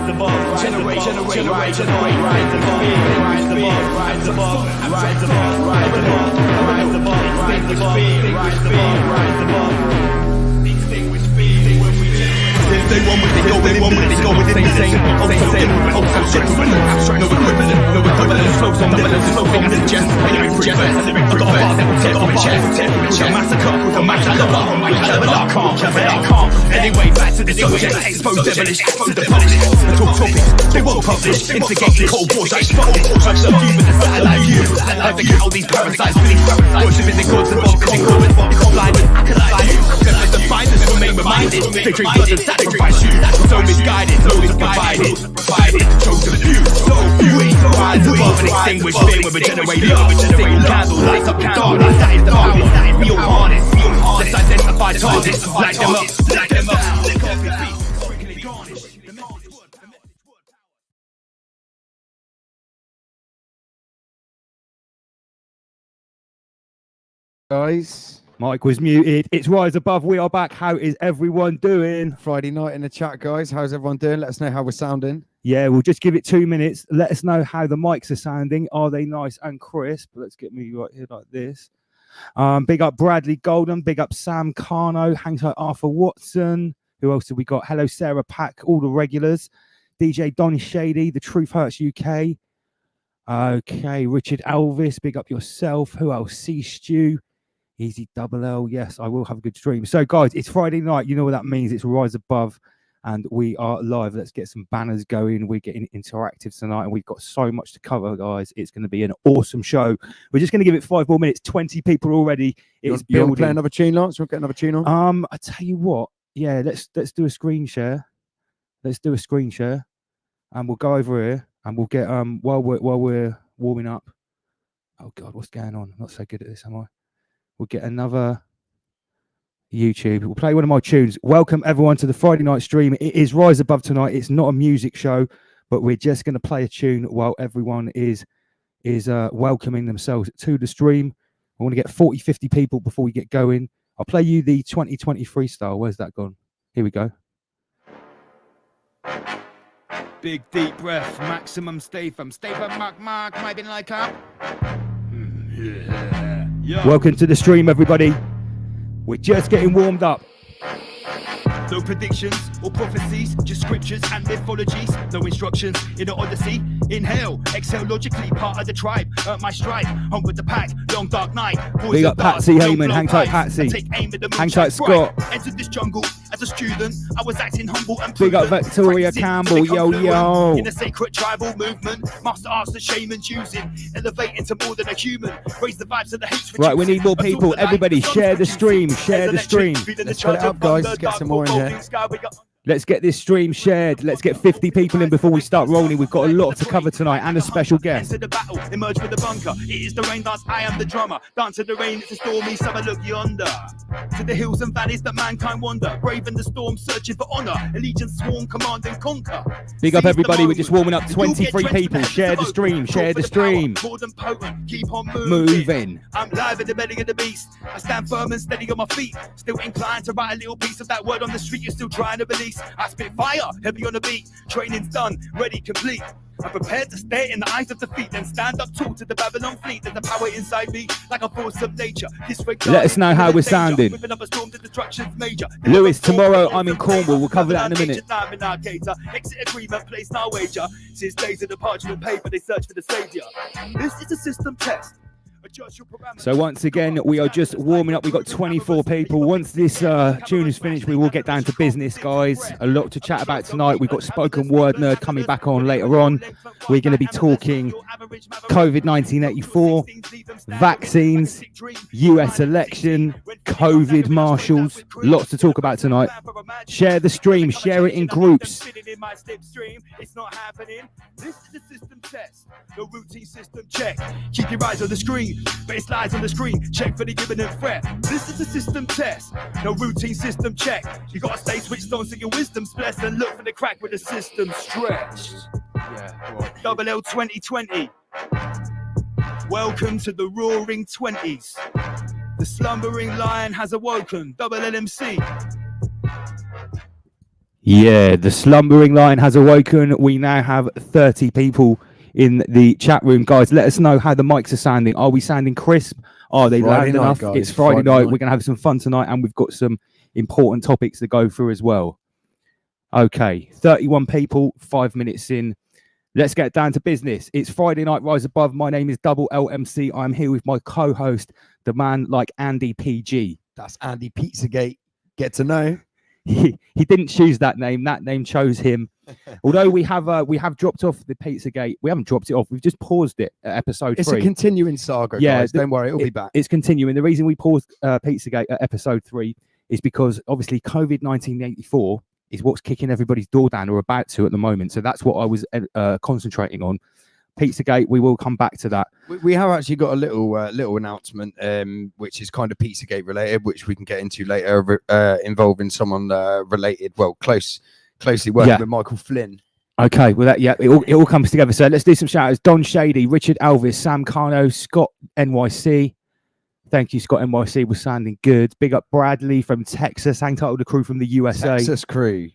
rise above, generation, rise above, rise above, rise above, rise above, rise above, rise above, rise above, rise above, rise above, rise above. Extinguish fear when we they want what they go, they want what they go with the same, also genuine, abstract, no equivalent, no equivalent, flows on the chest, I got a bar that will tear from my chest, a massacre with a match calm. Anyway, back to the subject, expose devilish, expose the public, the talk topics, they won't publish, instigating cold wars, I spot it, I serve you with a satellite view, I think how these parasites, worshiping the gods and it's blinded, because the finders remain reminded, they drink blood and sacrifice you, so misguided, those are provided, chosen few, so few, rise above and extinguish fear with regenerate love, single candle, light up the dark, that is the power, we all harness, let's identify targets, light them up, light them up, guys. Mike was muted. It's Rise Above. We are back. How is everyone doing? Friday night in the chat, guys. How's everyone doing? Let us know how we're sounding. Yeah, we'll just give it 2 minutes. Let us know how the mics are sounding. Are they nice and crisp? Let's get me right here like this. Big up Bradley Golden. Big up Sam Carno. Hangs out Arthur Watson. Who else have we got? Hello, Sarah Pack. All the regulars. DJ Donny Shady. The Truth Hurts UK. Okay, Richard Elvis. Big up yourself. Who else? C Stew. Easy Double L. Yes, I will have a good stream. So, guys, it's Friday night. You know what that means. It's Rise Above, and we are live. Let's get some banners going. We're getting interactive tonight, and we've got so much to cover, guys. It's going to be an awesome show. We're just going to give it 5 more minutes. 20 people already. It's building. You play another tune, Lance? You want to get another tune on? I tell you what. Yeah, let's do a screen share. Let's do a screen share, and we'll go over here, and we'll get while we're warming up. Oh God, what's going on? I'm not so good at this, am I? We'll get another YouTube. We'll play one of my tunes. Welcome everyone to the Friday night stream. It is Rise Above tonight. It's not a music show, but we're just going to play a tune while everyone is welcoming themselves to the stream. I want to get 40, 50 people before we get going. I'll play you the 2020 freestyle. Where's that gone? Here we go. Big deep breath, maximum Statham. Statham, Mark, might be like up. Yeah. Yo. Welcome to the stream, everybody. We're just getting warmed up. No predictions or prophecies, just scriptures and mythologies. No instructions in the Odyssey. Inhale, exhale logically, part of the tribe. My stride, home with the pack, long dark night. Big up Patsy Heyman, hang tight Patsy. Hang tight Scott. Entered this jungle as a student. I was acting humble and big up Victoria Campbell, yo. In a sacred tribal movement, master arts the shamans using, elevating to more than a human. Raise the vibes of the hate. Right, we need more people. Everybody, share the stream. Share the stream. Let's put it up, guys. Let's get some more in here. Let's get this stream shared. Let's get 50 people in before we start rolling. We've got a lot to cover tonight and a special guest. Enter the battle, emerge with the bunker. It is the rain dance, I am the drummer. Dance in the rain, it's a stormy summer, look yonder. To the hills and valleys that mankind wander. Brave in the storm, searching for honor. Allegiance sworn, command and conquer. Big up everybody, we're just warming up. 23 people. Share the stream, share the stream. More than potent, keep on moving. I'm live in the belly of the beast. I stand firm and steady on my feet. Still inclined to write a little piece of that word on the street you're still trying to release. I spit fire, heavy on the beat. Training's done, ready, complete. I'm prepared to stare in the eyes of defeat, then stand up tall to the Babylon fleet. There's a power inside me, like a force of nature. Let us know how we're sounding. Lewis, tomorrow I'm in Cornwall. We'll cover that in a minute. Exit agreement, place now wager. Since days of the parchment paper, they search for the savior. This is a system test. So once again, we are just warming up. We've got 24 people. Once this tune is finished, we will get down to business, guys. A lot to chat about tonight. We've got Spoken Word Nerd coming back on later on. We're going to be talking COVID-19 84, vaccines, US election, COVID marshals. Lots to talk about tonight. Share the stream. Share it in groups. It's not happening. This is a system test. No routine system check. Keep your eyes on the screen, but it's lies on the screen. Check for the given and threat. This is a system test. No routine system check. You gotta stay switched on so your wisdom's blessed and look for the crack with the system stretched. Double L 2020. Welcome to the roaring 20s. The slumbering lion has awoken. Double LMC. Yeah, the slumbering lion has awoken. We now have 30 people in the chat room. Guys, let us know how the mics are sounding. Are we sounding crisp? Are they Friday loud night, enough? guys, It's Friday Friday night. night. We're going to have some fun tonight, and we've got some important topics to go through as well. Okay, 31 people, 5 minutes in. Let's get down to business. It's Friday Night Rise Above. My name is Double LMC. I'm here with my co-host, the man like Andy PG. That's Andy Pizzagate. Get to know. He didn't choose that name. That name chose him. Although we have dropped off the Pizzagate. We haven't dropped it off. We've just paused it at episode 3. It's a continuing saga, Yeah, guys. Don't worry, it'll be back. It's continuing. The reason we paused Pizzagate at episode 3 is because obviously COVID-1984 is what's kicking everybody's door down, or about to at the moment. So that's what I was concentrating on. Pizzagate, we will come back to that. We have actually got a little announcement, which is kind of Pizzagate related, which we can get into later, involving someone related, well, closely working with Michael Flynn. Okay, well, it all comes together. So let's do some shout outs. Don Shady, Richard Elvis, Sam Carno, Scott NYC. Thank you, Scott NYC. Was sounding good. Big up Bradley from Texas. Hang tight with the crew from the USA. Texas crew.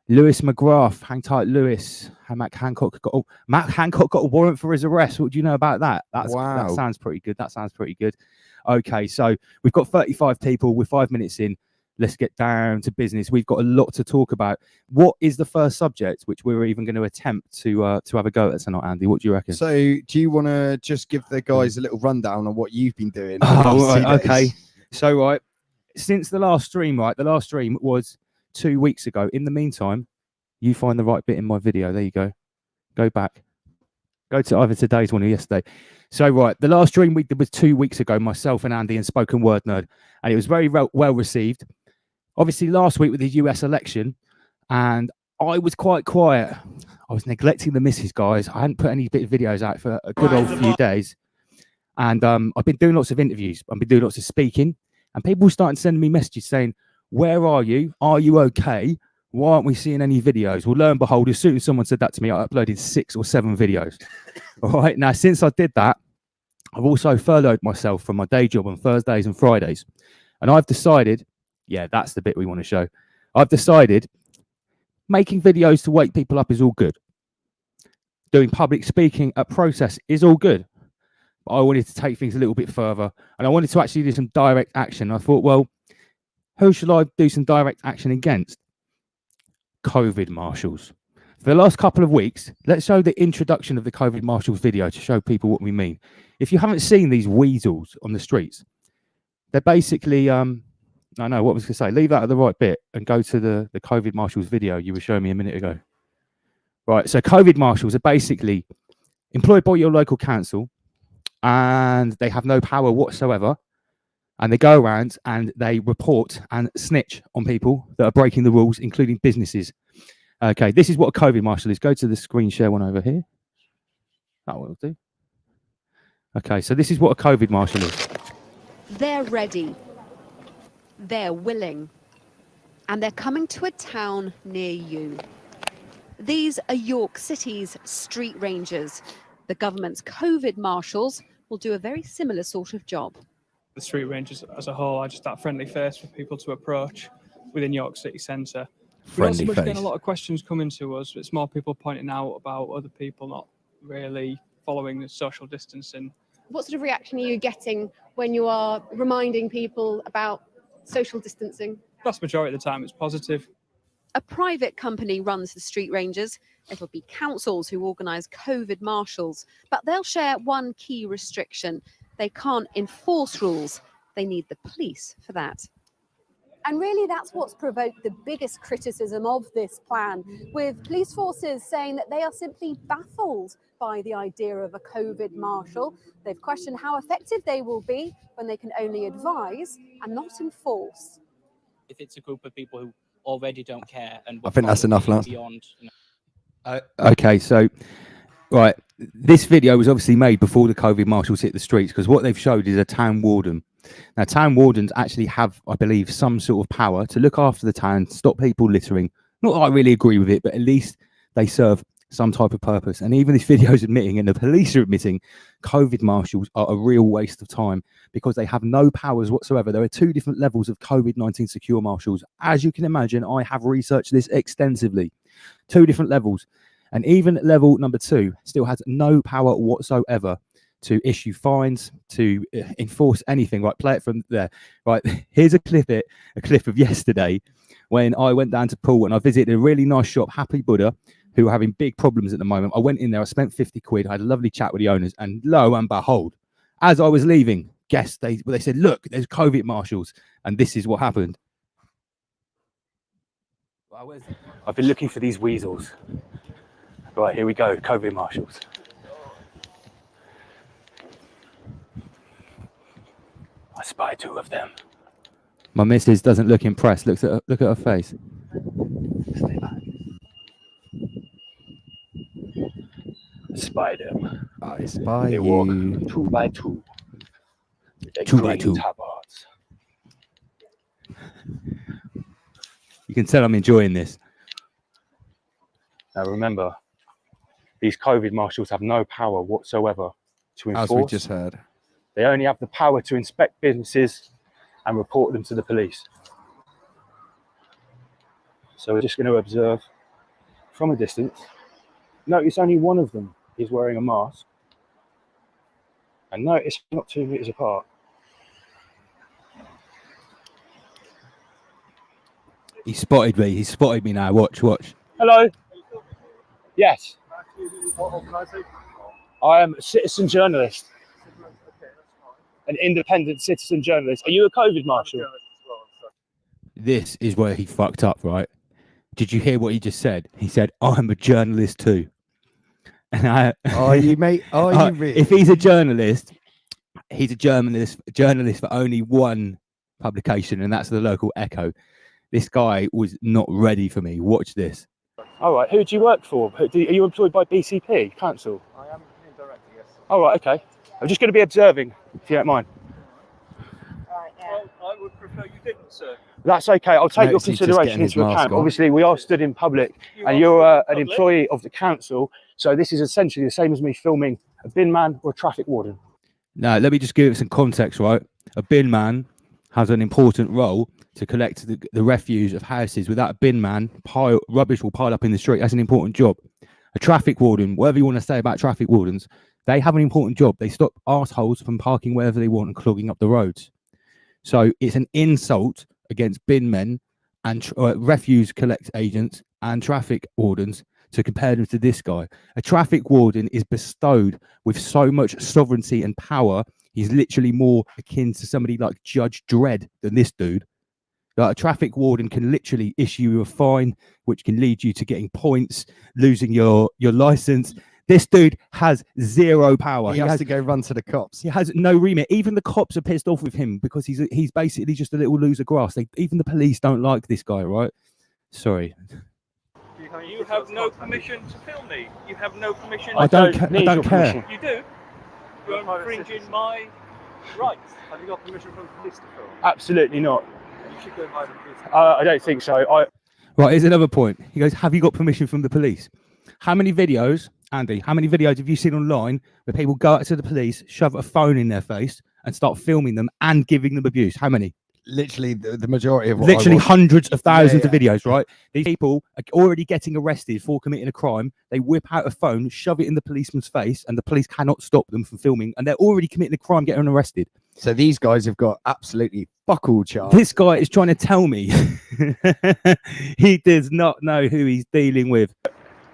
Lewis McGrath, hang tight, Lewis. Matt Hancock got a warrant for his arrest. What do you know about that? Wow. That sounds pretty good. Okay, so we've got 35 people. We're 5 minutes in. Let's get down to business. We've got a lot to talk about. What is the first subject which we're even going to attempt to have a go at tonight, Andy? What do you reckon? So, do you want to just give the guys a little rundown on what you've been doing? Oh, right, okay. So, right, since the last stream, the last stream was 2 weeks ago. In the meantime, you find the right bit in my video. There you go. Go back. Go to either today's one or yesterday. So, right, the last stream we did was 2 weeks ago, myself and Andy and Spoken Word Nerd, and it was very well received. Obviously, last week with the US election, and I was quite quiet. I was neglecting the missus, guys. I hadn't put any bit of videos out for a good old few days. And I've been doing lots of interviews. I've been doing lots of speaking, and people started sending me messages saying, "Where are you? Are you okay? Why aren't we seeing any videos?" Well, lo and behold, as soon as someone said that to me, I uploaded 6 or 7 videos. All right. Now, since I did that, I've also furloughed myself from my day job on Thursdays and Fridays. And I've decided, yeah, that's the bit we want to show. I've decided making videos to wake people up is all good. Doing public speaking at protests is all good. But I wanted to take things a little bit further. And I wanted to actually do some direct action. I thought, well, who should I do some direct action against? COVID marshals. For the last couple of weeks, let's show the introduction of the COVID marshals video to show people what we mean. If you haven't seen these weasels on the streets, they're basically, I know what was going to say. Leave out of the right bit and go to the COVID marshals video you were showing me a minute ago. Right, so COVID marshals are basically employed by your local council, and they have no power whatsoever. And they go around and they report and snitch on people that are breaking the rules, including businesses. Okay, this is what a COVID marshal is. Go to the screen share one over here. That will do. Okay, so this is what a COVID marshal is. They're ready. They're willing. And they're coming to a town near you. These are York City's street rangers. The government's COVID marshals will do a very similar sort of job. The street rangers as a whole are just that friendly face for people to approach within York City Centre. We're not so much getting a lot of questions coming to us. It's more people pointing out about other people not really following the social distancing. What sort of reaction are you getting when you are reminding people about social distancing? The vast majority of the time it's positive. A private company runs the street rangers. It'll be councils who organise COVID marshals, but they'll share one key restriction. They can't enforce rules. They need the police for that. And really that's what's provoked the biggest criticism of this plan, with police forces saying that they are simply baffled by the idea of a COVID marshal. They've questioned how effective they will be when they can only advise and not enforce. If it's a group of people who already don't care, and I think that's enough, Lance. Beyond, Okay, so right, this video was obviously made before the COVID marshals hit the streets, because what they've showed is a town warden. Now, town wardens actually have, I believe, some sort of power to look after the town, stop people littering. Not that I really agree with it, but at least they serve some type of purpose. And even this video is admitting, and the police are admitting, COVID marshals are a real waste of time because they have no powers whatsoever. There are two different levels of COVID-19 secure marshals. As you can imagine, I have researched this extensively. Two different levels. And even level number 2 still has no power whatsoever to issue fines, to enforce anything. Right, play it from there. Right, here's a clip of yesterday when I went down to Poole and I visited a really nice shop, Happy Buddha, who are having big problems at the moment. I went in there, I spent 50 quid, I had a lovely chat with the owners, and lo and behold, as I was leaving, guess they said, look, there's COVID marshals, and this is what happened. I've been looking for these weasels. Right, here we go, COVID marshals. I spy 2 of them. My missus doesn't look impressed. Look at her face. Stay back. Spy them. I spy They you. walk 2 by 2. 2 by 2. Tabards. You can tell I'm enjoying this. Now remember, these COVID marshals have no power whatsoever to enforce. As we just heard. They only have the power to inspect businesses and report them to the police. So we're just going to observe from a distance. Notice only one of them is wearing a mask. And notice not 2 meters apart. He spotted me. He spotted me now. Watch. Hello. Yes. I am a citizen journalist. An independent citizen journalist. Are you a COVID marshal? This is where he fucked up, right? Did you hear what he just said? He said, I'm a journalist too. And Are you, mate? Are you really? If he's a journalist for only one publication, and that's the local Echo. This guy was not ready for me. Watch this. All right, who do you work for? Are you employed by BCP Council? I am director, yes. All right, okay. I'm just going to be observing, if you don't mind. Well, I would prefer you didn't, sir. That's okay. I'll take your Notice he's just consideration getting his into mask account. on. Obviously, we are stood in public, and you're an employee of the council. So this is essentially the same as me filming a bin man or a traffic warden. Now, let me just give it some context, right? A bin man has an important role to collect the refuse of houses. Without a bin man, rubbish will pile up in the street. That's an important job. A traffic warden, whatever you want to say about traffic wardens, they have an important job. They stop arseholes from parking wherever they want and clogging up the roads. So it's an insult against bin men and refuse collect agents and traffic wardens to compare them to this guy. A traffic warden is bestowed with so much sovereignty and power. He's literally more akin to somebody like Judge Dredd than this dude. Like a traffic warden can literally issue you a fine, which can lead you to getting points, losing your license. This dude has zero power. He has to go run to the cops. He has no remit. Even the cops are pissed off with him because he's basically just a little loser grass. Even the police don't like this guy, right? Sorry. You have no permission to film me. You have no permission. I don't care. Permission. You do. You're infringing my rights. Have you got permission from the police to film? Absolutely not. You should go by the police. I don't think so. Right, here's another point. He goes, have you got permission from the police? How many videos, Andy, how many videos have you seen online where people go out to the police, shove a phone in their face and start filming them and giving them abuse? How many? Literally the majority of what literally hundreds of thousands Yeah. of videos, right? These people are already getting arrested for committing a crime. They whip out a phone, shove it in the policeman's face, and the police cannot stop them from filming. And they're already committing a crime, getting arrested. So these guys have got absolutely fuck all chance. This guy is trying to tell me he does not know who he's dealing with.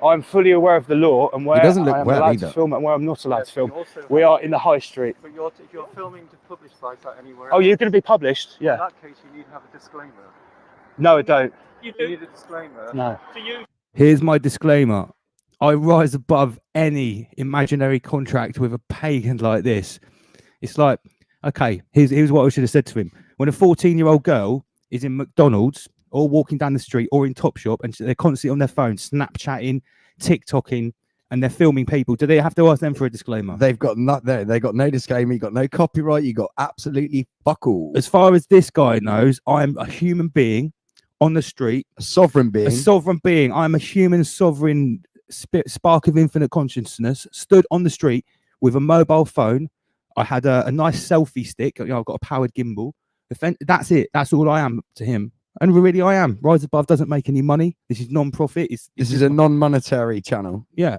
I'm fully aware of the law and where doesn't look I am well allowed either. to film and where I'm not allowed to film. Also, We are in the high street. But if you're filming to publicise that anywhere, Oh, you're going to be published? in Yeah. that case, you need to have a disclaimer. No, I don't. You You do. need a disclaimer. No. To you. Here's my disclaimer. I rise above any imaginary contract with a pagan like this. It's like, okay, here's what I should have said to him. When a 14-year-old girl is in McDonald's or walking down the street or in Topshop and they're constantly on their phone, Snapchatting, TikToking, and they're filming people, do they have to ask them for a disclaimer? They've got they got no disclaimer, you got no copyright, you got absolutely fuck all. As far as this guy knows, I'm a human being on the street, A sovereign being. a sovereign being. I'm a human sovereign spark of infinite consciousness, stood on the street with a mobile phone. I had a nice selfie stick. I've got a powered gimbal. That's it. That's all I am to him. And really, I am. Rise Above doesn't make any money. This is non-profit. This is a non-monetary channel. Yeah.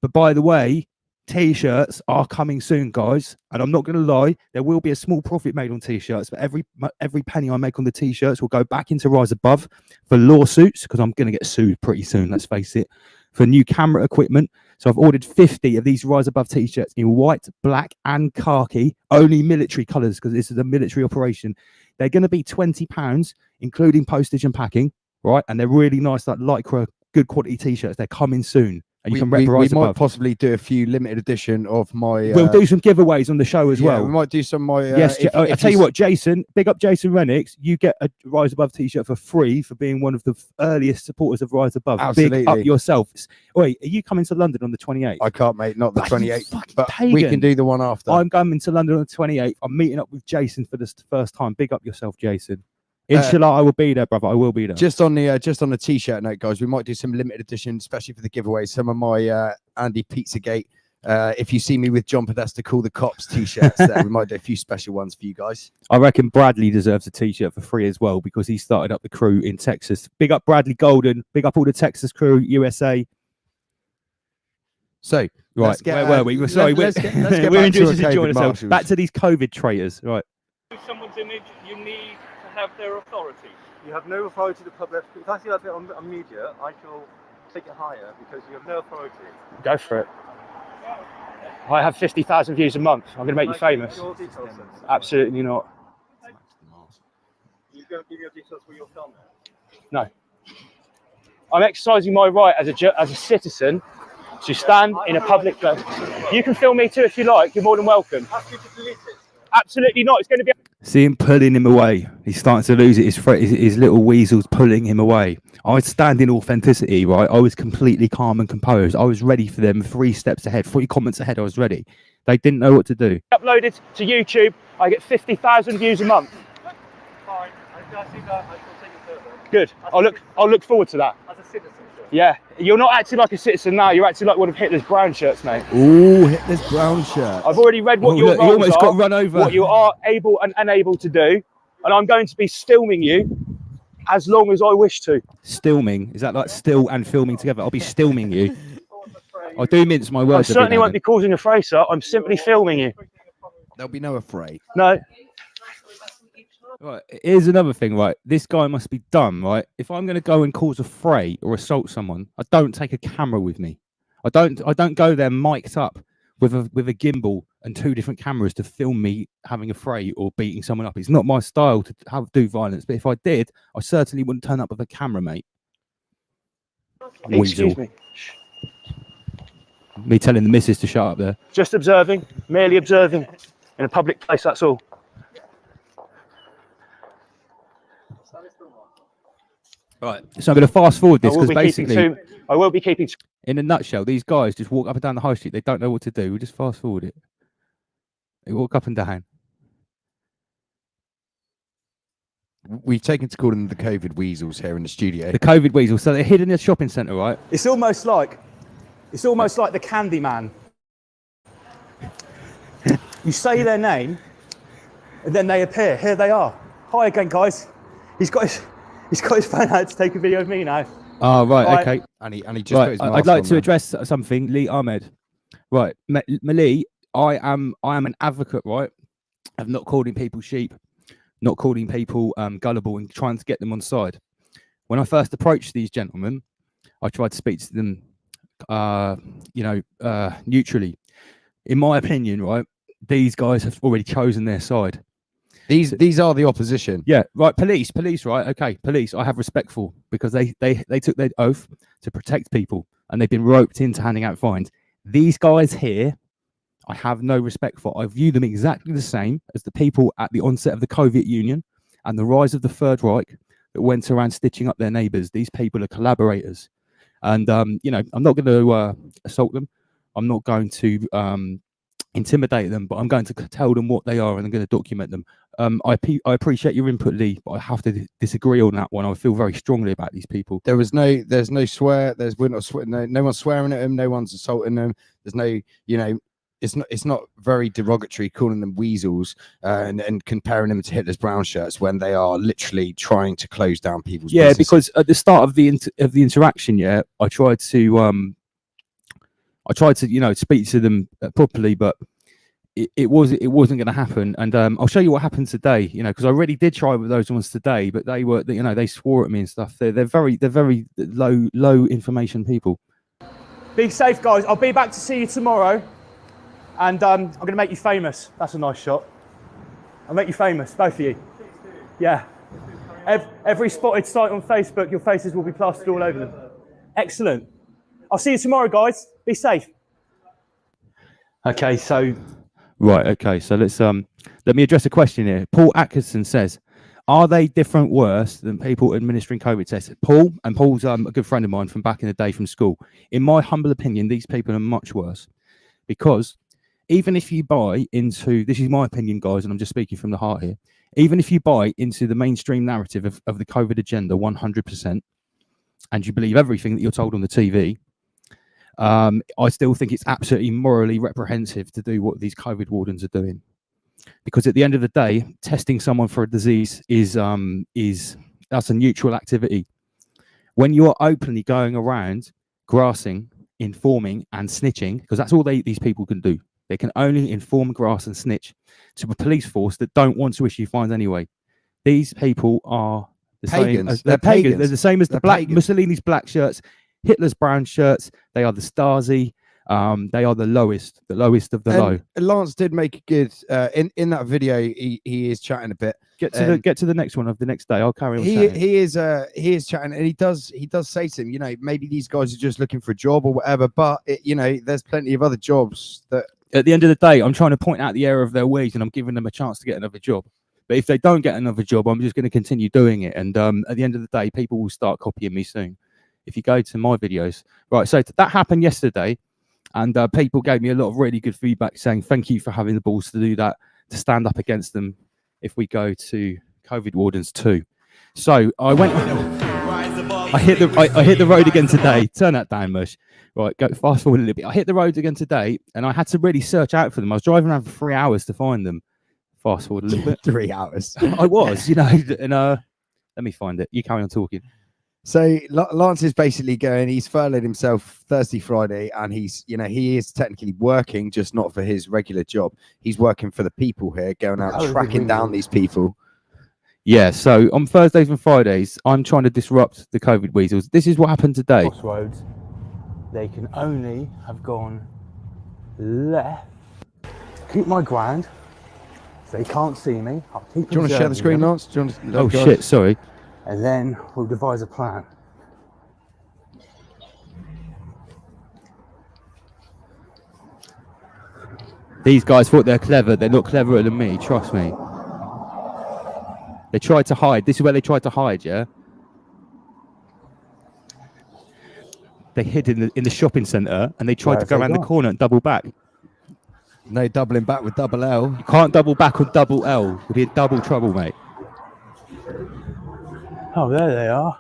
But by the way, T-shirts are coming soon, guys. And I'm not going to lie, there will be a small profit made on T-shirts, but every penny I make on the T-shirts will go back into Rise Above for lawsuits, because I'm going to get sued pretty soon, let's face it, for new camera equipment. So I've ordered 50 of these Rise Above T-shirts in white, black and khaki, only military colours, because this is a military operation. They're going to be £20, including postage and packing, right? And they're really nice, like Lycra, good quality T-shirts. They're coming soon. And you can rep Rise we might Above. possibly do a few limited edition of my. We'll do some giveaways on the show as well. We might do some my. Yes, I tell you what, Jason, big up Jason Renix. You get a Rise Above T-shirt for free for being one of the earliest supporters of Rise Above. Absolutely. Big up yourself. Wait, are you coming to London on the 28th? I can't, mate. Not the 28th, but pagan. we can do the one after. I'm coming to London on the 28th. I'm meeting up with Jason for the first time. Big up yourself, Jason. Inshallah, I will be there, brother. I will be there. Just on the T-shirt note, guys, we might do some limited edition, especially for the giveaway. Some of my Andy Pizzagate. If you see me with John Podesta, call the cops T-shirts. We might do a few special ones for you guys. I reckon Bradley deserves a T-shirt for free as well, because he started up the crew in Texas. Big up Bradley Golden. Big up all the Texas crew, USA. So, right, where were we? Sorry, we're introducing to join ourselves. Back to these COVID traitors, right? Someone's image, you need to have their authority. You have no authority to publish. If I see that bit on media, I shall take it higher because you have no authority. Go for it. I have 50,000 views a month. I'm going to make you famous. Your details, Absolutely not. You going to give your details for your film? No. I'm exercising my right as a citizen to stand in a public place. You can film me too if you like. You're more than welcome. Ask you to delete it. Absolutely not. It's going to be. See him pulling him away. He's starting to lose it. His little weasel's pulling him away. I stand in authenticity, right? I was completely calm and composed. I was ready for them 3 steps ahead, 3 comments ahead. I was ready. They didn't know what to do. Uploaded to YouTube. I get 50,000 views a month. Fine. I see that. I shall take it further. Good. I'll look forward to that. As a citizen, sir. Yeah. You're not acting like a citizen now. You're acting like one of Hitler's brown shirts, mate. Ooh, Hitler's brown shirt. I've already read what your roles you almost are, got run over. what you are able and unable to do, and I'm going to be filming you as long as I wish to. Stilming? Is that like still and filming together? I'll be stilming you. I do mince my words. I certainly won't be causing a fray, sir. I'm simply filming you. There'll be no affray. No. Right, here's another thing, right? This guy must be dumb, right? If I'm going to go and cause a fray or assault someone, I don't take a camera with me. I don't go there mic'd up with a gimbal and 2 different cameras to film me having a fray or beating someone up. It's not my style to do violence, but if I did, I certainly wouldn't turn up with a camera, mate. Excuse me. Me telling the missus to shut up there. Just observing, merely observing in a public place, that's all. Right, so I'm going to fast forward this because basically, I will be keeping. In a nutshell, these guys just walk up and down the high street. They don't know what to do. We just fast forward it. They walk up and down. We've taken to call them the COVID weasels here in the studio. The COVID weasels. So they're hidden in a shopping centre, right? It's almost like the Candyman. You say their name, and then they appear. Here they are. Hi again, guys. He's got his phone out to take a video of me now. Oh, right, okay. And he just got his mask I'd like on to address something, Lee Ahmed. Right, Lee, I am an advocate, right, of not calling people sheep, not calling people gullible and trying to get them on side. When I first approached these gentlemen, I tried to speak to them, neutrally. In my opinion, right, these guys have already chosen their side. These are the opposition. Yeah, right. Police, right? Okay, police. I have respect for because they took their oath to protect people and they've been roped into handing out fines. These guys here, I have no respect for. I view them exactly the same as the people at the onset of the Soviet Union and the rise of the Third Reich that went around stitching up their neighbours. These people are collaborators, and I'm not going to assault them. I'm not going to intimidate them, but I'm going to tell them what they are and I'm going to document them. I appreciate your input, Lee, but I have to disagree on that one. I feel very strongly about these people. There's no swear. We're not no one's swearing at them. No one's assaulting them. There's no, it's not very derogatory calling them weasels and comparing them to Hitler's brown shirts when they are literally trying to close down people's businesses. Because at the start of the interaction, I tried to speak to them properly, but it wasn't going to happen. And I'll show you what happened today, because I really did try with those ones today, but they were, they swore at me and stuff. They're very low information people. Be safe, guys. I'll be back to see you tomorrow, and I'm going to make you famous. That's a nice shot. I'll make you famous, both of you. Yeah. Every spotted site on Facebook, your faces will be plastered all over them. Excellent. I'll see you tomorrow, guys. Be safe. Okay, so let's let me address a question here. Paul Atkinson says, are they different worse than people administering COVID tests? Paul's a good friend of mine from back in the day from school. In my humble opinion, these people are much worse, because even if you buy into, this is my opinion, guys, and I'm just speaking from the heart here, even if you buy into the mainstream narrative of the COVID agenda 100%, and you believe everything that you're told on the TV, I still think it's absolutely morally reprehensible to do what these COVID wardens are doing. Because at the end of the day, testing someone for a disease is that's a neutral activity. When you are openly going around grassing, informing and snitching, because that's all these people can do. They can only inform, grass and snitch to a police force that don't want to issue fines anyway. These people are the same as, they're pagans. They're the same as the Mussolini's black shirts, Hitler's brown shirts. They are the Stasi. They are the lowest of the low. Lance did make a good in that video. He is chatting a bit. Get to the next one of the next day. I'll carry on. He is chatting, and he does say to him, maybe these guys are just looking for a job or whatever, but there's plenty of other jobs that. At the end of the day, I'm trying to point out the error of their ways, and I'm giving them a chance to get another job. But if they don't get another job, I'm just going to continue doing it. And at the end of the day, people will start copying me soon. If you go to my videos, right? So that happened yesterday. And people gave me a lot of really good feedback saying, thank you for having the balls to do that, to stand up against them if we go to COVID Wardens 2. So I went, I hit the road again today. Turn that down, Mush. Right, go fast forward a little bit. I hit the road again today and I had to really search out for them. I was driving around for 3 hours to find them. Fast forward a little bit. 3 hours. I was, and let me find it. You carry on talking. So Lance is basically going, he's furloughed himself Thursday, Friday, and he's, he is technically working, just not for his regular job. He's working for the people here, going out tracking down these people. Yeah, so on Thursdays and Fridays, I'm trying to disrupt the COVID weasels. This is what happened today. Crossroads, they can only have gone left. Keep my ground. So they can't see me. I'll keep. Do you want to share the screen, Lance? Do you want to, oh, shit, sorry. And then we'll devise a plan. These guys thought they're clever. They're not cleverer than me, trust me. They tried to hide. This is where they tried to hide, yeah? They hid in the shopping centre and they tried to go around the corner and double back. No doubling back with double L. You can't double back on double L. It'll be a double trouble, mate. Oh, there they are.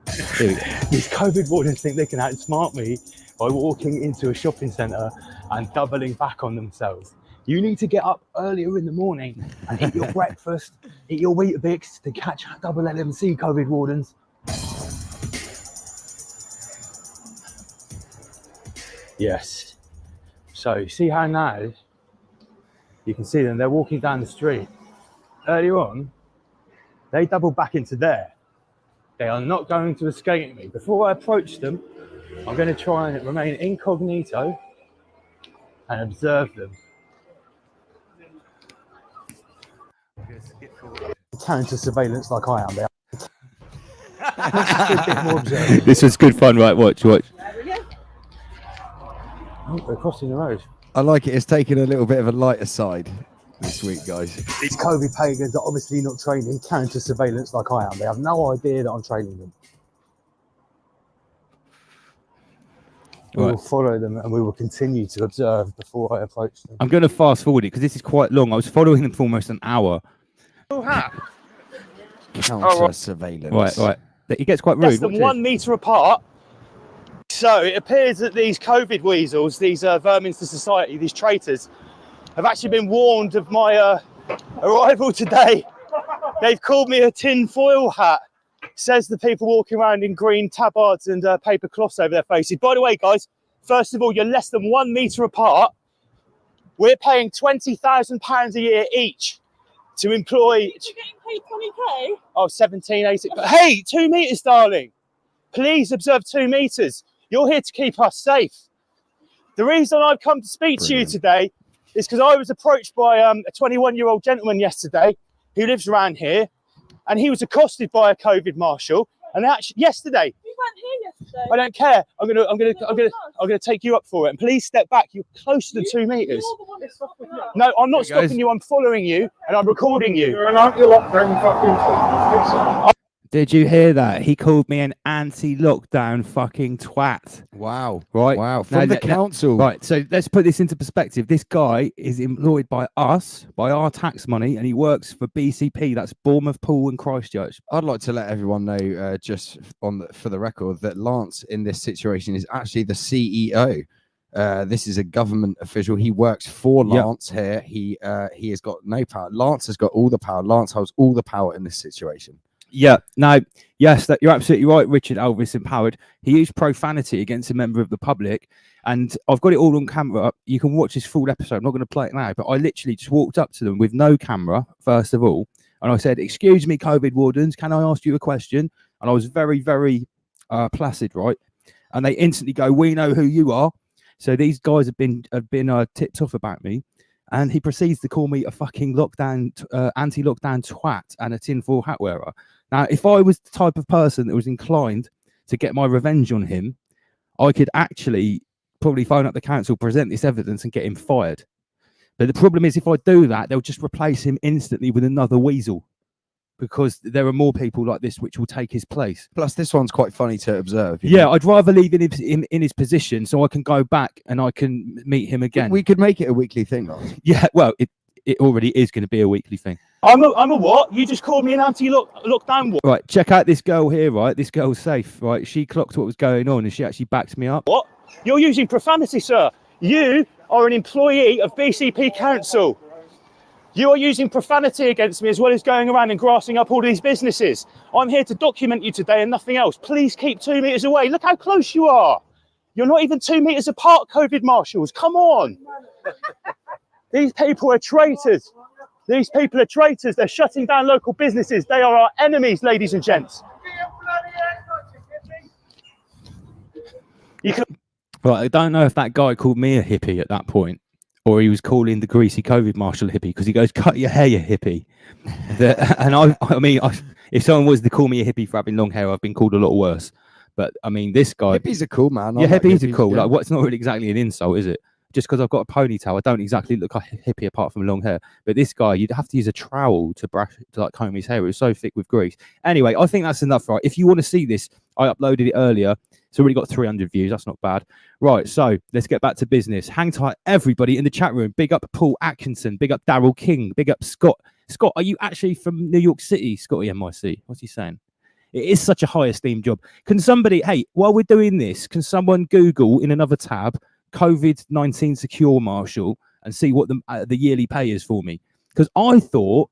These COVID wardens think they can outsmart me by walking into a shopping centre and doubling back on themselves. You need to get up earlier in the morning and eat your breakfast, eat your Weetabix to catch double LMC, COVID wardens. Yes. So see how now you can see them, they're walking down the street. Earlier on, they double back into there. They are not going to escape me. Before I approach them, I'm going to try and remain incognito and observe them. Counter surveillance like I am. This was good fun, right? Watch. Oh, they're crossing the road. I like it. It's taken a little bit of a lighter side this week, guys. These COVID pagans are obviously not trained in counter surveillance like I am. They have no idea that I'm training them. We Right. will follow them and we will continue to observe before I approach them. I'm going to fast forward it because this is quite long. I was following them for almost an hour. Counter surveillance. Right. It gets quite rude. Less than Watch 1 this. metre apart. So it appears that these COVID weasels, these vermin to society, these traitors, have actually been warned of my arrival today. They've called me a tin foil hat, says the people walking around in green tabards and paper cloths over their faces. By the way, guys, first of all, you're less than 1 metre apart. We're paying £20,000 a year each to employ. You're getting paid 20k? Oh, 17, 18. But hey, 2 metres, darling. Please observe 2 metres. You're here to keep us safe. The reason I've come to speak to you today is because I was approached by a 21-year-old gentleman yesterday who lives around here, and he was accosted by a COVID marshal. And actually, yesterday, We weren't here yesterday. I don't care. I'm gonna take you up for it. And please step back. You're closer than 2 metres. You're the one that's stopping us. No, I'm not There it goes. stopping you. I'm following you, and I'm recording you. You're an anti-lockdown fucking. Did you hear that? He called me an anti-lockdown fucking twat. Wow. Right. Wow. From Now, the council. Right. So let's put this into perspective. This guy is employed by us, by our tax money, and he works for BCP. That's Bournemouth, Poole, and Christchurch. I'd like to let everyone know, just for the record, that Lance in this situation is actually the CEO. This is a government official. He works for Yep. Lance here. He has got no power. Lance has got all the power. Lance holds all the power in this situation. Yeah. No. Yes, that you're absolutely right, Richard Elvis Empowered. He used profanity against a member of the public, and I've got it all on camera. You can watch this full episode. I'm not going to play it now, but I literally just walked up to them with no camera, first of all, and I said, "Excuse me, COVID wardens, can I ask you a question?" And I was very, very placid, right? And they instantly go, "We know who you are." So these guys have been tipped off about me. And he proceeds to call me a fucking anti-lockdown twat and a tinfoil hat wearer. Now, if I was the type of person that was inclined to get my revenge on him, I could actually probably phone up the council, present this evidence, and get him fired. But the problem is, if I do that, they'll just replace him instantly with another weasel, because there are more people like this which will take his place. Plus, this one's quite funny to observe. Yeah, I'd rather leave in his position so I can go back and I can meet him again. We could make it a weekly thing, Lance. Yeah, well, it already is going to be a weekly thing. I'm a what? You just called me an anti-lockdown what? Right, check out this girl here, right? This girl's safe, right? She clocked what was going on and she actually backed me up. What? You're using profanity, sir. You are an employee of BCP Council. You are using profanity against me, as well as going around and grassing up all these businesses. I'm here to document you today and nothing else. Please keep 2 metres away. Look how close you are. You're not even 2 metres apart, COVID marshals. Come on. These people are traitors. These people are traitors. They're shutting down local businesses. They are our enemies, ladies and gents. You can. Right, I don't know if that guy called me a hippie at that point, or he was calling the greasy COVID marshal a hippie, because he goes, "Cut your hair, you hippie." And I mean, if someone was to call me a hippie for having long hair, I've been called a lot worse. But I mean, this guy. Hippies are cool, man. Yeah, I like hippies are cool. yeah. Like, what's not really exactly an insult, is it? Just because I've got a ponytail, I don't exactly look like a hippie apart from long hair. But this guy, you'd have to use a trowel to like comb his hair. It was so thick with grease. Anyway, I think that's enough, right? If you want to see this, I uploaded it earlier. It's already got 300 views. That's not bad. Right, so let's get back to business. Hang tight, everybody in the chat room. Big up Paul Atkinson. Big up Daryl King. Big up Scott. Scott, are you actually from New York City? Scotty MIC. What's he saying? It is such a high esteemed job. Can somebody, hey, while we're doing this, can someone Google in another tab COVID-19 secure marshal and see what the yearly pay is for me? Because I thought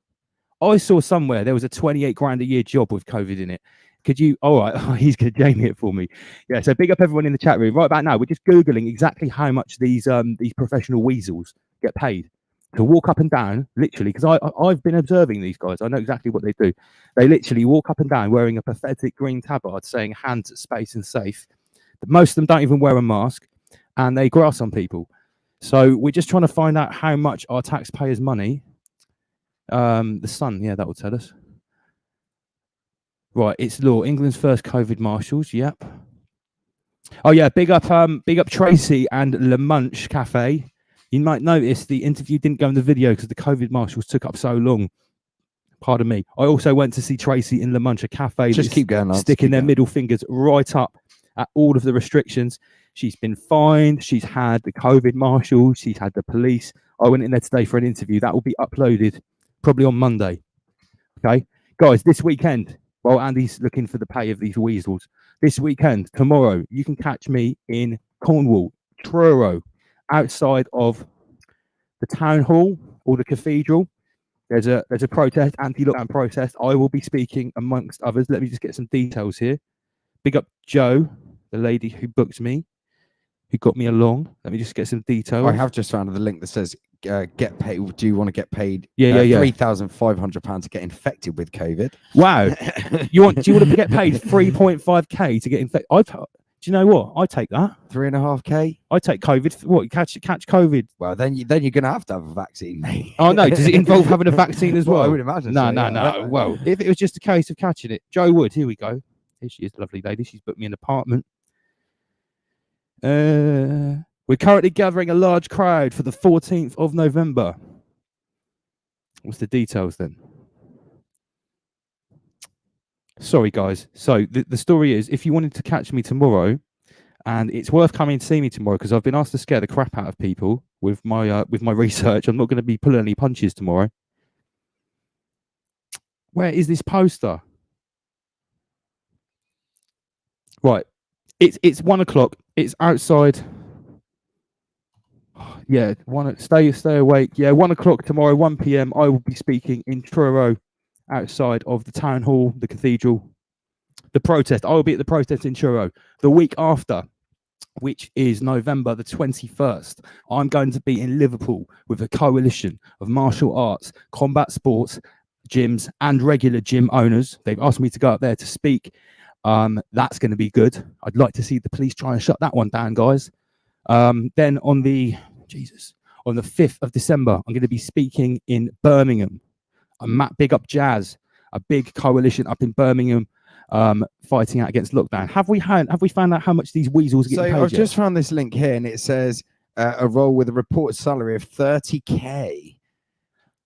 I saw somewhere there was a 28 grand a year job with COVID in it. Could you? All right, he's going to Jamie it for me. Yeah, so big up everyone in the chat room. Right about now, we're just Googling exactly how much these professional weasels get paid to walk up and down, literally, because I've been observing these guys. I know exactly what they do. They literally walk up and down wearing a pathetic green tabard saying hands at space and safe. Most of them don't even wear a mask, and they grass on people. So we're just trying to find out how much our taxpayers' money. The Sun, yeah, that will tell us. Right, it's law. England's first COVID marshals. Yep. Oh yeah, big up Tracy and Le Munch Cafe. You might notice the interview didn't go in the video because the COVID marshals took up so long. Pardon me. I also went to see Tracy in Le Munch, a cafe. Just keep going, Lance. Sticking Keep their going. middle fingers right up at all of the restrictions. She's been fined. She's had the COVID marshal. She's had the police. I went in there today for an interview. That will be uploaded probably on Monday. Okay, guys, this weekend, while Andy's looking for the pay of these weasels, this weekend, tomorrow, you can catch me in Cornwall, Truro, outside of the town hall or the cathedral. There's a protest, anti-lockdown protest. I will be speaking amongst others. Let me just get some details here. Big up Joe, the lady who booked me, who got me along. Let me just get some details. I have just found the link that says get paid. Do you want to get paid? Yeah. £3,500 to get infected with COVID. Wow. Do you want to get paid 3.5k to get infected? Do you know what? I take that. 3.5k. I take COVID. What, catch COVID? Well, then you're gonna have to have a vaccine, mate. Oh no, does it involve having a vaccine as well? I would imagine. No. Well, if it was just a case of catching it, Joe Wood. Here we go. Here she is, the lovely lady. She's booked me an apartment. We're currently gathering a large crowd for the 14th of November. What's the details then? Sorry, guys. So the story is, if you wanted to catch me tomorrow, and it's worth coming to see me tomorrow because I've been asked to scare the crap out of people with my research. I'm not going to be pulling any punches tomorrow. Where is this poster? Right. It's 1 o'clock. It's outside. Yeah, stay awake. Yeah, 1 o'clock tomorrow, 1 p.m. I will be speaking in Truro, outside of the town hall, the cathedral, the protest. I will be at the protest in Truro. The week after, which is November the 21st, I'm going to be in Liverpool with a coalition of martial arts, combat sports, gyms, and regular gym owners. They've asked me to go up there to speak. That's going to be good. I'd like to see the police try and shut that one down, guys. Then on the 5th of December, I'm going to be speaking in Birmingham. Big up Jazz, a big coalition up in Birmingham, fighting out against lockdown. Have we found out how much these weasels get paid? So I've just found this link here, and it says a role with a reported salary of 30k.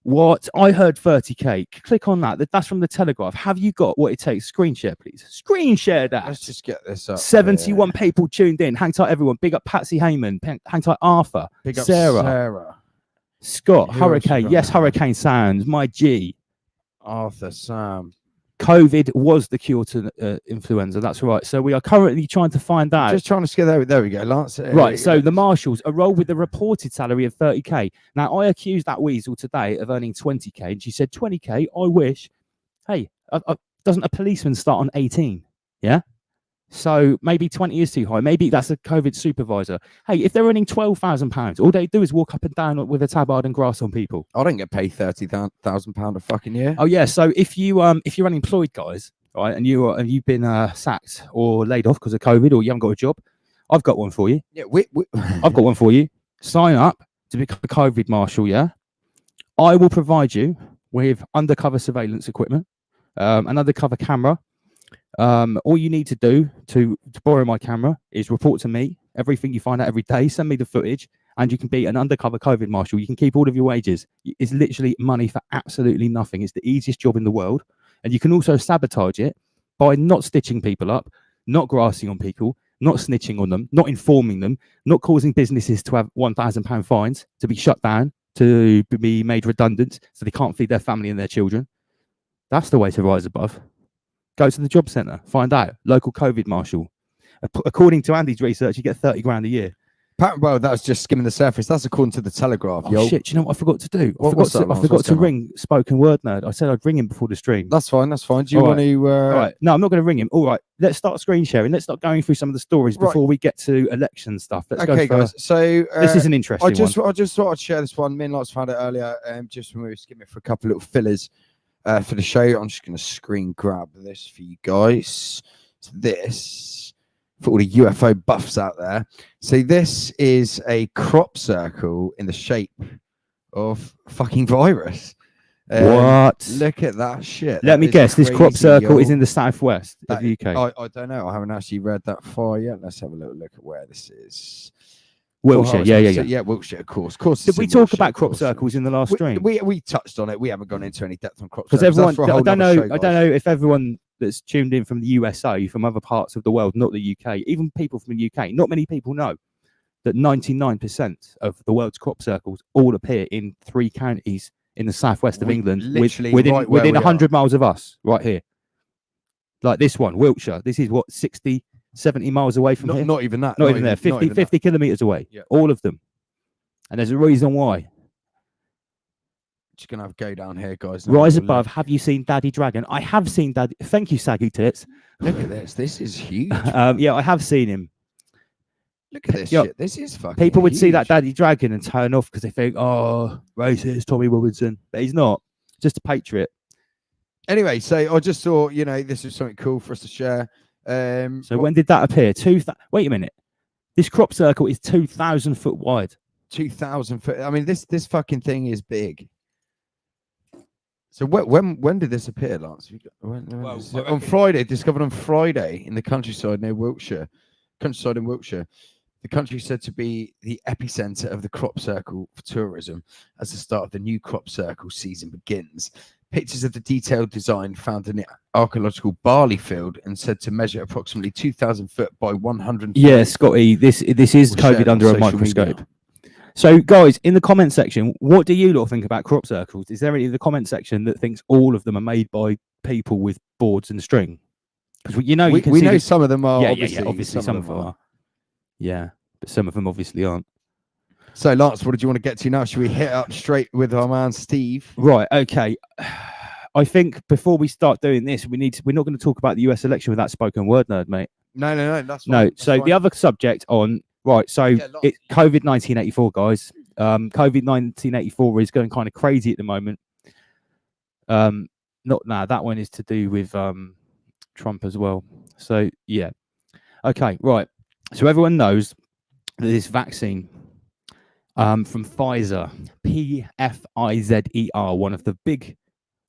What? I heard 30k. Click on that. That's from the Telegraph. Have you got what it takes? Screen share, please. Screen share that. Let's just get this up. 71 people tuned in. Hang tight, everyone. Big up Patsy Heyman. Hang tight, Arthur. Big up Sarah. Scott. Who Hurricane. else? Yes, Hurricane Sounds. My G. Arthur, Sam. COVID was the cure to influenza. That's right. So we are currently trying to find out. Just trying to scare there we go, Lance. Right. So the marshals, a role with a reported salary of 30k. Now I accused that weasel today of earning 20k, and she said 20k. I wish. Hey, doesn't a policeman start on 18? Yeah. So maybe 20 is too high. Maybe that's a COVID supervisor. Hey, if they're earning £12,000, all they do is walk up and down with a tabard and grass on people. I don't get paid £30,000 a fucking year. Oh yeah. So if you're unemployed, guys, right, and you've been sacked or laid off because of COVID, or you haven't got a job, I've got one for you. Yeah, I've got one for you. Sign up to become a COVID marshal. Yeah, I will provide you with undercover surveillance equipment, an undercover camera. All you need to do to borrow my camera is report to me everything you find out every day. Send me the footage, and you can be an undercover COVID marshal. You can keep all of your wages. It's literally money for absolutely nothing. It's the easiest job in the world, and you can also sabotage it by not stitching people up, not grassing on people, not snitching on them, not informing them, not causing businesses to have £1,000 fines, to be shut down, to be made redundant, so they can't feed their family and their children. That's the way to rise above. Go to the job centre, find out. Local COVID marshal. According to Andy's research, you get 30 grand a year. Well, that was just skimming the surface. That's according to the Telegraph. Oh shit! Do you know what I forgot to do? I forgot What's to going on? ring Spoken Word Nerd. I said I'd ring him before the stream. That's fine. Do you All want to? All right. No, I'm not going to ring him. All right. Let's start screen sharing. Let's start going through some of the stories before we get to election stuff. Let's Okay, go guys. So this is an interesting I just thought I'd share this one. Me and Lots found it earlier. Just when we were skimming for a couple little fillers for the show. I'm just going to screen grab this for you guys. So this for all the UFO buffs out there. So this is a crop circle in the shape of fucking virus. What? Look at that shit. Let me That guess. is This crop crazy, circle is yo. in the southwest of the UK. I don't know. I haven't actually read that far yet. Let's have a little look at where this is. Wiltshire. Yeah. Wiltshire, of course. Did it's we in talk Wiltshire, about of crop course. circles in the last stream? We touched on it. We haven't gone into any depth on crop Because circles. everyone, That's for a whole I don't nother know. show, I don't guys. know if everyone that's tuned in from the USA, from other parts of the world, not the UK, even people from the UK, not many people know that 99% of the world's crop circles all appear in 3 counties in the southwest of England, literally within right where we 100 miles of us, right here. Like this one, Wiltshire. This is what, 60, 70 miles away from here? Not even that. Not even there. 50 kilometers away. Yeah. All of them. And there's a reason why. Just gonna have a go down here, guys. Rise above. Have you seen Daddy Dragon? I have seen Daddy. Thank you, Saggy Tits. Look at this. This is huge. Yeah, I have seen him. Look at this Yo, shit. This is fucking. People would see that huge. Daddy Dragon and turn off because they think, oh, racist Tommy Robinson. But he's not. Just a patriot. Anyway, so I just thought, you know, this is something cool for us to share. So when did that appear? Wait a minute. This crop circle is 2,000 foot wide. 2,000 foot. I mean, this fucking thing is big. So when did this appear, Lance? On Friday, discovered on Friday in the countryside near Wiltshire. Countryside in Wiltshire. The country is said to be the epicenter of the crop circle for tourism as the start of the new crop circle season begins. Pictures of the detailed design found in the archaeological barley field and said to measure approximately 2,000 foot by 100. Yeah, Scotty, this is COVID under a microscope. So, guys, in the comment section, what do you lot think about crop circles? Is there any in the comment section that thinks all of them are made by people with boards and string? Because you know, we know some of them are. Yeah, obviously some of them are. Yeah, but some of them obviously aren't. So, Lance, what did you want to get to now? Should we hit up straight with our man Steve? Right. Okay. I think before we start doing this, we're not going to talk about the US election with that spoken word nerd, mate. No, that's fine. No. That's So fine. the other subject on. Right, so it's COVID 1984, guys. COVID 1984 is going kind of crazy at the moment. That one is to do with Trump as well. So yeah, okay, right. So everyone knows that this vaccine from Pfizer, Pfizer, one of the big,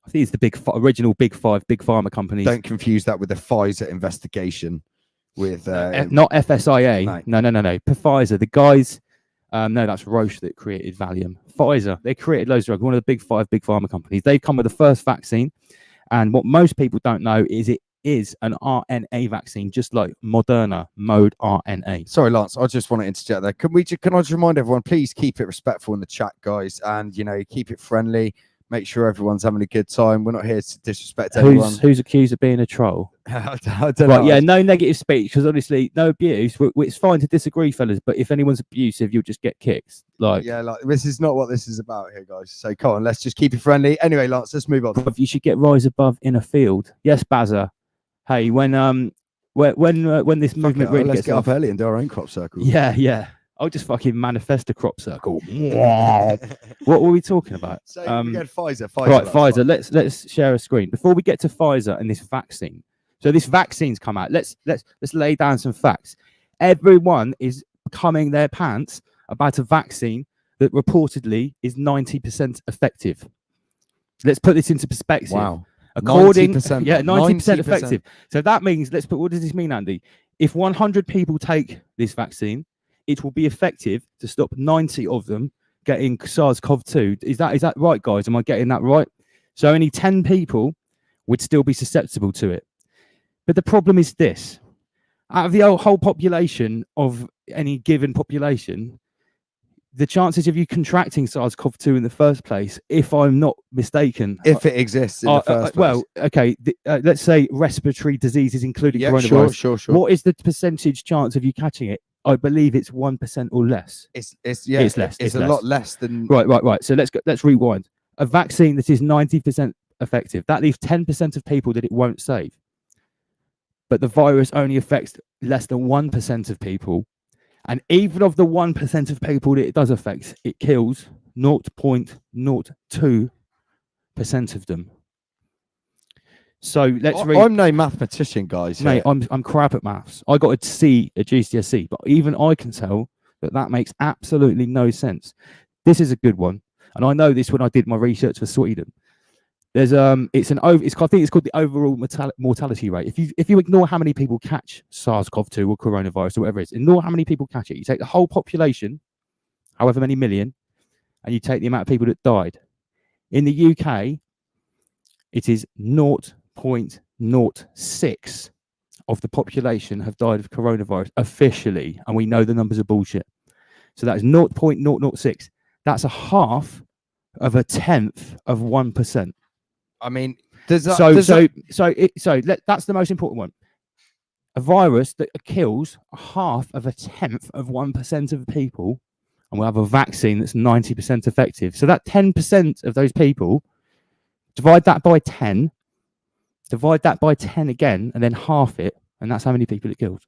I think it's the original big five big pharma companies. Don't confuse that with the Pfizer investigation. With not FSIA. No. Pfizer, the guys. No, that's Roche that created Valium. Pfizer, they created loads of drugs. One of the big 5 big pharma companies. They've come with the first vaccine, and what most people don't know is it is an RNA vaccine, just like Moderna mode RNA. Sorry, Lance, I just want to interject there. Can I just remind everyone, please keep it respectful in the chat, guys, and keep it friendly. Make sure everyone's having a good time. We're not here to disrespect anyone. Who's accused of being a troll? I don't know. Yeah, no negative speech, because honestly, no abuse. It's fine to disagree, fellas, but if anyone's abusive, you'll just get kicks. Like this is not what this is about here, guys. So come on, let's just keep it friendly. Anyway, Lance, let's move on. You should get rise above in a field. Yes, Bazza. Hey, when this movement really let's gets get up early and do our own crop circle. Yeah. I'll just fucking manifest a crop circle. What were we talking about? So we get Pfizer. Right, Pfizer. Let's share a screen before we get to Pfizer and this vaccine. So this vaccine's come out. Let's lay down some facts. Everyone is coming their pants about a vaccine that reportedly is 90% effective. Let's put this into perspective. Wow. According, 90%, yeah, 90% 90%. effective. So that means, what does this mean, Andy? If 100 people take this vaccine, it will be effective to stop 90 of them getting SARS-CoV-2. Is that right, guys? Am I getting that right? So only 10 people would still be susceptible to it. But the problem is this. Out of the whole population of any given population, the chances of you contracting SARS-CoV-2 in the first place, if I'm not mistaken, if it exists in the first place. Well, okay, let's say respiratory diseases, including coronavirus. Sure. What is the percentage chance of you catching it? I believe it's 1% or less. It's less. It's a lot less than. Right. So let's rewind. A vaccine that is 90% effective, that leaves 10% of people that it won't save. But the virus only affects less than 1% of people. And even of the 1% of people that it does affect, it kills 0.02% of them. So let's read. I'm no mathematician, guys. Mate, I'm crap at maths. I got a C at GCSE, but even I can tell that makes absolutely no sense. This is a good one, and I know this when I did my research for Sweden. There's I think it's called the overall mortality rate. If you ignore how many people catch SARS-CoV-2 or coronavirus or whatever it is, ignore how many people catch it. You take the whole population, however many million, and you take the amount of people that died. In the UK, it is 0.02%. 0.06 of the population have died of coronavirus officially, and we know the numbers are bullshit. So that is 0.006. That's a half of a tenth of 1%. I mean, that's the most important one. A virus that kills a half of a tenth of 1% of people, and we'll have a vaccine that's 90% effective. So that 10% of those people, divide that by 10, divide that by 10 again, and then half it, and that's how many people it kills.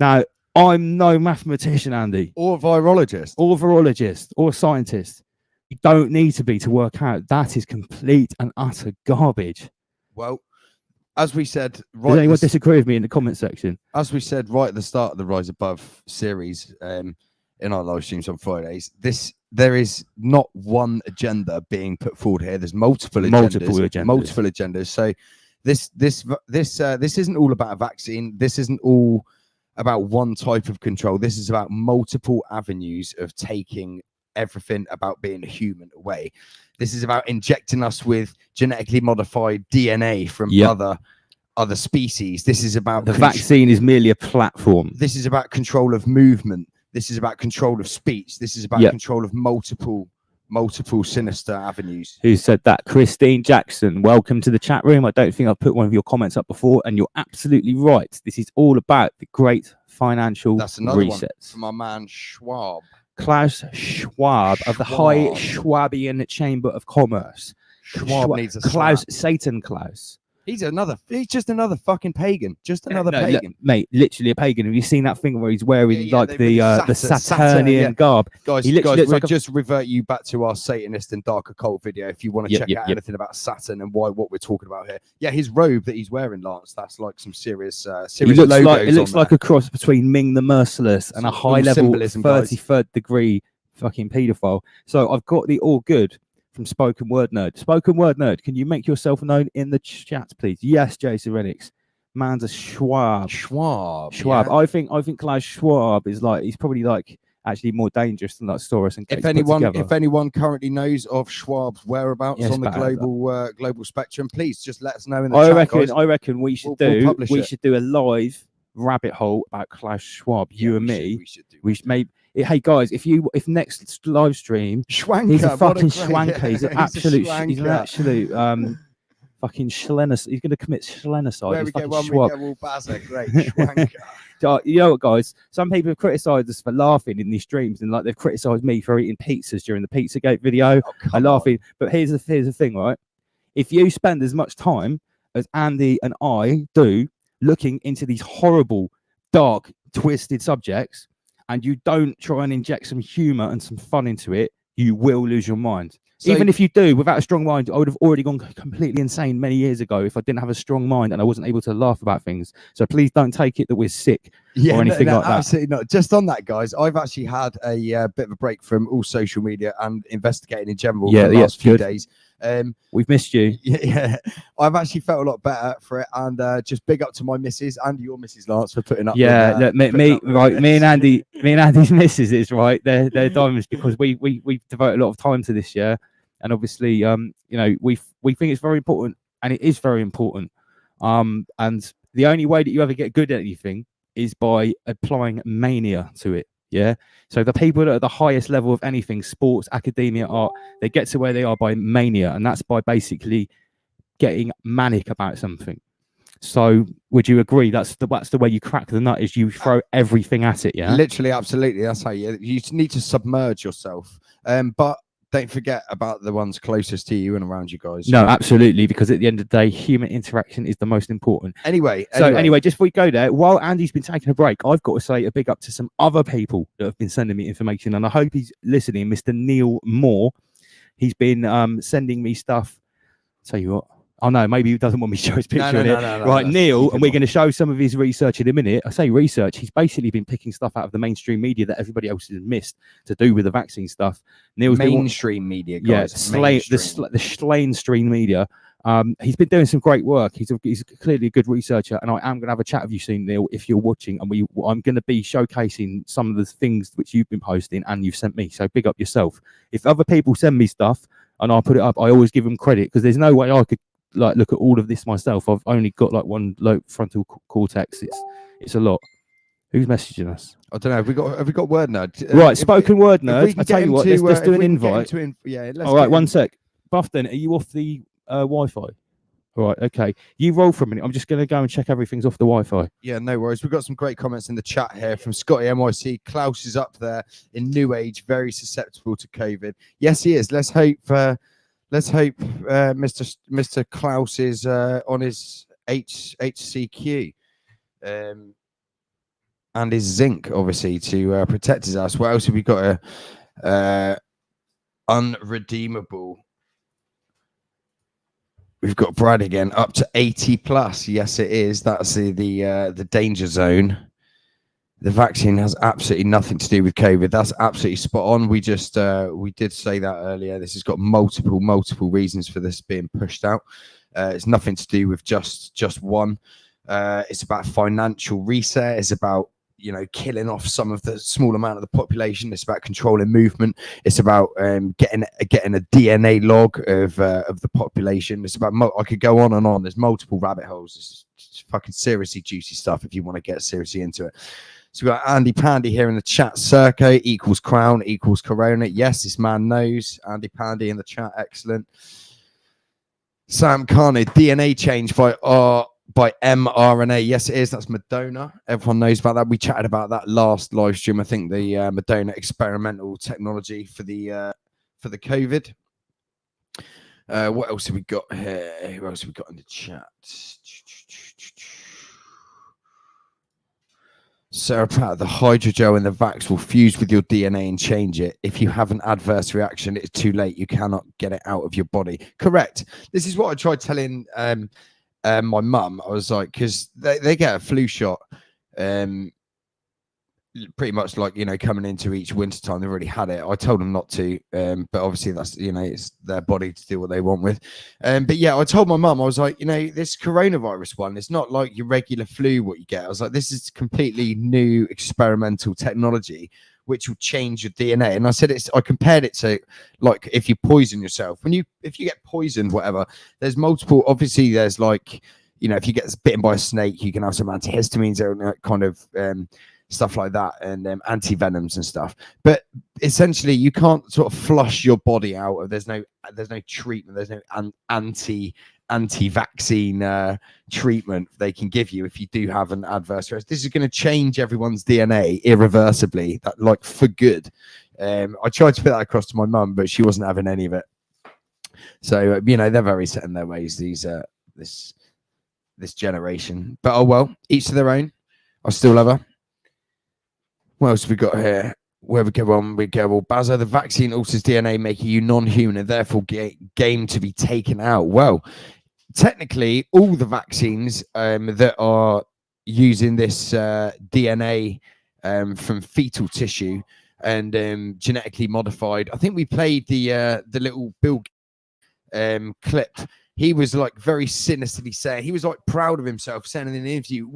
Now, I'm no mathematician, Andy. Or virologist. Or virologist. Or scientist. You don't need to be to work out. That is complete and utter garbage. Well, as we said, right. Does anyone disagree with me in the comment section? As we said right at the start of the Rise Above series, in our live streams on Fridays, there is not one agenda being put forward here. There's multiple agendas. So this isn't all about a vaccine. This isn't all about one type of control. This is about multiple avenues of taking everything about being a human away. This is about injecting us with genetically modified DNA from other species. This is about the vaccine is merely a platform. This is about control of movement. This is about control of speech. This is about control of multiple sinister avenues. Who said that? Christine Jackson, welcome to the chat room. I don't think I've put one of your comments up before, and you're absolutely right. This is all about the great financial That's another resets. one from our man Schwab. Klaus Schwab of the High Schwabian Chamber of Commerce. Schwab needs a Klaus, slap. Satan Klaus. He's just another fucking pagan. Just another pagan. Look, mate, literally a pagan. Have you seen that thing where he's wearing the Saturnian garb? Guys, we'll just revert you back to our Satanist and Dark Occult video if you want to check out anything about Saturn and what we're talking about here. Yeah, his robe that he's wearing, Lance, that's like some serious it looks like a cross between Ming the Merciless and a high-level 33rd degree fucking paedophile. So I've got the all good from Spoken Word Nerd. Spoken Word Nerd, can you make yourself known in the chat, please? Yes, Jason Renix. Man's a Schwab. Yeah. I think Klaus Schwab is he's probably actually more dangerous than Soros and Gates. If anyone currently knows of Schwab's whereabouts on the global spectrum, please just let us know in the chat, guys. I reckon we should do a live rabbit hole about Klaus Schwab. You and me. We should maybe. Hey guys, if next live stream, Schwanker, he's a fucking schwanker. He's an absolute fucking schlenus. He's going to commit schlenicide. Where we get one, we get all Bazza. Great schwanker. You know what, guys? Some people have criticised us for laughing in these streams, and they've criticised me for eating pizzas during the Pizzagate video. I'm laughing, but here's the thing, right? If you spend as much time as Andy and I do looking into these horrible, dark, twisted subjects, and you don't try and inject some humor and some fun into it, you will lose your mind. So even if you do, without a strong mind, I would have already gone completely insane many years ago if I didn't have a strong mind and I wasn't able to laugh about things. So please don't take it that we're sick or anything like that. Absolutely not. Just on that, guys, I've actually had a bit of a break from all social media and investigating in general for the last few days. We've missed you. Yeah, I've actually felt a lot better for it, and just big up to my missus and your missus, Lance, for putting up. Yeah, look, me and Andy's missus is right. They're diamonds because we devote a lot of time to this year, and obviously, we think it's very important, and it is very important. And the only way that you ever get good at anything is by applying mania to it. Yeah. So the people that are at the highest level of anything, sports, academia, art, they get to where they are by mania, and that's by basically getting manic about something. So would you agree that's the way you crack the nut, is you throw everything at it? Yeah. Literally, absolutely. That's how you need to submerge yourself. But don't forget about the ones closest to you and around you guys. No, absolutely, because at the end of the day, human interaction is the most important. Anyway, just before we go there, while Andy's been taking a break, I've got to say a big up to some other people that have been sending me information, and I hope he's listening. Mr. Neil Moore, he's been sending me stuff. Tell you what. Oh no, maybe he doesn't want me to show his picture No, right, Neil, and we're going to show some of his research in a minute. I say research, he's basically been picking stuff out of the mainstream media that everybody else has missed to do with the vaccine stuff. Neil's mainstream media, guys. Yeah, the mainstream media. He's been doing some great work. He's clearly a good researcher, and I am going to have a chat with you soon, Neil, if you're watching. And I'm going to be showcasing some of the things which you've been posting and you've sent me. So big up yourself. If other people send me stuff and I put it up, I always give them credit, because there's no way I could like look at all of this myself. I've only got like one lobe frontal cortex. It's a lot. Who's messaging us? I don't know. Have we got word nerd? Right, spoken word nerd. I I tell you what, let's do an invite. Yeah. All right, one sec. Buffton, are you off the Wi-Fi? All right, okay. You roll for a minute. I'm just going to go and check everything's off the Wi-Fi. Yeah, no worries. We've got some great comments in the chat here from Scotty NYC. Klaus is up there in new age, very susceptible to COVID. Yes, he is. Let's hope Mr. Klaus is on his HCQ and his zinc, obviously, to protect his ass. What else have we got? Unredeemable. We've got Brad again, up to 80 plus. Yes, it is. That's the danger zone. The vaccine has absolutely nothing to do with COVID. That's absolutely spot on. We just we did say that earlier. This has got multiple reasons for this being pushed out. It's nothing to do with just one. It's about financial reset. It's about killing off some of the small amount of the population. It's about controlling movement. It's about getting a DNA log of the population. It's about I could go on and on. There's multiple rabbit holes. It's fucking seriously juicy stuff if you want to get seriously into it. So we've got Andy Pandy here in the chat. Serco equals crown equals corona. Yes, this man knows. Andy Pandy in the chat. Excellent. Sam Carney, DNA change by mRNA. Yes, it is. That's Moderna. Everyone knows about that. We chatted about that last live stream. I think the Moderna experimental technology for the COVID. What else have we got here? Who else have we got in the chat? Sarah Pratt, the hydrogel in the vax will fuse with your DNA and change it. If you have an adverse reaction, it's too late. You cannot get it out of your body. Correct. This is what I tried telling my mum. I was like, because they get a flu shot pretty much like coming into each winter time. They've already had it. I told them not to, but obviously that's it's their body to do what they want with. But yeah, I told my mum, I was like, this coronavirus one, it's not like your regular flu what you get. I was like, this is completely new experimental technology which will change your DNA. And I said I compared it to like if you poison yourself. If you get poisoned, whatever, there's multiple, obviously there's like, if you get bitten by a snake, you can have some antihistamines or kind of stuff like that, and anti-venoms and stuff. But essentially you can't sort of flush your body out of, there's no treatment, there's no anti-vaccine treatment they can give you if you do have an adverse reaction. This is going to change everyone's DNA irreversibly, that like for good. I tried to put that across to my mum, but she wasn't having any of it. So they're very set in their ways, these this generation. But oh well, each to their own. I still love her. What else have we got here? Where we go on, well, Bazza, the vaccine alters DNA, making you non-human and therefore game to be taken out. Well, technically, all the vaccines that are using this DNA from fetal tissue and genetically modified. I think we played the little Bill clip. He was like very sinisterly saying, he was like proud of himself, saying in an interview,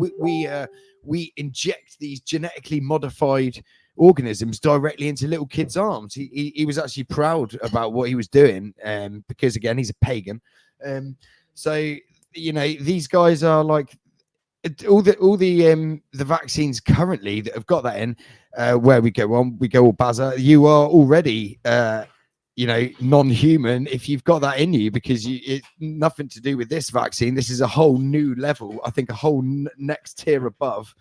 we inject these genetically modified organisms directly into little kids' arms. He was actually proud about what he was doing, because again, he's a pagan. So these guys are like all the vaccines currently that have got that in. Where we go on, Bazza, you are already non-human if you've got that in you, because it's nothing to do with this vaccine. This is a whole new level, I think, a whole next tier above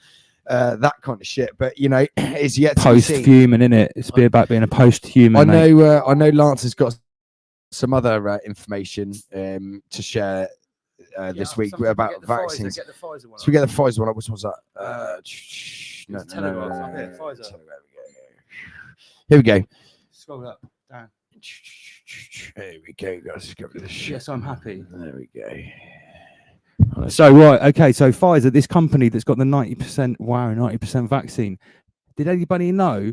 that kind of shit. But it's yet to be seen. Post-human, isn't it? It's about being a post-human. I know Lance has got some other information to share this week about vaccines. So we get the Pfizer one. Which one's that? Here we go. Scroll up, down. There we go, guys. Go with this. Yes, I'm happy. There we go. So so Pfizer, this company that's got the 90% vaccine. Did anybody know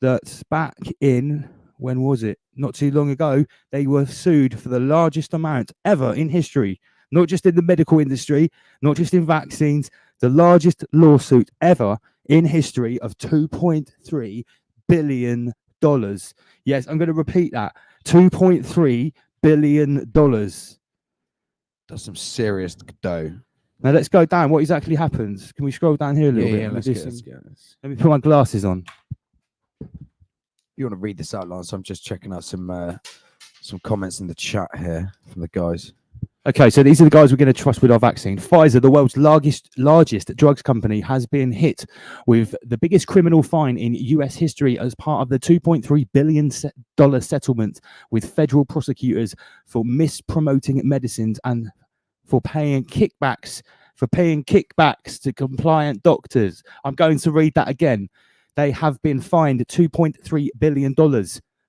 that back in, when was it? Not too long ago, they were sued for the largest amount ever in history, not just in the medical industry, not just in vaccines, the largest lawsuit ever in history of $2.3 billion. Yes, I'm going to repeat that. $2.3 billion. Does That's some serious dough. Now let's go down. What exactly happens? Can we scroll down here a little bit? Yeah, Let me let's do go, some- let's go. Let me put my glasses on. You want to read this outline, so I'm just checking out some comments in the chat here from the guys. Okay, so these are the guys we're going to trust with our vaccine. Pfizer, the world's largest drugs company, has been hit with the biggest criminal fine in US history as part of the $2.3 billion settlement with federal prosecutors for mispromoting medicines and for paying kickbacks to compliant doctors. I'm going to read that again. They have been fined $2.3 billion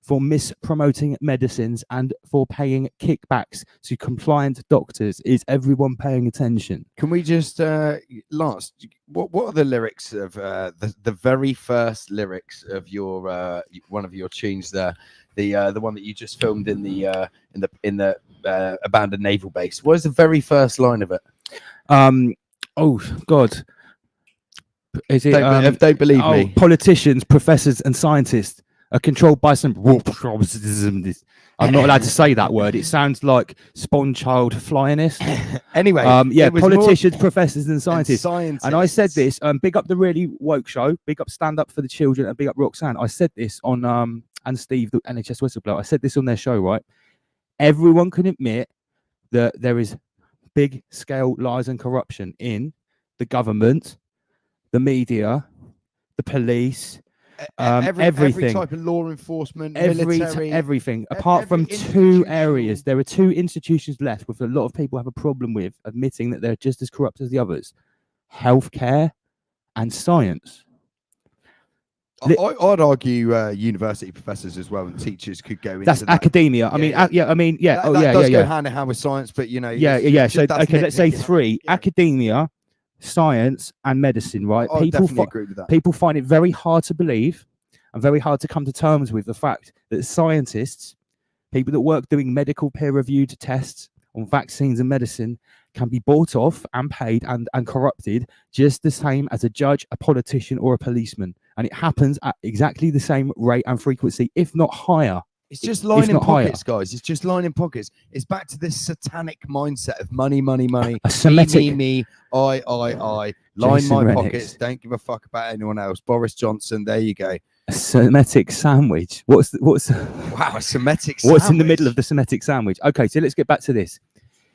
for mispromoting medicines and for paying kickbacks to compliant doctors. Is everyone paying attention? Can we just Lance? What are the lyrics of the very first lyrics of your one of your tunes there? The one that you just filmed in the abandoned naval base. What is the very first line of it? Oh God, is it? Don't believe me. Politicians, professors, and scientists are controlled by some. I'm not allowed to say that word. It sounds like Spawn-Child Flyinist. Anyway, yeah, it was politicians, professors, and scientists. and And I said this. Big up the Really Woke Show. Big up Stand Up for the Children, and big up Roxanne. I said this on and Steve, the NHS whistleblower. I said this on their show. Right, everyone can admit that there is big scale lies and corruption in the government, the media, the police. every everything, type of law enforcement, military, everything. Apart from two areas, there are two institutions left with a lot of people have a problem with admitting that they're just as corrupt as the others: healthcare and science. I'd argue university professors as well and teachers could go into That's that. academia. I mean, yeah. That does go hand in hand with science, but you know, So okay, let's say three: academia, science, and medicine. Right? I definitely agree with that. People find it very hard to believe and very hard to come to terms with the fact that scientists, people that work doing medical peer-reviewed tests on vaccines and medicine, can be bought off and paid and corrupted just the same as a judge, a politician, or a policeman. And it happens at exactly the same rate and frequency, if not higher. It's just lining pockets, guys. It's just lining pockets. It's back to this satanic mindset of money, money, money. A Semitic. Me, I. Line Jason my Rennick. pockets. Don't give a fuck about anyone else. Boris Johnson. There you go. A Semitic sandwich. What's Wow, a Semitic sandwich. what's in the middle of the Semitic sandwich? Okay, so let's get back to this.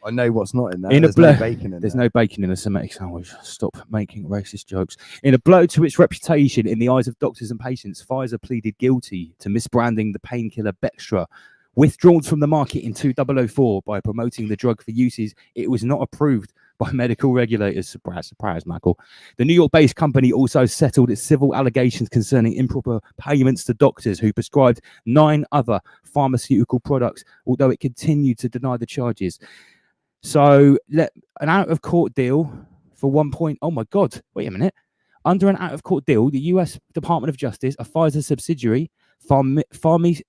I know what's not in there. In a There's no bacon in There's there. no bacon in a Semitic sandwich. Stop making racist jokes. In a blow to its reputation in the eyes of doctors and patients, Pfizer pleaded guilty to misbranding the painkiller Bextra, withdrawn from the market in 2004 by promoting the drug for uses it was not approved by medical regulators. Surprise, Michael. The New York-based company also settled its civil allegations concerning improper payments to doctors who prescribed 9 other pharmaceutical products, although it continued to deny the charges. So, an out-of-court deal for Oh my God! Wait a minute. Under an out-of-court deal, the U.S. Department of Justice, a Pfizer subsidiary, Pharmacia,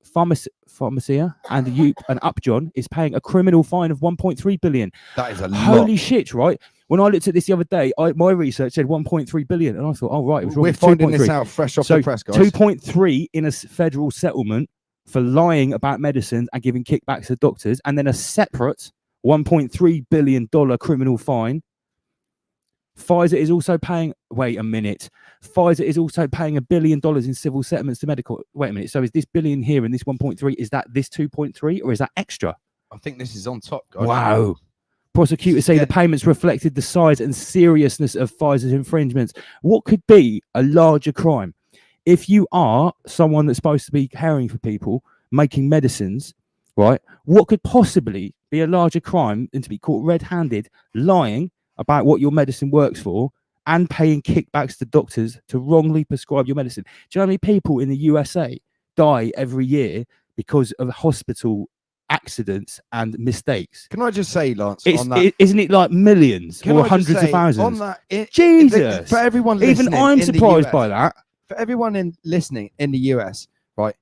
and Upjohn is paying a criminal fine of $1.3 billion. That is a lot. Holy shit! Right? When I looked at this the other day, my research said 1.3 billion, and I thought, oh right, it was wrong. We're It's finding 2.3. this out fresh off So the press, guys. 2.3 in a federal settlement for lying about medicines and giving kickbacks to doctors, and then a separate $1.3 billion criminal fine. Pfizer is also paying. Wait a minute. Pfizer is also paying $1 billion in civil settlements to medical. Wait a minute. So is this billion here and this 1.3? Is that this 2.3 or is that extra? I think this is on top, guys. Wow. Prosecutors say the payments reflected the size and seriousness of Pfizer's infringements. What could be a larger crime? If you are someone that's supposed to be caring for people, making medicines, right? What could possibly be a larger crime than to be caught red-handed, lying about what your medicine works for and paying kickbacks to doctors to wrongly prescribe your medicine? Do you know how many people in the USA die every year because of hospital accidents and mistakes? Can I just say, Lance, It's, on that, isn't it like millions Can or I just hundreds of say, thousands? On that, Jesus! for everyone Even listening I'm in the surprised US, by that. For everyone listening in the US, right?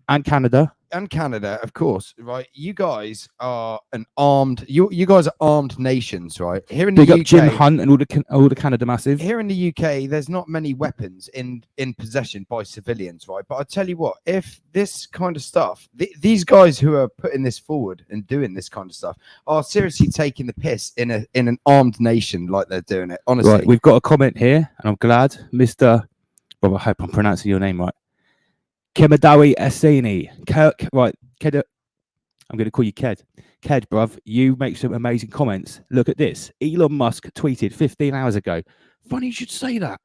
And Canada. and Canada, of course, right? You guys are an armed. You guys are armed nations, right? Here in the Big up UK, Jim Hunt and all the Canada Massive. here in the UK, there's not many weapons in possession by civilians, right? But I tell you what, if this kind of stuff, these guys who are putting this forward and doing this kind of stuff are seriously taking the piss in an armed nation like they're doing it. Honestly, Right, we've got a comment here, and I'm glad, Mr. Well, I hope I'm pronouncing your name right. Kemadawi Essini. Right, Ked. I'm going to call you Ked. Ked, bruv, you make some amazing comments. Look at this. Elon Musk tweeted 15 hours ago. Funny you should say that.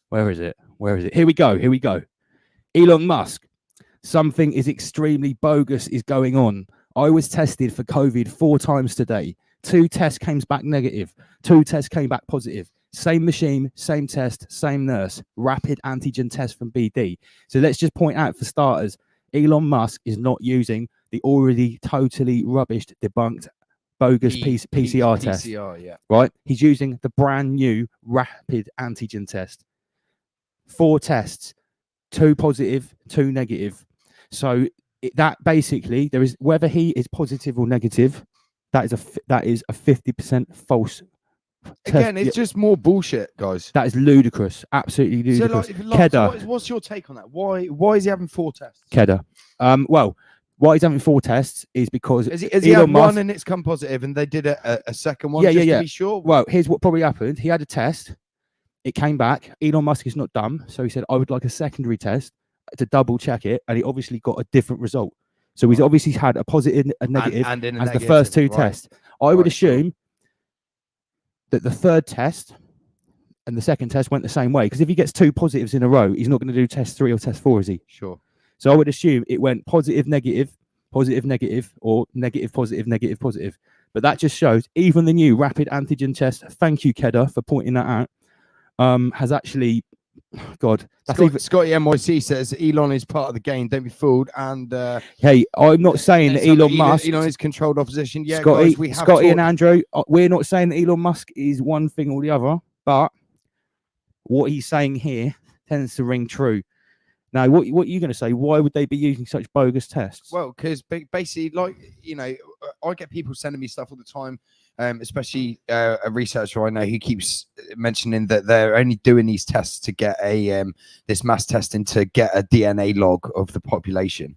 Where is it? Where is it? Here we go. Here we go. Elon Musk. Something is extremely bogus is going on. I was tested for COVID 4 times today. 2 tests came back negative. 2 tests came back positive. Same machine, same test, same nurse. Rapid antigen test from BD. So let's just point out for starters, Elon Musk is not using the already totally rubbished, debunked, bogus PCR test. PCR, yeah. Right? He's using the brand new rapid antigen test. 4 tests, 2 positive, 2 negative. So that basically, there is, whether he is positive or negative, that is a 50% false. Again, it's just more bullshit, guys. That is ludicrous, absolutely ludicrous. So, Kedar, what's your take on that? Why is he having 4 tests? Kedar. Well, why he's having 4 tests is because Has he had one and it's come positive, and they did a second one? Yeah, just yeah, to be sure. Well, here's what probably happened. He had a test. It came back. Elon Musk is not dumb, so he said, "I would like a secondary test to double check it," and he obviously got a different result. So he's obviously had a positive, a negative, and in a as negative, the first 2 right. tests. I would assume that the 3rd test and the 2nd test went the same way, because if he gets 2 positives in a row, he's not going to do test 3 or test 4, is he? Sure. So I would assume it went positive, negative, positive, negative, or negative, positive, negative, positive. But that just shows even the new rapid antigen test. Thank you, Kedar, for pointing that out. Has actually, God, that's Scotty NYC says Elon is part of the game. Don't be fooled. And hey, I'm not saying that Elon Musk. Elon is controlled opposition. Yeah, Scotty, guys, we have Scotty and Andrew, we're not saying that Elon Musk is one thing or the other, but what he's saying here tends to ring true. Now, what are you going to say? Why would they be using such bogus tests? Well, because basically, like, you know, I get people sending me stuff all the time, especially a researcher I know who keeps mentioning that they're only doing these tests to get a this mass testing to get a DNA log of the population.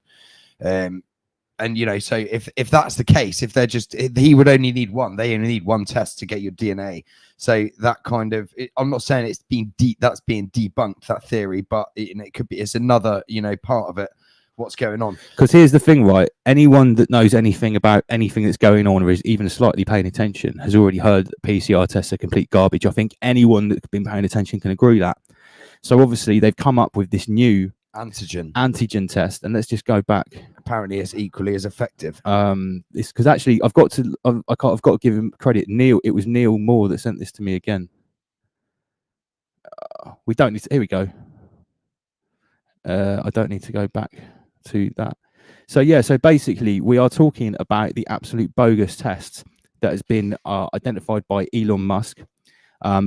And, you know, so if that's the case, if they're just, he would only need one. They only need 1 test to get your DNA. So that kind of, I'm not saying it's being that's being debunked, that theory, but it could be, it's another, you know, part of it. What's going on? Because here's the thing, right? Anyone that knows anything about anything that's going on or is even slightly paying attention has already heard that PCR tests are complete garbage. I think anyone that's been paying attention can agree that. So obviously they've come up with this new antigen test, and let's just go back. Apparently it's equally as effective. It's because actually I've got to give him credit. Neil, it was Neil Moore that sent this to me again. We don't need to, here we go. I don't need to go back to that. So yeah, so basically we are talking about the absolute bogus tests that has been identified by Elon Musk.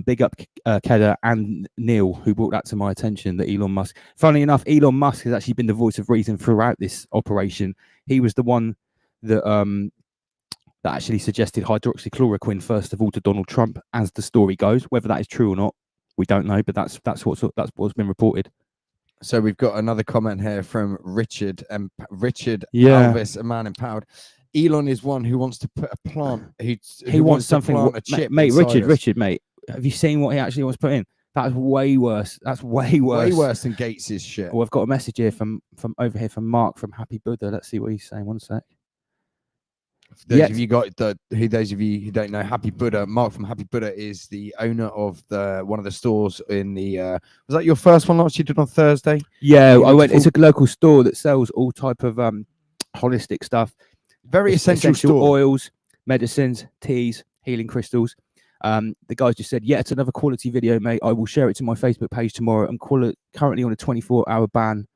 Big up Kedar and Neil, who brought that to my attention, that Elon Musk, funnily enough, Elon Musk has actually been the voice of reason throughout this operation. He was the one that that actually suggested hydroxychloroquine first of all to Donald Trump, as the story goes. Whether that is true or not, we don't know, but that's what's been reported. So we've got another comment here from Richard Yeah. Alvis, a man empowered. Elon is one who wants to put a plant. He wants something. A chip mate, inside us. Richard, mate. Have you seen what he actually wants to put in? That's way worse. That's way worse. Way worse than Gates's shit. Oh, I've got a message here from over here from Mark from Happy Buddha. Let's see what he's saying. One sec. Those of you who don't know, Happy Buddha, Mark from Happy Buddha is the owner of one of the stores in the. Was that your first one last you did on Thursday? Yeah, I went. It's a local store that sells all type of holistic stuff. Very essential store. Oils, medicines, teas, healing crystals. The guys just said, yeah, it's another quality video, mate. I will share it to my Facebook page tomorrow. I'm currently on a 24-hour ban.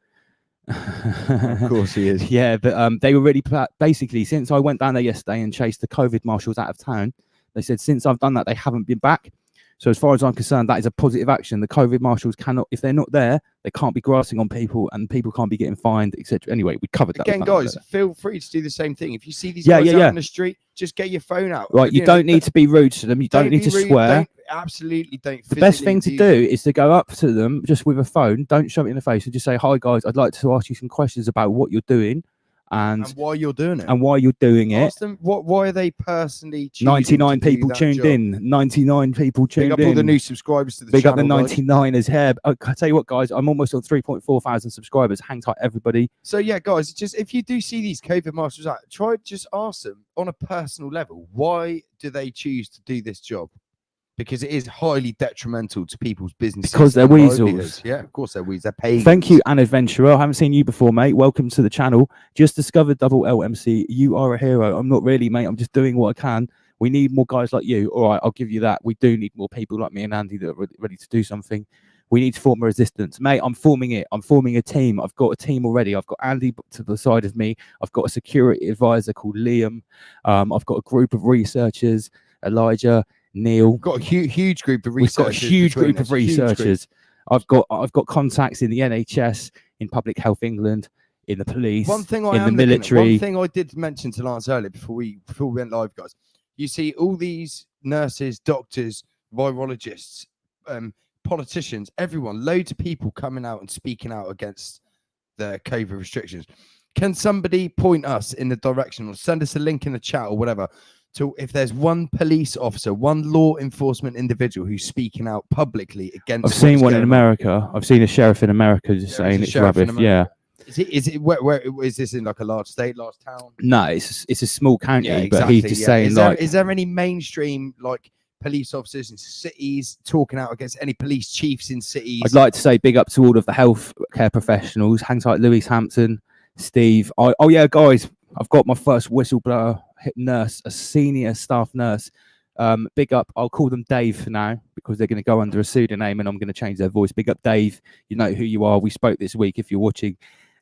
Of course he is. Yeah, but they were really basically, since I went down there yesterday and chased the COVID marshals out of town, they said since I've done that, they haven't been back. So as far as I'm concerned, that is a positive action. The COVID marshals cannot, if they're not there, they can't be grassing on people, and people can't be getting fined, etc. Anyway, we covered that. Again, guys, feel free to do the same thing. If you see these Yeah, guys yeah, out yeah. in the street, just get your phone out. Right, you don't need to be rude to them. You don't need be to rude, swear. Absolutely don't. The best physically thing to do is to go up to them just with a phone. Don't shove it in the face and just say, "Hi guys, I'd like to ask you some questions about what you're doing and why you're doing it. and why you're doing it." Ask them why are they personally choosing 99 to do people that tuned job? in. 99 people Big tuned up in. all the new subscribers to the Big up the channel, guys. 99ers here. I tell you what, guys, I'm almost on 3.4 thousand subscribers. Hang tight, everybody. So yeah, guys, just if you do see these COVID marshals out, try just ask them on a personal level, why do they choose to do this job? Because it is highly detrimental to people's businesses. Because they're and weasels. livelihoods. Yeah, of course they're weasels. They're paying. Thank you, An Adventurer. I haven't seen you before, mate. Welcome to the channel. Just discovered Double LMC. You are a hero. I'm not really, mate. I'm just doing what I can. We need more guys like you. All right, I'll give you that. We do need more people like me and Andy that are ready to do something. We need to form a resistance. Mate, I'm forming it. I'm forming a team. I've got a team already. I've got Andy to the side of me. I've got a security advisor called Liam. I've got a group of researchers, Elijah, Neil. We've got a huge group of We've got a researchers. huge between group of us, huge group. researchers. I've got contacts in the NHS, in Public Health England, in the police, One thing I in the am looking at- military. one thing I did mention to Lance earlier before we went live, guys. You see all these nurses, doctors, virologists, politicians, everyone, loads of people coming out and speaking out against the COVID restrictions. Can somebody point us in the direction or send us a link in the chat or whatever to if there's one police officer, one law enforcement individual who's speaking out publicly against? I've seen what's one in going on? America. I've seen a sheriff in America just There is saying a it's sheriff in rubbish. Yeah. America. Is it where is this in like a large state, large town? No, it's a small county, Yeah, but he's just saying like, is there any mainstream like police officers in cities talking out against any police chiefs in cities? I'd like to say big up to all of the healthcare professionals. Hang tight, Louise Hampton, Steve. Oh yeah, guys, I've got my first whistleblower nurse, a senior staff nurse. Big up. I'll call them Dave for now because they're going to go under a pseudonym and I'm going to change their voice. Big up, Dave. You know who you are. We spoke this week. If you're watching,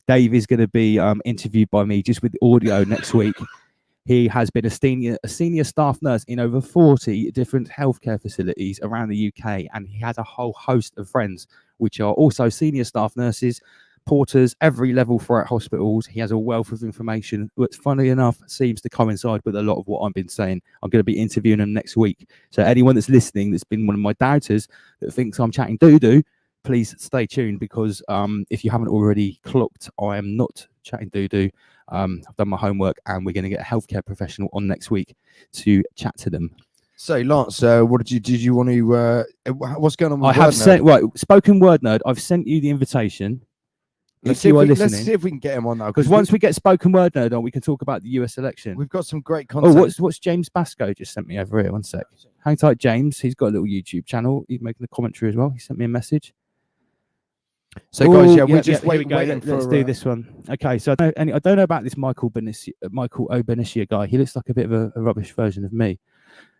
Dave is going to be interviewed by me just with audio next week. He has been a senior staff nurse in over 40 different healthcare facilities around the UK, and he has a whole host of friends which are also senior staff nurses, porters, every level throughout hospitals. He has a wealth of information, which funny enough seems to coincide with a lot of what I've been saying. I'm going to be interviewing him next week. So anyone that's listening that's been one of my doubters that thinks I'm chatting doo-doo, please stay tuned because if you haven't already clocked, I am not chatting doo-doo. I've done my homework and we're going to get a healthcare professional on next week to chat to them. So Lance, what did you want to what's going on with I have Word Nerd? sent, right, Spoken Word Nerd, I've sent you the invitation. Let's If see, you are let's listening, see if we can get him on now. because once we get Spoken Word Nerd on, we can talk about the US election. We've got some great Oh, content. what's James Basco just sent me over here? One sec. Hang tight, James. He's got a little YouTube channel. He's making a commentary as well. He sent me a message. So guys, Ooh, yeah, we're just here we go. waiting Let's for, do this one. Okay, so I don't know about this Michael O. Benicia guy. He looks like a bit of a rubbish version of me.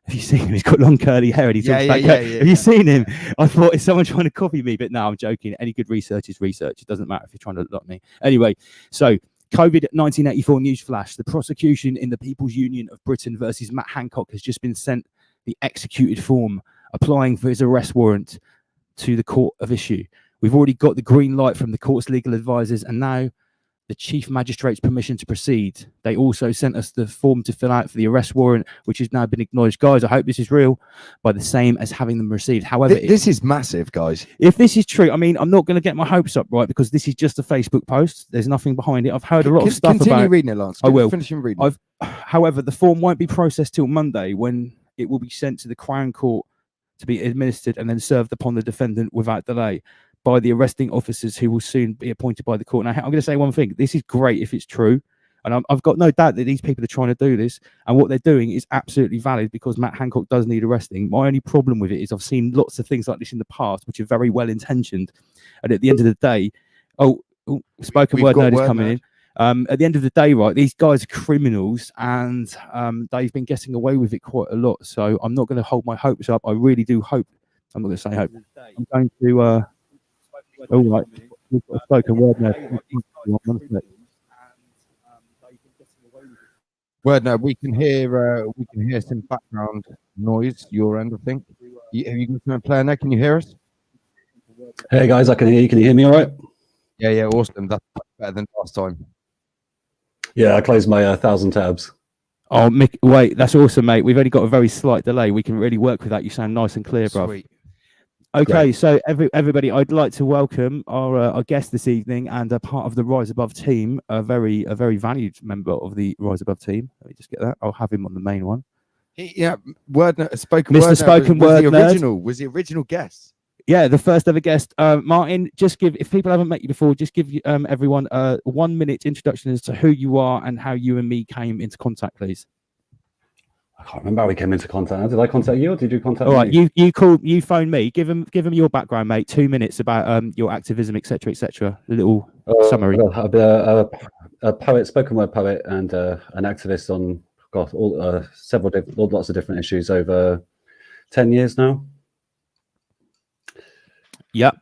Have you seen him? He's got long curly hair and he talks about Have you seen him? I thought, is someone trying to copy me? But no, I'm joking. Any good research is research. It doesn't matter if you're trying to lock me. Anyway, so COVID 1984 news flash. The prosecution in the People's Union of Britain versus Matt Hancock has just been sent the executed form applying for his arrest warrant to the court of issue. We've already got the green light from the court's legal advisors and now the chief magistrate's permission to proceed. They also sent us the form to fill out for the arrest warrant, which has now been acknowledged. Guys, I hope this is real, by the same as having them received. However, this is massive, guys. If this is true, I mean, I'm not going to get my hopes up, right? Because this is just a Facebook post. There's nothing behind it. I've heard a lot of stuff Continue about. reading it, Lance. I will. Finish him reading. However, the form won't be processed till Monday when it will be sent to the Crown Court to be administered and then served upon the defendant without delay by the arresting officers who will soon be appointed by the court. Now, I'm going to say one thing. This is great if it's true. And I've got no doubt that these people are trying to do this. And what they're doing is absolutely valid because Matt Hancock does need arresting. My only problem with it is I've seen lots of things like this in the past, which are very well intentioned. And at the end of the day, Spoken Word Nerd is coming in. At the end of the day, right, these guys are criminals and they've been getting away with it quite a lot. So I'm not going to hold my hopes up. I really do hope. I'm not going to say hope. I'm going to... all right, we've got a Spoken Word Nerd. Word Nerd, we can hear some background noise your end, I think. Have you got playing there? Can you hear us? Hey guys, I can hear you. Can you hear me all right? Yeah, awesome. That's better than last time. Yeah, I closed my 1,000 tabs. Oh, Mick, wait, that's awesome, mate. We've only got a very slight delay. We can really work with that. You sound nice and clear, bro. Sweet. Okay, Great. so everybody, I'd like to welcome our guest this evening and a part of the Rise Above team, a very valued member of the Rise Above team. Let me just get that. I'll have him on the main one. Spoken Mr. Word Spoken was Word the nerd. original. Was the original guest? Yeah, the first ever guest. Martin, just if people haven't met you before, just give everyone a 1 minute introduction as to who you are and how you and me came into contact, please. I can't remember how we came into contact. Did I contact you or did you contact All me? right, you phone me. Give them your background, mate. 2 minutes about your activism, etc., etc. A little summary. A poet, spoken word poet, and an activist on lots of different issues over 10 years now. Yep.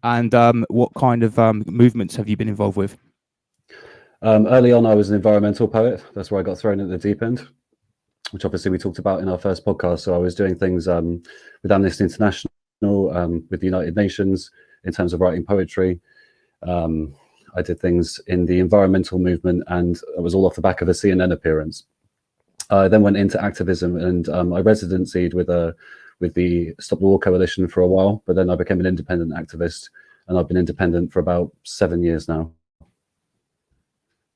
And what kind of movements have you been involved with? Early on, I was an environmental poet. That's where I got thrown at the deep end, which obviously we talked about in our first podcast. So I was doing things with Amnesty International, with the United Nations in terms of writing poetry. I did things in the environmental movement, and it was all off the back of a CNN appearance. I then went into activism, and I residencied with the Stop the War Coalition for a while, but then I became an independent activist, and I've been independent for about 7 years now.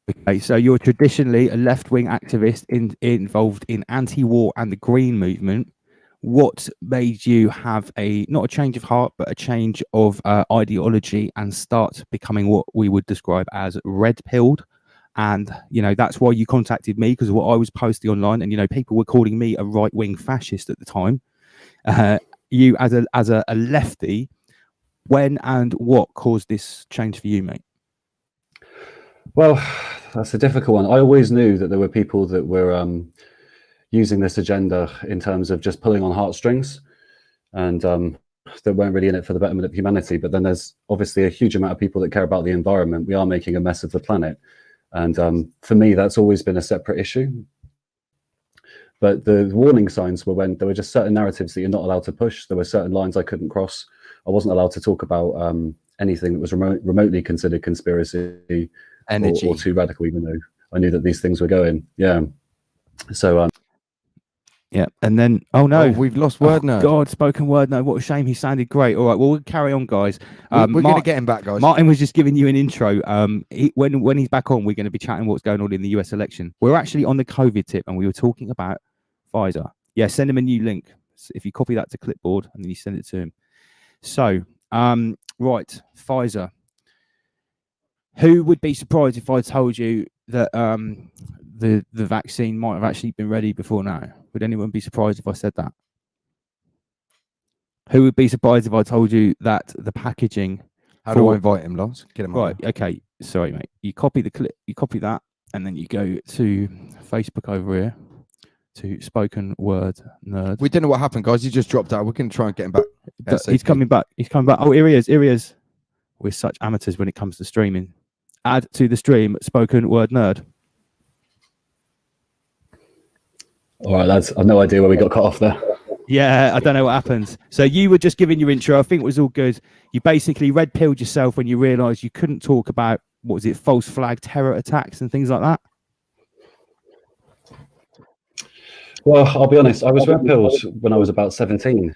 Okay, so you're traditionally a left-wing activist involved in anti-war and the Green movement. What made you have not a change of heart, but a change of ideology and start becoming what we would describe as red-pilled? And, that's why you contacted me, because of what I was posting online, and, people were calling me a right-wing fascist at the time. You as a lefty, when and what caused this change for you, mate? Well, that's a difficult one. I always knew that there were people that were using this agenda in terms of just pulling on heartstrings, and that weren't really in it for the betterment of humanity. But then there's obviously a huge amount of people that care about the environment. We are making a mess of the planet. And for me, that's always been a separate issue. But the warning signs were when there were just certain narratives that you're not allowed to push. There were certain lines I couldn't cross. I wasn't allowed to talk about anything that was remotely considered conspiracy or too radical, even though I knew that these things were going. Yeah. So yeah, and then we've lost Word Nerd. God, spoken word nerd. What a shame. He sounded great. All right, well, we'll carry on, guys. We're going to get him back, guys. Martin was just giving you an intro. When he's back on, we're going to be chatting what's going on in the US election. We're actually on the COVID tip, and we were talking about Pfizer. Yeah, send him a new link. If you copy that to clipboard and then you send it to him. So, right, Pfizer. Who would be surprised if I told you that the vaccine might have actually been ready before now? Would anyone be surprised if I said that? Who would be surprised if I told you that the packaging? How do I invite him, Lars? Get him right. Okay. Sorry, mate. You copy the clip. You copy that, and then you go to Facebook over here to Spoken Word Nerd. We don't know what happened, guys. He just dropped out. We're going to try and get him back. He's coming back. He's coming back. Oh, here he is. Here he is. We're such amateurs when it comes to streaming. Add to the stream, Spoken Word Nerd. all right, lads, I've no idea where we got cut off there. Yeah, I don't know what happened. So you were just giving your intro. I think it was all good. You basically red-pilled yourself when you realised you couldn't talk about, what was it, false flag terror attacks and things like that? Well, I'll be honest, I was red-pilled when I was about 17.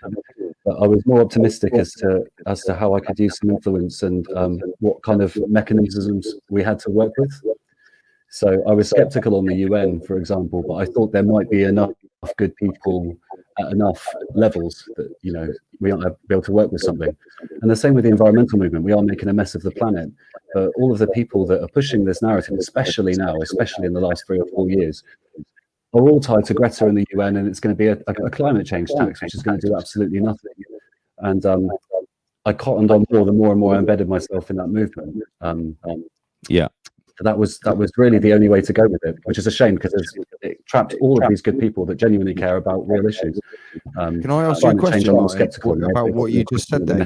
But I was more optimistic as to how I could use some influence and what kind of mechanisms we had to work with. So I was skeptical on the UN, for example, but I thought there might be enough good people at enough levels that, you know, we might be able to work with something. And the same with the environmental movement. We are making a mess of the planet. But all of the people that are pushing this narrative, especially now, especially in the last 3 or 4 years, are all tied to Greta and the UN, and it's going to be a climate change tax, which is going to do absolutely nothing. And I cottoned on more the more and more I embedded myself in that movement. Yeah. That was really the only way to go with it, which is a shame because it trapped all of these good people that genuinely care about real issues. Can I ask you a question about what you just said there?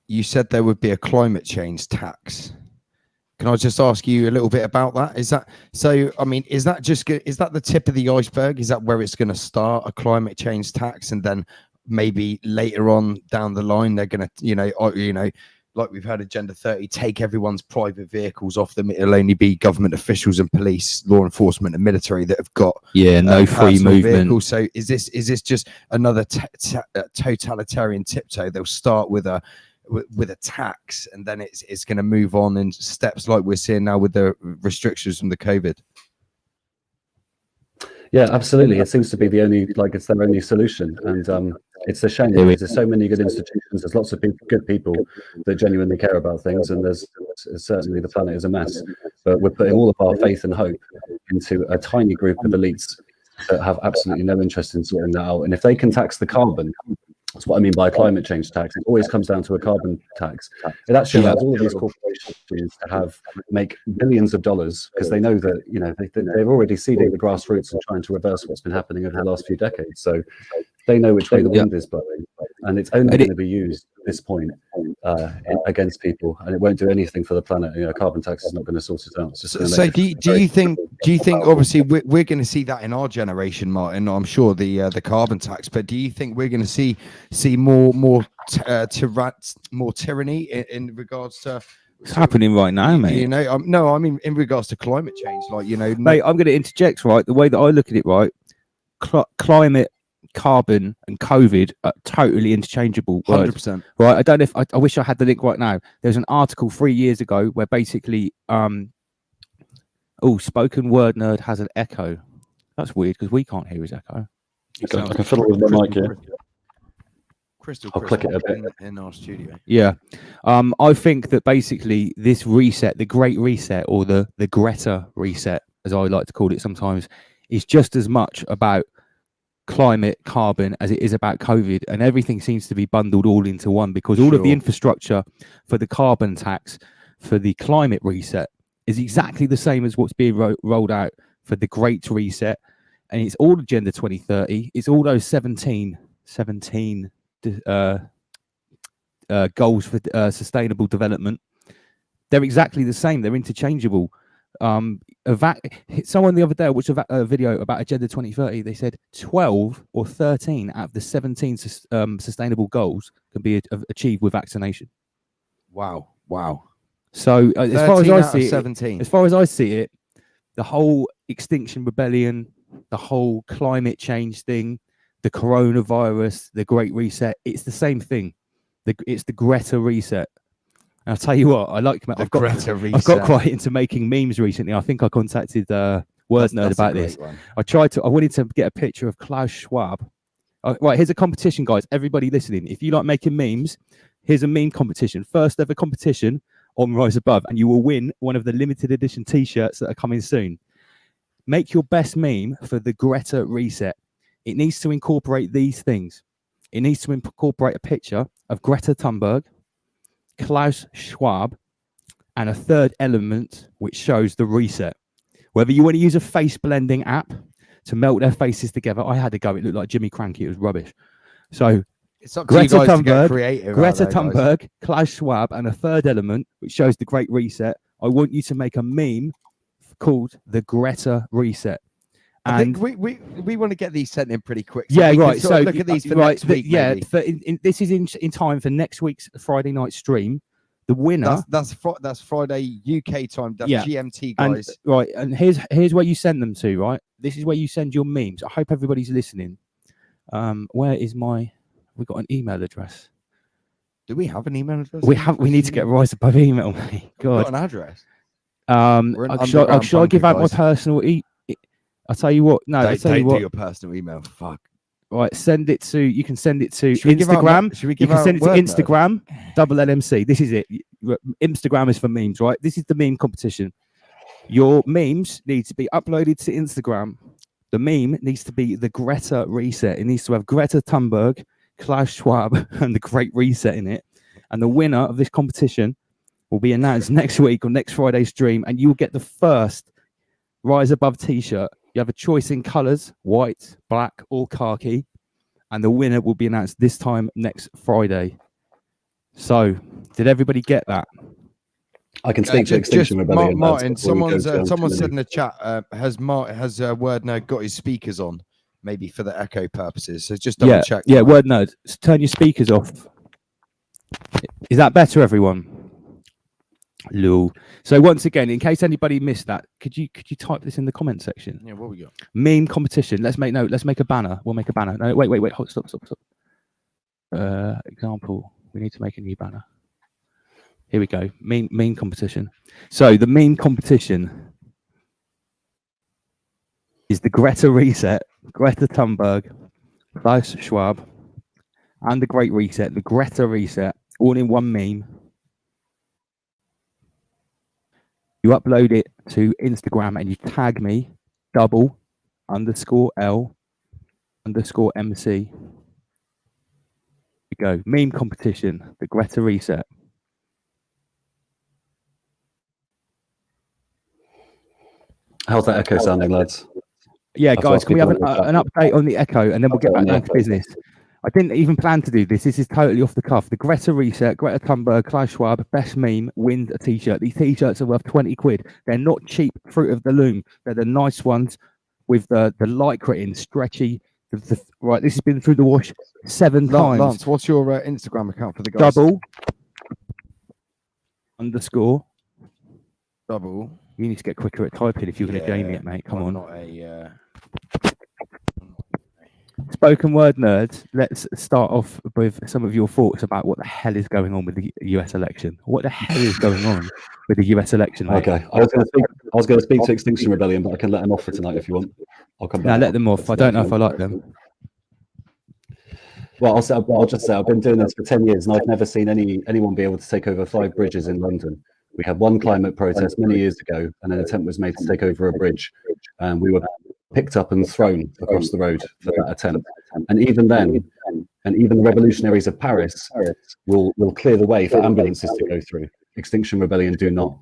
You said there would be a climate change tax. Can I just ask you a little bit about that? Is that so? I mean, is that the tip of the iceberg? Is that where it's going to start, a climate change tax, and then maybe later on down the line they're going to, like we've had Agenda 30, take everyone's private vehicles off them. It'll only be government officials and police, law enforcement and military that have got no free personal movement. vehicles. So is this just another totalitarian tiptoe? They'll start with a tax, and then it's going to move on in steps like we're seeing now with the restrictions from the COVID. Yeah, absolutely. It seems to be it's their only solution, and it's a shame because there's so many good institutions. There's lots of good people that genuinely care about things, and there's certainly the planet is a mess. But we're putting all of our faith and hope into a tiny group of elites that have absolutely no interest in sorting that out. And if they can tax the carbon, that's what I mean by a climate change tax. It always comes down to a carbon tax. It actually allows all of these corporations to make billions of dollars because they know that they're already seeding the grassroots and trying to reverse what's been happening over the last few decades. So they know which way the wind is blowing, and it's only going to be used at this point against people, and it won't do anything for the planet. Carbon tax is not going to sort it out. So do you think obviously we're going to see that in our generation, Martin? I'm sure the carbon tax, but do you think we're going to see more tyranny in regards to? It's happening right now, mate. No, I mean in regards to climate change, mate. I'm going to interject, right? The way that I look at it, right? Climate, carbon, and COVID are totally interchangeable words. 100%. Right? I don't know if I wish I had the link right now. There's an article 3 years ago where basically, spoken word nerd has an echo. That's weird because we can't hear his echo. I can fiddle with the mic here. I'll click it a bit in our studio. Yeah, I think that basically this reset, the Great Reset, or the Greta Reset, as I like to call it sometimes, is just as much about climate, carbon, as it is about COVID, and everything seems to be bundled all into one because all of the infrastructure for the carbon tax, for the climate reset, is exactly the same as what's being rolled out for the Great Reset, and it's all Agenda 2030. It's all those 17 goals for sustainable development. They're exactly the same. They're interchangeable. Someone the other day, I watched a video about Agenda 2030. They said 12 or 13 out of the 17 sustainable goals can be achieved with vaccination. Wow. So as far as I see it, 17. as far as I see it, the whole Extinction Rebellion, the whole climate change thing, the coronavirus, the Great Reset, it's the same thing. It's the Greta Reset. And I'll tell you what, I've got quite into making memes recently. I think I contacted Word Nerd about this. I wanted to get a picture of Klaus Schwab. Right, here's a competition, guys. Everybody listening, if you like making memes, here's a meme competition. First ever competition on Rise Above, and you will win one of the limited edition t-shirts that are coming soon. Make your best meme for the Greta Reset. It needs to incorporate these things. It needs to incorporate a picture of Greta Thunberg, Klaus Schwab, and a third element which shows the reset. Whether you want to use a face blending app to melt their faces together, I had to go. It looked like Jimmy Cranky. It was rubbish. So it's up to you guys to get creative. Greta Thunberg, Klaus Schwab, and a third element which shows the Great Reset. I want you to make a meme called the Greta Reset. I think we want to get these sent in pretty quick. So right. So look at these for next week. Yeah, this is in time for next week's Friday night stream. The winner. That's Friday UK time. That's GMT, guys. And here's where you send them to. Right. This is where you send your memes. I hope everybody's listening. Where is my? We got an email address. Do we have an email address? We need to get Rise Above email, mate. God. Got an address. Shall I give out my personal I'll tell you what. No, I'll tell you what. Do your personal email. Fuck. Right, send it to. You can send it to Instagram. You can send it to Instagram. Double LMC. This is it. Instagram is for memes, right? This is the meme competition. Your memes need to be uploaded to Instagram. The meme needs to be the Greta Reset. It needs to have Greta Thunberg, Klaus Schwab, and the Great Reset in it. And the winner of this competition will be announced next week on next Friday's stream, and you'll get the first Rise Above t-shirt. You have a choice in colors, white, black, or khaki, and the winner will be announced this time next Friday. So, did everybody get that? I can speak to Extinction Rebellion. Martin, before we go someone to said in the chat, has Word Nerd got his speakers on, maybe for the echo purposes? So just double check. Yeah, Word Nerd, turn your speakers off. Is that better, everyone? Lol. So once again, in case anybody missed that, could you type this in the comment section? Yeah, what we got? Meme competition. Let's make a banner. We'll make a banner. No, wait. Hold, stop. Example. We need to make a new banner. Here we go. Meme competition. So the meme competition is the Greta Reset, Greta Thunberg, Klaus Schwab, and the Great Reset, the Greta Reset, all in one meme. You upload it to Instagram and you tag me, double_L_MC. Here we go. Meme competition, the Greta Reset. How's that echo sounding, lads? Yeah, I've guys, asked can we have people in the an chat. update on the echo and then we'll get back down to business? I didn't even plan to do this. This is totally off the cuff. The Greta Reset, Greta Thunberg, Klaus Schwab, best meme wins a t-shirt. These t-shirts are worth 20 quid. They're not cheap fruit of the loom. They're the nice ones with the lycra in, stretchy. Right, this has been through the wash 7 times. Lance, what's your Instagram account for the guys? Double_. You need to get quicker at typing if you're going to Jamie it, mate. Come on. Not a. Spoken word nerds, let's start off with some of your thoughts about what the hell is going on with the US election. What the hell is going on with the US election, mate? Okay, I was going to speak to Extinction Rebellion, but I can let them off for tonight if you want. I'll come back. No, let them off. I don't know if I like them. Well, I'll just say I've been doing this for 10 years and I've never seen anyone be able to take over 5 bridges in London. We had one climate protest many years ago and an attempt was made to take over a bridge, and we were picked up and thrown across the road for that attempt. And even then, and even the revolutionaries of Paris will clear the way for ambulances to go through. Extinction Rebellion do not.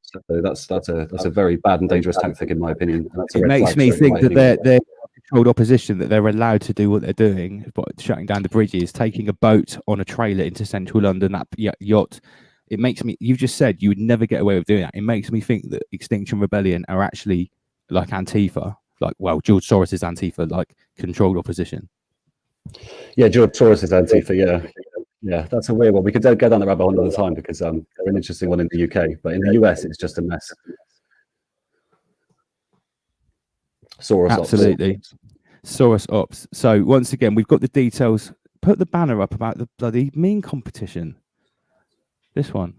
So that's a very bad and dangerous tactic, in my opinion. And that's a It red makes flag me for think that everybody. they're controlled opposition, that they're allowed to do what they're doing, but shutting down the bridges, taking a boat on a trailer into central London, that yacht. It makes me, you've just said you would never get away with doing that. It makes me think that Extinction Rebellion are actually like Antifa, like, well, George Soros is Antifa, like controlled opposition. Yeah, George Soros is Antifa, yeah, that's a weird one. We could go down the rabbit hole another time because they're an interesting one in the UK, but in the US, it's just a mess. Soros Absolutely. Soros Ops. So once again, we've got the details. Put the banner up about the bloody meme competition. This one.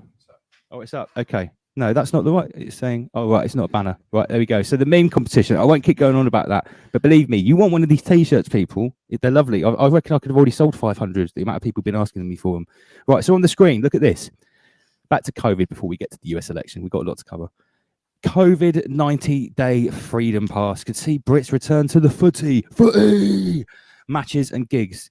Oh, it's up. Okay. No, that's not the right. It's saying, oh, right, it's not a banner. Right, there we go. So the meme competition. I won't keep going on about that. But believe me, you want one of these t-shirts, people. They're lovely. I reckon I could have already sold 500. The amount of people have been asking me for them. Right, so on the screen, look at this. Back to COVID before we get to the US election. We've got a lot to cover. COVID 90-day freedom pass could see Brits return to the footy matches and gigs.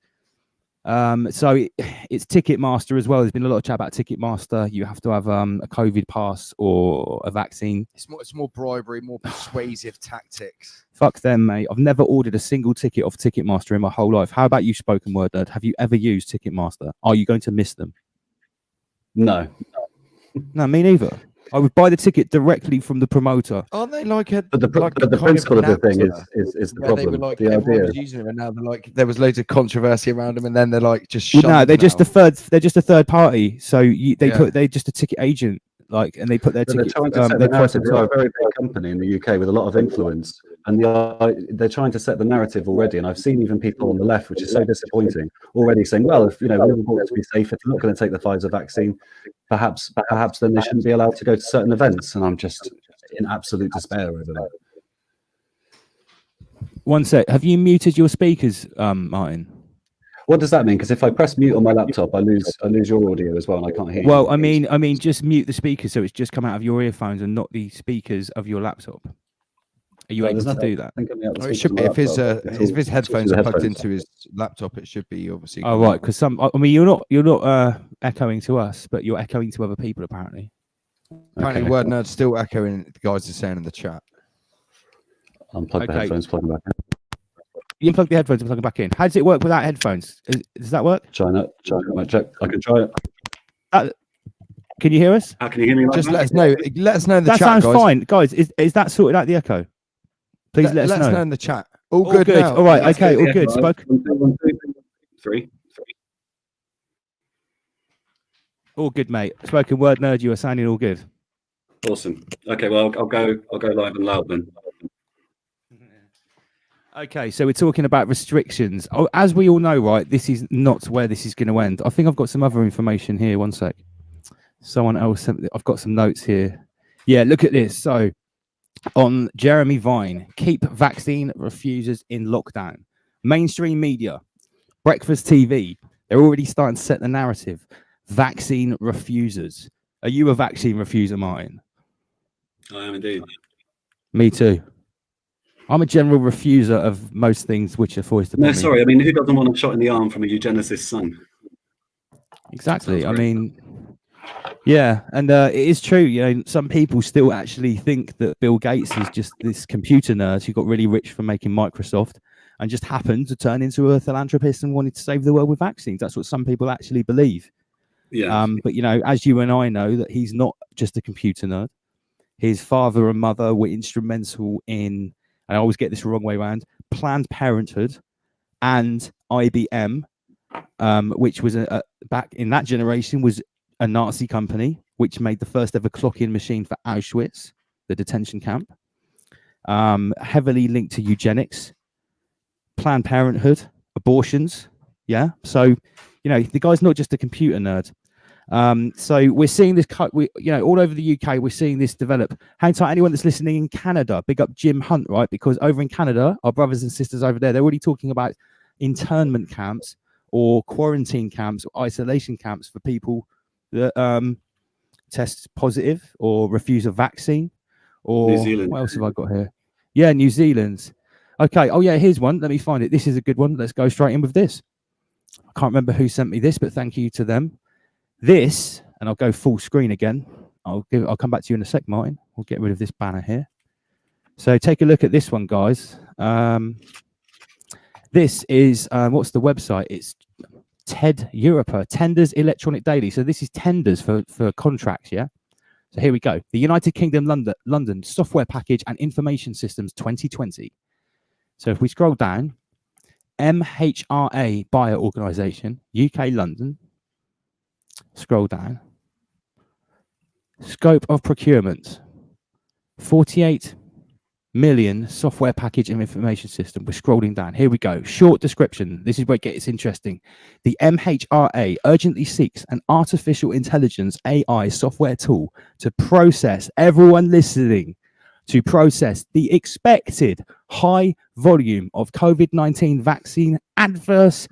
So it's Ticketmaster as well. There's been a lot of chat about Ticketmaster. You have to have a COVID pass or a vaccine. It's more bribery, more persuasive tactics. Fuck them, mate. I've never ordered a single ticket off Ticketmaster in my whole life. How about you, spoken word nerd? Have you ever used Ticketmaster? Are you going to miss them? No. No, me neither. I would buy the ticket directly from the promoter. Aren't they like a? But the principle of the thing is the problem. They were like, the everyone idea. was using them, and now they're like, there was loads of controversy around them, and then they're like just. Well, no, shunned they're just now. a third. They're just a third party. So Yeah. they're just a ticket agent, like, and they put their But they're ticket. trying to set the narrative. They are a very big company in the UK with a lot of influence, and they're trying to set the narrative already. And I've seen even people on the left, which is so disappointing, already saying, "Well, if we want to be safe, if they're not going to take the Pfizer vaccine, perhaps then they shouldn't be allowed to go to certain events." And I'm just in absolute despair over that. One sec. Have you muted your speakers, Martin? What does that mean? Because if I press mute on my laptop, I lose your audio as well, and I can't hear you. Well, I mean, just mute the speakers so it's just come out of your earphones and not the speakers of your laptop. Are you able to do that? Oh, it should be if his headphones are plugged into his laptop. It should be obviously. Oh, right, because you're not echoing to us, but you're echoing to other people apparently. Apparently, Okay. word nerd's still echoing. The guys are saying in the chat. Unplug the headphones, plug them back in. You unplug the headphones and plug them back in. How does it work without headphones? Does that work? China, check. I can try it. Can you hear us? How can you hear me? Just let us know. Let us know in the That chat, sounds guys. fine, guys. Is that sorted out the echo? Please let us know. in the chat. All good now. All right. Let's Okay. go All the good. echo. Spoke. 1, 2, 1, 2, 3. All good, mate. Spoken word nerd. You are sounding all good. Awesome. Okay, well, I'll go live and loud then. Okay, so we're talking about restrictions. Oh, as we all know, right, this is not where this is going to end. I think I've got some other information here. One sec. Someone else sent. I've got some notes here. Yeah, look at this. So, on Jeremy Vine, keep vaccine refusers in lockdown. Mainstream media, breakfast TV, they're already starting to set the narrative. Vaccine refusers. Are you a vaccine refuser, Martin? I am indeed. Me too. I'm a general refuser of most things which are foisted upon No, me. sorry. I mean, who doesn't want a shot in the arm from a eugenicist son? Exactly. I mean, yeah, and it is true. You know, some people still actually think that Bill Gates is just this computer nerd who got really rich from making Microsoft and just happened to turn into a philanthropist and wanted to save the world with vaccines. That's what some people actually believe. Yeah. But you know, as you and I know, that he's not just a computer nerd. His father and mother were instrumental in, and I always get this the wrong way around, Planned Parenthood and IBM, which was back in that generation was a Nazi company, which made the first ever clock-in machine for Auschwitz, the detention camp, heavily linked to eugenics, Planned Parenthood, abortions. Yeah. So, you know, the guy's not just a computer nerd. So we're seeing this cut, all over the UK, we're seeing this develop. Hang tight, anyone that's listening in Canada, big up Jim Hunt, right? Because over in Canada, our brothers and sisters over there, they're already talking about internment camps or quarantine camps or isolation camps for people that test positive or refuse a vaccine. Or New Zealand. What else have I got here? Yeah, New Zealand's. Okay. Oh yeah, here's one. Let me find it. This is a good one. Let's go straight in with this. I can't remember who sent me this, but thank you to them. This, and I'll go full screen again. I'll come back to you in a sec, Martin. We'll get rid of this banner here. So take a look at this one, guys. This is what's the website? It's TED Europa, Tenders Electronic Daily. So this is tenders for contracts, yeah. So here we go. The United Kingdom London Software Package and Information Systems 2020. So if we scroll down, MHRA Buyer Organisation, UK London. Scroll down. Scope of procurement. 48 million software package and information system. We're scrolling down. Here we go. Short description. This is where it gets interesting. The MHRA urgently seeks an artificial intelligence AI software tool to process, everyone listening, to process the expected high volume of COVID-19 vaccine adverse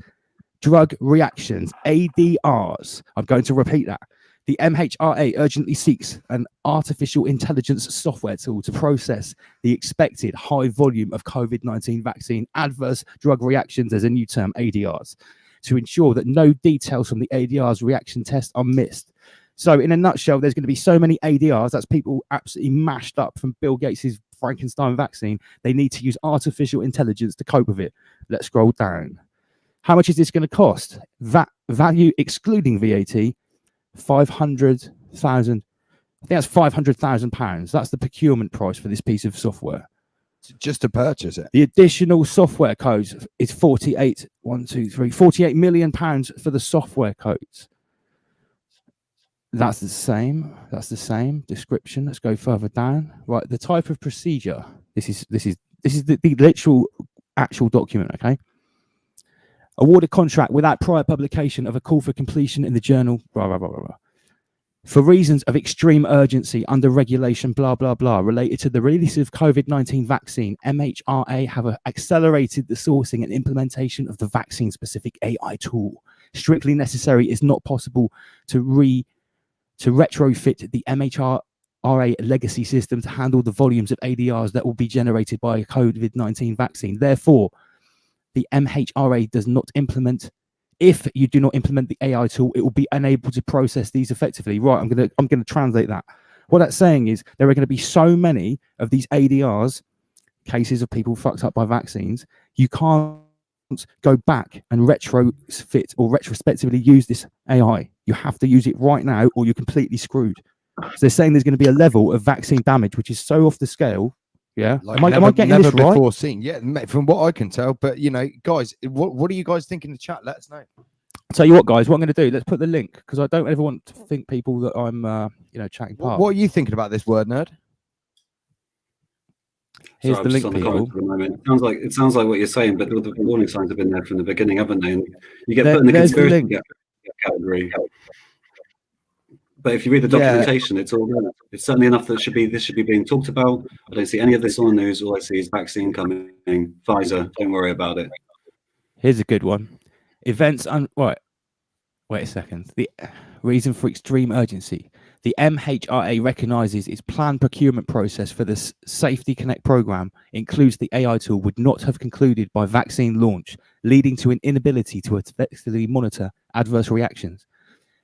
drug reactions, ADRs. I'm going to repeat that. The MHRA urgently seeks an artificial intelligence software tool to process the expected high volume of COVID-19 vaccine adverse drug reactions, as a new term, ADRs, to ensure that no details from the ADRs reaction test are missed. So in a nutshell, there's going to be so many ADRs, that's people absolutely mashed up from Bill Gates's Frankenstein vaccine. They need to use artificial intelligence to cope with it. Let's scroll down. How much is this going to cost? Value excluding VAT, 500,000. I think that's £500,000. That's the procurement price for this piece of software. Just to purchase it. The additional software codes is 48 million pounds for the software codes. That's the same. That's the same description. Let's go further down. Right, the type of procedure. This is the literal actual document. Okay. Awarded contract without prior publication of a call for completion in the journal. Blah blah blah blah blah. For reasons of extreme urgency under regulation, blah, blah, blah, related to the release of COVID-19 vaccine, MHRA have accelerated the sourcing and implementation of the vaccine-specific AI tool. Strictly necessary is not possible to retrofit the MHRA legacy system to handle the volumes of ADRs that will be generated by a COVID-19 vaccine. Therefore, the MHRA does not implement. If you do not implement the AI tool, it will be unable to process these effectively. Right, I'm gonna translate that. What that's saying is there are going to be so many of these ADRs, cases of people fucked up by vaccines, you can't go back and retrofit or retrospectively use this AI. You have to use it right now, or you're completely screwed. So they're saying there's going to be a level of vaccine damage which is so off the scale. Yeah, Like am I getting this right? before seen. Yeah, mate, from what I can tell. But you know, guys, what do you guys think in the chat? Let us know. Tell you what, guys, what I'm going to do, let's put the link, because I don't ever want to think people that I'm, chatting past. What are you thinking about this word nerd? Here's Sorry, the I'm just link, on the comments people. at the moment. It sounds like what you're saying, but the warning signs have been there from the beginning, haven't they? And you get There- put in the there's the conspiracy link. category. But if you read the documentation, it's all there. It's certainly enough that this should be being talked about. I don't see any of this on the news. All I see is vaccine coming. Pfizer, don't worry about it. Here's a good one. Events right. Wait a second. The reason for extreme urgency. The MHRA recognises its planned procurement process for the Safety Connect program includes the AI tool would not have concluded by vaccine launch, leading to an inability to effectively monitor adverse reactions.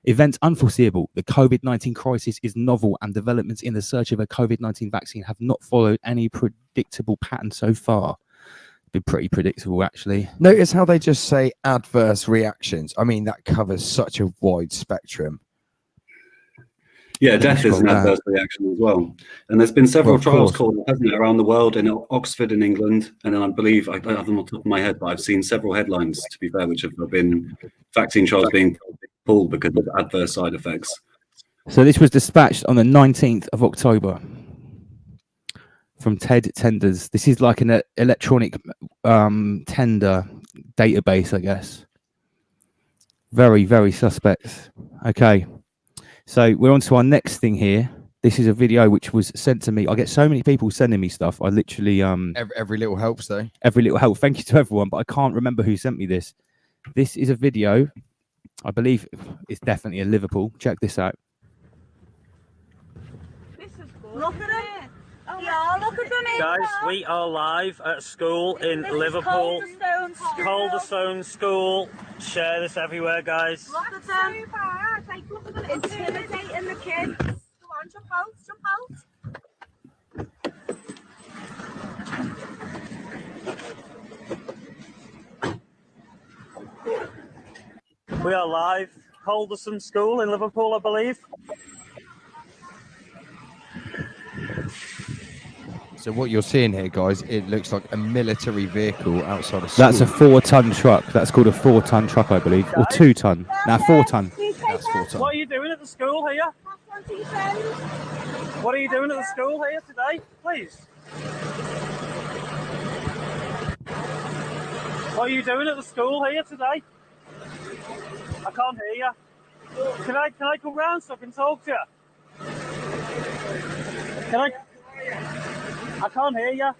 Events unforeseeable. The COVID-19 crisis is novel, and developments in the search of a COVID-19 vaccine have not followed any predictable pattern so far. Been pretty predictable, actually. Notice how they just say adverse reactions. I mean, that covers such a wide spectrum. Yeah, death is an adverse reaction as well. And there's been several trials called, hasn't it, around the world, in Oxford in England. And then I believe, I don't have them on top of my head, but I've seen several headlines, to be fair, which have been vaccine trials being pulled because of adverse side effects. So this was dispatched on the 19th of October from TED Tenders. This is like an electronic tender database, I guess. Very, very suspect. Okay. So we're on to our next thing here. This is a video which was sent to me. I get so many people sending me stuff. I literally every little helps though. Every little help. Thank you to everyone, but I can't remember who sent me this. This is a video. I believe it's definitely in Liverpool. Check this out. Look at it. Yeah, look at them. Guys, we are live at school in Liverpool. Calderstone School. Share this everywhere, guys. Look at them. So bad. Like, look at them intimidating the kids. Come on, jump out, jump out. We are live. Calderstone School in Liverpool, I believe. So what you're seeing here, guys, it looks like a military vehicle outside of school. That's a 4-ton truck. That's called a 4-ton truck, I believe, or 2-ton. Now 4-ton. That's 4-ton. What are you doing at the school here? What are you doing at the school here today? Please. What are you doing at the school here today? I can't hear you. Can I come round so I can talk to you? Can I can't hear you.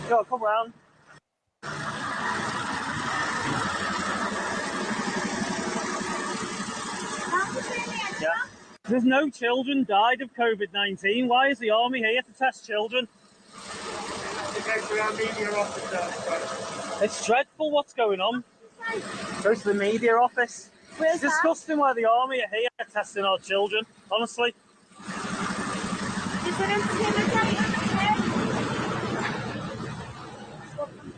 Go, come round. Yeah. There's no children died of COVID-19. Why is the army here to test children? To go to our media officer. It's dreadful what's going on. Go to the media office. It's disgusting why the army are here testing our children, honestly.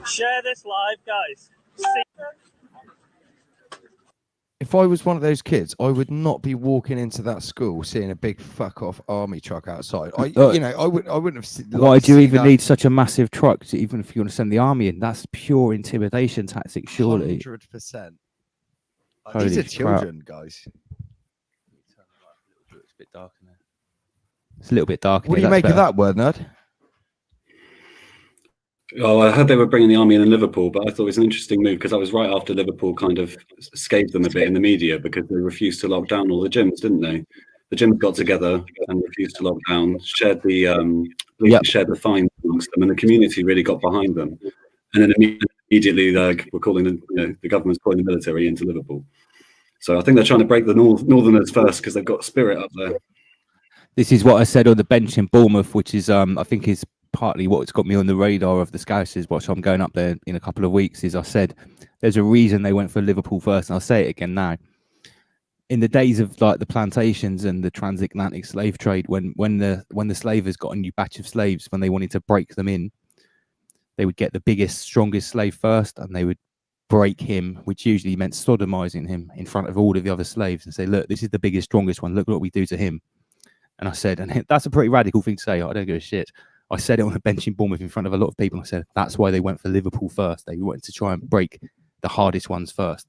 Share this live, guys. If I was one of those kids, I would not be walking into that school seeing a big fuck off army truck outside. I wouldn't have. Why do you even need such a massive truck to, even if you want to send the army in? That's pure intimidation tactic, surely. 100%. Holy These are crap. children, guys. It's a bit dark in there. It's a little bit dark. What do you make of that word, nerd? Oh, I heard they were bringing the army in Liverpool, but I thought it was an interesting move because that was right after Liverpool kind of scathed them a bit in the media because they refused to lock down all the gyms, didn't they? The gyms got together and refused to lock down, shared the shared the fines amongst them, and the community really got behind them. And then immediately we're calling the government's calling the military into Liverpool. So I think they're trying to break the Northerners first because they've got spirit up there. This is what I said on the bench in Bournemouth, which is I think is partly what's got me on the radar of the Scousers. Watch, I'm going up there in a couple of weeks. Is I said there's a reason they went for Liverpool first, and I'll say it again now. In the days of like the plantations and the transatlantic slave trade, when the slavers got a new batch of slaves, when they wanted to break them in, they would get the biggest, strongest slave first, and they would break him, which usually meant sodomizing him in front of all of the other slaves and say, look, this is the biggest, strongest one. Look what we do to him. And I said, and that's a pretty radical thing to say. I don't give a shit. I said it on a bench in Bournemouth in front of a lot of people. I said, that's why they went for Liverpool first. They wanted to try and break the hardest ones first.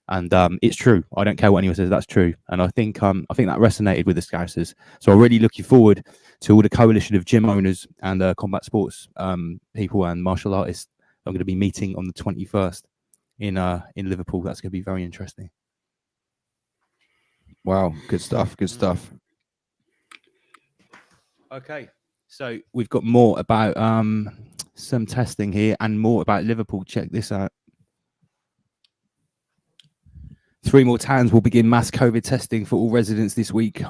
And it's true. I don't care what anyone says. That's true. And I think that resonated with the Scousers. So I'm really looking forward to all the coalition of gym owners and combat sports people and martial artists. I'm going to be meeting on the 21st in Liverpool. That's going to be very interesting. Wow, good stuff. Good stuff. Okay, so we've got more about some testing here and more about Liverpool. Check this out. 3 more towns will begin mass COVID testing for all residents this week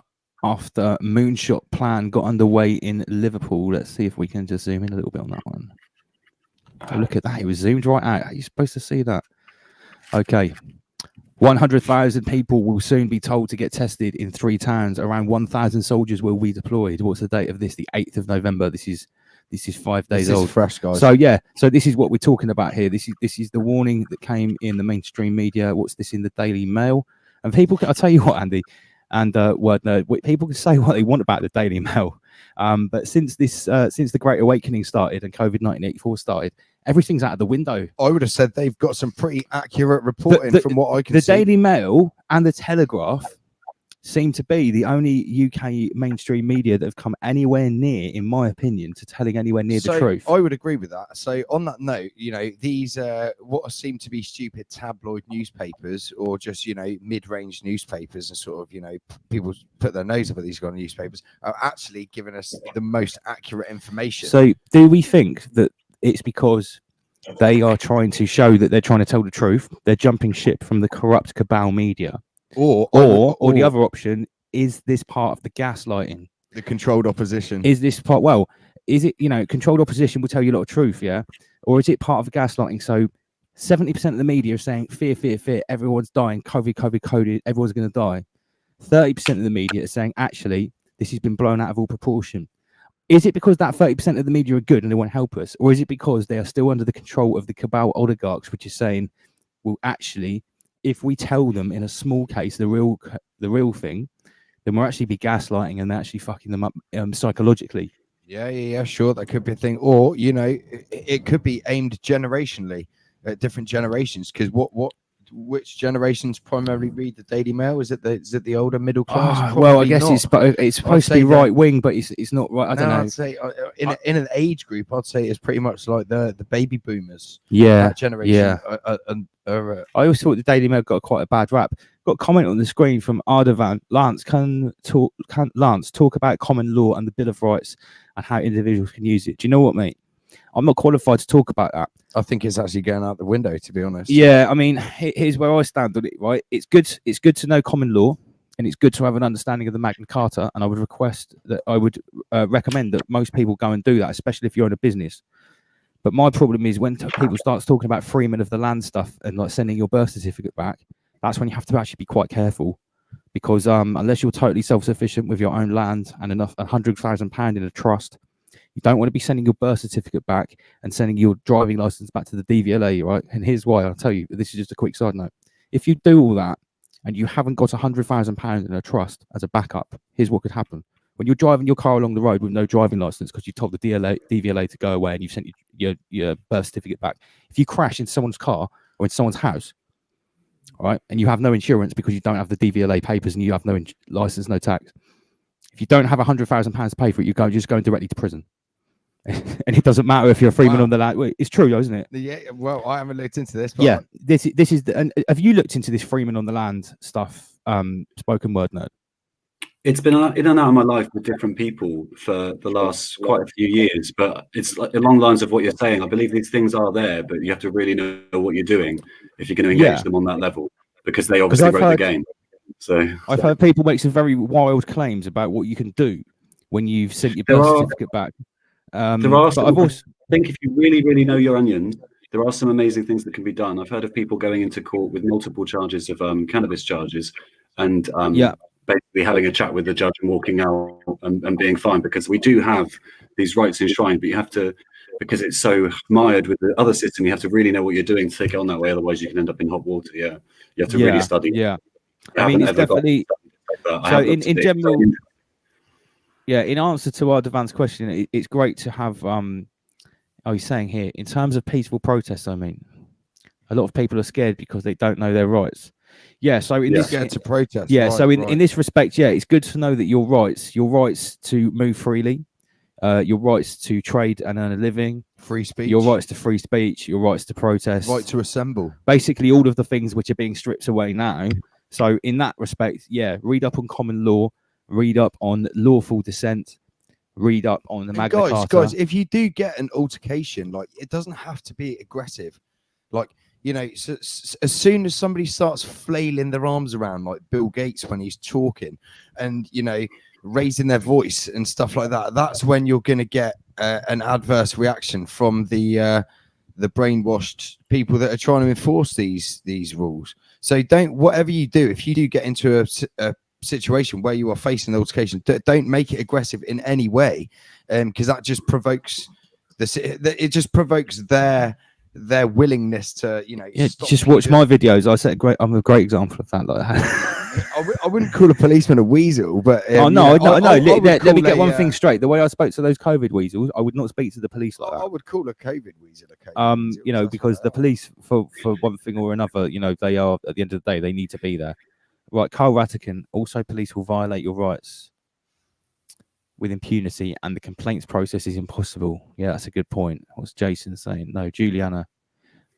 after moonshot plan got underway in Liverpool. Let's see if we can just zoom in a little bit on that one. Oh, look at that. It was zoomed right out. How are you supposed to see that? Okay. 100,000 people will soon be told to get tested in 3 towns. Around 1,000 soldiers will be deployed. What's the date of this? The 8th of November. This is 5 days old. This is fresh, guys. So yeah, so this is what we're talking about here. This is the warning that came in the mainstream media. What's this in the Daily Mail? And people, I'll tell you what, Andy, and Word Nerd, people can say what they want about the Daily Mail, but since the Great Awakening started and COVID-1984 started, everything's out of the window. I would have said they've got some pretty accurate reporting from what I can see. The Daily Mail and the Telegraph seem to be the only UK mainstream media that have come anywhere near, in my opinion, to telling anywhere near the truth. I would agree with that. So on that note, these what seem to be stupid tabloid newspapers or just mid-range newspapers and sort of people put their nose up at these kind of newspapers are actually giving us the most accurate information. So do we think that it's because they are trying to show that they're trying to tell the truth? They're jumping ship from the corrupt cabal media. Or the other option is this part of the gaslighting, the controlled opposition. Is this part? Well, is it controlled opposition will tell you a lot of truth, yeah? Or is it part of the gaslighting? So 70% of the media are saying fear, fear, fear. Everyone's dying. COVID. Everyone's going to die. 30% of the media are saying actually this has been blown out of all proportion. Is it because that 30% of the media are good and they want to help us, or is it because they are still under the control of the cabal oligarchs, which is saying, well, actually, if we tell them in a small case the real thing, then we'll actually be gaslighting and actually fucking them up psychologically. Yeah, sure, that could be a thing. Or it could be aimed generationally at different generations. Because which generations primarily read the Daily Mail? Is it the older middle class? Well, I guess not. It's supposed to be right wing, but it's not right. I don't know. I'd say in an age group, I'd say it's pretty much like the baby boomers. Yeah, that generation. Yeah. I always thought the Daily Mail got quite a bad rap. Got a comment on the screen from Ardavan. Lance, can Lance talk about common law and the Bill of Rights and how individuals can use it? Do you know what, mate? I'm not qualified to talk about that. I think it's actually going out the window, to be honest. Yeah, I mean, here's where I stand on it, right? It's good to know common law, and it's good to have an understanding of the Magna Carta, and I would recommend that most people go and do that, especially if you own a business. But my problem is when people start talking about freemen of the land stuff and like sending your birth certificate back, that's when you have to actually be quite careful, because unless you're totally self-sufficient with your own land and enough £100,000 in a trust, you don't want to be sending your birth certificate back and sending your driving license back to the DVLA, right? And here's why. I'll tell you, this is just a quick side note. If you do all that and you haven't got £100,000 in a trust as a backup, here's what could happen. When you're driving your car along the road with no driving license because you told the DVLA to go away and you've sent your birth certificate back, if you crash into someone's car or in someone's house, all right, and you have no insurance because you don't have the DVLA papers and you have no license, no tax, if you don't have £100,000 to pay for it, you're just going directly to prison. And it doesn't matter if you're a freeman on the land. It's true, though, isn't it? Yeah. Well, I haven't looked into this. But yeah, this is. And have you looked into this freeman on the land stuff? Spoken word nerd. It's been in and out of my life with different people for the last quite a few years, but it's along the lines of what you're saying. I believe these things are there, but you have to really know what you're doing if you're going to engage them on that level, because they obviously wrote the game. So I've heard people make some very wild claims about what you can do when you've sent your birth certificate back. There are some, I think if you really, really know your onions, there are some amazing things that can be done. I've heard of people going into court with multiple charges of cannabis charges and basically having a chat with the judge and walking out and being fine, because we do have these rights enshrined, but you have to because it's so mired with the other system. You have to really know what you're doing to take it on that way. Otherwise, you can end up in hot water. Yeah, you have to really study. Yeah, I mean, it's definitely. So in general, yeah. In answer to our advanced question, it's great to have. He's saying here, in terms of peaceful protests, I mean, a lot of people are scared because they don't know their rights. Yeah, so in this to protest. Yeah, right, so in this respect, yeah, it's good to know that your rights to move freely, your rights to trade and earn a living, free speech, your rights to free speech, your rights to protest, right to assemble, basically all of the things which are being stripped away now. So in that respect, yeah, read up on common law, read up on lawful dissent, read up on the Magna Carta. Guys, if you do get an altercation, like, it doesn't have to be aggressive. Like, you know, so as soon as somebody starts flailing their arms around, like Bill Gates when he's talking, and, you know, raising their voice and stuff like that, that's when you're going to get an adverse reaction from the brainwashed people that are trying to enforce these rules. So whatever you do, if you do get into a situation where you are facing an altercation, don't make it aggressive in any way, because that just provokes their willingness to, you know, just watch my videos. I'm a great example of that. Like, I wouldn't call a policeman a weasel, but let me get one thing straight. The way I spoke to those COVID weasels, I would not speak to the police like that. I would call a COVID weasel a COVID weasel, you know, because the police, for one thing or another, you know, they are, at the end of the day, they need to be there. Right, Carl Ratican, also police will violate your rights with impunity, and the complaints process is impossible. Yeah, that's a good point. What's Jason saying? No, Juliana.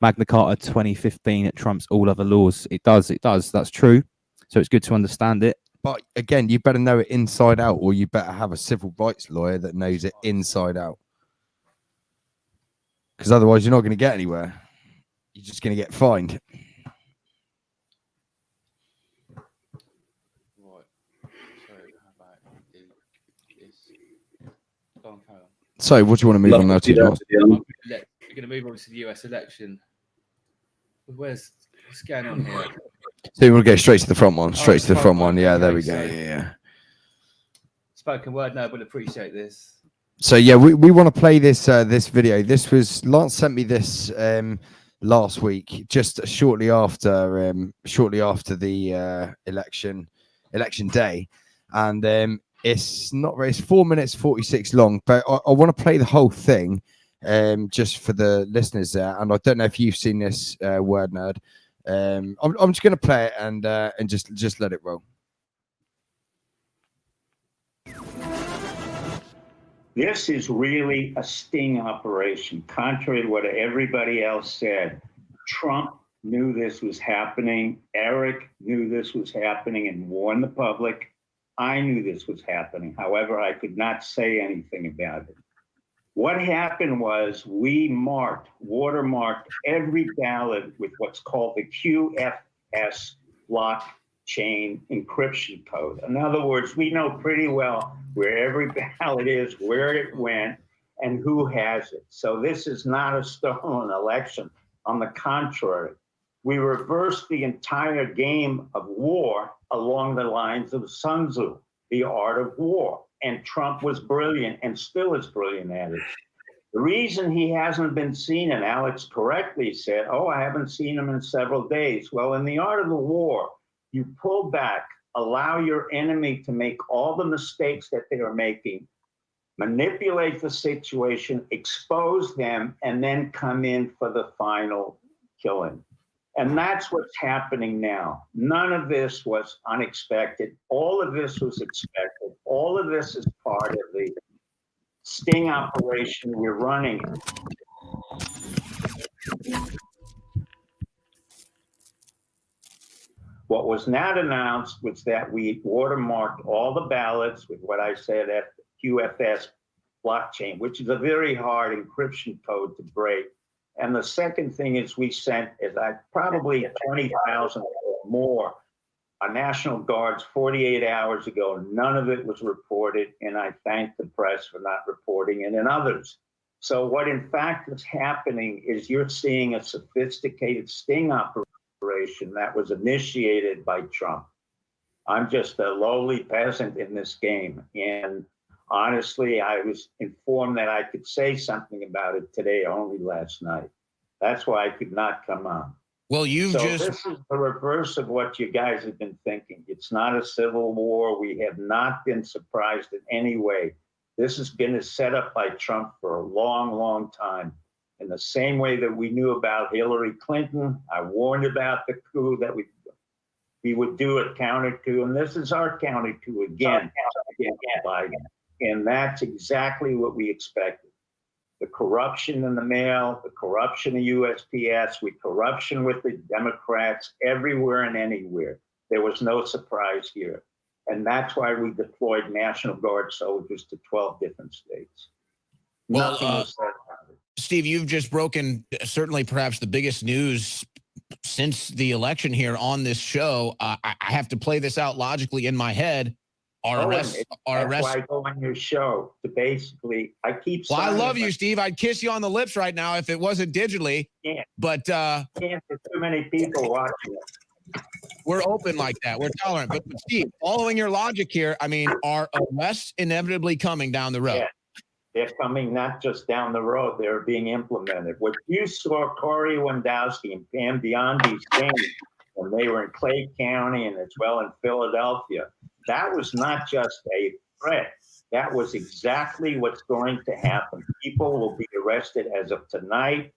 Magna Carta 2015, it trumps all other laws. It does. That's true. So it's good to understand it. But again, you better know it inside out, or you better have a civil rights lawyer that knows it inside out. Because otherwise, you're not going to get anywhere. You're just going to get fined. So, what do you want to move on now to? We're going to move on to the US election. What's going on here? So you want to go straight to the front one? Straight to the front one. Yeah, there we go. Yeah. Spoken word. No, but appreciate this. So yeah, we want to play this this video. This was Lance sent me this last week, just shortly after the election day, and it's 4 minutes 46 long, but I want to play the whole thing just for the listeners there. And I don't know if you've seen this, Word Nerd. I'm just going to play it and just let it roll. This is really a sting operation, contrary to what everybody else said. Trump knew this was happening. Eric knew this was happening and warned the public. I knew this was happening. However, I could not say anything about it. What happened was we watermarked every ballot with what's called the QFS blockchain encryption code. In other words, we know pretty well where every ballot is, where it went, and who has it. So this is not a stolen election. On the contrary, we reversed the entire game of war along the lines of Sun Tzu, the art of war. And Trump was brilliant and still is brilliant at it. The reason he hasn't been seen, and Alex correctly said, I haven't seen him in several days. Well, in the art of the war, you pull back, allow your enemy to make all the mistakes that they are making, manipulate the situation, expose them, and then come in for the final killing. And that's what's happening now. None of this was unexpected. All of this was expected. All of this is part of the sting operation we're running. What was not announced was that we watermarked all the ballots with what I said at QFS blockchain, which is a very hard encryption code to break. And the second thing is we sent probably 20,000 or more National Guards 48 hours ago. None of it was reported, and I thank the press for not reporting it and others. So what in fact is happening is you're seeing a sophisticated sting operation that was initiated by Trump. I'm just a lowly peasant in this game. And Honestly, I was informed that I could say something about it today, only last night. That's why I could not come on. Well, This is the reverse of what you guys have been thinking. It's not a civil war. We have not been surprised in any way. This has been set up by Trump for a long, long time. In the same way that we knew about Hillary Clinton, I warned about the coup that we would do a counter coup, and this is our counter coup again, Biden. And that's exactly what we expected. The corruption in the mail, the corruption of USPS, corruption with the Democrats, everywhere and anywhere. There was no surprise here. And that's why we deployed National Guard soldiers to 12 different states. Nothing was said about it. Steve, you've just broken certainly perhaps the biggest news since the election here on this show. I have to play this out logically in my head. That's why I go on your show to basically, I keep saying. Well, I love you, Steve. I'd kiss you on the lips right now if it wasn't digitally. Yeah. But can't, there's too many people watching it. We're open like that. We're tolerant. But Steve, following your logic here, I mean, are arrests inevitably coming down the road? Yeah. They're coming not just down the road, they're being implemented. What you saw Corey Lewandowski and Pam Biondi saying when they were in Clay County and as well in Philadelphia, that was not just a threat. That was exactly what's going to happen. People will be arrested as of tonight,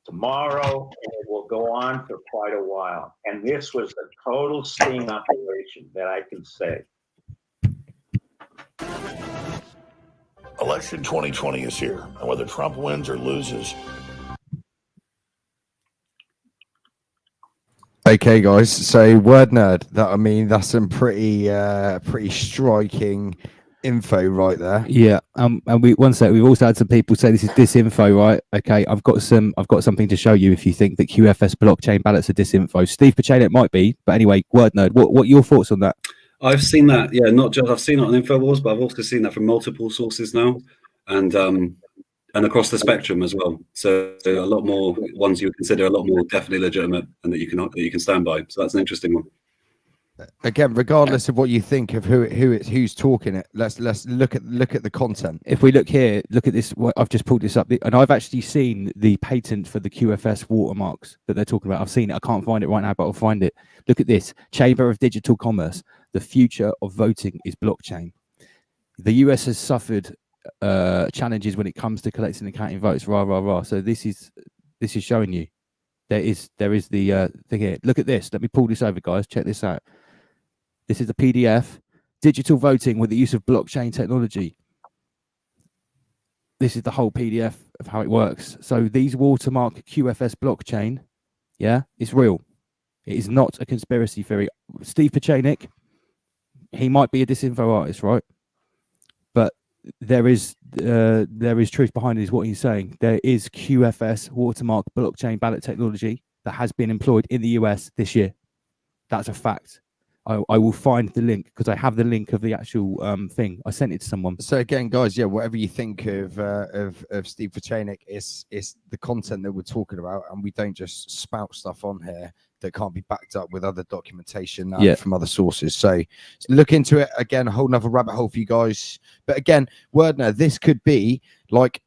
tomorrow, and it will go on for quite a while. And this was a total sting operation that I can say. Election 2020 is here, and whether Trump wins or loses. Okay, guys. So, word nerd. That's some pretty striking info right there. Yeah. And we've also had some people say this is disinfo, right? Okay. I've got something to show you if you think that QFS blockchain ballots are disinfo. Steve Pacino, it might be, but anyway, word nerd. What are your thoughts on that? I've seen that, yeah. Not just I've seen it on InfoWars, but I've also seen that from multiple sources now, and across the spectrum as well. So a lot more ones you would consider a lot more definitely legitimate, and that you can stand by. So that's an interesting one. Again, regardless of what you think of who's talking it, let's look at the content. If we look here, look at this. I've just pulled this up, and I've actually seen the patent for the QFS watermarks that they're talking about. I've seen it. I can't find it right now, but I'll find it. Look at this. Chamber of Digital Commerce. The future of voting is blockchain. The US has suffered challenges when it comes to collecting and counting votes. Rah rah rah. So this is showing you there is the thing here. Look at this. Let me pull this over, guys. Check this out. This is the PDF. Digital voting with the use of blockchain technology. This is the whole PDF of how it works. So these watermark QFS blockchain, yeah, it's real. It is not a conspiracy theory. Steve Pacinic, he might be a disinfo artist, right? But there is truth behind it, is what he's saying. There is QFS watermark blockchain ballot technology that has been employed in the US this year. That's a fact. I will find the link because I have the link of the actual thing. I sent it to someone. So again, guys, yeah, whatever you think of Steve Pacinic, it's the content that we're talking about, and we don't just spout stuff on here that can't be backed up with other documentation from other sources. So look into it again, a whole nother rabbit hole for you guys. But again, Wordner, this could be like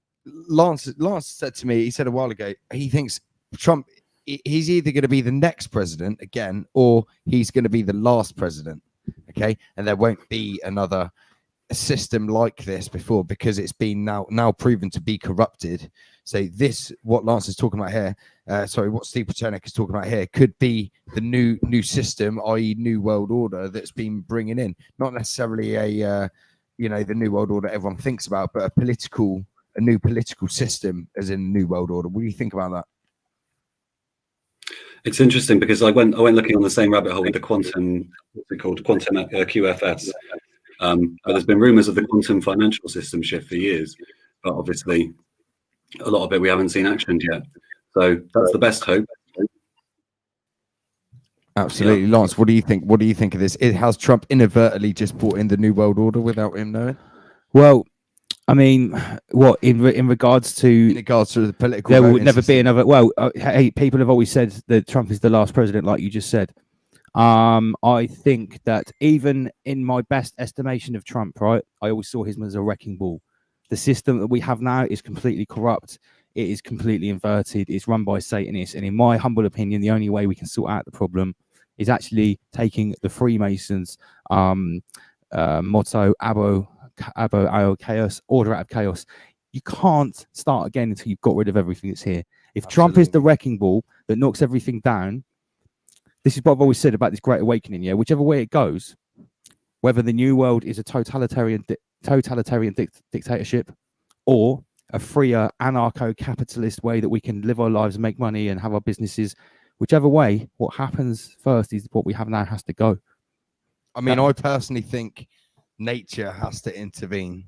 Lance said to me. He said a while ago he thinks Trump. He's either going to be the next president again, or he's going to be the last president. Okay, and there won't be another system like this before because it's been now proven to be corrupted. So this, what Lance is talking about here, what Steve Pacinic is talking about here, could be the new system, i.e., new world order that's been bringing in, not necessarily the new world order everyone thinks about, but a new political system, as in new world order. What do you think about that? It's interesting because I went looking on the same rabbit hole with the quantum, what's it called, quantum QFS. But there's been rumors of the quantum financial system shift for years, but obviously a lot of it we haven't seen actioned yet. So that's the best hope. Absolutely, yeah. Lance. What do you think? What do you think of this? Has Trump inadvertently just brought in the new world order without him knowing? Well, I mean, what in regards to the political, there will never be another. Well, hey, people have always said that Trump is the last president, like you just said. I think that even in my best estimation of Trump, right, I always saw him as a wrecking ball. The system that we have now is completely corrupt. It is completely inverted. It's run by Satanists. And in my humble opinion, the only way we can sort out the problem is actually taking the Freemasons' motto, Abo Ao Chaos, order out of chaos. You can't start again until you've got rid of everything that's here. If Trump is the wrecking ball that knocks everything down, this is what I've always said about this Great Awakening, yeah, whichever way it goes, whether the new world is a totalitarian dictatorship or a freer anarcho-capitalist way that we can live our lives and make money and have our businesses, whichever way, what happens first is what we have now has to go. I mean, I personally think nature has to intervene.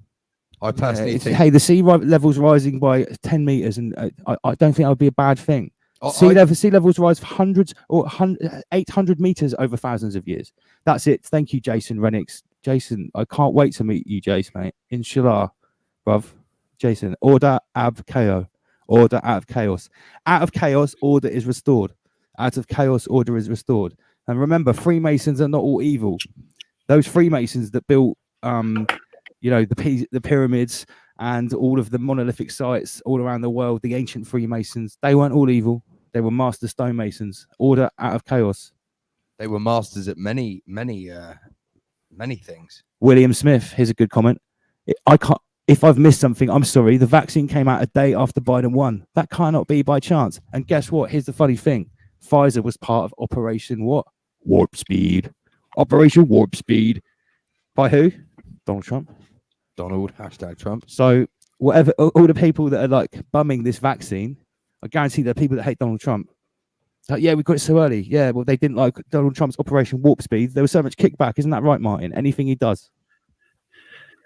I personally think... Hey, the sea level's rising by 10 meters, and I don't think that would be a bad thing. Sea levels rise for hundreds or 800 meters over thousands of years. That's it. Thank you, Jason Renix. Jason, I can't wait to meet you, Jace, mate. Inshallah, bruv. Jason, order ab chaos. Order out of chaos. Out of chaos, order is restored. Out of chaos, order is restored. And remember, Freemasons are not all evil. Those Freemasons that built, the pyramids and all of the monolithic sites all around the world, the ancient Freemasons, they weren't all evil. They were master stonemasons. Order out of chaos. They were masters at many things. William Smith, here's a good comment. If I've missed something, I'm sorry. The vaccine came out a day after Biden won. That cannot be by chance. And guess what? Here's the funny thing. Pfizer was part of Operation what? Warp Speed. Operation Warp Speed. By who? Donald Trump. Donald, hashtag Trump. So whatever, all the people that are like bumming this vaccine, I guarantee there are people that hate Donald Trump. Like, yeah, we got it so early. Yeah, well, they didn't like Donald Trump's Operation Warp Speed. There was so much kickback. Isn't that right, Martin? Anything he does.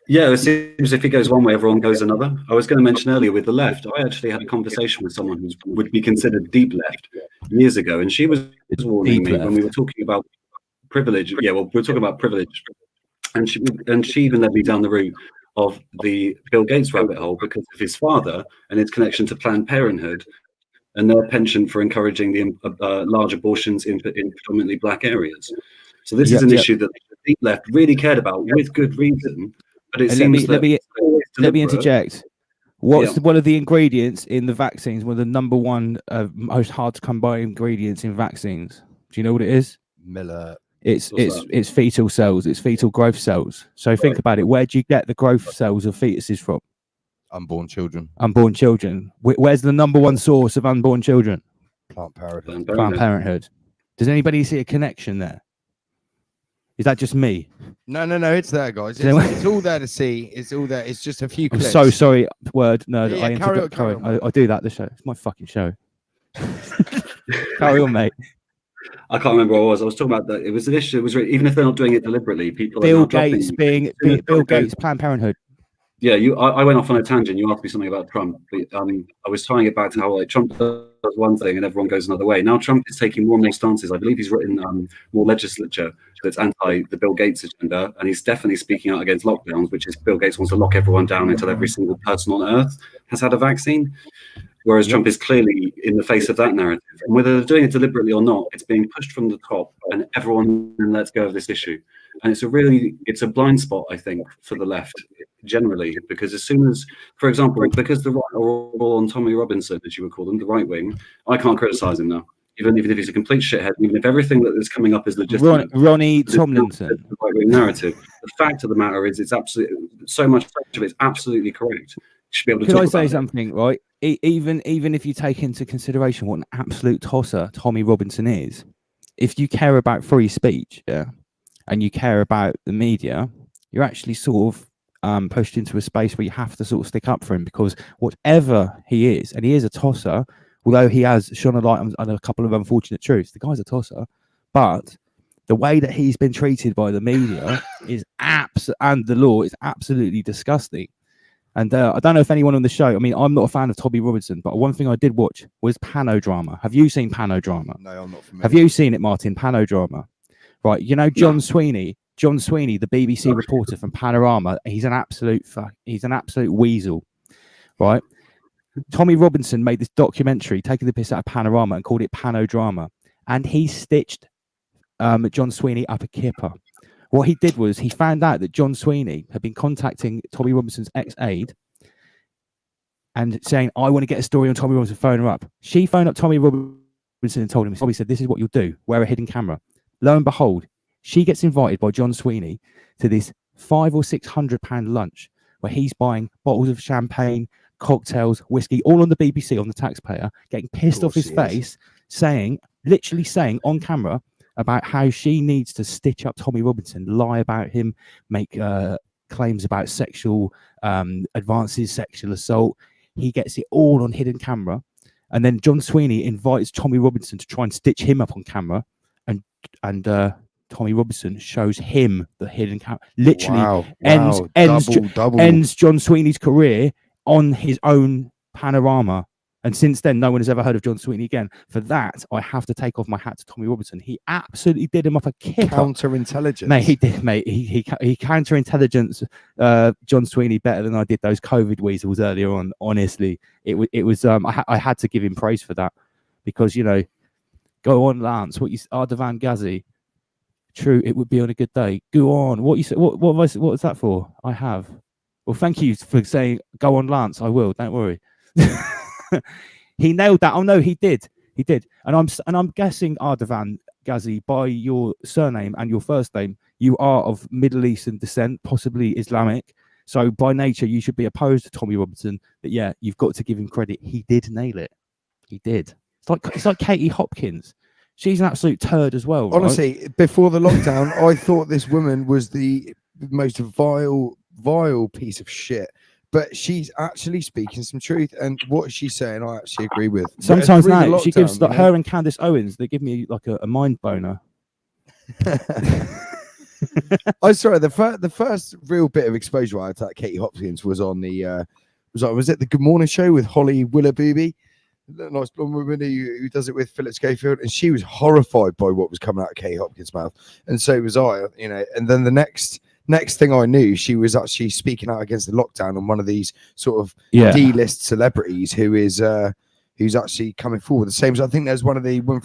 Yeah, it seems if he goes one way, everyone goes another. I was going to mention earlier with the left, I actually had a conversation with someone who would be considered deep left years ago, and she was warning me when we were talking about privilege. Yeah, well, we were talking about privilege, and she even led me down the route of the Bill Gates rabbit hole because of his father and its connection to Planned Parenthood and their penchant for encouraging the large abortions in predominantly black areas. So this is an issue that the deep left really cared about with good reason. But it seems let me interject. What's one of the ingredients in the vaccines? One of the number one most hard to come by ingredients in vaccines. Do you know what it is? Miller. It's fetal cells. It's fetal growth cells. So think about it. Where do you get the growth cells of fetuses from? Unborn children. Unborn children. Where's the number one source of unborn children? Planned Parenthood. Planned Parenthood. Does anybody see a connection there? Is that just me? No, it's there, guys. It's all there to see. It's all there. It's just a few clips. I'm so sorry, word nerd. Yeah, carry on. I do that. The show. It's my fucking show. Carry on, mate. I can't remember what it was. I was talking about that. It was an issue. It was even if they're not doing it deliberately, people. Bill Gates Bill Gates, Planned Parenthood. Yeah, I went off on a tangent. You asked me something about Trump. But, I was tying it back to how Trump does one thing and everyone goes another way. Now Trump is taking more and more stances. I believe he's written more legislature that's anti the Bill Gates agenda, and he's definitely speaking out against lockdowns, which is Bill Gates wants to lock everyone down until every single person on Earth has had a vaccine. Whereas Trump is clearly in the face of that narrative. And whether they're doing it deliberately or not, it's being pushed from the top and everyone lets go of this issue. And it's a blind spot, I think, for the left generally, because as soon as, for example, because the right are all on Tommy Robinson, as you would call them, the right wing, I can't criticize him now. Even if he's a complete shithead, even if everything that is coming up is legitimate. Ronnie Tomlinson. The right wing narrative. The fact of the matter is, it's absolutely so much of it's absolutely correct. You should be able to. Could I say something, right? Even if you take into consideration what an absolute tosser Tommy Robinson is, if you care about free speech, and you care about the media, you're actually sort of pushed into a space where you have to sort of stick up for him, because whatever he is, and he is a tosser, although he has shone a light on a couple of unfortunate truths, the guy's a tosser, but the way that he's been treated by the media and the law is absolutely disgusting. And I don't know if anyone on the show, I mean, I'm not a fan of Tommy Robinson, but one thing I did watch was Panodrama. Have you seen Panodrama? No, I'm not familiar. Have you seen it, Martin? Panodrama. Right. You know, John Sweeney, the BBC reporter from Panorama, he's an absolute weasel, right? Tommy Robinson made this documentary taking the piss out of Panorama and called it Panodrama. And he stitched John Sweeney up a kipper. What he did was he found out that John Sweeney had been contacting Tommy Robinson's ex-aide and saying, I want to get a story on Tommy Robinson, phone her up. She phoned up Tommy Robinson and told him, Tommy said, this is what you'll do, wear a hidden camera. Lo and behold, she gets invited by John Sweeney to this £500 or £600 lunch where he's buying bottles of champagne, cocktails, whiskey, all on the BBC, on the taxpayer, getting pissed off his face, literally saying on camera about how she needs to stitch up Tommy Robinson, lie about him, make claims about sexual advances, sexual assault. He gets it all on hidden camera. And then John Sweeney invites Tommy Robinson to try and stitch him up on camera. And Tommy Robinson shows him the hidden camera. Literally ends John Sweeney's career on his own panorama. And since then, no one has ever heard of John Sweeney again. For that, I have to take off my hat to Tommy Robinson. He absolutely did him off a kick. Counterintelligence. Mate, he did, mate. He counterintelligence John Sweeney better than I did those COVID weasels earlier on. Honestly, it was I had to give him praise for that, because, you know, go on, Lance. Ardavan Ghazi. True, it would be on a good day. Go on. What you said? What was that for? I have. Well, thank you for saying go on, Lance. I will. Don't worry. He nailed that. Oh no, he did. And I'm guessing, Ardavan Ghazi, by your surname and your first name, you are of Middle Eastern descent, possibly Islamic. So by nature, you should be opposed to Tommy Robinson. But yeah, you've got to give him credit. He did nail it. He did. It's like Katie Hopkins. She's an absolute turd as well. Honestly, right? Before the lockdown, I thought this woman was the most vile piece of shit. But she's actually speaking some truth, and what she's saying, I actually agree with. Sometimes now she gives like her and Candace Owens. They give me like a mind boner. I sorry. The first real bit of exposure I had to Katie Hopkins was on the was it the Good Morning Show with Holly Willoughby, the nice blonde woman who does it with Philip Schofield, and she was horrified by what was coming out of Katie Hopkins' mouth, and so was I. You know, and then the next thing I knew, she was actually speaking out against the lockdown on one of these sort of D-list celebrities who's actually coming forward. The same as I think there's one of the women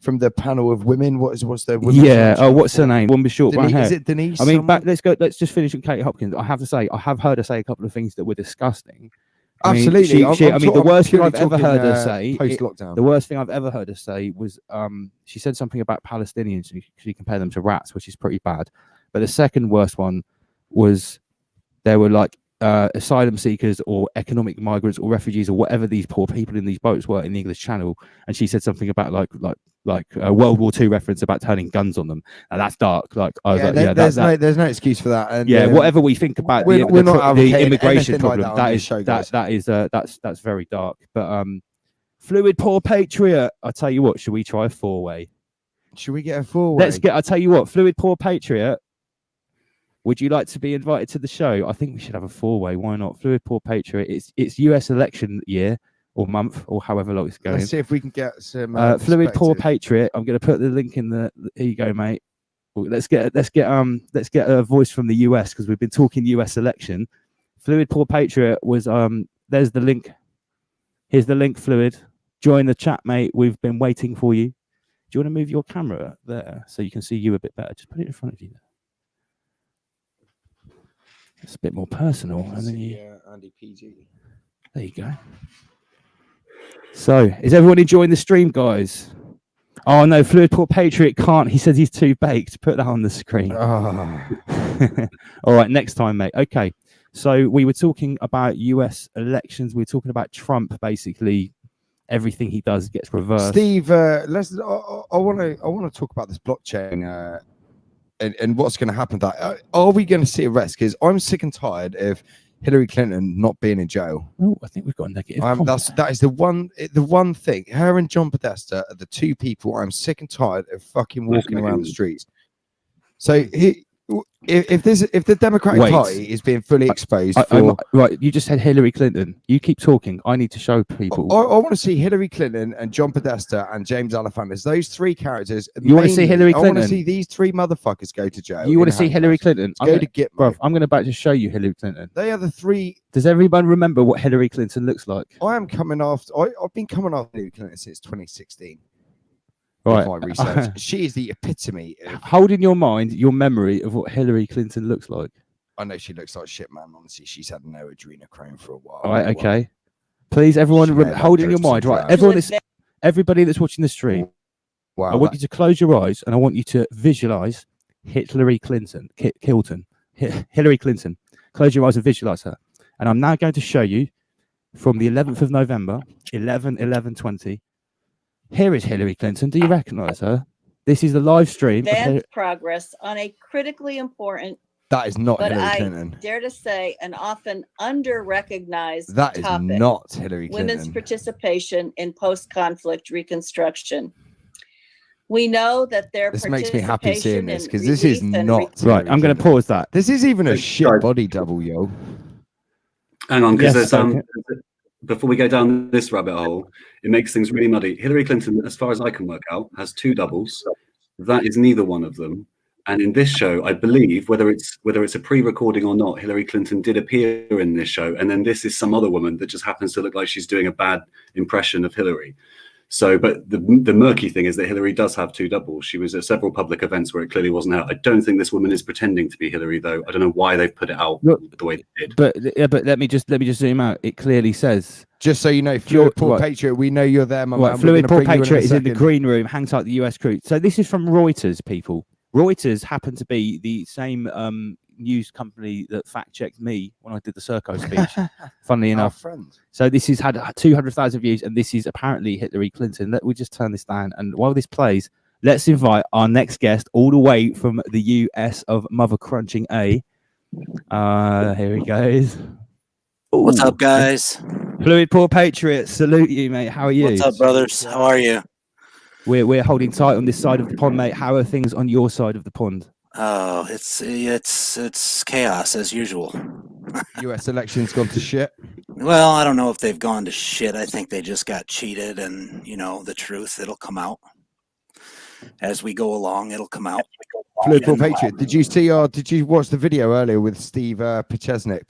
from the panel of women. What's their women? Yeah. Oh, what's her name? One with short brown hair. Is it Denise? I mean, let's just finish with Katie Hopkins. I have to say, I have heard her say a couple of things that were disgusting. Absolutely. The worst thing I've ever heard her say post-lockdown. The worst thing I've ever heard her say was she said something about Palestinians. She compared them to rats, which is pretty bad. But the second worst one was there were like asylum seekers or economic migrants or refugees or whatever these poor people in these boats were in the English Channel, and she said something about like a World War II reference about turning guns on them, and that's dark. Like, I was there's no excuse for that. And whatever we think about we're not the immigration problem, like that's very dark. But Fluid Poor Patriot, I tell you what, should we try a 4-way? Should we get a 4-way? I tell you what, Fluid Poor Patriot. Would you like to be invited to the show? I think we should have a 4-way. Why not? Fluid Poor Patriot. It's US election year or month or however long it's going. Let's see if we can get some Fluid Poor Patriot. I'm going to put the link in the. Here you go, mate. Let's get a voice from the US, because we've been talking US election. Fluid Poor Patriot was there's the link. Here's the link, Fluid. Join the chat, mate. We've been waiting for you. Do you want to move your camera there so you can see you a bit better? Just put it in front of you. It's a bit more personal. And then Andy PG. There you go. So, is everyone enjoying the stream, guys? Oh no, Fluid Poor Patriot can't. He says he's too baked. Put that on the screen. Oh. All right, next time, mate. Okay. So we were talking about US elections. We were talking about Trump. Basically, everything he does gets reversed. Steve, I want to talk about this blockchain. And what's going to happen? That are we going to see arrests? Because I'm sick and tired of Hillary Clinton not being in jail. Oh, I think we've got a negative. That is the one thing. Her and John Podesta are the two people I'm sick and tired of fucking walking around the streets. So if the Democratic Party is being fully exposed, right? You just said Hillary Clinton. You keep talking. I need to show people. I want to see Hillary Clinton and John Podesta and James Alefantis. Those three characters. You want to see Hillary Clinton? I want to see these three motherfuckers go to jail. You want to see Hillary Clinton? Bro, I'm going to about to show you Hillary Clinton. They are the three. Does everyone remember what Hillary Clinton looks like? I've been coming after Hillary Clinton since 2016. Right. My research. She is the epitome of. Hold in your mind your memory of what Hillary Clinton looks like. I know she looks like shit, man. Honestly, she's had no adrenochrome for a while. All right, okay. Please, everyone, hold in your mind. Right, everybody that's watching the stream. Wow. I want you to close your eyes and I want you to visualize Hillary Clinton. Hillary Clinton. Close your eyes and visualize her. And I'm now going to show you from the 11th of November, 11/11/20. Here is Hillary Clinton. Do you recognize her? This is the live stream. Advanced progress on a critically important, that is not but Hillary Clinton. I dare to say an often under-recognized That is topic, not Hillary Clinton. women's participation in post-conflict reconstruction. We know that their This makes me happy seeing this because this relief is and not Right, I'm going to pause that. This is even a shit body double, yo. Hang on, because Yes, there's before we go down this rabbit hole, it makes things really muddy. Hillary Clinton, as far as I can work out, has 2 doubles. That is neither one of them. And in this show, I believe, whether it's a pre-recording or not, Hillary Clinton did appear in this show, and then this is some other woman that just happens to look like she's doing a bad impression of Hillary. So, but the murky thing is that Hillary does have 2 doubles. She was at several public events where it clearly wasn't out. I don't think this woman is pretending to be Hillary, though. I don't know why they've put it out the way they did. But let me just zoom out. It clearly says. Just so you know, Fluid Paul Patriot, we know you're there, my man. Fluid Paul Patriot is in the green room, hangs out the US crew. So this is from Reuters, people. Reuters happened to be the same news company that fact-checked me when I did the Serco speech, funnily enough. So this has had 200,000 views, and this is apparently Hillary Clinton. Let me just turn this down. And while this plays, let's invite our next guest all the way from the US of Mother Crunching A. Here he goes. What's up, guys? Fluid Paul Patriot, salute you, mate. How are you? What's up, brothers? How are you? We're holding tight on this side of the pond, mate. How are things on your side of the pond? Oh, it's chaos as usual. US election's gone to shit. Well, I don't know if they've gone to shit. I think they just got cheated, and the truth, it'll come out as we go along. It'll come out. Fluid Paul Patriot, did you watch the video earlier with Steve Pichesnik?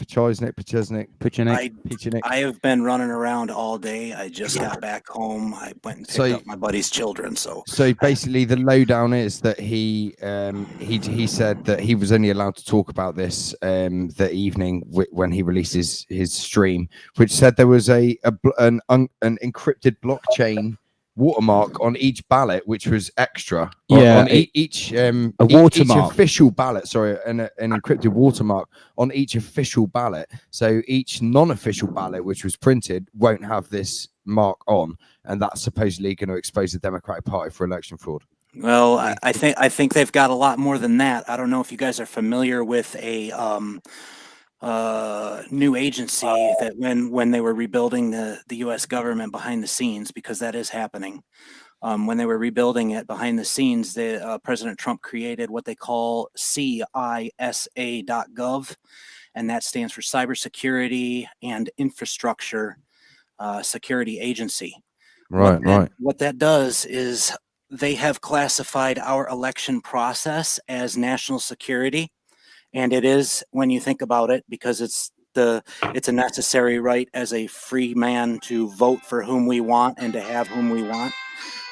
I have been running around all day. I just got back home. I went and picked up my buddy's children. So basically, the lowdown is that he said that he was only allowed to talk about this the evening when he releases his stream, which said there was an encrypted blockchain watermark on each ballot, which was extra. On each official ballot. Sorry, an encrypted watermark on each official ballot. So each non-official ballot, which was printed, won't have this mark on, and that's supposedly going to expose the Democratic Party for election fraud. Well, I think they've got a lot more than that. I don't know if you guys are familiar with a new agency that when they were rebuilding the U.S. government behind the scenes, because that is happening. When they were rebuilding it behind the scenes, President Trump created what they call CISA.gov, and that stands for Cybersecurity and Infrastructure Security Agency. Right. What that does is they have classified our election process as national security. And it is, when you think about it, because it's a necessary right as a free man to vote for whom we want and to have whom we want.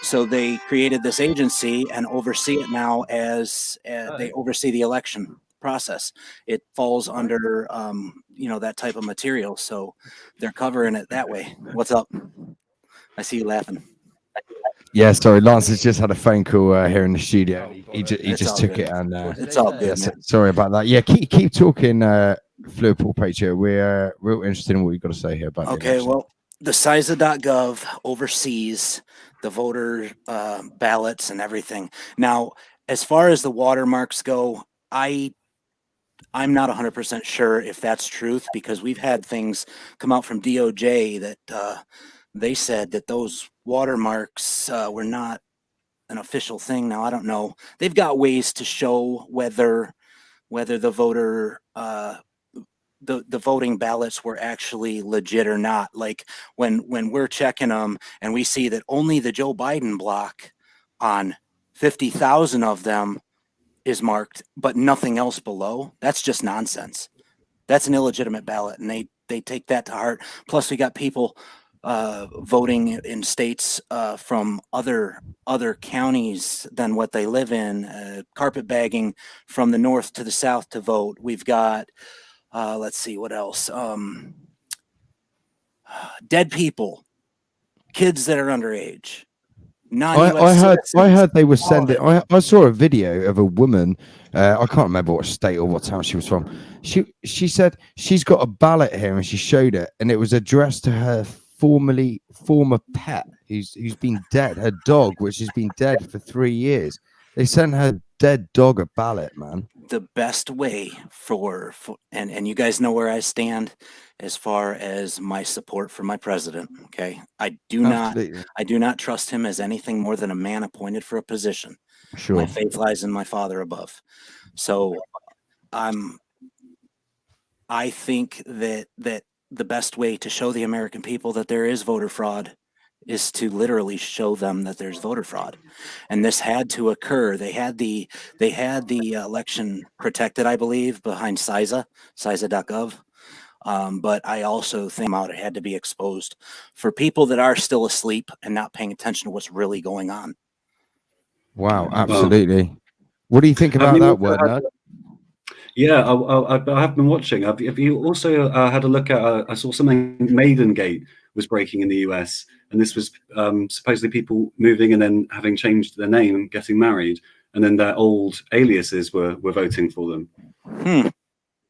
So they created this agency and oversee it now as they oversee the election process. It falls under that type of material. So they're covering it that way. What's up? I see you laughing. Yeah, sorry, Lance has just had a phone call here in the studio. He just took it, and it's all good. Sorry about that. Yeah, keep talking, Fluid Paul Patriot. We're real interested in what you've got to say here about. Okay, well, the CISA.gov oversees the voter ballots and everything. Now, as far as the watermarks go, I'm not 100% sure if that's truth, because we've had things come out from DOJ that they said that those watermarks were not an official thing. Now, I don't know. They've got ways to show whether the voter the voting ballots were actually legit or not. Like when we're checking them and we see that only the Joe Biden block on 50,000 of them is marked, but nothing else below, that's just nonsense. That's an illegitimate ballot, and they take that to heart. Plus, we got people voting in states from other counties than what they live in, carpetbagging from the north to the south to vote. We've got, let's see, what else? Dead people, kids that are underage. I heard they were sending. I saw a video of a woman. I can't remember what state or what town she was from. She said she's got a ballot here, and she showed it, and it was addressed to her former pet who's been dead, her dog, which has been dead for 3 years. They sent her dead dog a ballot, man. The best way for and you guys know where I stand as far as my support for my president. Okay, I do not trust him as anything more than a man appointed for a position. Sure. My faith lies in my Father above. So I think that the best way to show the American people that there is voter fraud is to literally show them that there's voter fraud. And this had to occur. They had the election protected, I believe, behind CISA.gov. But I also think it had to be exposed for people that are still asleep and not paying attention to what's really going on. Wow, absolutely. What do you think about that word, Nerd? Yeah, I have been watching. Have you also had a look at? I saw something. Maidengate was breaking in the US, and this was supposedly people moving and then having changed their name and getting married, and then their old aliases were voting for them. They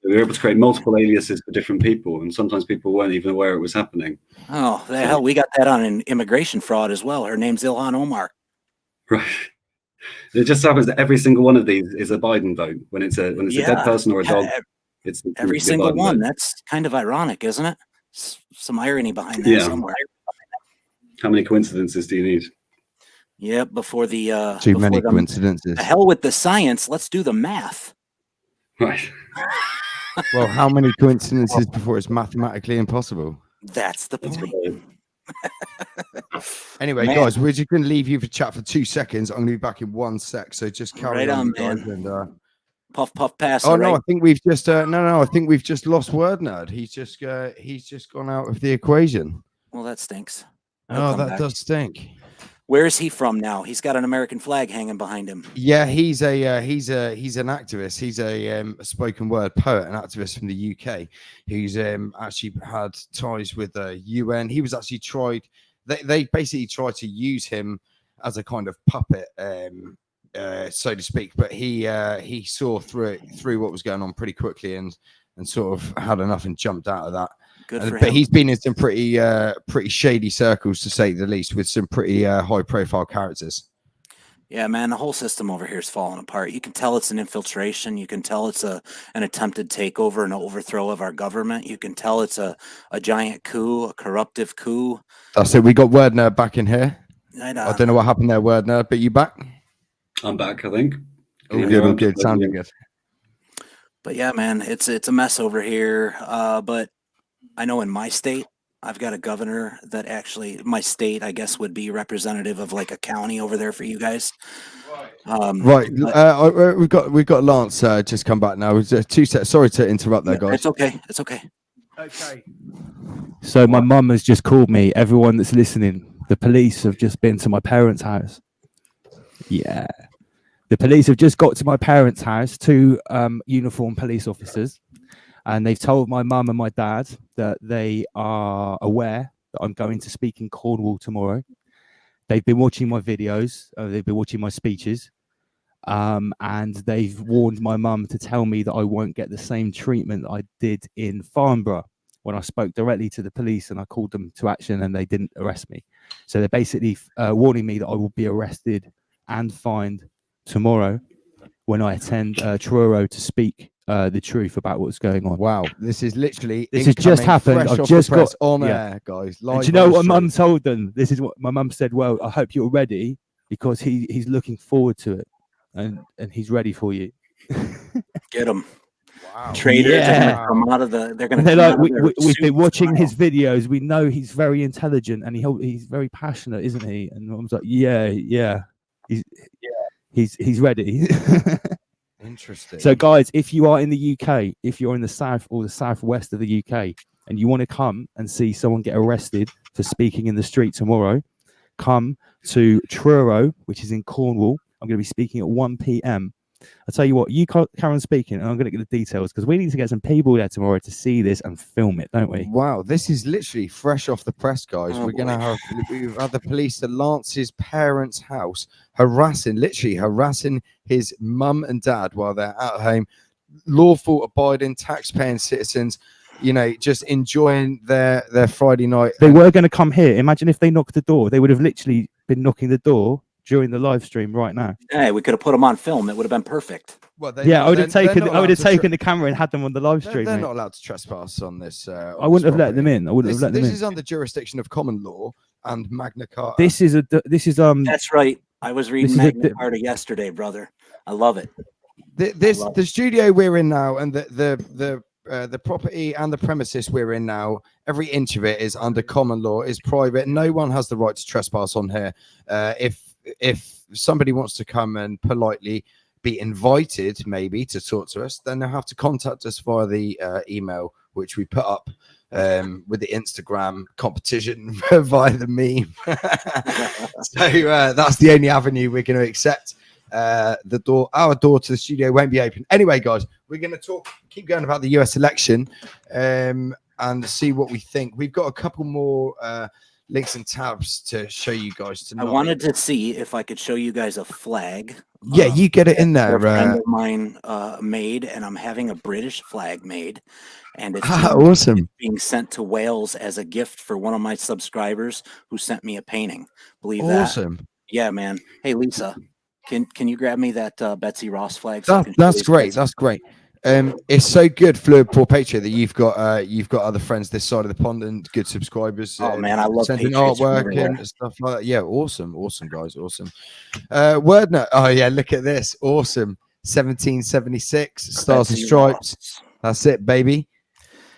were able to create multiple aliases for different people, and sometimes people weren't even aware it was happening. Oh, the hell, we got that on an immigration fraud as well. Her name's Ilhan Omar. Right. It just happens that every single one of these is a Biden vote. When it's a dead person or a dog, it's every single one. That's kind of ironic, isn't it? Some irony behind that somewhere. How many coincidences do you need? Yeah, before the too many coincidences. The hell with the science. Let's do the math. Right. Well, how many coincidences before it's mathematically impossible? That's the point. Anyway, guys, we're just going to leave you for chat for 2 seconds. I'm going to be back in 1 sec, so just carry on, guys. And puff pass. Oh no, I think we've just I think we've just lost Word Nerd. He's just gone out of the equation. Well, that stinks. Oh, that does stink. Where is he from now? He's got an American flag hanging behind him. Yeah, he's an activist. He's a spoken word poet and activist from the UK who's actually had ties with the UN. He was actually tried. They basically tried to use him as a kind of puppet, so to speak. But he saw through what was going on pretty quickly and sort of had enough and jumped out of that. But he's been in some pretty shady circles, to say the least, with some pretty high profile characters. Yeah, man, the whole system over here is falling apart. You can tell it's an infiltration. You can tell it's an attempted takeover and overthrow of our government. You can tell it's a giant coup, a corruptive coup. That's it. We got Word Nerd back in here. I don't know what happened there, Word Nerd, but you back? I'm back, I think. All good. Sounding good. But yeah, man, it's a mess over here. But I know in my state, I've got a governor that actually, my state, I guess, would be representative of like a county over there for you guys. Right. We've got Lance just come back now. 2 sets. Sorry to interrupt there, guys. It's okay. It's okay. Okay. So my mum has just called me. Everyone that's listening, the police have just been to my parents' house. Yeah. The police have just got to my parents' house, 2 uniformed police officers. And they've told my mum and my dad that they are aware that I'm going to speak in Cornwall tomorrow. They've been watching my videos. They've been watching my speeches. And they've warned my mum to tell me that I won't get the same treatment that I did in Farnborough when I spoke directly to the police and I called them to action and they didn't arrest me. So they're basically warning me that I will be arrested and fined tomorrow when I attend Truro to speak the truth about what's going on. Wow, this is literally this has just happened. I've just got on air, guys. And do you know what mum told them? This is what my mum said. Well, I hope you're ready because he's looking forward to it, and he's ready for you. Get him. Wow. Traitors are gonna come out of the. They're gonna. They're like, we've been watching his videos. We know he's very intelligent and he's very passionate, isn't he? And mum's like, yeah. He's ready. Interesting. So, guys, if you are in the UK, if you're in the south or the southwest of the UK, and you want to come and see someone get arrested for speaking in the street tomorrow, come to Truro, which is in Cornwall. I'm going to be speaking at 1 p.m. I'll tell you what, you carry on speaking, and I'm going to get the details because we need to get some people there tomorrow to see this and film it, don't we? Wow, this is literally fresh off the press, guys. Oh, We've had the police at Lance's parents' house literally harassing his mum and dad while they're at home. Lawful, abiding, tax-paying citizens, you know, just enjoying their Friday night. They were going to come here. Imagine if they knocked the door. They would have literally been knocking the door during the live stream right now. Hey, we could have put them on film. It would have been perfect. Well, Yeah, I would have taken the camera and had them on the live stream. They're mate. not allowed to trespass on this. I wouldn't have let them in. I wouldn't have let them This in. is under jurisdiction of common law and Magna Carta. This is That's right. I was reading Magna Carta yesterday, brother. I love it. The studio we're in now and the property and the premises we're in now, every inch of it is under common law, is private. No one has the right to trespass on here. If somebody wants to come and politely be invited maybe to talk to us, then they'll have to contact us via the email which we put up with the Instagram competition via the meme. So that's the only avenue we're going to accept. Our door to the studio won't be open. Anyway, guys, we're going to keep going about the US election and see what we think. We've got a couple more links and tabs to show you guys tonight. I wanted to see if I could show you guys a flag. Yeah, you get it in there. A friend of mine made, and I'm having a British flag made, and it's awesome. Being sent to Wales as a gift for one of my subscribers who sent me a painting. Believe that? Awesome. Yeah, man. Hey, Lisa, can you grab me that Betsy Ross flag? That's great. That's great. It's so good, Fluid Poor Patriot, that you've got other friends this side of the pond and good subscribers. Oh man, I love sending Patriots from artwork everywhere. and stuff like that. Yeah, awesome, guys, awesome. WordNote. Oh yeah, look at this, awesome. 1776 Stars and Betsy Stripes. Ross. That's it, baby.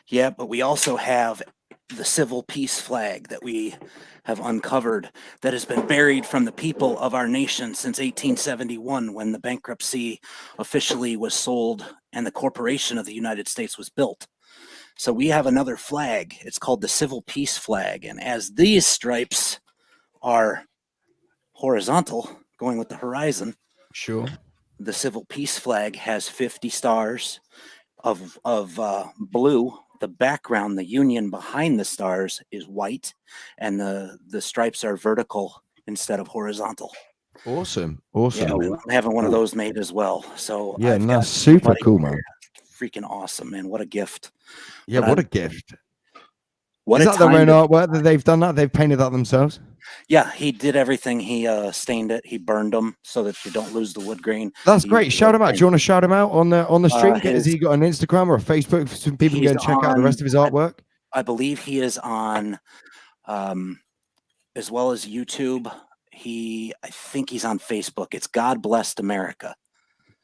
Yeah, but we also have the civil peace flag that we have uncovered that has been buried from the people of our nation since 1871, when the bankruptcy officially was sold and the corporation of the United States was built. So we have another flag. It's called the civil peace flag. And as these stripes are horizontal, going with the horizon, sure, the civil peace flag has 50 stars of blue. The background, the union behind the stars, is white, and the stripes are vertical instead of horizontal. Awesome. Yeah, I'm having one of those made as well. So Yeah, I've no, got super somebody cool, man. freaking awesome, man. What a gift. Yeah, But what a I'm- gift. What Is a that their time own to- artwork that they've done that? They've painted that themselves? Yeah, he did everything. He stained it. He burned them so that you don't lose the wood grain. That's He great. used Shout the him out. wood Do you want to shout him out on the stream? Has his- he got an Instagram or a Facebook so people can go and He's check out the rest of his artwork? I believe he is on, as well as YouTube. I think he's on Facebook. It's God Blessed America.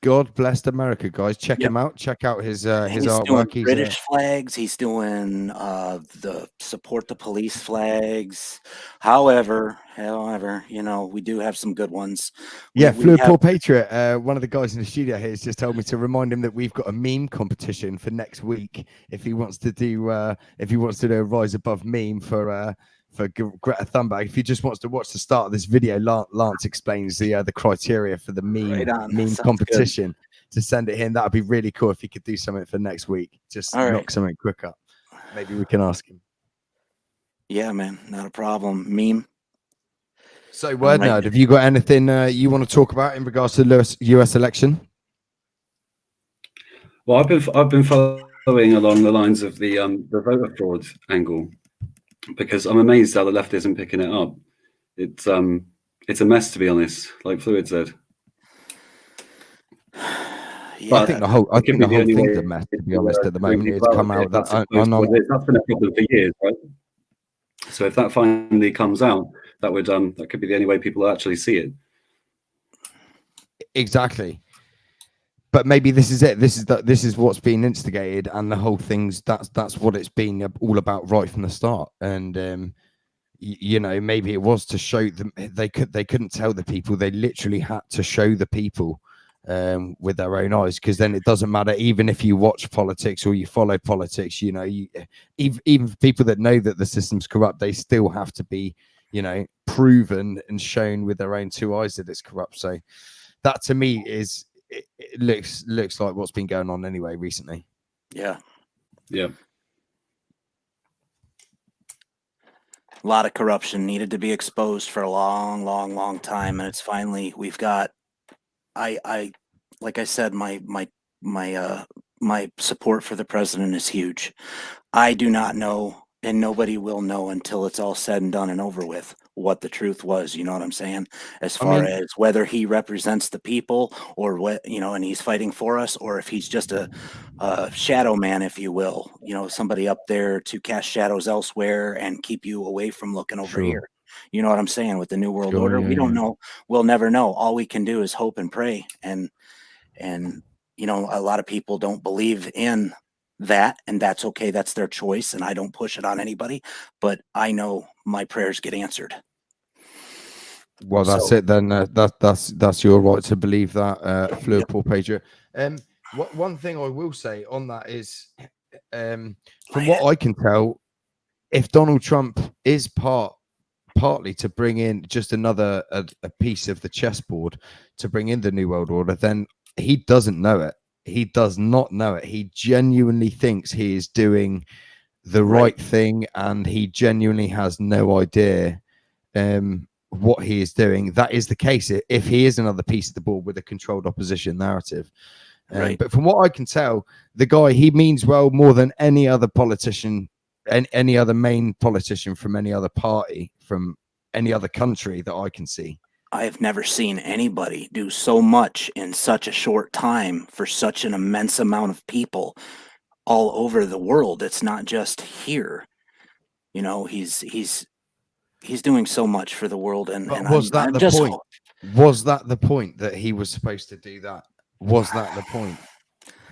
God bless America, guys. Check Yep. him out. Check out his He's artwork. doing British flags. He's doing the support the police flags. However, you know, we do have some good ones. Yeah, We Fluid have- Poor Patriot. One of the guys in the studio here has just told me to remind him that we've got a meme competition for next week. If he wants to do a Rise Above meme for Greta Thunberg. If he just wants to watch the start of this video, Lance explains the criteria for the Right on. meme Sounds good. competition to send it in. That would be really cool if he could do something for next week. Just All right. knock something quick up. Maybe we can ask him. Yeah, man, not a problem. Meme. So, Word Nerd, have you got anything you want to talk about in regards to the US election? Well, I've been following along the lines of the voter fraud angle, because I'm amazed how the left isn't picking it up. It's a mess, to be honest, like Fluid said. I think the whole thing's a mess, to be honest, at the moment. It's come out that that's been a problem for years, right? So if that finally comes out, that could be the only way people actually see it. Exactly. But maybe this is it. This is what's been instigated, and the whole thing's that's what it's been all about right from the start. And you know, maybe it was to show them they couldn't tell the people. They literally had to show the people with their own eyes, because then it doesn't matter, even if you watch politics or you follow politics, you know, even people that know that the system's corrupt, they still have to be, you know, proven and shown with their own two eyes that it's corrupt. So that to me is it looks like what's been going on anyway recently. Yeah. Yeah. A lot of corruption needed to be exposed for a long time, and it's finally, we've got, I like I said, my support for the president is huge. I do not know, and nobody will know until it's all said and done and over with, what the truth was. You know what I'm saying? As far as whether he represents the people, or what, you know, and he's fighting for us, or if he's just a shadow man, if you will, you know, somebody up there to cast shadows elsewhere and keep you away from looking over here. You know what I'm saying? With the New World Order, we don't know. We'll never know. All we can do is hope and pray. And you know, a lot of people don't believe in that, and that's okay. That's their choice, and I don't push it on anybody. But I know my prayers get answered. Well, that's it then. That's your right to believe that, Fleur Paul Pager. One thing I will say on that is, from what I can tell, if Donald Trump is partly to bring in just another a piece of the chessboard to bring in the New World Order, then he doesn't know it. He does not know it. He genuinely thinks he is doing the right thing, and he genuinely has no idea what he is doing. That is the case if he is another piece of the board with a controlled opposition narrative. But from what I can tell, the guy, he means well more than any other politician, and any other main politician from any other party, from any other country that I can see. I have never seen anybody do so much in such a short time for such an immense amount of people all over the world. It's not just here. You know, he's doing so much for the world. And was that the point? Was that the point that he was supposed to do that? Was that the point?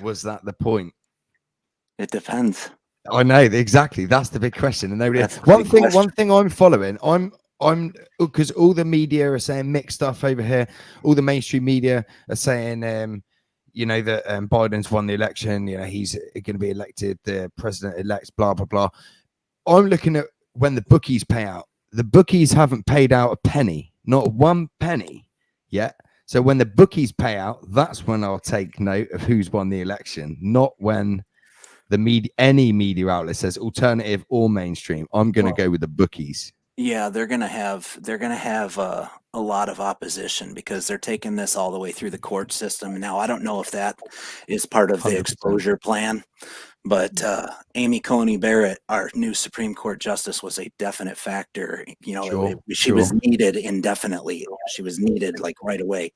Was that the point? It depends. I know, exactly. That's the big question. And nobody. One thing I'm following. I'm because all the media are saying mixed stuff over here. All the mainstream media are saying, you know, that Biden's won the election. You know, he's going to be elected, the president-elect. Blah blah blah. I'm looking at when the bookies pay out. The bookies haven't paid out a penny, not one penny yet. So when the bookies pay out, that's when I'll take note of who's won the election, not when the media, any media outlet says alternative or mainstream. I'm going to go with the bookies. Yeah, they're gonna have a lot of opposition because they're taking this all the way through the court system. Now, I don't know if that is part of the 100%. Exposure plan, but Amy Coney Barrett, our new Supreme Court justice, was a definite factor. You know, she was needed indefinitely. She was needed like right away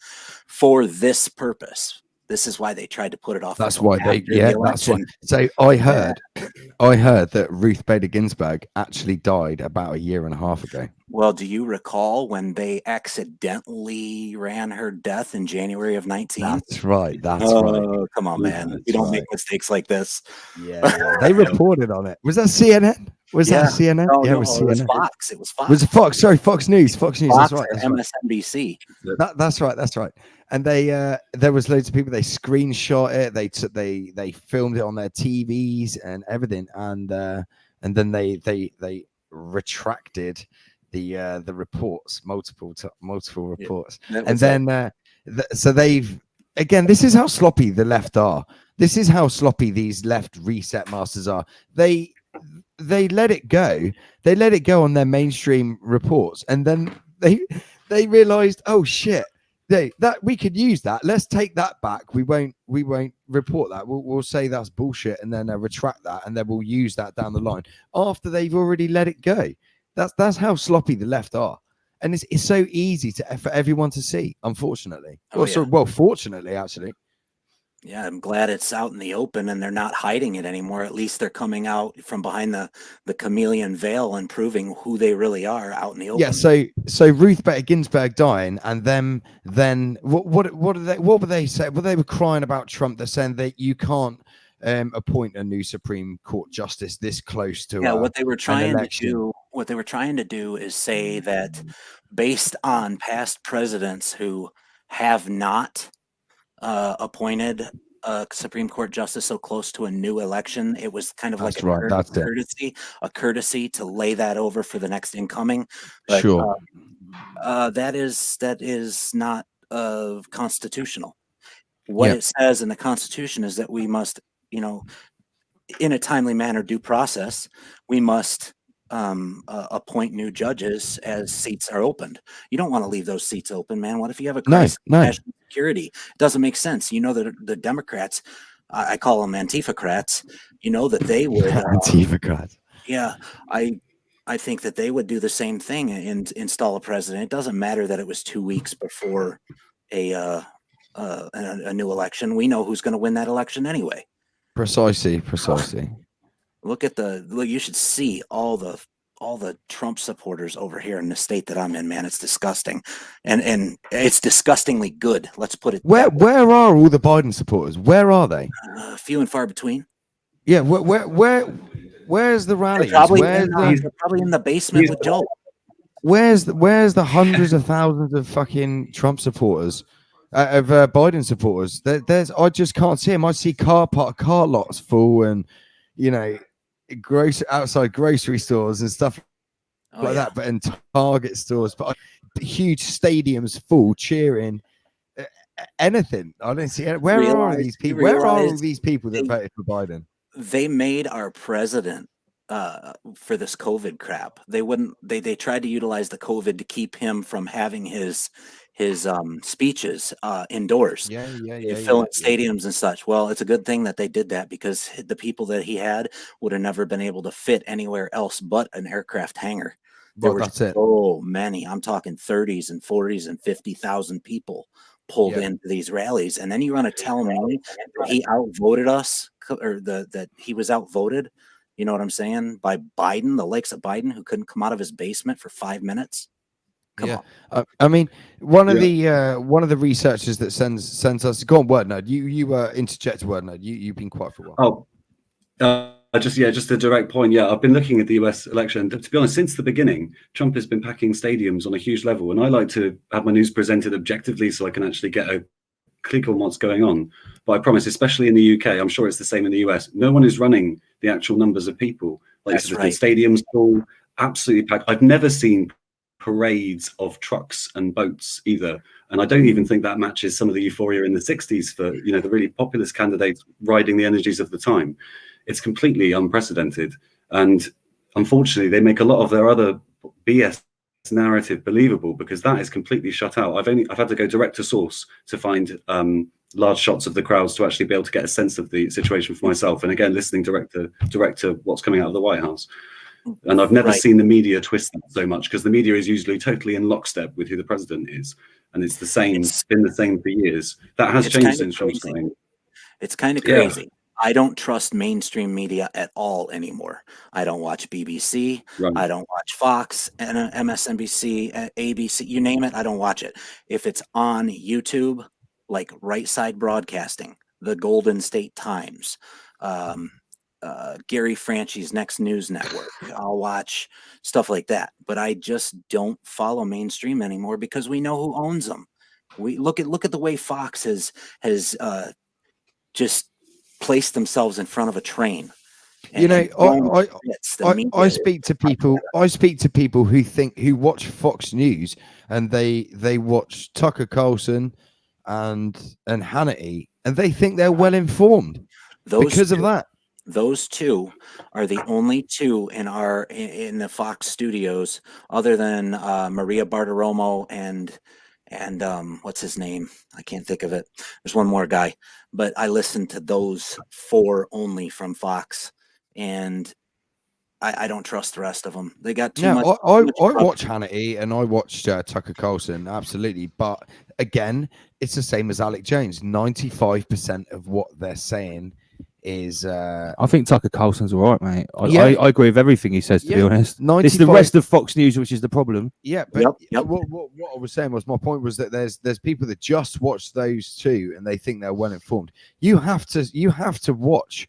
for this purpose. This is why they tried to put it off. That's why that's why. So I heard that Ruth Bader Ginsburg actually died about 1.5 years ago. Well, do you recall when they accidentally ran her death in January of 19? That's right. That's right. Oh, come on, man. You don't make mistakes like this. Yeah. They reported on it. Was that CNN? Was that CNN? No, it was CNN. It was Fox. It was Fox. Was it Fox? Sorry, Fox News. Fox News. Fox, that's right. That's MSNBC. Right. That's right. That's right. And they there was loads of people. They screenshot it. They filmed it on their TVs and everything. And then they retracted the reports, multiple reports. And then so they've again. This is how sloppy the left are. This is how sloppy these left reset masters are. They let it go. They let it go on their mainstream reports, and then they realized, oh shit, that we could use that. Let's take that back. We won't report that. We'll say that's bullshit, and then retract that, and then we'll use that down the line after they've already let it go. That's how sloppy the left are, and it's so easy for everyone to see. Unfortunately, fortunately, actually. Yeah, I'm glad it's out in the open and they're not hiding it anymore. At least they're coming out from behind the chameleon veil and proving who they really are out in the open. Yeah, so Ruth Bader Ginsburg dying, and then what were they saying? Well, they were crying about Trump. They're saying that you can't appoint a new Supreme Court justice this close to what they were trying to do is say that based on past presidents who have not appointed a Supreme Court justice so close to a new election. It was kind of That's like right, that's it. a courtesy to lay that over for the next incoming. But, Sure. that is not constitutional. What Yeah. it says in the Constitution is that we must, in a timely manner, due process, we must appoint new judges as seats are opened. You don't want to leave those seats open, man. What if you have a crisis of national security? It doesn't make sense. You know that the Democrats, I call them Antifa-crats, that they would Antifa-crats. Yeah, I think that they would do the same thing and install a president. It doesn't matter that it was 2 weeks before a new election. We know who's going to win that election anyway. Precisely. Look. You should see all the Trump supporters over here in the state that I'm in, man. It's disgusting, and it's disgustingly good. Let's put it. Where are all the Biden supporters? Where are they? Few and far between. Yeah, where's the rallies? They're probably in the basement with Joe. Where's the hundreds of thousands of fucking Trump supporters, of Biden supporters? I just can't see them. I see car lots full, and outside grocery stores and stuff like that, but in Target stores, but huge stadiums full cheering. Anything. I don't see it. Where are these people? Where are all these people that voted for Biden? They made our president for this COVID crap. They tried to utilize the COVID to keep him from having his speeches indoors. Filling stadiums and such. Well, it's a good thing that they did that, because the people that he had would have never been able to fit anywhere else but an aircraft hangar. There were so many. I'm talking 30s and 40s and 50,000 people pulled into these rallies, and then you want to tell me that he outvoted us, or that he was outvoted, you know what I'm saying, by Biden, the likes of Biden, who couldn't come out of his basement for 5 minutes. Come on. I mean, one of the researchers that sends us, go on, WordNerd. You interject, WordNerd. You've been quiet for a while. Just a direct point. Yeah, I've been looking at the US election. To be honest, since the beginning, Trump has been packing stadiums on a huge level, and I like to have my news presented objectively so I can actually get a click on what's going on. But I promise, especially in the UK, I'm sure it's the same in the US, no one is running the actual numbers of people. Like the stadiums full, absolutely packed. I've never seen parades of trucks and boats either, and I don't even think that matches some of the euphoria in the 60s for the really populist candidates riding the energies of the time. It's completely unprecedented, and unfortunately they make a lot of their other BS narrative believable, because that is completely shut out. I've had to go direct to source to find large shots of the crowds to actually be able to get a sense of the situation for myself, and again listening direct to what's coming out of the White House. And I've never seen the media twist that so much, because the media is usually totally in lockstep with who the president is, and it's the same. It's been the same for years. That has changed since Trump's time. It's kind of crazy. I don't trust mainstream media at all anymore. I don't watch BBC. Right. I don't watch Fox, MSNBC, ABC, you name it. I don't watch it. If it's on YouTube, like Right Side Broadcasting, the Golden State Times, Gary Franchi's Next News Network, I'll watch stuff like that. But I just don't follow mainstream anymore, because we know who owns them. We look at the way Fox has just placed themselves in front of a train. I speak to people. I speak to people who watch Fox News, and they watch Tucker Carlson and Hannity, and they think they're well informed because of that. Those two are the only two in the Fox studios, other than Maria Bartiromo and what's his name? I can't think of it. There's one more guy, but I listen to those four only from Fox, and I don't trust the rest of them. They got too much. I watch Hannity and I watch Tucker Carlson, absolutely. But again, it's the same as Alex Jones. 95% of what they're saying is I think Tucker Carlson's all right, mate. I agree with everything he says, to be honest. 95... It's the rest of Fox News which is the problem. Yeah, but what I was saying was, my point was that there's people that just watch those two and they think they're well informed. You have to watch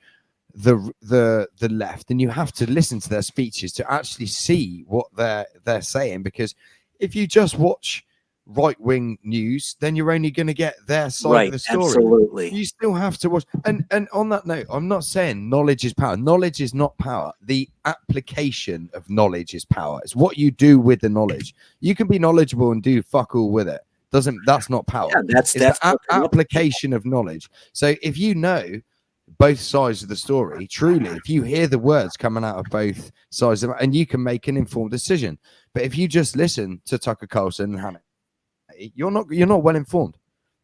the left, and you have to listen to their speeches to actually see what they're saying, because if you just watch right-wing news, then you're only going to get their side Right, of the story. absolutely. You still have to watch. And on that note, I'm not saying knowledge is power. Knowledge is not power. The application of knowledge is power. It's what you do with the knowledge. You can be knowledgeable and do fuck all with it. That's not power. Yeah, that's the application of knowledge. So if you know both sides of the story, truly, if you hear the words coming out of both sides, and you can make an informed decision. But if you just listen to Tucker Carlson and Hannah, you're not well informed.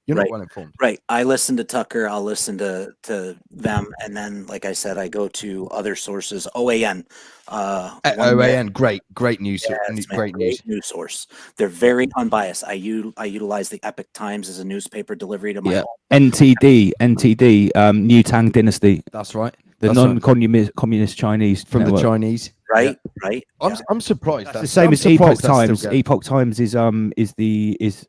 You're not well informed. Right. I listen to Tucker. I'll listen to them, and then, like I said, I go to other sources. OAN. OAN, great news. Yes, great man, news. news source. They're very unbiased. I utilize the Epic Times as a newspaper delivery to my home. NTD, New Tang Dynasty. That's right. The non-communist Chinese From network. the Chinese. Right. I'm surprised. The same as Epoch Times. Epoch Times is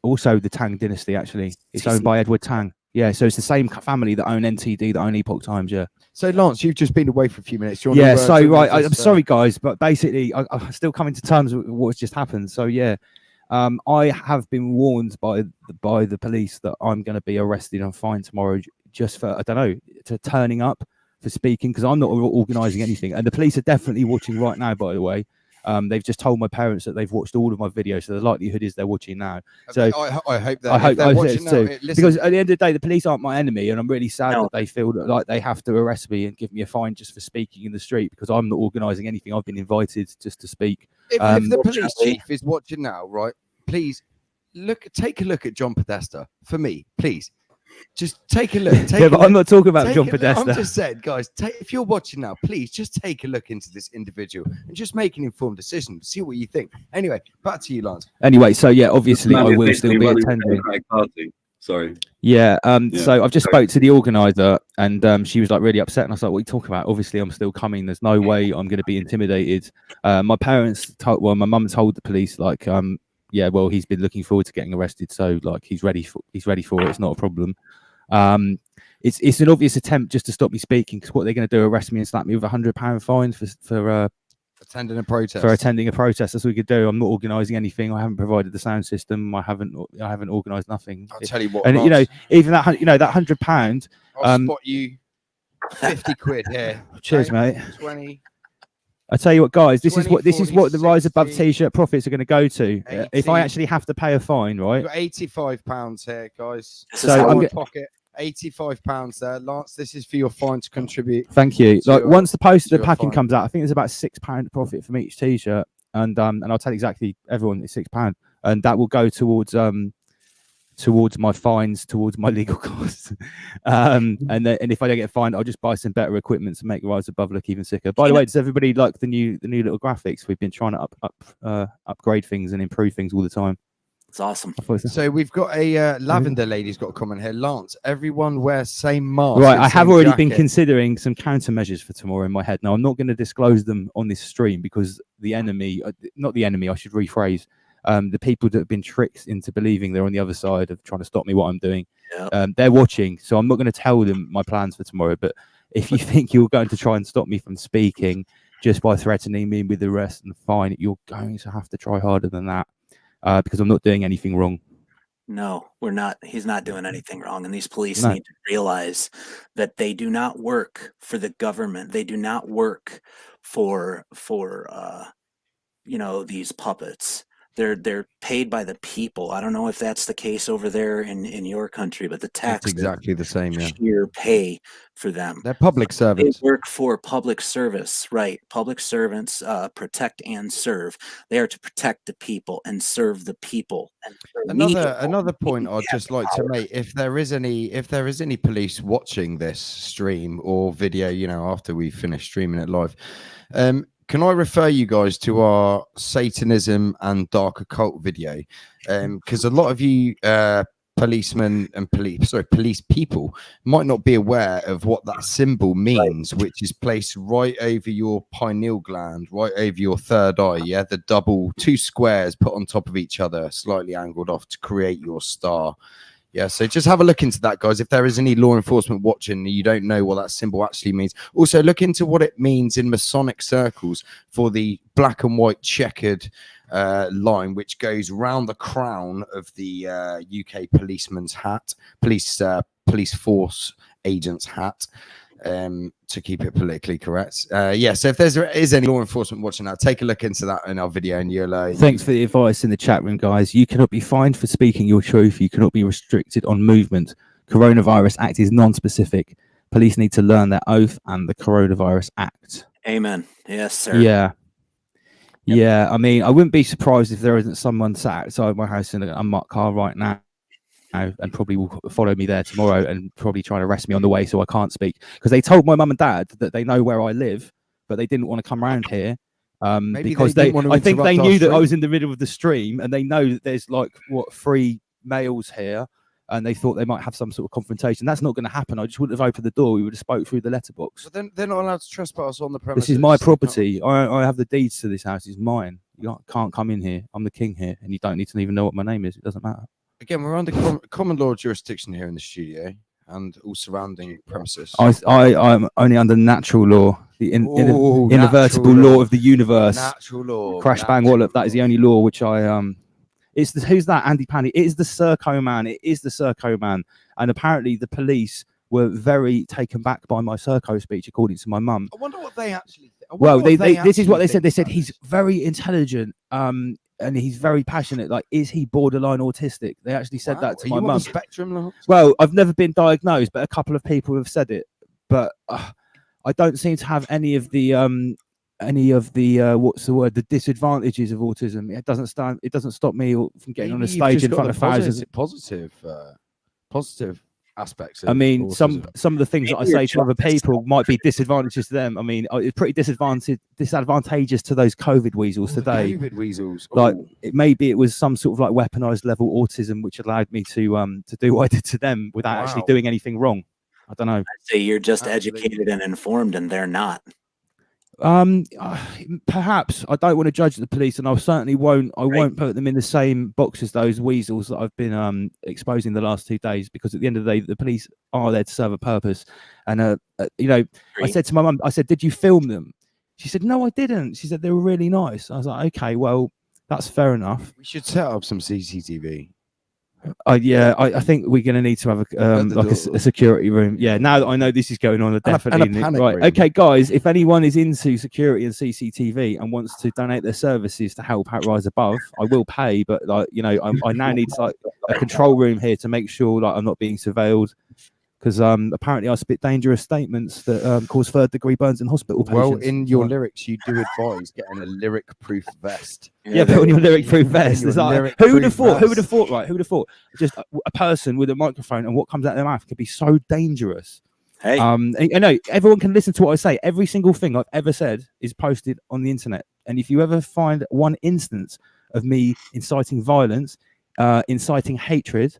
also the Tang Dynasty. Actually, it's owned by Edward Tang. Yeah, so it's the same family that own NTD, that own Epoch Times. Yeah. So Lance, you've just been away for a few minutes. Yeah. So right, I'm sorry guys, but basically, I'm still coming to terms with what's just happened. So yeah, I have been warned by the police that I'm going to be arrested and fined tomorrow just for, I don't know, to turning up for speaking, because I'm not organising anything. And the police are definitely watching right now, by the way. They've just told my parents that they've watched all of my videos, so the likelihood is they're watching now. So I hope that. I hope they're I watching too. now, Because at the end of the day, the police aren't my enemy, and I'm really sad that they feel like they have to arrest me and give me a fine just for speaking in the street, because I'm not organising anything. I've been invited just to speak. If the police chief is watching now, right? Please take a look at John Podesta for me, please. Just take a look. But I'm not talking about John Podesta. I'm just saying, guys, if you're watching now, please just take a look into this individual and just make an informed decision. See what you think. Anyway, back to you, Lance. Anyway, so yeah, obviously I will still be attending. Sorry. Yeah. So I've just spoke to the organizer, and she was like really upset, and I was like, "What are you talking about? Obviously, I'm still coming. There's no way I'm going to be intimidated." My parents my mum told the police like, yeah, well, he's been looking forward to getting arrested, so like he's ready for it. It's not a problem. It's an obvious attempt just to stop me speaking, because what they're going to do, arrest me and slap me with £100 fine for attending a protest. For attending a protest, that's what we could do. I'm not organising anything. I haven't provided the sound system. I haven't organised nothing. I'll tell you what, and Lance, even that that £100. I'll spot you 50 quid here. Cheers, mate. 20. I tell you what, guys, this is what the Rise Above T-shirt profits are going to go to. If I actually have to pay a fine, right? You've got £85 here, guys. So I'm pocket. £85 there, Lance. This is for your fine to contribute. Thank you. Like once the post of the packing comes out, I think there's about £6 profit from each T-shirt, and I'll tell exactly everyone it's £6, and that will go towards my fines, towards my legal costs. And if I don't get fined, I'll just buy some better equipment to make Rise Above look even sicker. By the way, does everybody like the new little graphics? We've been trying to upgrade things and improve things all the time. It's awesome. So we've got a lavender lady's got a comment here. Lance, everyone wears same mask. Right, and I have same already been jacket. considering some countermeasures for tomorrow in my head. Now, I'm not going to disclose them on this stream because the enemy, not the enemy, I should rephrase, the people that have been tricked into believing they're on the other side of trying to stop me what I'm doing, they're watching. So I'm not going to tell them my plans for tomorrow. But if you think you're going to try and stop me from speaking just by threatening me with arrest and fine, you're going to have to try harder than that. Because I'm not doing anything wrong. No, we're not. He's not doing anything wrong. And these police need to realize that they do not work for the government. They do not work for these puppets. They're paid by the people. I don't know if that's the case over there in your country, but the tax It's exactly the same. Yeah, sheer pay for them. they're public servants. They work for public service, right? Public servants protect and serve. They are to protect the people and serve the people. And Another point I'd just like to make: if there is any police watching this stream or video, after we finish streaming it live, can I refer you guys to our Satanism and Dark Occult video? Because a lot of you policemen and police people might not be aware of what that symbol means, which is placed right over your pineal gland, right over your third eye. Yeah, the two squares put on top of each other, slightly angled off to create your star. Yeah, so just have a look into that, guys. If there is any law enforcement watching and you don't know what that symbol actually means, also look into what it means in Masonic circles for the black and white checkered line which goes round the crown of the UK policeman's hat, police force agent's hat, to keep it politically correct. Yeah, so if there is any law enforcement watching that, take a look into that in our video, and you'll Thanks for the advice in the chat room, guys. You cannot be fined for speaking your truth. You cannot be restricted on movement. Coronavirus Act is non-specific. Police need to learn their oath and the Coronavirus Act. Amen. Yes, sir. Yeah. Yeah, I mean, I wouldn't be surprised if there isn't someone sat outside my house in a unmarked car right now and probably will follow me there tomorrow and probably try and arrest me on the way so I can't speak. Because they told my mum and dad that they know where I live, but they didn't want to come around here. Because I think they knew that I was in the middle of the stream, and they know that there's like, 3 males here, and they thought they might have some sort of confrontation. That's not going to happen. I just wouldn't have opened the door. We would have spoke through the letterbox. But then they're not allowed to trespass on the premises. This is my property. I have the deeds to this house. It's mine. You can't come in here. I'm the king here, and you don't need to even know what my name is. It doesn't matter. Again, we're under common law jurisdiction here in the studio and all surrounding premises. I'm only under natural law, the invertible law of the universe. Natural law. Crash bang wallop. That is the only law which I It's who's that? Andy Panny. It is the Serco man. It is the Serco man. And apparently the police were very taken back by my Serco speech, according to my mum. I wonder what they actually think. Well, this is what they said. They said he's very intelligent, and he's very passionate. Like, is he borderline autistic? They actually said that to my mum. Spectrum, Lance? Well, I've never been diagnosed, but a couple of people have said it. But I don't seem to have any of the what's the word? The disadvantages of autism. It doesn't stop me from getting on a stage in front of thousands. Positive aspects. I mean, some of the things that I say to other people might be disadvantages to them. I mean, it's pretty disadvantageous to those COVID weasels today. COVID weasels. Like, it was some sort of like weaponized level autism, which allowed me to do what I did to them without actually doing anything wrong. I don't know. I'd say you're just educated and informed, and they're not. Perhaps. I don't want to judge the police, and I certainly won't. I won't put them in the same box as those weasels that I've been exposing the last 2 days. Because at the end of the day, the police are there to serve a purpose. And you know, I said to my mum, I said, "Did you film them?" She said, "No, I didn't." She said they were really nice. I was like, "Okay, well, that's fair enough." We should set up some CCTV. Yeah, I think we're going to need to have a security room. Yeah, now that I know this is going on, definitely right. Room. Okay, guys, if anyone is into security and CCTV and wants to donate their services to help out Rise Above, I will pay. But like, you know, I now need like a control room here to make sure like I'm not being surveilled, because apparently I spit dangerous statements that cause third-degree burns in hospital patients. Well, in your lyrics, you do advise getting a lyric-proof vest. Yeah, put on your lyric-proof vest. Like, who would have thought? Who would have thought? Right? Who would have thought? Just a person with a microphone and what comes out of their mouth could be so dangerous. Hey, I know everyone can listen to what I say. Every single thing I've ever said is posted on the internet. And if you ever find one instance of me inciting violence, inciting hatred,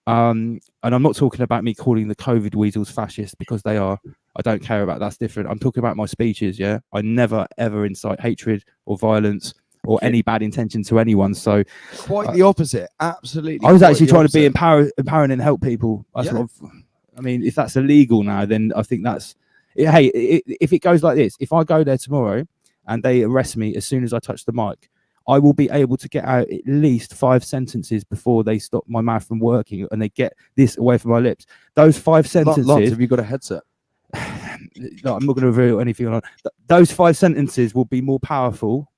and I'm not talking about me calling the COVID weasels fascist, because they are. I don't care about that's different. I'm talking about my speeches. Yeah, I never ever incite hatred or violence or any bad intention to anyone. So quite the opposite. Absolutely. I was actually trying to be empowering and help people. I mean, if that's illegal now, then I think that's. Hey, if it goes like this, if I go there tomorrow and they arrest me as soon as I touch the mic, I will be able to get out at least 5 sentences before they stop my mouth from working and they get this away from my lips. Those 5 sentences. Lance, have you got a headset? No, I'm not going to reveal anything on. Those 5 sentences will be more powerful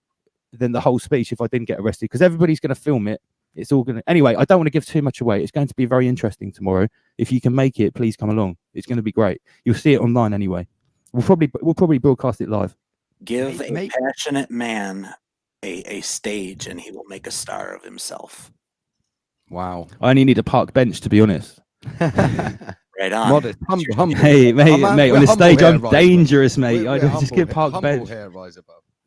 than the whole speech if I didn't get arrested, because everybody's going to film it. It's all going to. Anyway, I don't want to give too much away. It's going to be very interesting tomorrow. If you can make it, please come along. It's going to be great. You'll see it online anyway. We'll probably broadcast it live. Give a passionate man a stage and he will make a star of himself. Wow. I only need a park bench, to be honest. Right on. Modest, humble. Hey, mate, on the stage I'm dangerous, mate. I just give park bench.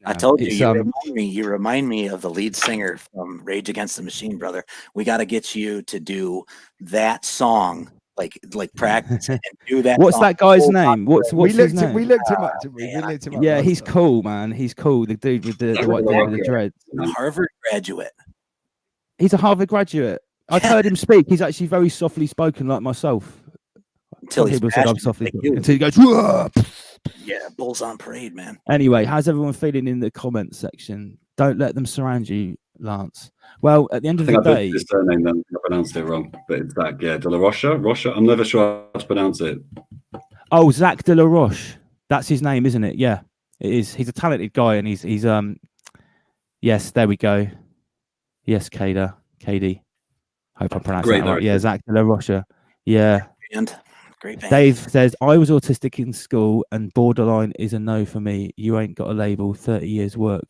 I told you, you remind me of the lead singer from Rage Against the Machine, brother. We got to get you to do that song, like practice and do that. What's song. that guy's name? What's his name? We looked him up. Yeah, he's cool, man. He's cool. The dude with the white beard with the dreads. A Harvard graduate. He's a Harvard graduate. I've heard him speak. He's actually very softly spoken, like myself. Until people said I'm softly spoken. Until he goes. Yeah, bulls on parade, man. Anyway, how's everyone feeling in the comments section? Don't let them surround you. Lance. Well, at the end I of think the I day, put his surname then. I pronounced it wrong, but it's Zach. Yeah, De La Rocha. Rocha. I'm never sure how to pronounce it. oh, Zach De La Roche. That's his name, isn't it? Yeah, it is. He's a talented guy, and he's yes, there we go. Yes, KD. Hope I pronounced Great that right. Yeah, Zach De La Rocha. Yeah. And great band. Dave says, I was autistic in school and borderline is a no for me. You ain't got a label, 30 years work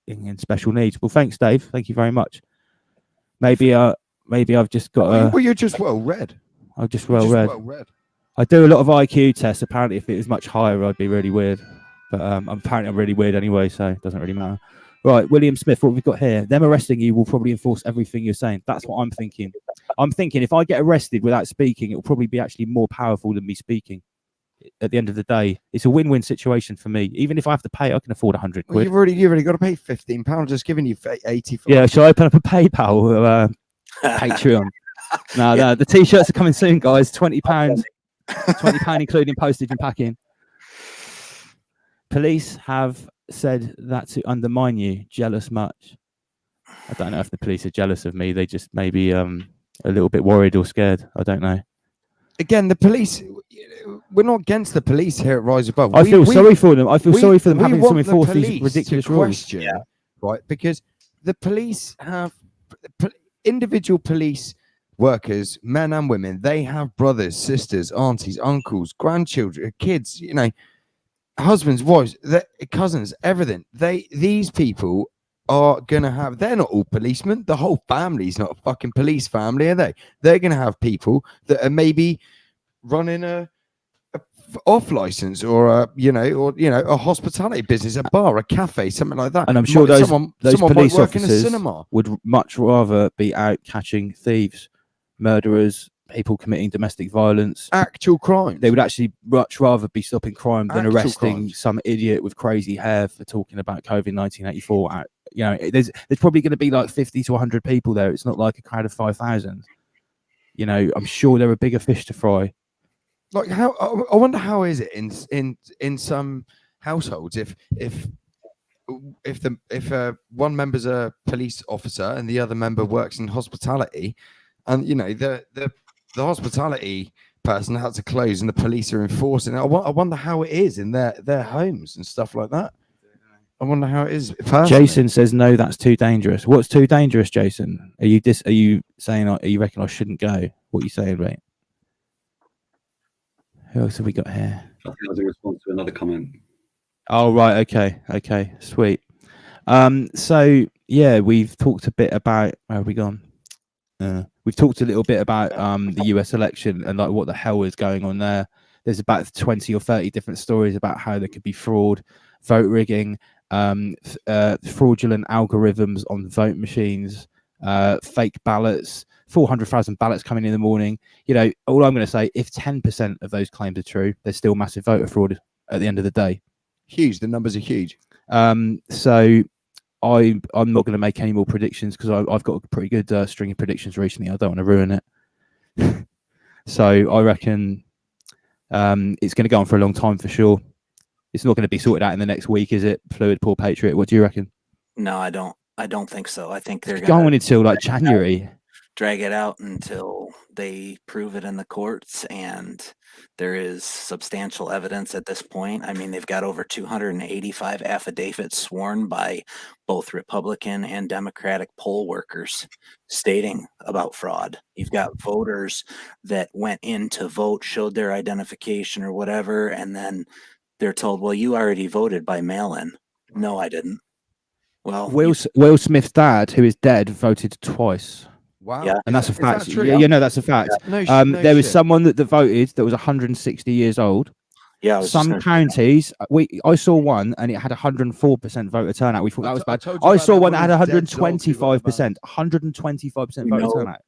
in special needs. Well, thanks, Dave. Thank you very much. Maybe I've just got a... Well, you're just well read. I'm just well read. I do a lot of IQ tests. Apparently, if it was much higher, I'd be really weird. But apparently I'm really weird anyway, so it doesn't really matter. Right, William Smith, what we've got here. Them arresting you will probably enforce everything you're saying. That's what I'm thinking. I'm thinking if I get arrested without speaking, it will probably be actually more powerful than me speaking. At the end of the day, it's a win-win situation for me. Even if I have to pay, I can afford 100 quid. Well, you've already got to pay £15. Just giving you 80. Yeah, shall I open up a PayPal Patreon? No, the t-shirts are coming soon, guys. £20, £20 including postage and packing. Police have said that to undermine you. Jealous much? I don't know if the police are jealous of me. They just maybe a little bit worried or scared. I don't know. Again, the police. We're not against the police here at Rise Above. I feel sorry for them. I feel sorry for them having to enforce these ridiculous rules. Right, because the police have individual police workers, men and women. They have brothers, sisters, aunties, uncles, grandchildren, kids. You know, husbands, wives, cousins, everything. These people are gonna have. They're not all policemen. The whole family's not a fucking police family, are they? They're gonna have people that are maybe running a off license or a hospitality business, a bar, a cafe, something like that. And I'm sure those police work in a officers cinema. would much rather be out catching thieves, murderers, people committing domestic violence, actual crime. They would actually much rather be stopping crime than Actual arresting crimes. some idiot with crazy hair for talking about COVID 1984. You know, there's probably going to be like 50 to 100 people there. It's not like a crowd of 5,000. You know, I'm sure there are bigger fish to fry. Like how I wonder how is it in some households if one member's a police officer and the other member works in hospitality, and you know the hospitality person has to close and the police are enforcing it. I wonder how it is in their homes and stuff like that. I wonder how it is. Personally. Jason says no, that's too dangerous. What's too dangerous, Jason? Are you saying you reckon I shouldn't go? What are you saying, mate? Who else have we got here? I think that was a response to another comment. Oh, right. Okay. Sweet. So yeah, we've talked a bit about, where have we gone? We've talked a little bit about the US election and like what the hell is going on there. There's about 20 or 30 different stories about how there could be fraud, vote rigging, fraudulent algorithms on vote machines, fake ballots, 400,000 ballots coming in the morning. You know, all I'm going to say, if 10% of those claims are true, there's still massive voter fraud at the end of the day. Huge. The numbers are huge. So I'm not going to make any more predictions because I've got a pretty good string of predictions recently. I don't want to ruin it. So I reckon it's going to go on for a long time for sure. It's not going to be sorted out in the next week, is it? Fluid Poor Patriot. What do you reckon? No, I don't think so. I think they're Going until like January. Drag it out until they prove it in the courts, and there is substantial evidence at this point. I mean, they've got over 285 affidavits sworn by both Republican and Democratic poll workers stating about fraud. You've got voters that went in to vote, showed their identification or whatever, and then they're told, well, you already voted by mail-in. No, I didn't. Well, Will Smith's dad, who is dead, voted twice. Wow. Yeah. And that's a Is that fact. true? Yeah, no, that's a fact. No, there was shit. someone that voted that was 160 years old. Yeah. Some counties, I saw one and it had 104% voter turnout. We thought that was bad. told you I about saw that one that had one with dead dogs who got 125%. 125% voter turnout.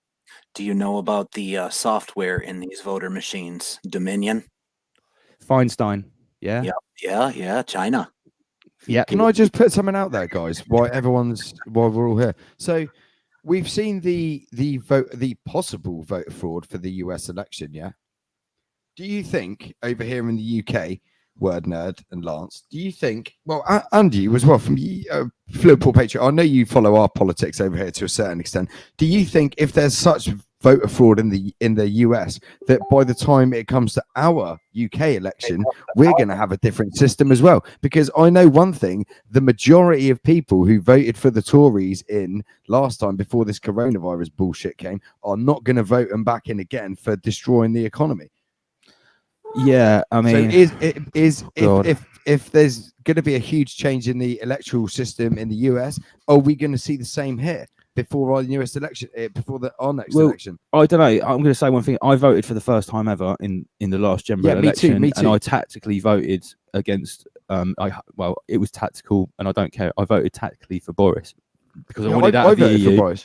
Do you know about the software in these voter machines? Dominion? Feinstein. Yeah. Yeah. China. Yeah. Can I just put something out there, guys? While we're all here. So we've seen the possible voter fraud for the US election. Yeah. Do you think over here in the UK Word Nerd and Lance, do you think, well, and you as well, from Fluid Pool Patriot, I know you follow our politics over here to a certain extent. Do you think if there's such voter fraud in the US, that by the time it comes to our UK election, we're going to have a different system as well? Because I know one thing, the majority of people who voted for the Tories in last time before this coronavirus bullshit came are not going to vote them back in again for destroying the economy. Yeah, I mean, so if there's going to be a huge change in the electoral system in the US, are we going to see the same here before our newest election, before our next election? I don't know. I'm going to say one thing. I voted for the first time ever in the last general election, me too. And I tactically voted against. Well, it was tactical, and I don't care. I voted tactically for Boris because I wanted out of the EU. For Boris.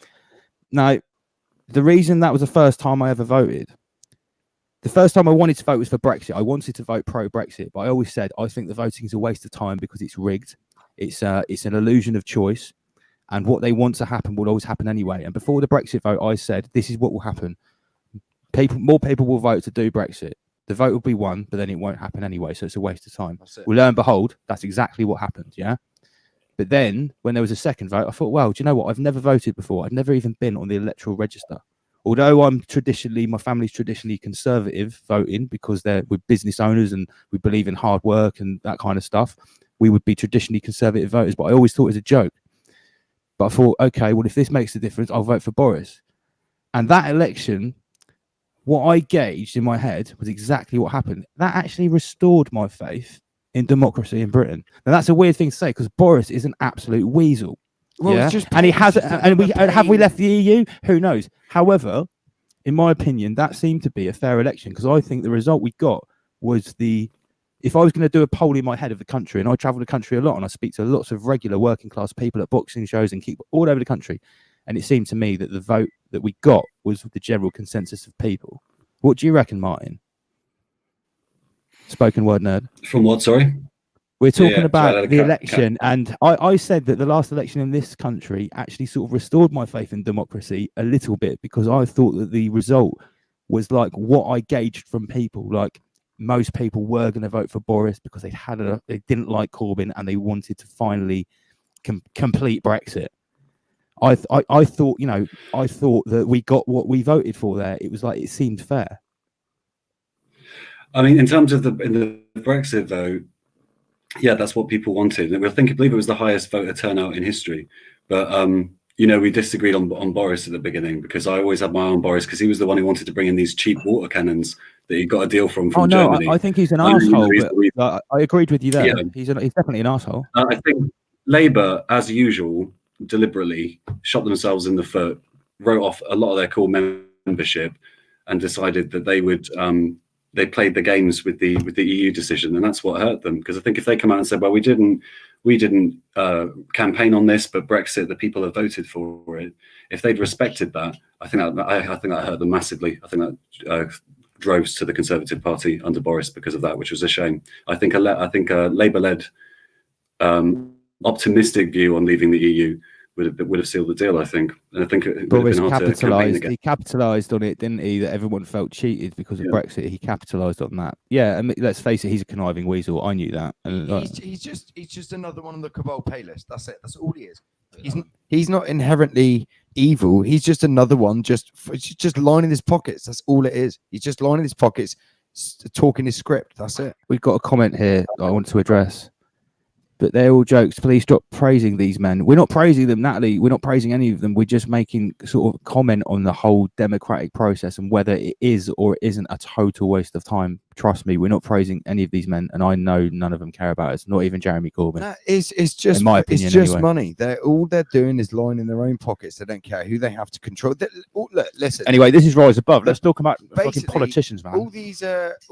Now, the reason that was the first time I ever voted. The first time I wanted to vote was for Brexit. I wanted to vote pro-Brexit, but I always said I think the voting is a waste of time because it's rigged. It's an illusion of choice, and what they want to happen will always happen anyway. And before the Brexit vote, I said this is what will happen: more people will vote to do Brexit. The vote will be won, but then it won't happen anyway, so it's a waste of time. Well, lo and behold, that's exactly what happened. Yeah. But then when there was a second vote, I thought, well, do you know what? I've never voted before. I've never even been on the electoral register. Although my family's traditionally conservative voting because we're business owners and we believe in hard work and that kind of stuff, we would be traditionally conservative voters. But I always thought it was a joke. But I thought, okay, well, if this makes a difference, I'll vote for Boris. And that election, what I gauged in my head was exactly what happened. That actually restored my faith in democracy in Britain. Now, that's a weird thing to say because Boris is an absolute weasel. Well, yeah, just and he has, and have we left the EU? Who knows? However, in my opinion, that seemed to be a fair election because I think the result we got was if I was going to do a poll in my head of the country, and I travel the country a lot, and I speak to lots of regular working class people at boxing shows and keep all over the country, and it seemed to me that the vote that we got was the general consensus of people. What do you reckon, Martin? Spoken word nerd. From what? Sorry. We're talking about the election, and I said that the last election in this country actually sort of restored my faith in democracy a little bit because I thought that the result was like what I gauged from people. Like most people were going to vote for Boris because they didn't like Corbyn and they wanted to finally complete Brexit. I thought, I thought that we got what we voted for there. It was like it seemed fair. I mean, in terms of the Brexit vote. Yeah, that's what people wanted. I believe it was the highest voter turnout in history. But, we disagreed on Boris at the beginning because I always had my eye on Boris because he was the one who wanted to bring in these cheap water cannons that he got a deal from Germany. I think he's an arsehole. But I agreed with you there. Yeah. He's definitely an arsehole. I think Labour, as usual, deliberately shot themselves in the foot, wrote off a lot of their core membership and decided that they would... they played the games with the EU decision, and that's what hurt them. Because I think if they come out and said, "Well, we didn't campaign on this, but Brexit, the people have voted for it," if they'd respected that, I think that hurt them massively. I think that drove to the Conservative Party under Boris because of that, which was a shame. I think a Labour-led optimistic view on leaving the EU would have sealed the deal, I think. And I think it would have been hard to campaign again. He capitalised on it, didn't he? That everyone felt cheated because of Brexit. He capitalised on that. Yeah, I mean, let's face it, he's a conniving weasel. I knew that. And, he's just another one on the cabal pay list. That's it. That's all he is. He's not inherently evil. He's just another one, just lining his pockets. That's all it is. He's just lining his pockets, talking his script. That's it. We've got a comment here that I want to address. But they're all jokes. Please stop praising these men. We're not praising them, Natalie. We're not praising any of them. We're just making sort of comment on the whole democratic process and whether it is or isn't a total waste of time. Trust me, we're not praising any of these men, and I know none of them care about us. Not even Jeremy Corbyn. It's just in my opinion, it's just anyway. Money. All they're doing is lining their own pockets. They don't care who they have to control. Look, listen. Anyway, this is Rise Above. Let's talk about fucking politicians, man. All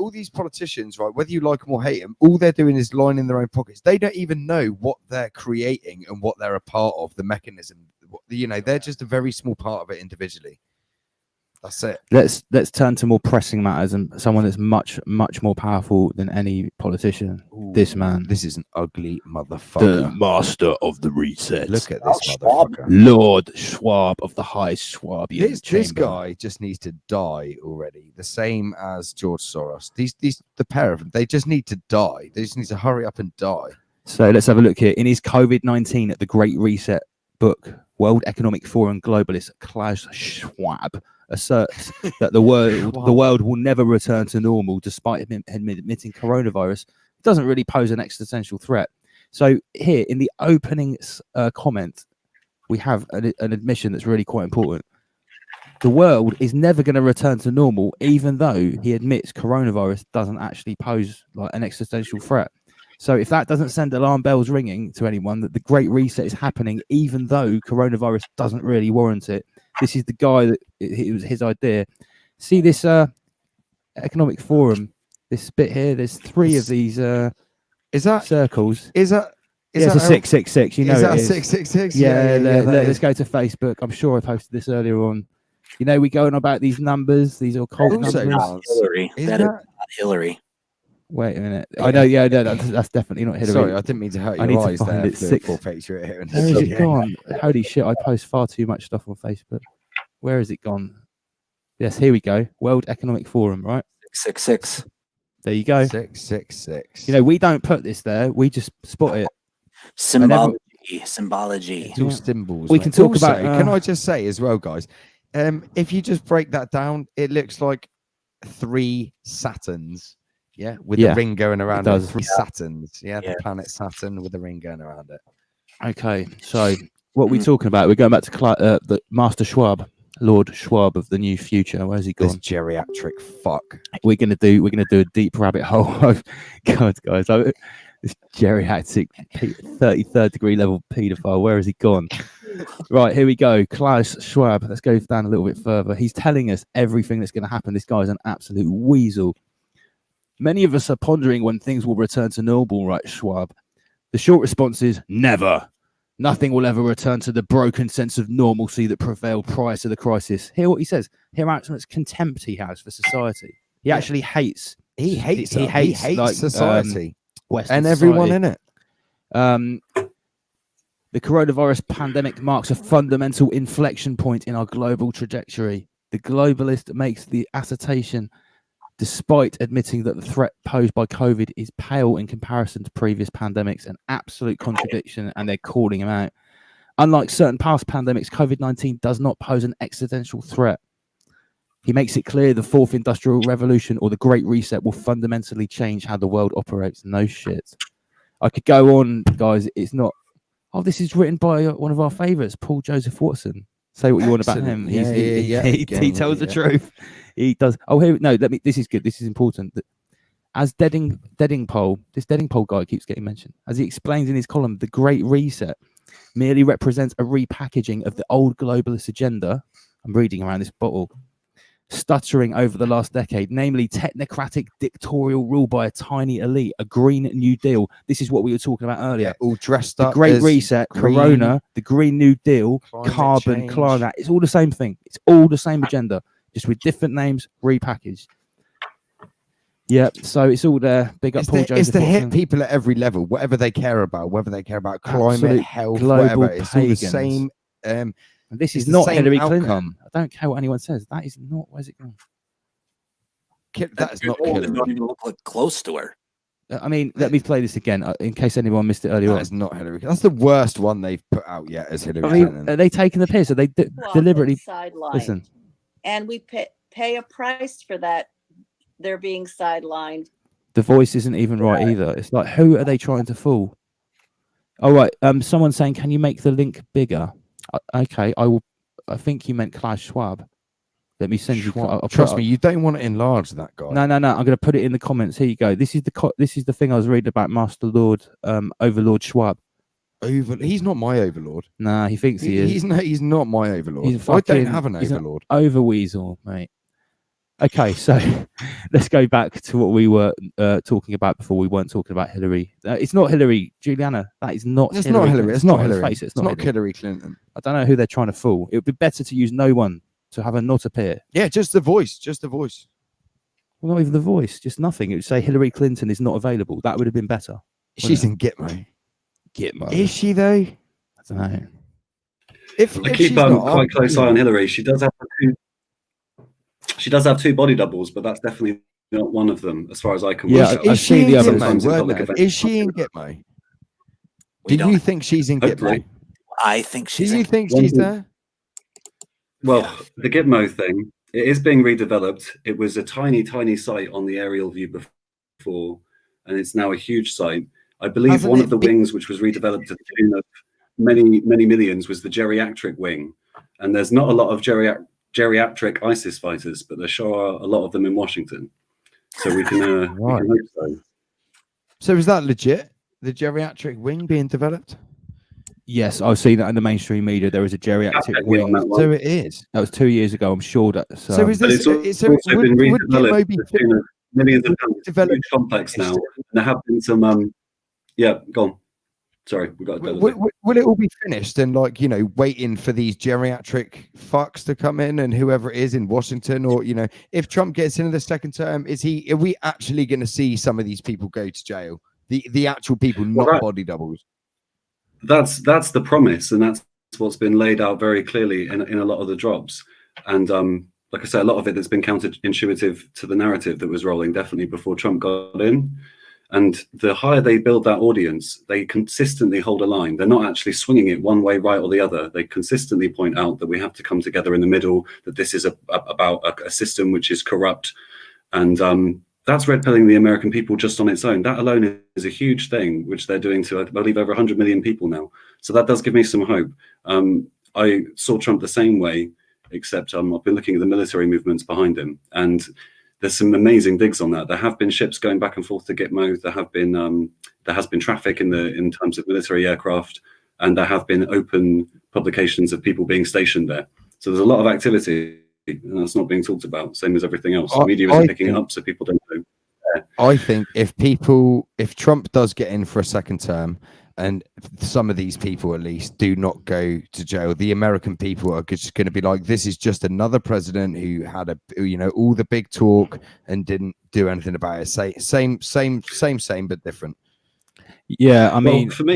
these politicians, right? Whether you like them or hate them, all they're doing is lining their own pockets. They don't even know what they're creating and what they're a part of. The mechanism. They're just a very small part of it individually. That's it. Let's turn to more pressing matters and someone that's much more powerful than any politician. This man. This is an ugly motherfucker. The master of the reset. Look at this motherfucker. Lord Schwab of the highest Schwabian This chamber. guy just needs to die already. The same as George Soros. The pair of them, they just need to die. They just need to hurry up and die. So let's have a look here. In his COVID-19 at the Great Reset book, World Economic Forum globalist Klaus Schwab asserts that the world will never return to normal despite him admitting coronavirus doesn't really pose an existential threat. So here in the opening comment, we have an admission that's really quite important. The world is never going to return to normal, even though he admits coronavirus doesn't actually pose like an existential threat. So if that doesn't send alarm bells ringing to anyone that the Great Reset is happening, even though coronavirus doesn't really warrant it, this is the guy that it was his idea. See this economic forum, this bit here. There's three of these. Is that circles? Is that? Yeah, it's a 666. You know, is that it a is. 666? Yeah, that let's is. go to Facebook. I'm sure I posted this earlier on. You know, we going about these numbers, these occult Also, numbers. Hillary. Is That is that- not Hillary. Wait a minute. I know. Yeah, no, that's definitely not Hillary. Sorry, I didn't mean to hurt I your need to eyes find there. it. For Six. poor picture here. Where is it gone? Holy shit! I post far too much stuff on Facebook. Where has it gone? Yes, here we go. World Economic Forum, right? 666. There you go. 666. You know, we don't put this there. We just spot it. Symbology. Symbology. It's all symbols. We mate. can talk Also, about, Can I just say as well, guys? If you just break that down, it looks like 3 Saturns. Yeah, with Yeah, the ring going around it. does. 3 Saturns. Yeah, Yeah. the planet Saturn with the ring going around it. Okay, so what we're talking about? We're going back to the Master Schwab, Lord Schwab of the New Future. Where's he This gone? geriatric fuck. We're gonna do a deep rabbit hole of God, guys. This geriatric 33rd degree level paedophile. Where has he gone? Right, here we go. Klaus Schwab. Let's go down a little bit further. He's telling us everything that's going to happen. This guy's an absolute weasel. Many of us are pondering when things will return to normal, right, Schwab? The short response is never. Nothing will ever return to the broken sense of normalcy that prevailed prior to the crisis. Hear what he says. Hear how much contempt he has for society. He actually hates. He hates. He hates like, society Western and everyone society. in it. The coronavirus pandemic marks a fundamental inflection point in our global trajectory. The globalist makes the assertion, despite admitting that the threat posed by COVID is pale in comparison to previous pandemics, an absolute contradiction, and they're calling him out. Unlike certain past pandemics, COVID-19 does not pose an existential threat. He makes it clear the fourth industrial revolution or the Great Reset will fundamentally change how the world operates. No shit. I could go on, guys. It's not. Oh, this is written by one of our favourites, Paul Joseph Watson. Say what you want about him. Excellent. He tells the truth. He does. Oh, here. No, let me. This is good. This is important. As Deddingpole, this Deddingpole guy keeps getting mentioned. As he explains in his column, the Great Reset merely represents a repackaging of the old globalist agenda. I'm reading around this bottle. Stuttering over the last decade, namely technocratic dictatorial rule by a tiny elite, a Green New Deal. This is what we were talking about earlier. Yeah, all dressed The up. Great as Reset, green, Corona, the Green New Deal, climate carbon, change. climate. It's all the same thing. It's all the same agenda, just with different names repackaged. Yeah, so it's all there. Big up It's Paul the, Joseph it's the hit Watson. people at every level, whatever they care about, whether they care about climate, Absolute health, global whatever. It's all the pagans. same. And this it's is the not same Hillary outcome. Clinton. I don't care what anyone says. That is not. Where's it gone? That is not It Hillary. don't even look like close to her. I mean, let me play this again in case anyone missed it earlier That on. is not Hillary. That's the worst one they've put out yet as Hillary I mean, Clinton. are they taking the piss? Are they deliberately? Sidelined. Listen, And we pay a price for that. They're being sidelined. the voice isn't even right either. It's like, who are they trying to fool? All right. Someone's saying, can you make the link bigger? Okay, I will. I think you meant Klaus Schwab. Let me send you. I'll Trust me, you don't want to enlarge that guy. No. I'm going to put it in the comments. Here you go. This is the thing I was reading about Master Lord, Overlord Schwab. He's not my overlord. Nah, he thinks he is. He's not my overlord. He's I don't fucking- have an he's overlord. Overweasel, mate. Okay, so let's go back to what we were talking about before. We weren't talking about Hillary. It's not Hillary, Juliana. That is not. It's not Hillary. Clinton. It's not Let's Hillary. face it, It's not Hillary Clinton. I don't know who they're trying to fool. It would be better to use no one to have her not appear? Yeah, just the voice, just the voice. Well, not even the voice, just nothing. It would say Hillary Clinton is not available. That would have been better. She's in Gitmo. Gitmo. Is she though? I don't know. I keep quite close eye on Hillary. She does have two body doubles, but that's definitely not one of them, as far as I can Yeah, work. I've seen the other ones. Is she in Gitmo? Do you think she's in Gitmo? I think she's. Do you think she's there? Well, the Gitmo thing, it is being redeveloped. It was a tiny, tiny site on the aerial view before, and it's now a huge site. I believe Hasn't one it of the wings which was redeveloped to the tune of many, many millions was the geriatric wing. And there's not a lot of geriatric ISIS fighters, but there sure are a lot of them in Washington. So we can, we can hope so. So is that legit? The geriatric wing being developed? Yes, I've seen that in the mainstream media. There is a geriatric wing. So it is. That was 2 years ago. I'm sure that. So is this? But it's also been redeveloped to the tune of millions of pounds. It's a huge complex now. And there have been some. Yeah, go on. Sorry, we got to will it all be finished and waiting for these geriatric fucks to come in and whoever it is in Washington, or if Trump gets into the second term, are we actually going to see some of these people go to jail? The actual people, not body doubles. That's the promise, and that's what's been laid out very clearly in a lot of the drops. And like I say, a lot of it that's been counterintuitive to the narrative that was rolling definitely before Trump got in. And the higher they build that audience, they consistently hold a line. They're not actually swinging it one way, right, or the other. They consistently point out that we have to come together in the middle, that this is about a system which is corrupt. And that's red pilling the American people just on its own. That alone is a huge thing, which they're doing to, I believe, over 100 million people now. So that does give me some hope. I saw Trump the same way, except I've been looking at the military movements behind him. And there's some amazing digs on that. There have been ships going back and forth to Gitmo. There has been traffic in terms of military aircraft, and there have been open publications of people being stationed there. So there's a lot of activity, and that's not being talked about. Same as everything else. The media isn't picking it up, so people don't know. I think if Trump does get in for a second term, and some of these people at least do not go to jail, the American people are just going to be like, this is just another president who had all the big talk and didn't do anything about it. Same, but different. Yeah, I mean, for me,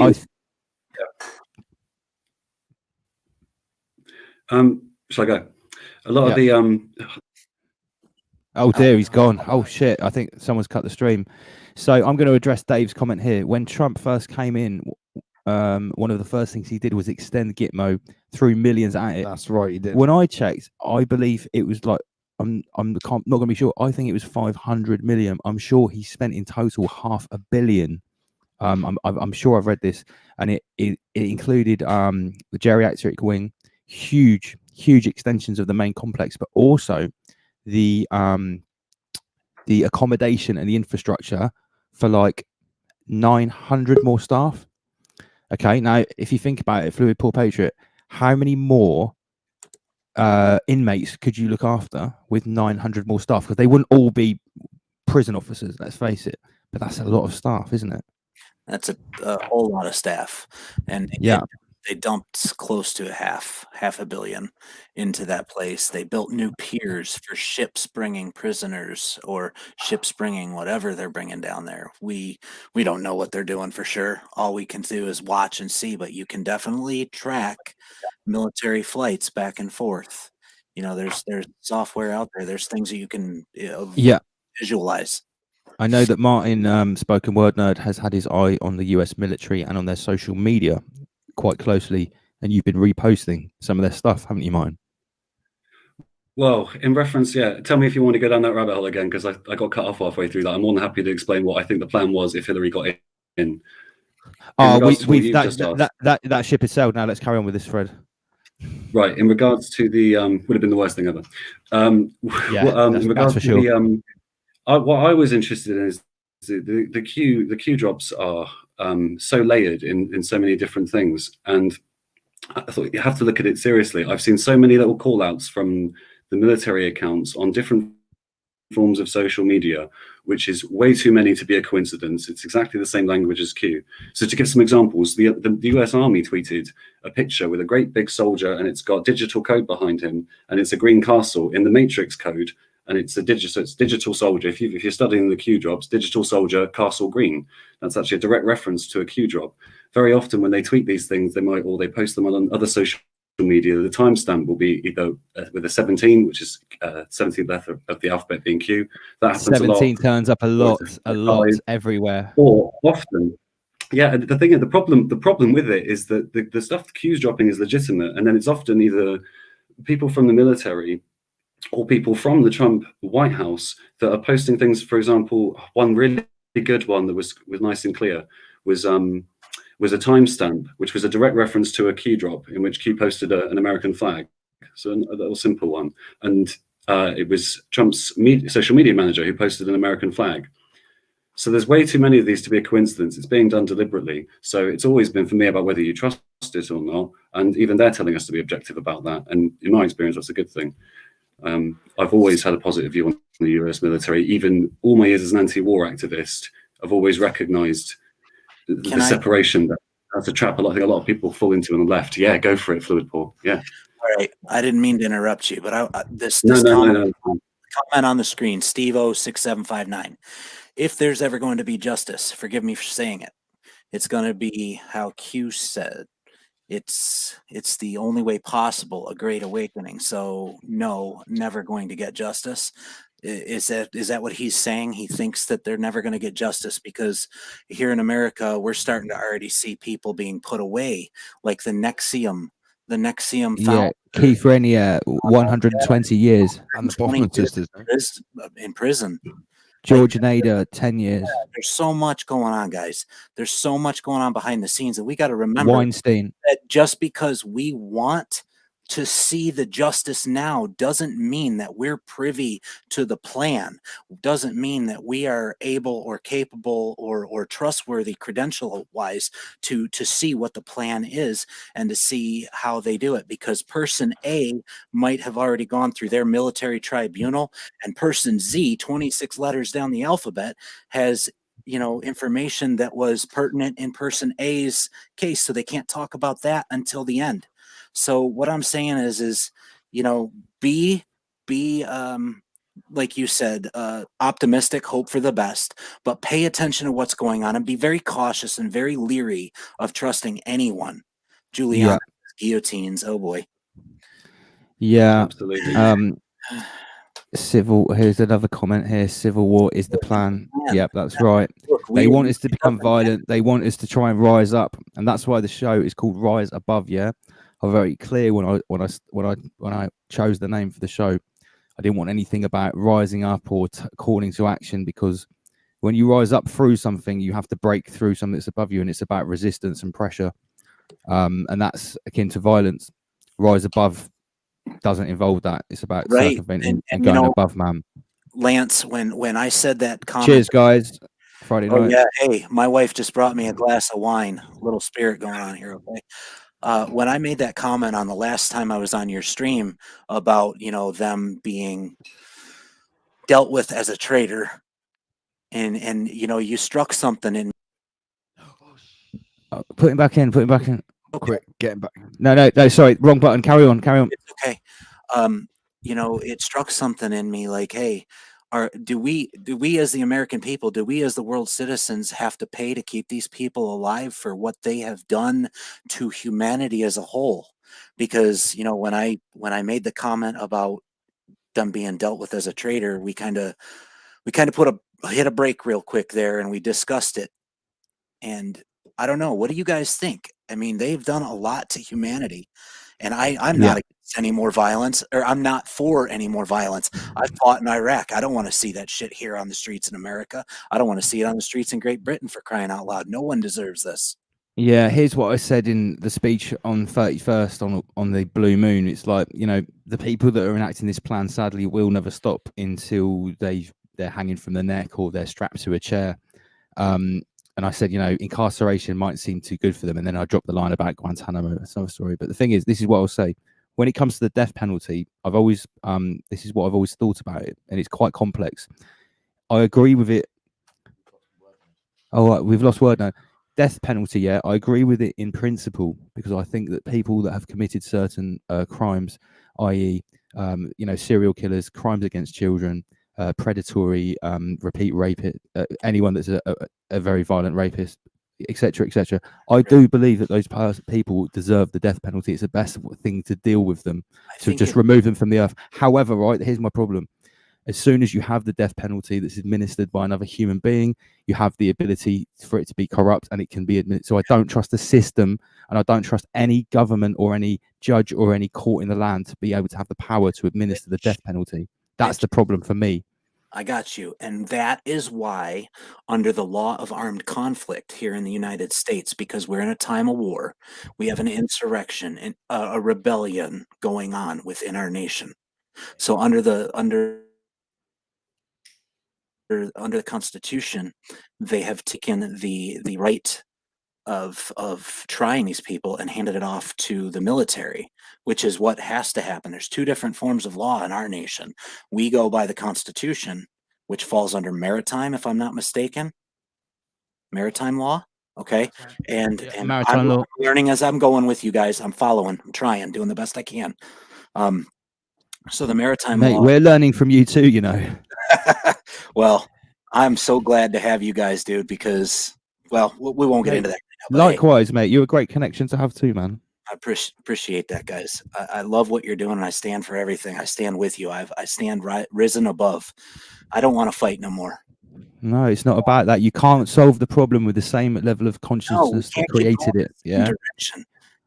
shall I go? A lot of the Oh dear, he's gone. Oh shit, I think someone's cut the stream. So I'm going to address Dave's comment here. When Trump first came in, one of the first things he did was extend Gitmo, threw millions at it. That's right, he did. When I checked, I believe it was like, I'm not going to be sure. I think it was 500 million. I'm sure he spent in total $500 million. I'm sure I've read this, and it included the geriatric wing, huge extensions of the main complex, but also the accommodation and the infrastructure for like 900 more staff. Okay, now if you think about it, Fluid Poor Patriot, how many more inmates could you look after with 900 more staff? Because they wouldn't all be prison officers, let's face it, but that's a lot of staff, isn't it? That's a whole lot of staff, and yeah, they dumped close to $500 million into that place. They built new piers for ships bringing prisoners or ships bringing whatever they're bringing down there. We don't know what they're doing for sure. All we can do is watch and see, but you can definitely track military flights back and forth. There's software out there. There's things that you can visualize. I know that Martin, Spoken Word Nerd, has had his eye on the US military and on their social media quite closely, and you've been reposting some of their stuff, haven't you, Martin? Well, in reference, tell me if you want to go down that rabbit hole again, because I got cut off halfway through that. I'm more than happy to explain what I think the plan was if Hillary got in. That ship is sailed now. Let's carry on with this, Fred. Right, in regards to the would have been the worst thing ever. In regards to sure. What I was interested in is the Q drops are so layered in so many different things, and I thought you have to look at it seriously. I've seen so many little call outs from the military accounts on different forms of social media, which is way too many to be a coincidence. It's exactly the same language as Q. So to give some examples, the US Army tweeted a picture with a great big soldier, and it's got digital code behind him, and it's a green castle in the Matrix code, and it's digital soldier. If you're studying the Q drops, digital soldier, castle green. That's actually a direct reference to a Q drop. Very often when they tweet these things, they post them on other social media, the timestamp will be either with a 17, which is 17th letter of the alphabet being Q. That happens 17 a lot. turns up a lot everywhere. Or often, yeah. The problem with it is that the stuff the Q's dropping is legitimate, and then it's often either people from the military or people from the Trump White House that are posting things. For example, one really good one that was nice and clear was a timestamp, which was a direct reference to a Q drop in which Q posted an American flag. So a little simple one. And it was Trump's social media manager who posted an American flag. So there's way too many of these to be a coincidence. It's being done deliberately. So it's always been for me about whether you trust it or not. And even they're telling us to be objective about that. And in my experience, that's a good thing. I've always had a positive view on the US military. Even all my years as an anti-war activist, I've always recognized the separation. That's a trap. I think a lot of people fall into on the left. Yeah, go for it, Fluid Paul. Yeah. All right. I didn't mean to interrupt you, but this No. comment on the screen, Steve-O6759. If there's ever going to be justice, forgive me for saying it, it's going to be how Q said. It's the only way possible, a great awakening. So no, never going to get justice. Is that what he's saying? He thinks that they're never going to get justice because here in America, we're starting to already see people being put away, like the Nexium Yeah, Keith Renier, 120 years. And the Bosman sisters. In prison. George Nader, 10 years. There's so much going on, guys. There's so much going on behind the scenes, and we got to remember Weinstein. that just because we want to see the justice now doesn't mean that we're privy to the plan, doesn't mean that we are able or capable or trustworthy credential wise to see what the plan is and to see how they do it, because person A might have already gone through their military tribunal, and person Z, 26 letters down the alphabet, has information that was pertinent in person A's case, so they can't talk about that until the end. So what I'm saying is be like you said, optimistic, hope for the best, but pay attention to what's going on and be very cautious and very leery of trusting anyone. Giuliani, guillotines. Oh boy. Yeah. Absolutely. Here's another comment here. Civil war is the plan. Yep, that's right. They want us to become violent. They want us to try and rise up, and that's why the show is called Rise Above. Yeah, I'm very clear when I chose the name for the show. I didn't want anything about rising up or calling to action, because when you rise up through something, you have to break through something that's above you, and it's about resistance and pressure, and that's akin to violence. Rise above doesn't involve that. It's about circumventing and going above, man. Lance, when I said that comment, cheers, guys. Friday night. Yeah, hey, my wife just brought me a glass of wine. A little spirit going on here, okay? When I made that comment on the last time I was on your stream about them being dealt with as a traitor, and you struck something in. Put him back in. Put him back in. Quick, get him back. No. Sorry, wrong button. Carry on. It's okay. It struck something in me like, hey, do we as the American people, do we as the world citizens have to pay to keep these people alive for what they have done to humanity as a whole? Because when I made the comment about them being dealt with as a traitor, we kind of hit a break real quick there, and we discussed it. And I don't know, what do you guys think? I mean, they've done a lot to humanity, and I'm not against any more violence, or I'm not for any more violence. I fought in Iraq. I don't want to see that shit here on the streets in America. I don't want to see it on the streets in Great Britain, for crying out loud. No one deserves this. Yeah, here's what I said in the speech on 31st on the Blue Moon. It's like, the people that are enacting this plan sadly will never stop until they're hanging from the neck or they're strapped to a chair. And I said, incarceration might seem too good for them. And then I dropped the line about Guantanamo. That's another story. But the thing is, this is what I'll say. when it comes to the death penalty, I've always this is what I've always thought about it, and it's quite complex. I agree with it. Oh, we've lost word now. Death penalty, yeah, I agree with it in principle, because I think that people that have committed certain crimes, i.e., serial killers, crimes against children, predatory, repeat rapist, anyone that's a very violent rapist, etc., etc. I do believe that those people deserve the death penalty. It's the best thing to deal with them, to just remove them from the earth. However, right, here's my problem. As soon as you have the death penalty that's administered by another human being, you have the ability for it to be corrupt, and it can be administered. So I don't trust the system, and I don't trust any government or any judge or any court in the land to be able to have the power to administer the death penalty. That's the problem for me. I got you. And that is why, under the law of armed conflict here in the United States, because we're in a time of war, we have an insurrection and a rebellion going on within our nation. So under the Constitution, they have taken the right of trying these people and handed it off to the military, which is what has to happen. There's two different forms of law in our nation. We go by the Constitution, which falls under maritime, if I'm not mistaken. Maritime law. Okay. And maritime I'm law. learning as I'm going with you guys. I'm following, I'm trying, doing the best I can. So the maritime Mate, law. we're learning from you too, you know. Well, I'm so glad to have you guys, dude, because, well, we won't get into that. Now, but hey, Likewise, mate. You're a great connection to have too, man. I appreciate that, guys. I love what you're doing, and I stand for everything. I stand with you. I stand risen above. I don't want to fight no more. No, it's not about that. You can't solve the problem with the same level of consciousness that created it. Yeah.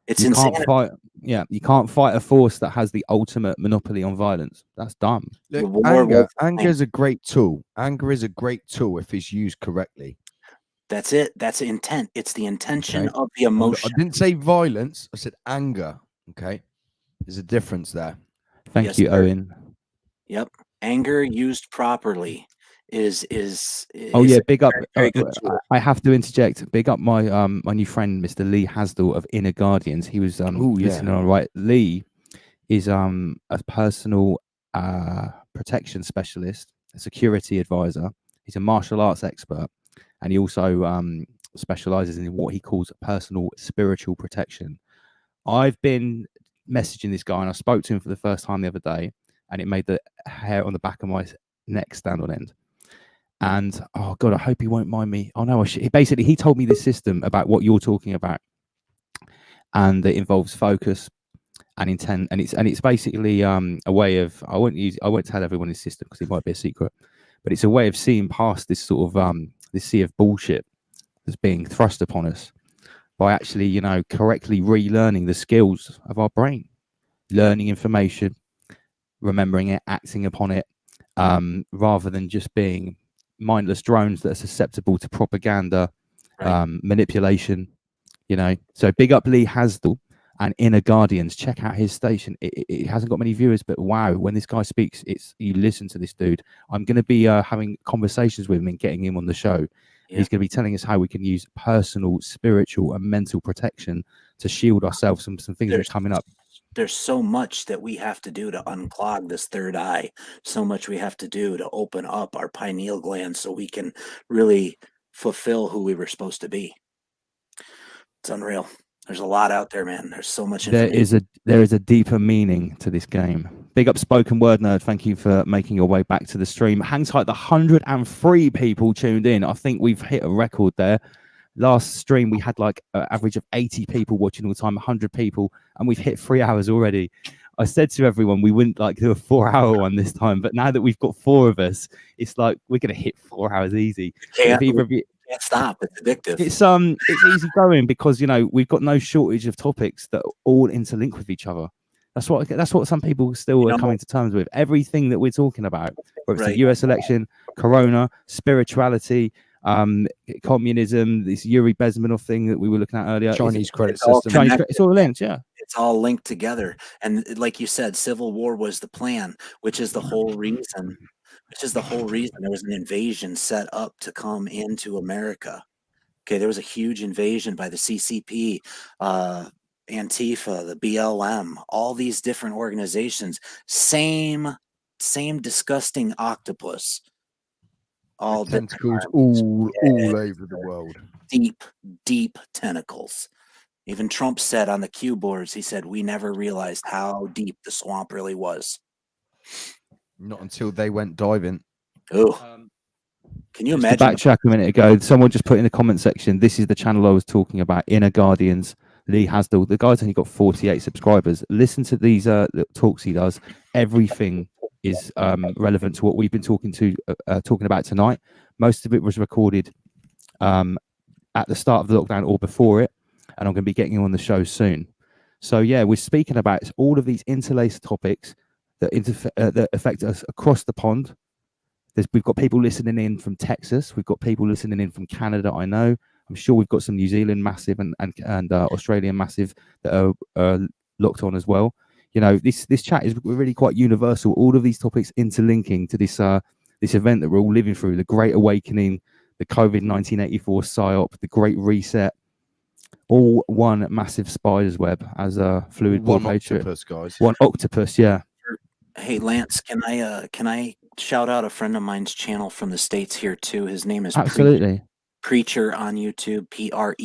It's you insanity. can't fight. Yeah, you can't fight a force that has the ultimate monopoly on violence. That's dumb. Look, anger is a great tool. Anger is a great tool if it's used correctly. That's it. That's the intent. It's the intention of the emotion. I didn't say violence. I said anger. Okay, there's a difference there. Thank you, sir. Owen. Yep, anger used properly is Oh yeah, big up. a very good tool. I have to interject. Big up my my new friend, Mr. Lee Hasdell of Inner Guardians. He was listening on, right. Lee is a personal protection specialist, a security advisor. He's a martial arts expert, and he also specializes in what he calls personal spiritual protection. I've been messaging this guy, and I spoke to him for the first time the other day, and it made the hair on the back of my neck stand on end. And oh god, I hope he won't mind me. Oh no, he told me this system about what you're talking about, and it involves focus and intent, and it's basically a way of I won't tell everyone this system because it might be a secret, but it's a way of seeing past this sort of this sea of bullshit that's being thrust upon us by actually correctly relearning the skills of our brain, learning information, remembering it, acting upon it, rather than just being mindless drones that are susceptible to propaganda, manipulation. So big up Lee Hasdell and Inner Guardians. Check out his station. It hasn't got many viewers, but wow, when this guy speaks, you listen to this dude. I'm going to be having conversations with him and getting him on the show. He's going to be telling us how we can use personal, spiritual, and mental protection to shield ourselves from some things that are coming up. There's so much that we have to do to unclog this third eye. So much we have to do to open up our pineal gland so we can really fulfill who we were supposed to be. It's unreal. There's a lot out there, man. There's so much information. There is a deeper meaning to this game. Big up Spoken Word Nerd. Thank you for making your way back to the stream. Hang tight. The 103 people tuned in. I think we've hit a record there. Last stream we had like an average of 80 people watching all the time, 100 people, and we've hit 3 hours already. I said to everyone we wouldn't do a 4-hour one this time, but now that we've got 4 of us, it's like we're gonna hit 4 hours easy. Can't stop. It's addictive. It's easy going because we've got no shortage of topics that all interlink with each other. That's what some people still are coming to terms with. Everything that we're talking about, whether it's the US election, Corona, spirituality, communism, this Yuri Bezmenov thing that we were looking at earlier, Chinese credit system, it's all linked. It's all linked together. And like you said, civil war was the plan, which is the whole reason there was an invasion set up to come into America. Okay, there was a huge invasion by the CCP Antifa, the BLM, all these different organizations, same disgusting octopus. All tentacles all over the world. Deep tentacles. Even Trump said on the Q boards, he said, we never realized how deep the swamp really was. Not until they went diving. Oh, can you Just to imagine? backtrack a minute ago, someone just put in the comment section, this is the channel I was talking about, Inner Guardians, Lee Hasdall. The guy's only got 48 subscribers. Listen to these talks he does. Everything is relevant to what we've been talking about tonight. Most of it was recorded at the start of the lockdown or before it, and I'm going to be getting you on the show soon. So yeah, we're speaking about all of these interlaced topics that affect us across the pond. We've got people listening in from Texas. We've got people listening in from Canada. I know. I'm sure we've got some New Zealand massive and Australian massive that are locked on as well. You know, this chat is really quite universal. All of these topics interlinking to this event that we're all living through: the Great Awakening, the COVID 1984 psyop, the Great Reset. All one massive spider's web, as a Fluid Ball Patriot. Octopus, guys. One octopus, yeah. Hey Lance, can I shout out a friend of mine's channel from the States here too? His name is Absolutely. Preacher on YouTube, Preacher,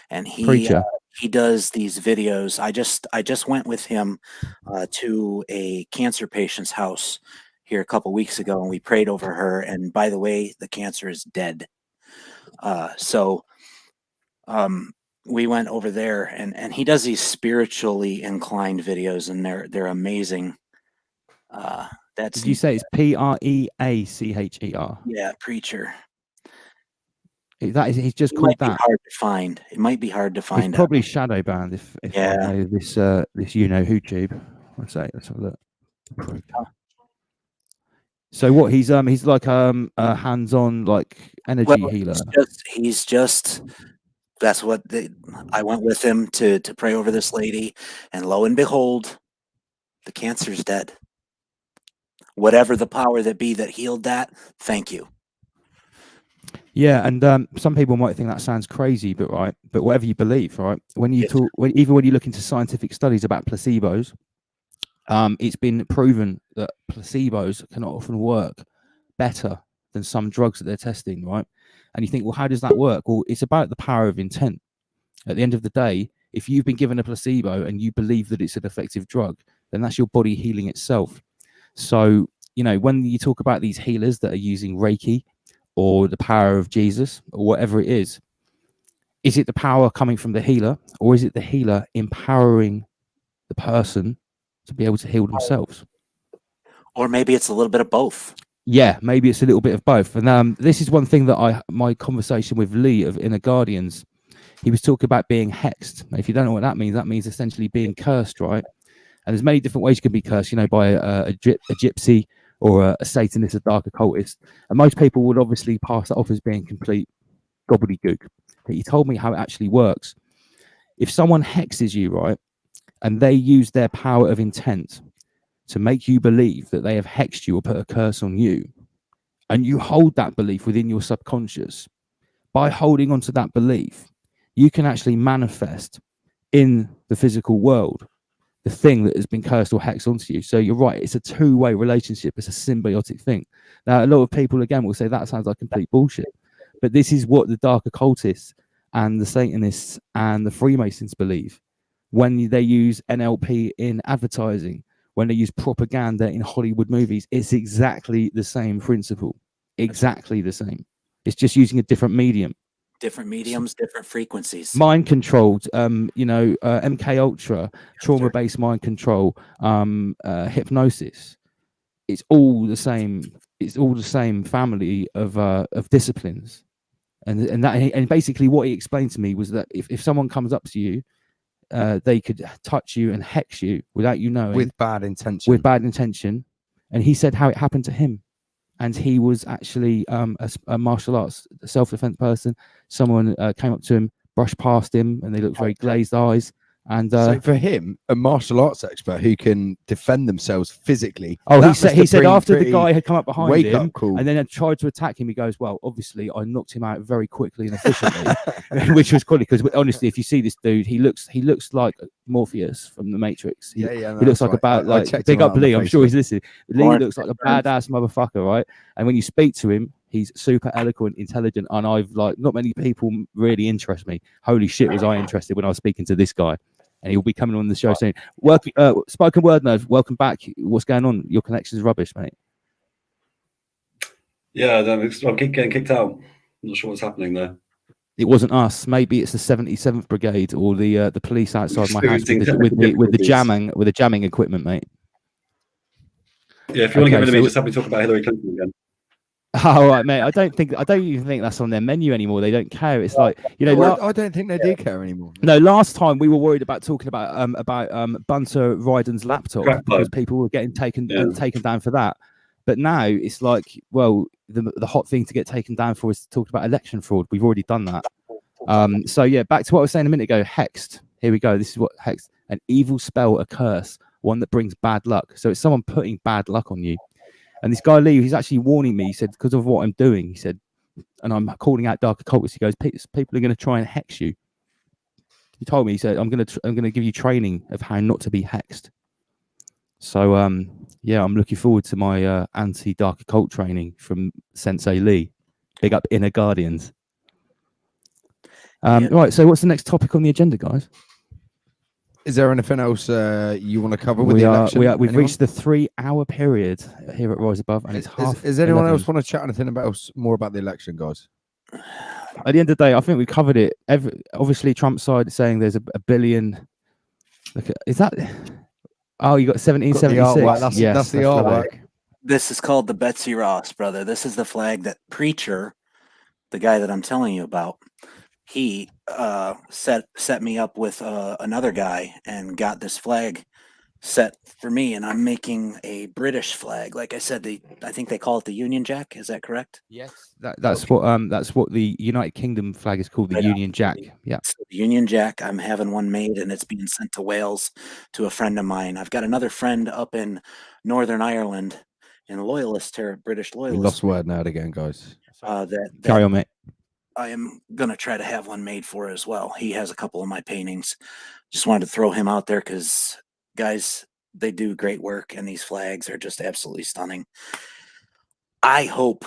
and Preacher. he does these videos. I just went with him to a cancer patient's house here a couple weeks ago, and we prayed over her. And by the way, the cancer is dead. We went over there, and he does these spiritually inclined videos, and they're amazing. Did you say it's Preacher? Yeah, Preacher. He's just It called might be that. hard to find. It might be hard to find. It's probably shadow banned if I know this you know who tube. Let's have a look. So what he's like a hands-on like energy healer. He's just that's what I went with him to pray over this lady, and lo and behold, the cancer's dead. Whatever the power that be that healed that, thank you. Yeah, and some people might think that sounds crazy, but whatever you believe, right? When you even when you look into scientific studies about placebos, it's been proven that placebos can often work better than some drugs that they're testing, right? And you think, well, how does that work? Well, it's about the power of intent. At the end of the day, if you've been given a placebo and you believe that it's an effective drug, then that's your body healing itself. So, you know, when you talk about these healers that are using Reiki or the power of Jesus or whatever it is it the power coming from the healer, or is it the healer empowering the person to be able to heal themselves? Or maybe it's a little bit of both. Yeah, maybe it's a little bit of both. And this is one thing that my conversation with Lee of Inner Guardians, he was talking about being hexed. If you don't know what that means essentially being cursed, right? And there's many different ways you can be cursed, you know, by a gypsy or a Satanist, a dark occultist. And most people would obviously pass that off as being complete gobbledygook. But he told me how it actually works. If someone hexes you, right, and they use their power of intent to make you believe that they have hexed you or put a curse on you, and you hold that belief within your subconscious, by holding on to that belief, you can actually manifest in the physical world the thing that has been cursed or hexed onto you. So you're right, it's a two-way relationship. It's a symbiotic thing. Now, a lot of people, again, will say that sounds like complete bullshit. But this is what the dark occultists and the Satanists and the Freemasons believe when they use NLP in advertising, when they use propaganda in Hollywood movies. It's exactly the same principle. Exactly the same. It's just using a different medium. Different mediums, different frequencies. Mind controlled, MK Ultra, trauma-based mind control, hypnosis. It's all the same. It's all the same family of disciplines, and basically what he explained to me was that if someone comes up to you, they could touch you and hex you without you knowing, with bad intention. And he said how it happened to him. And he was actually a martial arts self-defense person. Someone came up to him, brushed past him, and they looked very glazed eyes. And so for him, a martial arts expert who can defend themselves physically. Oh, that he must said have been after the pretty guy had come up behind wake him up call. and then had tried to attack him, he goes, "Well, obviously I knocked him out very quickly and efficiently," which was cool because honestly, if you see this dude, he looks like Morpheus from the Matrix. He, Yeah, he no, looks that's like right. about I like checked big him out up on Lee. the I'm sure Facebook. he's listening. Lee looks like a badass motherfucker, right? And when you speak to him, he's super eloquent, intelligent, and I've like not many people really interest me. Holy shit, was I interested when I was speaking to this guy. And he'll be coming on the show soon. Spoken Word Nerd, welcome back. What's going on? Your connection's rubbish, mate. Yeah, I keep getting kicked out. I'm not sure what's happening there. It wasn't us. Maybe it's the 77th Brigade or the police outside my house with the jamming equipment, mate. Yeah, if you want to get rid of me, just have me talk about Hillary Clinton again. All right, mate. I don't even think that's on their menu anymore. They don't care. It's like, you know, I don't think they do care anymore. No, last time we were worried about talking about Bunter Ryden's laptop because people were getting taken down for that. But now it's like, well, the hot thing to get taken down for is to talk about election fraud. We've already done that. So yeah, back to what I was saying a minute ago. Hexed. Here we go. This is what hexed: an evil spell, a curse, one that brings bad luck. So it's someone putting bad luck on you. And this guy Lee, he's actually warning me. He said, because of what I'm doing, he said, and I'm calling out dark occultists. He goes, people are going to try and hex you. He told me, he said, I'm going to give you training of how not to be hexed. So yeah, I'm looking forward to my anti-dark occult training from Sensei Lee. Big up Inner Guardians. Right, so what's the next topic on the agenda, guys? Is there anything else you want to cover with the election? We've reached the 3-hour period here at Rise Above, and it's half. Is anyone 11. else want to chat anything more about the election, guys? At the end of the day, I think we covered it. Obviously, Trump's side is saying there's a billion. Look, is that? Oh, you got 1776. That's the artwork. This is called the Betsy Ross, brother. This is the flag that Preacher, the guy that I'm telling you about, he set me up with another guy and got this flag set for me, and I'm making a British flag. Like I said, I think they call it the Union Jack. Is that correct? Yes. That's what the United Kingdom flag is called, the Union Jack. Yeah. So the Union Jack, I'm having one made, and it's being sent to Wales to a friend of mine. I've got another friend up in Northern Ireland, in British We loyalists. lost word now again, guys. Carry on, mate. I am going to try to have one made for as well. He has a couple of my paintings. Just wanted to throw him out there because, guys, they do great work, and these flags are just absolutely stunning. I hope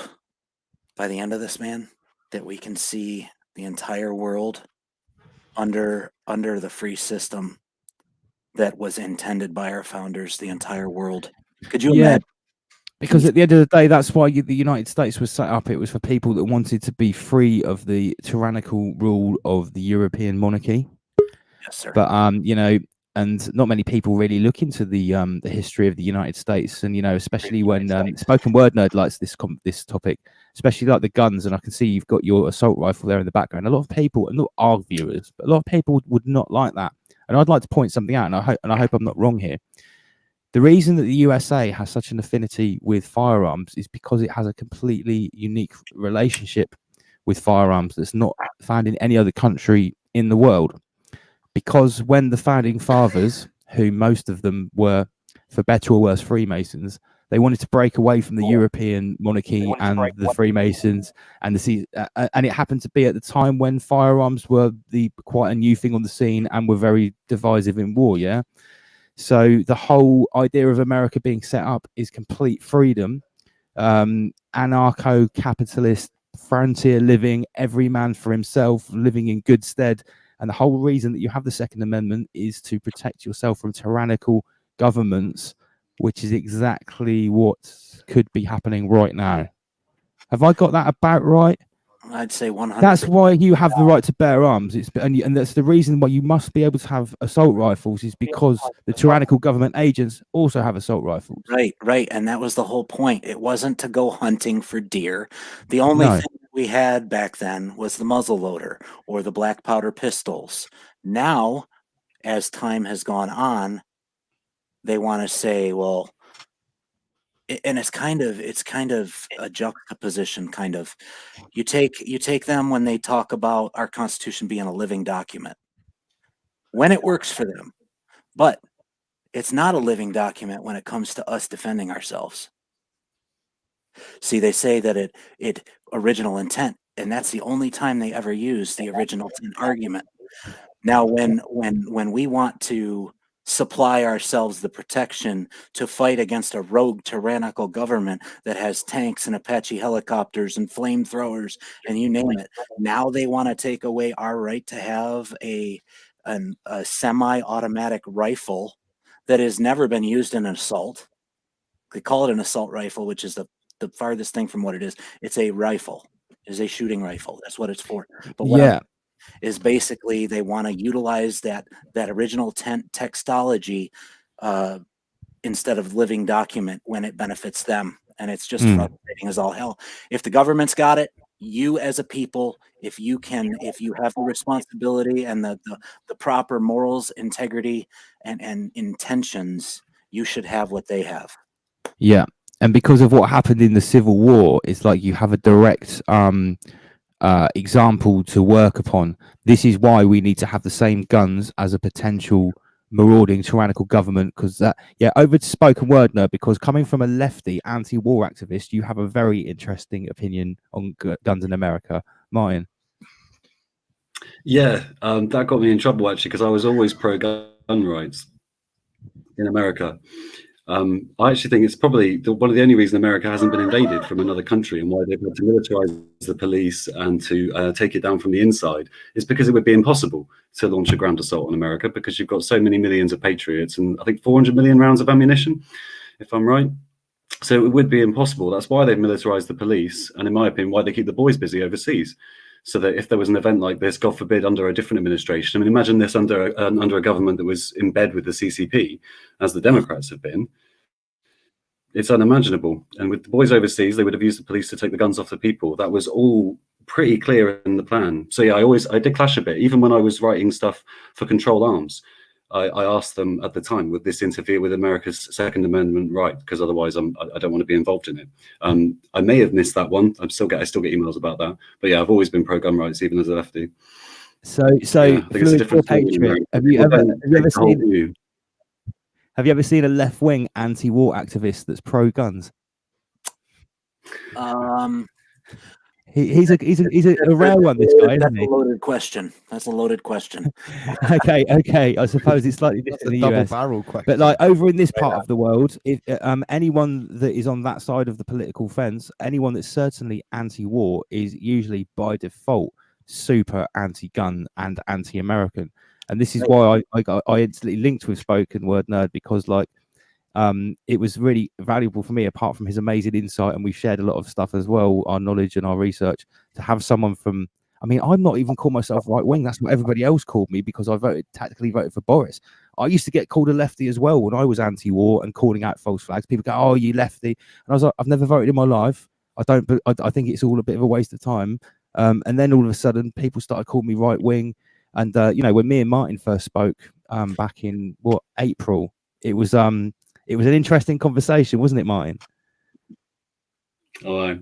by the end of this, man, that we can see the entire world under the free system that was intended by our founders, the entire world. Could you imagine? Because at the end of the day, that's why the United States was set up. It was for people that wanted to be free of the tyrannical rule of the European monarchy. Yes, sir. But you know, and not many people really look into the history of the United States, and you know, especially when Spoken Word Nerd likes this topic, especially like the guns. And I can see you've got your assault rifle there in the background. A lot of people, and not our viewers, but a lot of people would not like that. And I'd like to point something out, and I hope I'm not wrong here. The reason that the USA has such an affinity with firearms is because it has a completely unique relationship with firearms that's not found in any other country in the world. Because when the founding fathers, who most of them were, for better or worse, Freemasons, they wanted to break away from the European monarchy and the Freemasons, and and it happened to be at the time when firearms were quite a new thing on the scene and were very divisive in war. Yeah. So the whole idea of America being set up is complete freedom, anarcho-capitalist, frontier living, every man for himself, living in good stead. And the whole reason that you have the Second Amendment is to protect yourself from tyrannical governments, which is exactly what could be happening right now. Have I got that about right? I'd say 100%. That's why you have the right to bear arms. And that's the reason why you must be able to have assault rifles, is because the tyrannical government agents also have assault rifles. Right. And that was the whole point. It wasn't to go hunting for deer. The only thing we had back then was the muzzle loader or the black powder pistols. Now, as time has gone on, they want to say, well, and it's kind of a juxtaposition. Kind of, you take them when they talk about our Constitution being a living document. when it works for them. But it's not a living document when it comes to us defending ourselves. See, they say that it original intent, and that's the only time they ever use the original intent argument. Now, when we want to supply ourselves the protection to fight against a rogue tyrannical government that has tanks and Apache helicopters and flamethrowers and you name it, now they want to take away our right to have a semi-automatic rifle that has never been used in an assault. They call it an assault rifle, which is the farthest thing from what it is. It's a rifle. It is a shooting rifle. That's what it's for. But what is basically they want to utilize that original textology instead of living document when it benefits them. And it's just frustrating as all hell. If the government's got it, you as a people, if you have the responsibility and the proper morals, integrity, and intentions, you should have what they have. Yeah. And because of what happened in the Civil War, it's like you have a direct example to work upon. This is why we need to have the same guns as a potential marauding tyrannical government, because over to spoken word now, because coming from a lefty anti-war activist, you have a very interesting opinion on guns in America. Martin. Yeah, that got me in trouble actually, because I was always pro gun rights in America. I actually think it's probably one of the only reasons America hasn't been invaded from another country, and why they've had to militarize the police and to take it down from the inside is because it would be impossible to launch a ground assault on America, because you've got so many millions of patriots and I think 400 million rounds of ammunition, if I'm right. So it would be impossible. That's why they've militarized the police, and in my opinion, why they keep the boys busy overseas. So that if there was an event like this, God forbid, under a different administration, I mean, imagine this under a government that was in bed with the CCP, as the Democrats have been. It's unimaginable. And with the boys overseas, they would have used the police to take the guns off the people. That was all pretty clear in the plan. So yeah, I did clash a bit. Even when I was writing stuff for Control Arms, I asked them at the time, would this interfere with America's Second Amendment right? Because otherwise I don't want to be involved in it. I may have missed that one. I still get emails about that. But yeah, I've always been pro gun rights, even as a lefty. So yeah, Patriot, have you ever seen a left-wing anti-war activist that's pro-guns? He's a rare one, this guy, isn't he? That's a loaded question. That's a loaded question. Okay. I suppose it's slightly different in the US. Barrel question. But like over in this part of the world, if anyone that is on that side of the political fence, anyone that's certainly anti-war is usually by default super anti-gun and anti-American. And this is why I instantly linked with Spoken Word Nerd, because like it was really valuable for me, apart from his amazing insight, and we shared a lot of stuff as well, our knowledge and our research, to have someone from, I mean, I'm not even call myself right wing. That's what everybody else called me, because I tactically voted for Boris. I used to get called a lefty as well when I was anti-war and calling out false flags. People go, "Oh, you lefty," and I was like, "I've never voted in my life. I don't. But I think it's all a bit of a waste of time." And then all of a sudden, people started calling me right wing. And when me and Martin first spoke back in April, it was an interesting conversation, wasn't it, Martin? Oh,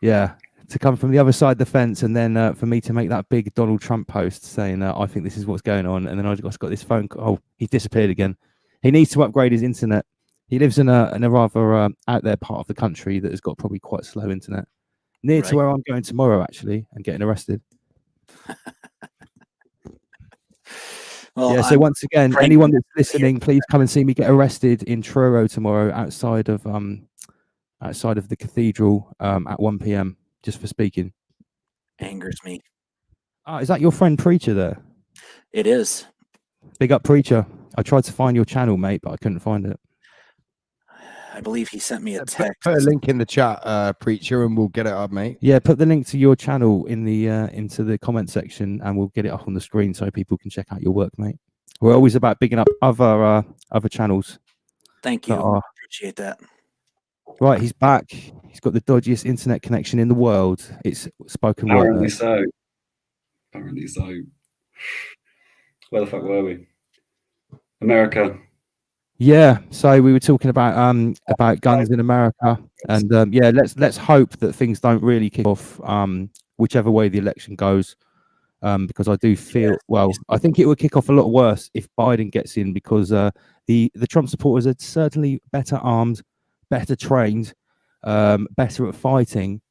yeah. To come from the other side of the fence, and then for me to make that big Donald Trump post saying, "I think this is what's going on," and then I just got this phone call. Oh, he's disappeared again. He needs to upgrade his internet. He lives in a rather out there part of the country that has got probably quite slow internet. Near to where I'm going tomorrow, actually, and getting arrested. Well, yeah, so once again, anyone that's listening, please come and see me get arrested in Truro tomorrow outside of the cathedral at 1 p.m. just for speaking. Angers me. Is that your friend Preacher there? It is. Big up, Preacher. I tried to find your channel, mate, but I couldn't find it. I believe he sent me a text. Put a link in the chat, Preacher, and we'll get it up, mate. Yeah, put the link to your channel in the into the comment section, and we'll get it up on the screen so people can check out your work, mate. We're always about bigging up other channels. Thank you. Appreciate that. Right, he's back. He's got the dodgiest internet connection in the world. It's spoken word. Apparently so. Apparently so. Where the fuck were we? America. Yeah, so we were talking about guns in America, and let's hope that things don't really kick off whichever way the election goes. because I do feel I think it would kick off a lot worse if Biden gets in, because the Trump supporters are certainly better armed, better trained, better at fighting,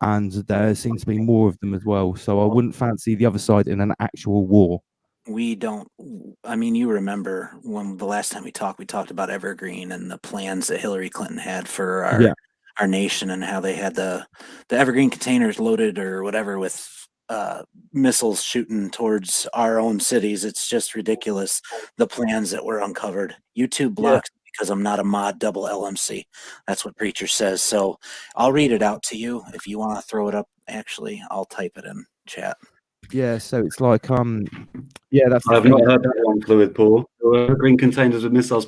and there seems to be more of them as well. So I wouldn't fancy the other side in an actual war. We don't. I mean, you remember when the last time we talked about Evergreen and the plans that Hillary Clinton had for our nation, and how they had the Evergreen containers loaded or whatever with missiles shooting towards our own cities. It's just ridiculous, the plans that were uncovered. YouTube blocks me because I'm not a mod double LMC. That's what Preacher says. So I'll read it out to you if you want to throw it up. Actually, I'll type it in chat. Yeah, so it's like that's I've not heard that one, Fluid Paul. Green containers with missiles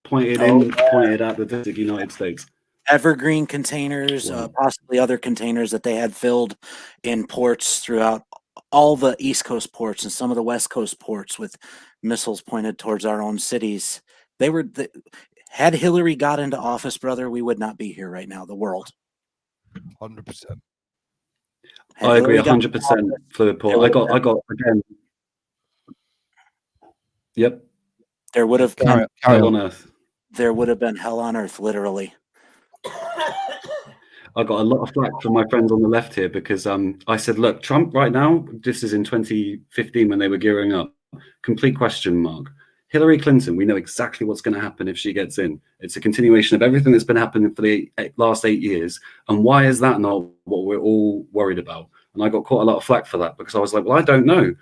pointed at the United States. Evergreen containers, possibly other containers that they had filled in ports throughout all the East Coast ports and some of the West Coast ports with missiles pointed towards our own cities. Had Hillary got into office, brother, we would not be here right now. The world. 100%. I agree 100%, Fluid Paul. I got again. Yep. There would have been hell on earth. There would have been hell on earth, literally. I got a lot of flack from my friends on the left here because I said, look, Trump right now, this is in 2015 when they were gearing up. Complete question mark. Hillary Clinton, we know exactly what's going to happen if she gets in. It's a continuation of everything that's been happening for the last 8 years. And why is that not what we're all worried about? And I got quite a lot of flack for that because I was like, well, I don't know.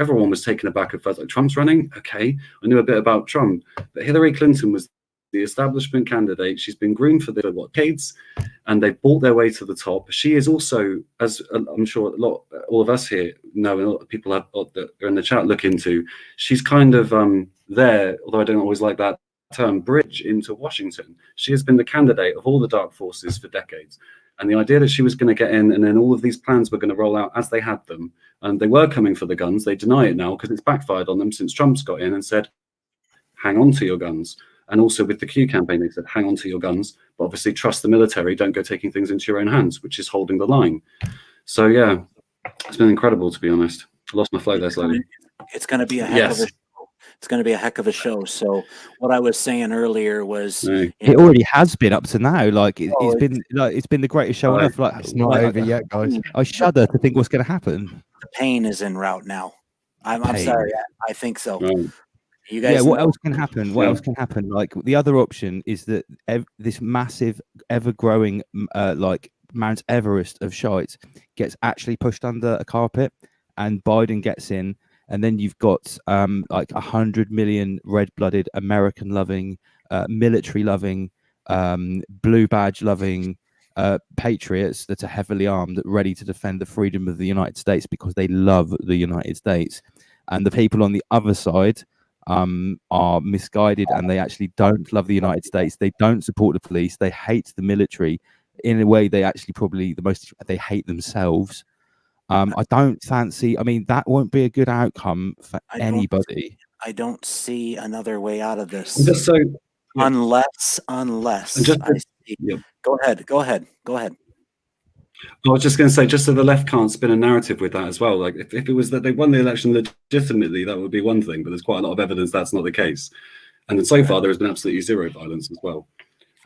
Everyone was taken aback at first. Like, Trump's running? Okay. I knew a bit about Trump. But Hillary Clinton was the establishment candidate. She's been groomed for decades, and they've bought their way to the top. She is also, as I'm sure all of us here know, and a lot of people that are in the chat look into, she's kind of there, although I don't always like that term, bridge into Washington. She has been the candidate of all the dark forces for decades. And the idea that she was going to get in and then all of these plans were going to roll out as they had them, and they were coming for the guns. They deny it now because it's backfired on them since Trump's got in and said, hang on to your guns. And also with the Q campaign, they said, hang on to your guns, but obviously trust the military. Don't go taking things into your own hands, which is holding the line. So, yeah, it's been incredible, to be honest. I lost my flow there slightly. It's going to be a heck of a show. It's going to be a heck of a show. So what I was saying earlier was it already has been up to now. Like it's been the greatest show on earth. Like it's not over yet, guys. I shudder to think what's going to happen. The pain is en route now. I'm sorry. I think so. You Yeah, guys. what else can happen? What else can happen? Like the other option is that this massive, ever-growing, like Mount Everest of shite gets actually pushed under a carpet, and Biden gets in, and then you've got like 100 million red-blooded, American-loving, military-loving, blue badge-loving patriots that are heavily armed, ready to defend the freedom of the United States because they love the United States, and the people on the other side are misguided, and they actually don't love the United States. They don't support the police. They hate the military. In a way, they actually probably they hate themselves. I don't fancy. I mean, that won't be a good outcome for anybody. I don't see another way out of this. Just so, unless just I see. Go ahead. I was just going to say, just so the left can't spin a narrative with that as well. Like, if it was that they won the election legitimately, that would be one thing. But there's quite a lot of evidence that's not the case. And then so far, there has been absolutely zero violence as well,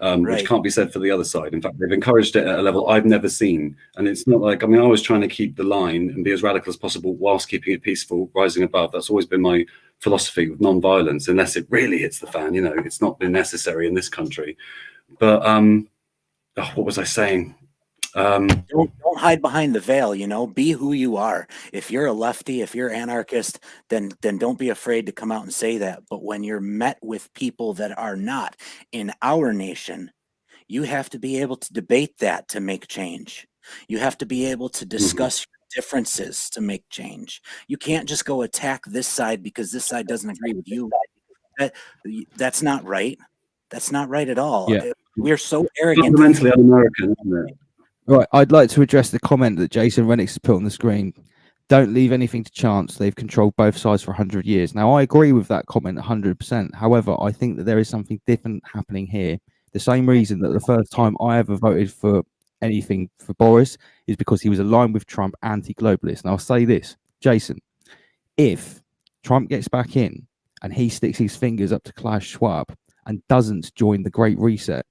which can't be said for the other side. In fact, they've encouraged it at a level I've never seen. And it's not like, I mean, I was trying to keep the line and be as radical as possible whilst keeping it peaceful, rising above. That's always been my philosophy with non-violence, unless it really hits the fan. You know, it's not been necessary in this country. But what was I saying? Don't hide behind the veil, be who you are. If you're a lefty, if you're anarchist, then don't be afraid to come out and say that. But when you're met with people that are not in our nation, you have to be able to debate that to make change. You have to be able to discuss your differences to make change. You can't just go attack this side because this side doesn't agree with you. That's not right. That's not right at all. Yeah. We're so arrogant. Fundamentally un-American, isn't it? Right, I'd like to address the comment that Jason Renix has put on the screen. Don't leave anything to chance. They've controlled both sides for 100 years. Now, I agree with that comment 100%. However, I think that there is something different happening here. The same reason that the first time I ever voted for anything for Boris is because he was aligned with Trump, anti-globalist. And I'll say this, Jason, if Trump gets back in and he sticks his fingers up to Klaus Schwab and doesn't join the Great Reset,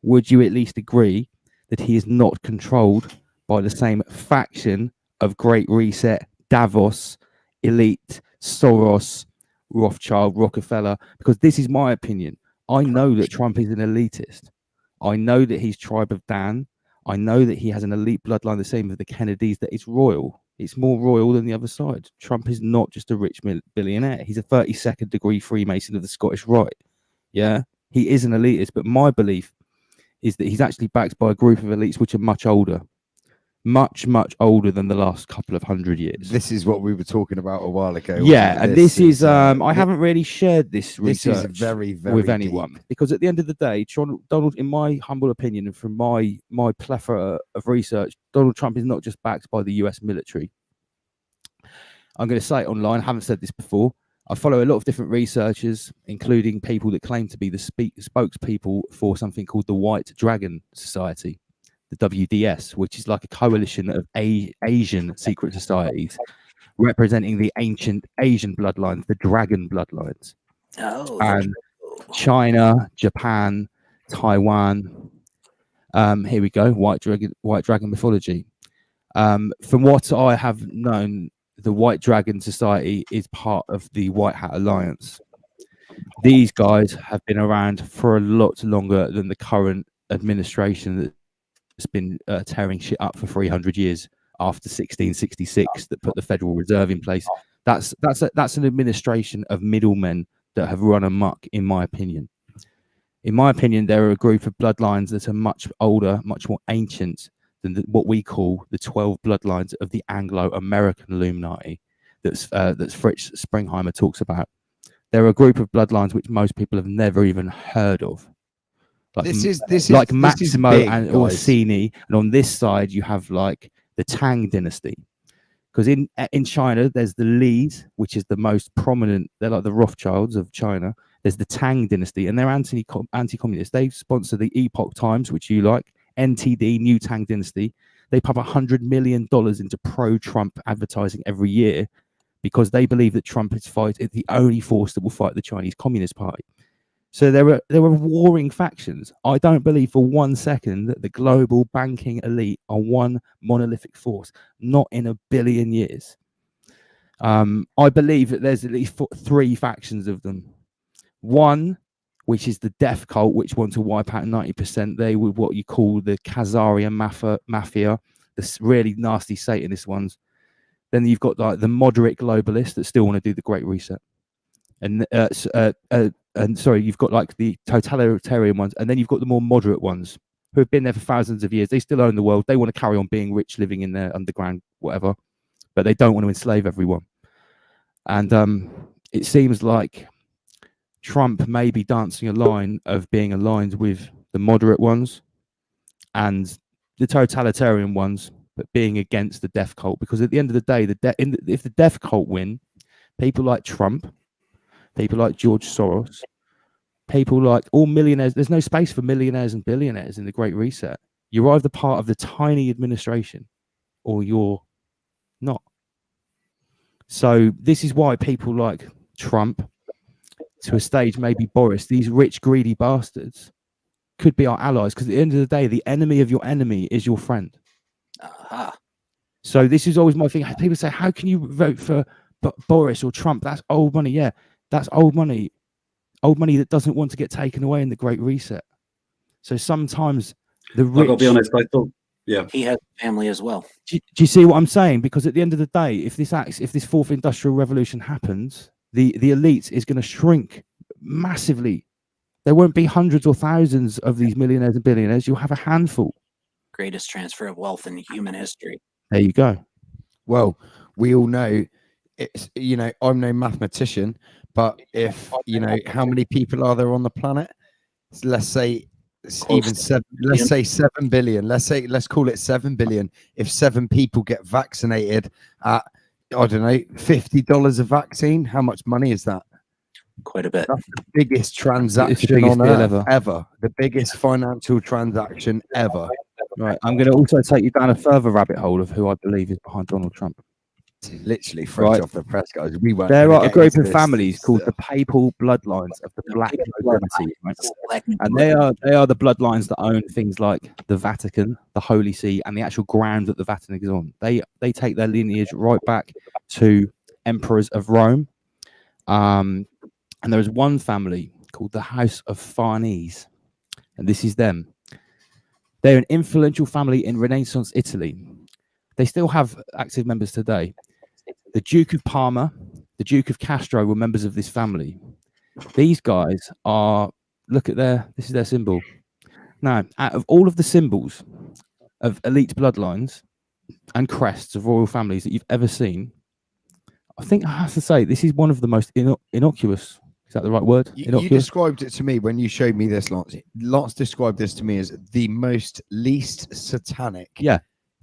would you at least agree that he is not controlled by the same faction of Great Reset, Davos, elite, Soros, Rothschild, Rockefeller? Because this is my opinion. I know that Trump is an elitist. I know that he's tribe of Dan. I know that he has an elite bloodline, the same as the Kennedys, that it's royal. It's more royal than the other side. Trump is not just a rich billionaire. He's a 32nd degree Freemason of the Scottish Rite. Yeah, he is an elitist, but my belief is that he's actually backed by a group of elites which are much older. Much older than the last couple of 100 years. This is what we were talking about a while ago. Yeah, and this is I haven't really shared this research is very with anyone deep. because at the end of the day, Donald, in my humble opinion and from my plethora of research, Donald Trump is not just backed by the US military. I'm going to say it online. I haven't said this before. I follow a lot of different researchers, including people that claim to be the spokespeople for something called the White Dragon Society, the WDS, which is like a coalition of Asian secret societies representing the ancient Asian bloodlines, the dragon bloodlines. Oh, and China, Japan, Taiwan. Here we go. White dragon mythology. From what I have known, the White Dragon Society is part of the White Hat Alliance. These guys have been around for a lot longer than the current administration that's been tearing shit up for 300 years after 1666 that put the Federal Reserve in place. That's an administration of middlemen that have run amok, in my opinion. In my opinion, there are a group of bloodlines that are much older, much more ancient than what we call the 12 bloodlines of the Anglo-American Illuminati that's Fritz Springheimer talks about. There are a group of bloodlines which most people have never even heard of. Like Maximo and Orsini, and on this side you have like the Tang dynasty. Because in China there's the Lees, which is the most prominent. They're like the Rothschilds of China. There's the Tang dynasty, and they're anti-communist. They sponsor the Epoch Times, which you like. NTD, New Tang Dynasty. They pump $100 million into pro-Trump advertising every year because they believe that Trump is the only force that will fight the Chinese Communist Party. So there are warring factions. I don't believe for 1 second that the global banking elite are one monolithic force, not in a billion years. I believe that there's at least 3 factions of them. One, which is the death cult, which want to wipe out 90%. They were what you call the Khazarian mafia, the really nasty Satanist ones. Then you've got like the moderate globalists that still want to do the Great Reset. And sorry, you've got like the totalitarian ones, and then you've got the more moderate ones who have been there for thousands of years. They still own the world. They want to carry on being rich, living in their underground, whatever, but they don't want to enslave everyone. And it seems like Trump may be dancing a line of being aligned with the moderate ones and the totalitarian ones, but being against the death cult. Because at the end of the day, if the death cult win, people like Trump, people like George Soros, people like all millionaires, there's no space for millionaires and billionaires in the Great Reset. You're either part of the tiny administration or you're not. So this is why people like Trump, to a stage maybe Boris, these rich, greedy bastards could be our allies, because at the end of the day, the enemy of your enemy is your friend. So this is always my thing. People say, how can you vote for Boris or Trump? That's old money. Yeah, that's old money. Old money that doesn't want to get taken away in the Great Reset. So sometimes the rich... I've got to be honest, I thought, yeah. He has family as well. Do you see what I'm saying? Because at the end of the day, if this fourth industrial revolution happens, the elite is going to shrink massively. There won't be hundreds or thousands of these millionaires and billionaires. You'll have a handful. Greatest transfer of wealth in human history. There you go. Well, we all know it's, I'm no mathematician, but if, how many people are there on the planet? Let's say even 7, let's say 7 billion. Let's call it 7 billion. If 7 people get vaccinated at, I don't know, $50 a vaccine, how much money is that? Quite a bit. That's the biggest transaction on earth ever. The biggest financial transaction ever. Right. I'm going to also take you down a further rabbit hole of who I believe is behind Donald Trump. literally fresh Right. off the press, guys. We weren't. There gonna are a get group into of this. families called the Papal Bloodlines of the Black Nobility, right? And they are the bloodlines that own things like the Vatican, the Holy See, and the actual ground that the Vatican is on. They take their lineage right back to emperors of Rome. And there is one family called the House of Farnese, and this is them. They're an influential family in Renaissance Italy. They still have active members today. The Duke of Parma, the Duke of Castro were members of this family. These guys are, look at this is their symbol. Now, out of all of the symbols of elite bloodlines and crests of royal families that you've ever seen, I think I have to say this is one of the most innocuous. Is that the right word? You described it to me when you showed me this, Lance. Lance described this to me as the most least satanic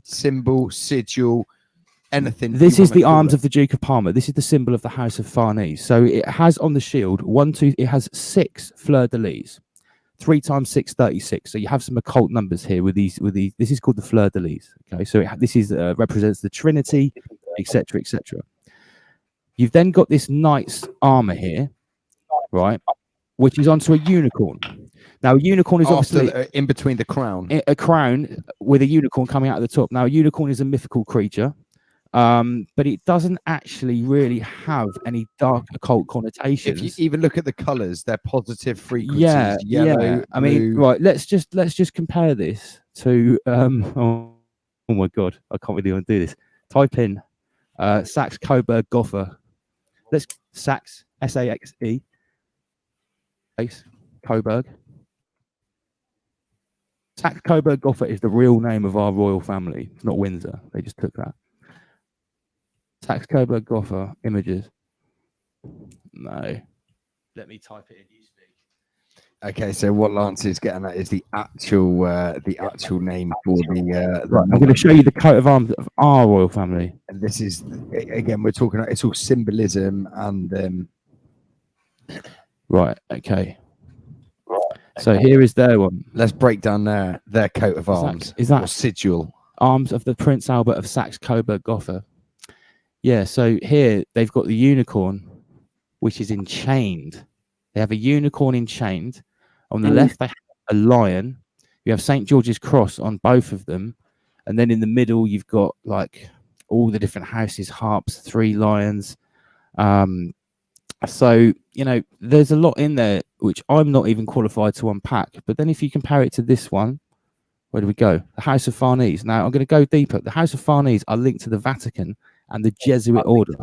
symbol, sigil, anything. This is the arms of the Duke of Parma. This is the symbol of the House of Farnese. So it has on the shield it has 6 fleur-de-lis, 3 times 6, 36. So you have some occult numbers here with these. This is called the fleur-de-lis. Okay, so this is represents the Trinity, etc., etc. You've then got this knight's armor here, right, which is onto a unicorn. Now, a unicorn is obviously in between the crown. A crown with a unicorn coming out of the top. Now, a unicorn is a mythical creature, but it doesn't actually really have any dark occult connotations. If you even look at the colors, they're positive frequencies. Yeah, yellow, I mean, blue. right. Let's just compare this to. Oh my god, I can't really do this. Type in Saxe Coburg Gotha. Let's Saxe SAXE. Coburg. Saxe Coburg Gotha is the real name of our royal family. It's not Windsor. They just took that. Saxe Coburg Gotha images. No. Let me type it in. Okay, so what Lance is getting at is the actual name for the. Right, I'm going to show you the coat of arms of our royal family. And this is again, we're talking about it's all symbolism and. Right. Okay. So here is their one. Let's break down their coat of arms. Is that or sigil? Arms of the Prince Albert of Saxe Coburg Gotha. Yeah. So here they've got the unicorn, which is enchained. They have a unicorn enchained. On the left, they have a lion. You have St. George's Cross on both of them. And then in the middle, you've got like all the different houses, harps, 3 lions. So, you know, there's a lot in there, which I'm not even qualified to unpack. But then if you compare it to this one, where do we go? The House of Farnese. Now, I'm going to go deeper. The House of Farnese are linked to the Vatican and the Jesuit order.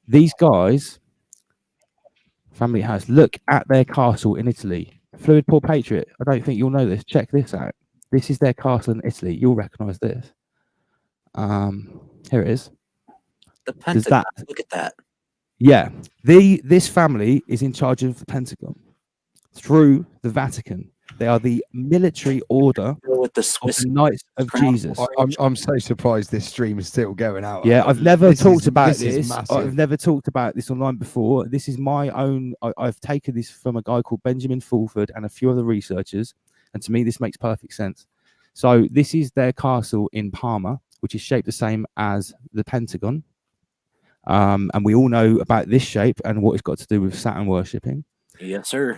These guys... Family house. Look at their castle in Italy. Fluid Poor Patriot. I don't think you'll know this. Check this out. This is their castle in Italy. You'll recognize this. Here it is. The Pentagon. Look at that. Yeah. This family is in charge of the Pentagon through the Vatican. They are the military order with the of the Knights of Jesus. I'm so surprised this stream is still going out. Yeah, I've never talked about this. this. I've never talked about this online before. This is my own. I've taken this from a guy called Benjamin Fulford and a few other researchers, and to me, this makes perfect sense. So this is their castle in Parma, which is shaped the same as the Pentagon, and we all know about this shape and what it's got to do with Saturn worshipping. Yes, sir.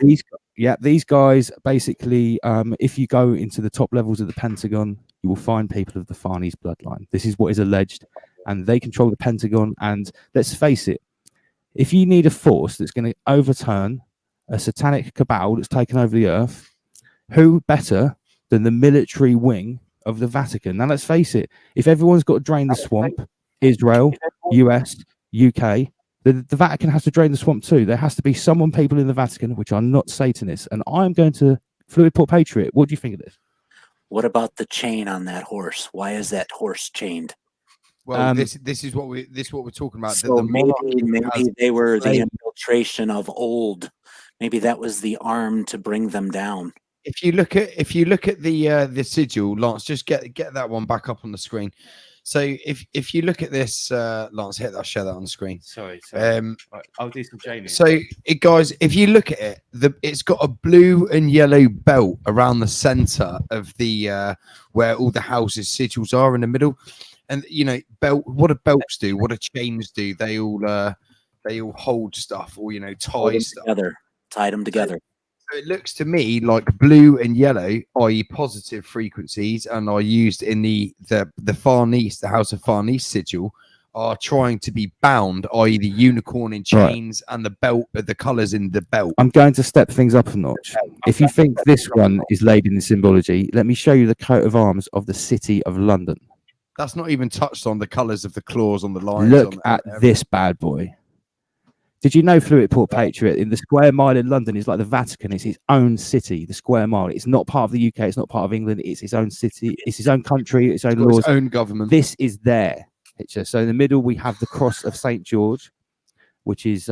These guys basically, if you go into the top levels of the Pentagon, you will find people of the Farnese bloodline. This is what is alleged, and they control the Pentagon. And let's face it, if you need a force that's going to overturn a satanic cabal that's taken over the earth, who better than the military wing of the Vatican? Now, let's face it, if everyone's got to drain the swamp, Israel, US, UK, the Vatican has to drain the swamp too. There has to be people in the Vatican which are not Satanists. And I'm going to Fluid Poor Patriot. What do you think of this? What about the chain on that horse? Why is that horse chained? Well, this is what we're talking about. So maybe they were the infiltration of old. Maybe that was the arm to bring them down. If you look at the sigil, Lance, just get that one back up on the screen. So if you look at this, Lance, I'll share that on the screen. Sorry. Right, I'll do some Jamie. So guys, if you look at it, it's got a blue and yellow belt around the center of the where all the houses sigils are in the middle. And you know, belt. What do belts do? What do chains do? They all hold stuff, or you know, Hold tie them stuff. together, tied them together. So it looks to me like blue and yellow, i.e., positive frequencies, and are used in the Farnese, the House of Farnese sigil, are trying to be bound, i.e., the unicorn in chains and the belt, the colours in the belt. I'm going to step things up a notch. If you think this one is laden in symbology, let me show you the coat of arms of the City of London. That's not even touched on the colours of the claws on the lines. Look at this bad boy. Did you know Fluidport Patriot in the Square Mile in London is like the Vatican? It's its own city, the Square Mile. It's not part of the UK. It's not part of England. It's its own city. It's its own country. Its own laws. Its own government. This is their picture. So in the middle we have the cross of Saint George, which is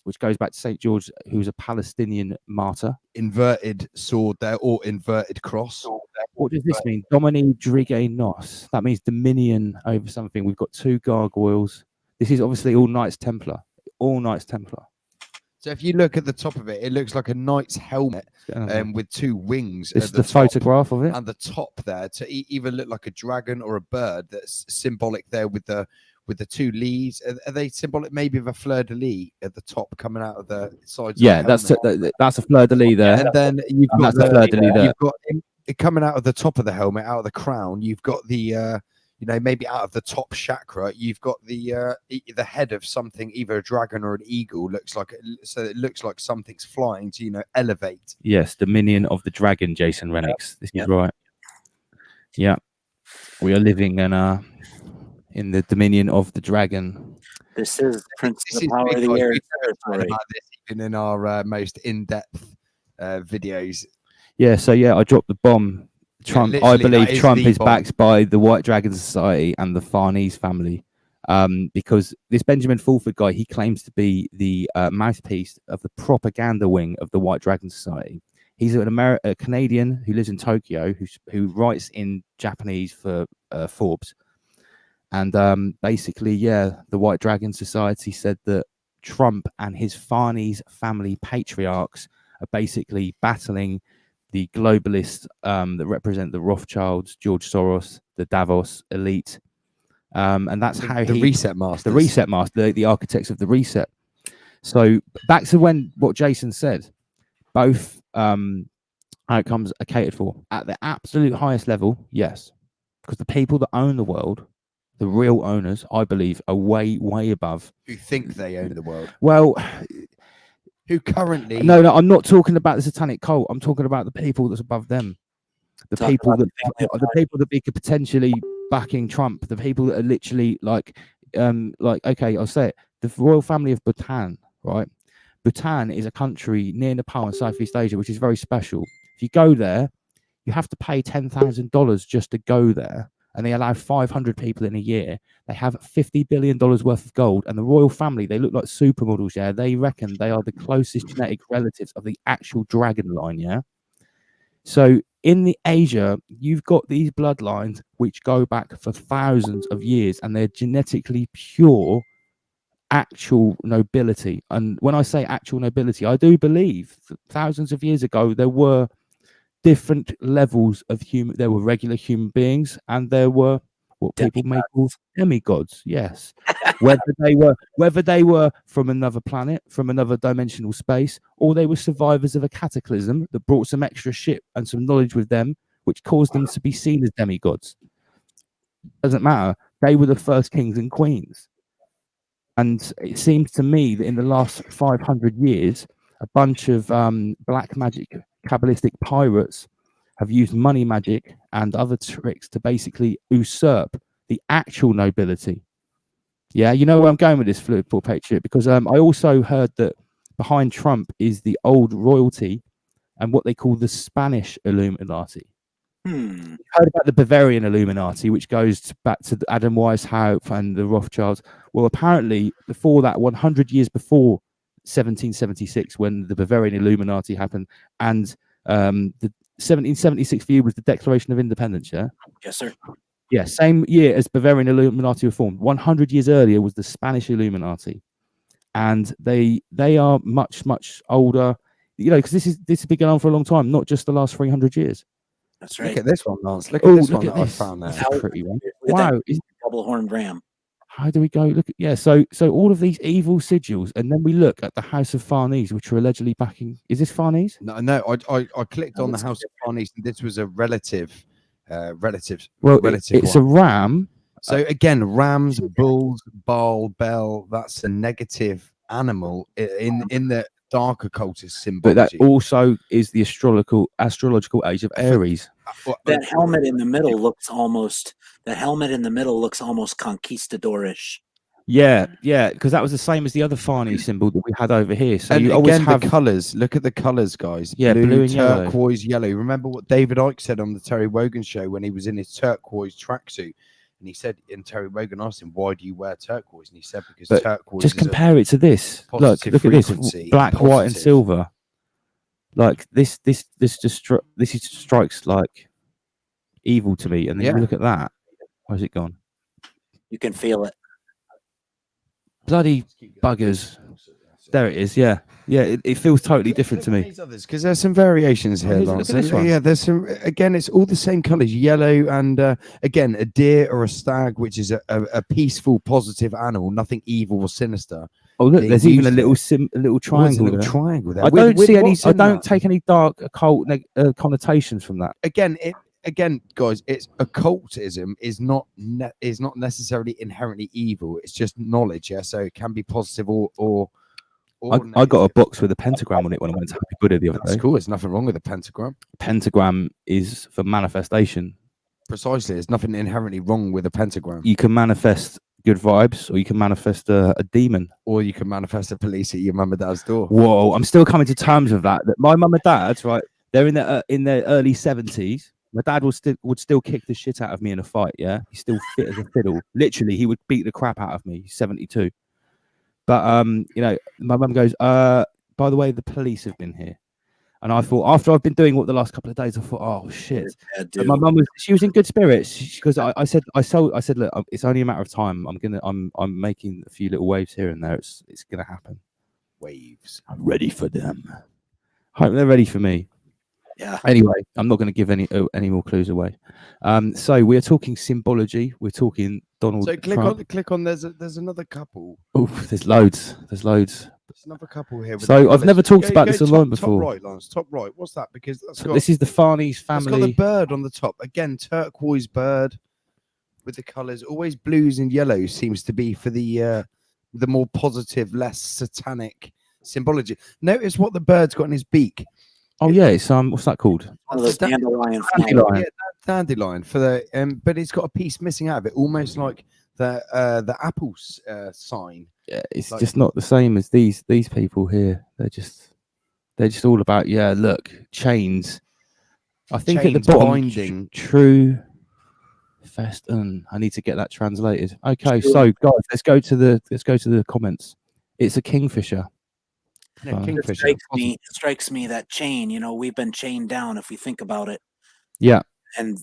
which goes back to Saint George, who's a Palestinian martyr. Inverted sword there, or inverted cross. What does this mean? Domini Drige Nos. That means dominion over something. We've got 2 gargoyles. This is obviously all Knights Templar. All Knights Templar. So if you look at the top of it, it looks like a knight's helmet with 2 wings. This is the photograph of it. And the top there to either look like a dragon or a bird. That's symbolic there with the 2 leaves. Are they symbolic maybe of a fleur de lis at the top coming out of the sides? Yeah, of the that's a fleur de lis there. And then you've got that's a fleur de lis there. You've got it coming out of the top of the helmet, out of the crown. You've got the you know, maybe out of the top chakra, you've got the head of something, either a dragon or an eagle. So it looks like something's flying to, you know, elevate. Yes, Dominion of the Dragon, Jason Renix. This is right. Yeah, we are living in the Dominion of the Dragon. This is Prince of the Power of the Air territory. About this even in our most in-depth videos. Yeah, so yeah, I dropped the bomb. Trump, I believe Trump is backed by the White Dragon Society and the Farnese family, because this Benjamin Fulford guy, he claims to be the mouthpiece of the propaganda wing of the White Dragon Society. He's a Canadian who lives in Tokyo, who writes in Japanese for Forbes. And basically, yeah, the White Dragon Society said that Trump and his Farnese family patriarchs are basically battling the globalists that represent the Rothschilds, George Soros, the Davos elite. And that's how the reset masters. The reset master, the architects of the reset. So back to what Jason said, both outcomes are catered for. At the absolute highest level, yes. Because the people that own the world, the real owners, I believe, are way, way above. Who think they own the world. Well, who currently... No, I'm not talking about the satanic cult. I'm talking about the people that's above them. The people that be potentially backing Trump. The people that are literally like, okay, I'll say it. The royal family of Bhutan, right? Bhutan is a country near Nepal in Southeast Asia, which is very special. If you go there, you have to pay $10,000 just to go there. And they allow 500 people in a year. They have $50 billion worth of gold. And the royal family, they look like supermodels, yeah? They reckon they are the closest genetic relatives of the actual dragon line, yeah? So in the Asia, you've got these bloodlines which go back for thousands of years, and they're genetically pure, actual nobility. And when I say actual nobility, I do believe that thousands of years ago, there were different levels of human. There were regular human beings, and there were what people may call demigods. Yes, whether they were from another planet, from another dimensional space, or they were survivors of a cataclysm that brought some extra shit and some knowledge with them, which caused them to be seen as demigods. Doesn't matter. They were the first kings and queens, and it seems to me that in the last 500 years, a bunch of black magic Kabbalistic pirates have used money magic and other tricks to basically usurp the actual nobility. Yeah, you know where I'm going with this, Fluidport Patriot, because I also heard that behind Trump is the old royalty and what they call the Spanish Illuminati. Heard about the Bavarian Illuminati, which goes back to Adam Weishaupt and the Rothschilds. Well, apparently before that, 100 years before 1776, when the Bavarian Illuminati happened, and the 1776 view was the Declaration of Independence. Yeah. Yes, sir. Yeah, same year as Bavarian Illuminati were formed. 100 years earlier was the Spanish Illuminati, and they are much older. You know, because this has been going on for a long time, not just the last 300 years. That's right. Look at this one, Lance. Look Oh, at this look one at that I this. found there. That's a pretty one. Look at that Wow. double horned ram. How do we go? Look at, yeah. So all of these evil sigils, and then we look at the House of Farnese, which are allegedly backing. Is this Farnese? No. I clicked on the House of Farnese, and this was a relative. Well, relative it's one. a ram. So again, rams, bulls, Baal, Bel. That's a negative animal in the dark occultist But that symbology. also is the astrological age of Aries. That helmet in the middle looks almost. That helmet in the middle looks almost conquistadorish. Yeah, because that was the same as the other Farnese symbol that we had over here. So And you always again, have the colours. Look at the colours, guys. Yeah, blue and yellow. turquoise, yellow. Remember what David Icke said on the Terry Wogan show when he was in his turquoise tracksuit, and he said, and Terry Wogan asked him, "Why do you wear turquoise?" And he said, "Because But turquoise." just is a compare it to this. Look positive at this frequency, black, white, and positive. silver. Like this just strikes like evil to me. And then Yeah. you look at that. Where's it gone? You can feel it. Bloody buggers. There it is. Yeah. It feels totally different to me. Because there's some variations here, Look Lance. at this one. Yeah, there's some. Again, it's all the same colours: yellow and again a deer or a stag, which is a peaceful, positive animal, nothing evil or sinister. Oh look, being there's even a used little there. little Oh, there's a triangle. little there. triangle there. I don't see any. what's I in don't that? take any dark occult connotations from that. Again, guys, it's occultism is not necessarily inherently evil. It's just knowledge, yeah. So it can be positive or I got a box with a pentagram on it when I went to Happy Buddha the other That's day. cool. There's nothing wrong with a pentagram. Pentagram is for manifestation. Precisely, there's nothing inherently wrong with a pentagram. You can manifest good vibes, or you can manifest a demon, or you can manifest a police at your mum and dad's door. Whoa, I'm still coming to terms with that. That my mum and dad, right? They're in their early 70s. My dad would still kick the shit out of me in a fight. Yeah, he's still fit as a fiddle. Literally, he would beat the crap out of me. He's 72. But my mum goes, by the way, the police have been here. And I thought, after I've been doing what the last couple of days, I thought, oh shit. But my mum was in good spirits because I said, look, it's only a matter of time. I'm making a few little waves here and there. It's gonna happen. Waves. I'm ready for them. Hope they're ready for me. Yeah. Anyway, I'm not going to give any more clues away. So we're talking symbology. We're talking Donald So Trump. click on. There's another couple. Oh, there's loads. There's another couple here. with So the I've colours. never talked Go- about go this online top before. right, Lance. Top right. What's that? Because that's got, This is the Farnese that's got family. the bird on the top. Again, turquoise bird with the colours. Always blues and yellows seems to be for the more positive, less satanic symbology. Notice what the bird's got in his beak. Oh yeah, it's what's that called? One of those dandelion Dandelion. flowers. Yeah, dandelion for the but it's got a piece missing out of it, almost like the apple sign. Yeah, it's Like- just not the same as these people here. They're just all about look, chains. I think at Chains the bottom, binding. true festen. I need to get that translated. Okay, so guys, let's go to the comments. It's a kingfisher. Yeah, Fine. kingfisher. It strikes me that chain. We've been chained down if we think about it. Yeah. And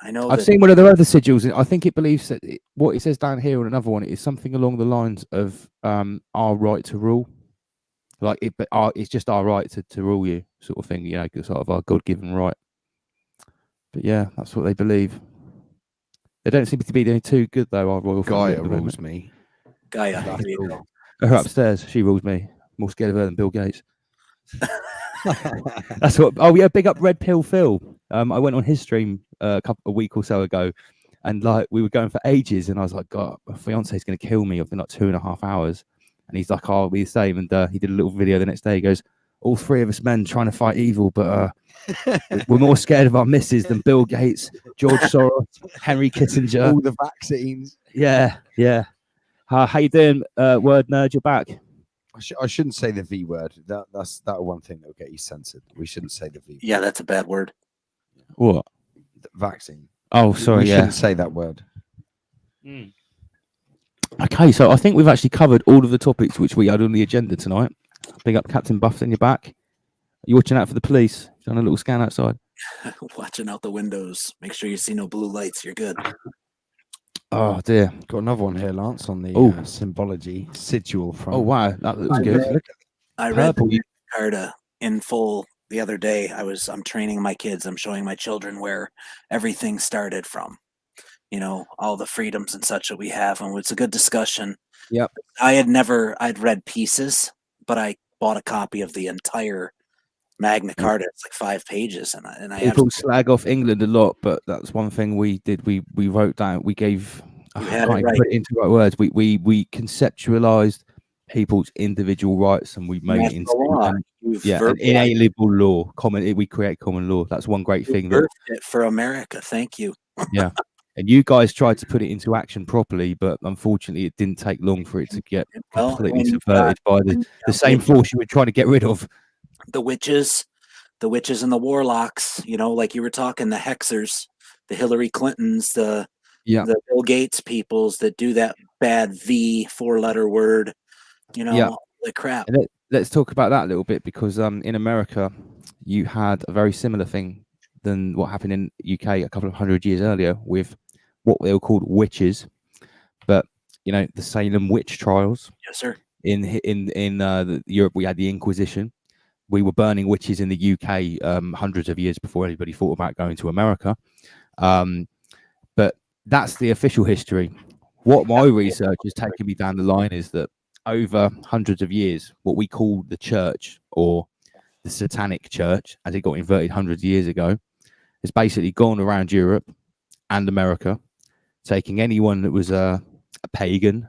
I know I've that seen one of their other sigils, and I think it believes that what it says down here on another one is something along the lines of our right to rule, like it's just our right to rule you, sort of thing. Sort of our God-given right. But yeah, that's what they believe. They don't seem to be doing too good though. Our royal family Gaia at the moment. rules me. Gaia. There you go. Her upstairs, she rules me. More scared of her than Bill Gates. That's what. Oh yeah, big up Red Pill Phil. I went on his stream a week or so ago, and we were going for ages, and I was like, God, my fiance's gonna kill me. I've been like 2.5 hours, and he's like, oh, I'll be the same. And he did a little video the next day. He goes, all three of us men trying to fight evil, but we're more scared of our misses than Bill Gates, George Soros, Henry Kissinger. All the vaccines. Yeah. How you doing, word nerd? You're back. I shouldn't say the V word. That's one thing that will get you censored. We shouldn't say the V. Yeah, that's a bad word. What? Vaccine. Oh, sorry. We Yeah. shouldn't say that word. Okay, so I think we've actually covered all of the topics which we had on the agenda tonight. Big up Captain Buff in your back. Are you watching out for the police? Done a little scan outside. Watching out the windows. Make sure you see no blue lights. You're good. Oh dear. Got another one here, Lance, on the symbology sigil front. Oh wow, that looks good. Look I read Purple. the card in full the other day. I'm training my kids. I'm showing my children where everything started from. You know, all the freedoms and such that we have, and it's a good discussion. Yep. I'd read pieces, but I bought a copy of the entire Magna Carta. It's like 5 pages, and I People slag off England a lot, but that's one thing we did. We wrote down. We gave. I had can't it even right. put it into the right words. We conceptualized people's individual rights, and we made it into Natural law. an You've inalienable law. We create common law. That's one great thing. That, birthed it for America. Thank you. yeah. And you guys tried to put it into action properly, but unfortunately, it didn't take long for it to get Well, completely when you've subverted by the same force you were trying to get rid of. The witches and the warlocks, you know, like you were talking, the hexers, the Hillary Clintons, the Bill Gates peoples that do that bad V 4-letter word, you know, the crap. And let's talk about that a little bit, because in America, you had a very similar thing than what happened in UK a couple of 100 years earlier with what they were called witches, but you know, the Salem witch trials. Yes, sir. In Europe, we had the Inquisition. We were burning witches in the UK hundreds of years before anybody thought about going to America. But that's the official history. What my research has taken me down the line is that over hundreds of years, what we call the church, or the satanic church, as it got inverted hundreds of years ago, has basically gone around Europe and America, taking anyone that was a pagan,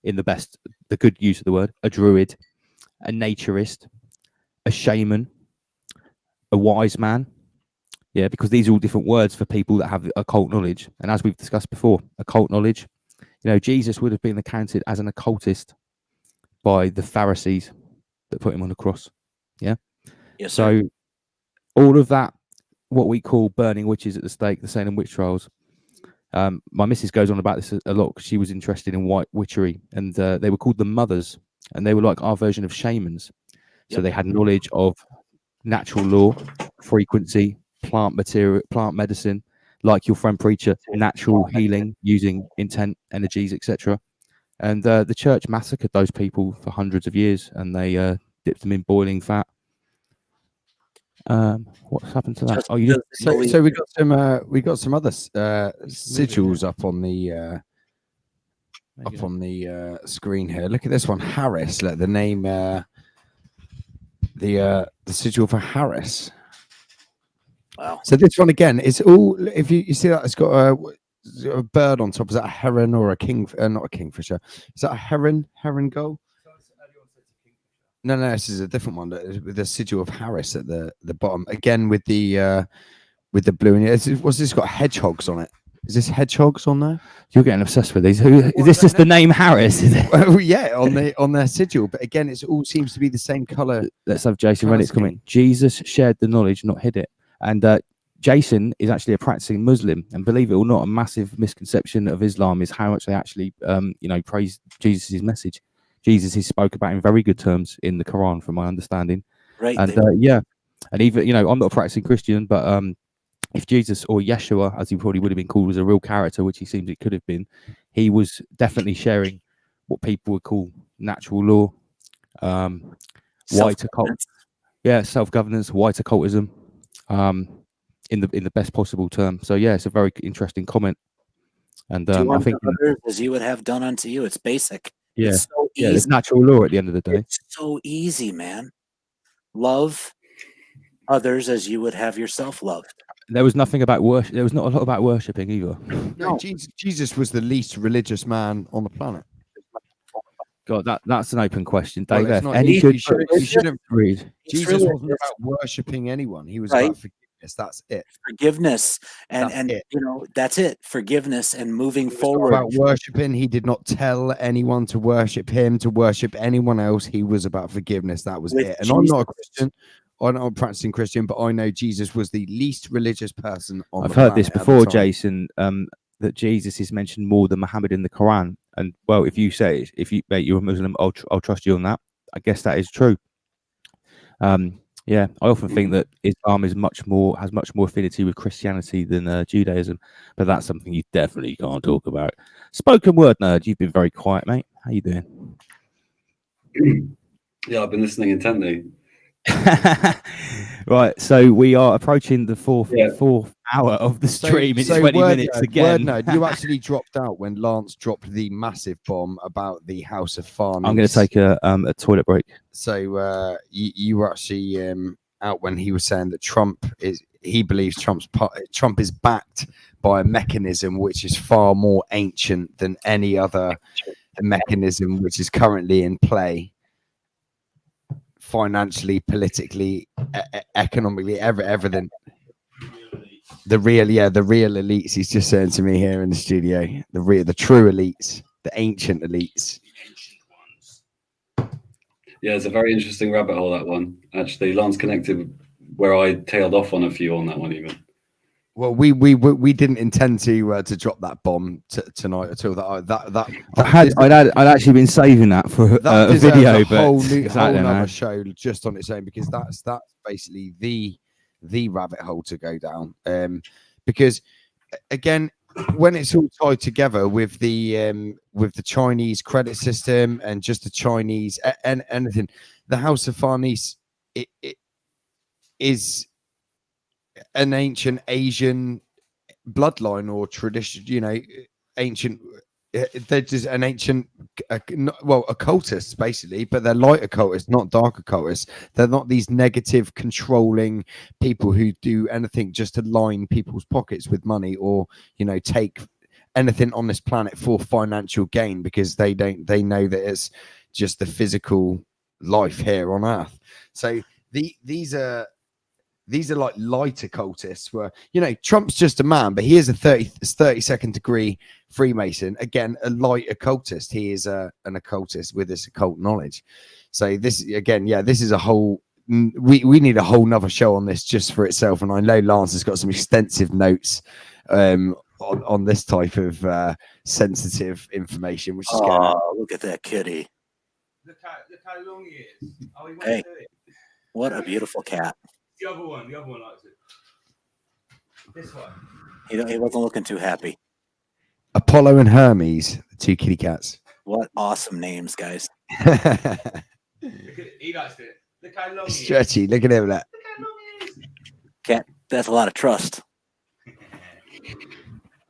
in the good use of the word, a druid, a naturist, a shaman, a wise man. Yeah, because these are all different words for people that have occult knowledge. And as we've discussed before, occult knowledge, you know, Jesus would have been accounted as an occultist by the Pharisees that put him on the cross. Yeah. Yes, so sir. all of that, what we call burning witches at the stake, the Salem witch trials. My missus goes on about this a lot because she was interested in white witchery, and they were called the mothers, and they were like our version of shamans. So they had knowledge of natural law, frequency, plant material, plant medicine, like your friend preacher, natural healing using intent, energies, etc. And the church massacred those people for hundreds of years, and they dipped them in boiling fat. What's happened to that? So we got some other sigils up on the screen here. Look at this one, Harris. Let the name the sigil for Harris. Wow. So this one again, it's all, if you see that, it's got a bird on top. Is that a heron or a king? Not a kingfisher. Is that a heron gull? No, this is a different one. With the sigil of Harris at the bottom, again with the blue. And what's this got? Hedgehogs on it. Is this hedgehogs on there? You're getting obsessed with these. Is this just the name Harris? Is it? Well, yeah, on their sigil. But again, it all seems to be the same color. Let's have Jason Reddick's comment. Jesus shared the knowledge, not hid it. And Jason is actually a practicing Muslim, and believe it or not, a massive misconception of Islam is how much they actually, praise Jesus' message. Jesus is spoke about in very good terms in the Quran, from my understanding. Right. And and even, I'm not a practicing Christian, but if Jesus, or Yeshua, as he probably would have been called, was a real character, which he seems it could have been, he was definitely sharing what people would call natural law, white occult, self-governance, white occultism, in the best possible term. So yeah, it's a very interesting comment. And I think as you would have done unto you, it's basic. Yeah, it's so easy. It's natural law at the end of the day. It's so easy, man. Love others as you would have yourself loved. There was nothing about worship. There was not a lot about worshipping either. No, Jesus was the least religious man on the planet. God, that's an open question, Dave. Well, Any good? You shouldn't read. Jesus wasn't about worshipping anyone. He was about forgiveness. That's it. Forgiveness, and that's it. Forgiveness and moving forward. About worshiping, he did not tell anyone to worship him, to worship anyone else. He was about forgiveness. That was it. And I'm not a Christian. I'm not a practicing Christian, but I know Jesus was the least religious person on I've heard this before, Jason, that Jesus is mentioned more than Muhammad in the Quran. And well, if you say, mate, you're a Muslim, I'll trust you on that. I guess that is true. Yeah, I often think that Islam has much more affinity with Christianity than Judaism, but that's something you definitely can't talk about. Spoken word nerd, you've been very quiet, mate. How you doing? Yeah, I've been listening intently. Right, so we are approaching the fourth hour of the stream. It's 20 minutes again. You actually dropped out when Lance dropped the massive bomb about the House of Farnese. I'm going to take a toilet break. So you were actually out when he was saying that he believes Trump is backed by a mechanism which is far more ancient than any other mechanism which is currently in play, financially, politically, economically, everything. The real elites. He's just saying to me here in the studio, the true elites, the ancient elites. Yeah, it's a very interesting rabbit hole, that one. Actually, Lance connected where I tailed off on a few on that one even. Well, we didn't intend to drop that bomb tonight at all. I'd actually been saving that for a video, but whole it's out there now. another show just on its own, because that's basically the rabbit hole to go down. Because again, when it's all tied together with the Chinese credit system and just the Chinese and anything, the House of Farnese it is an ancient Asian bloodline or tradition, ancient. They're just an ancient, occultists basically, but they're light occultists, not dark occultists. They're not these negative, controlling people who do anything just to line people's pockets with money or, take anything on this planet for financial gain, because they know that it's just the physical life here on Earth. So these are like light occultists where, Trump's just a man, but he is a 32nd degree Freemason. Again, a light occultist. He is an occultist with this occult knowledge. So this is a whole, we need a whole nother show on this just for itself. And I know Lance has got some extensive notes on this type of sensitive information, which is look at that kitty. Look how long he is. Oh, he hey, what a beautiful cat. The other one likes it. This one. He wasn't looking too happy. Apollo and Hermes, the two kitty cats. What awesome names, guys. He likes it. Look how long Stretchy, look at him. Look how long he is. Cat, that's a lot of trust.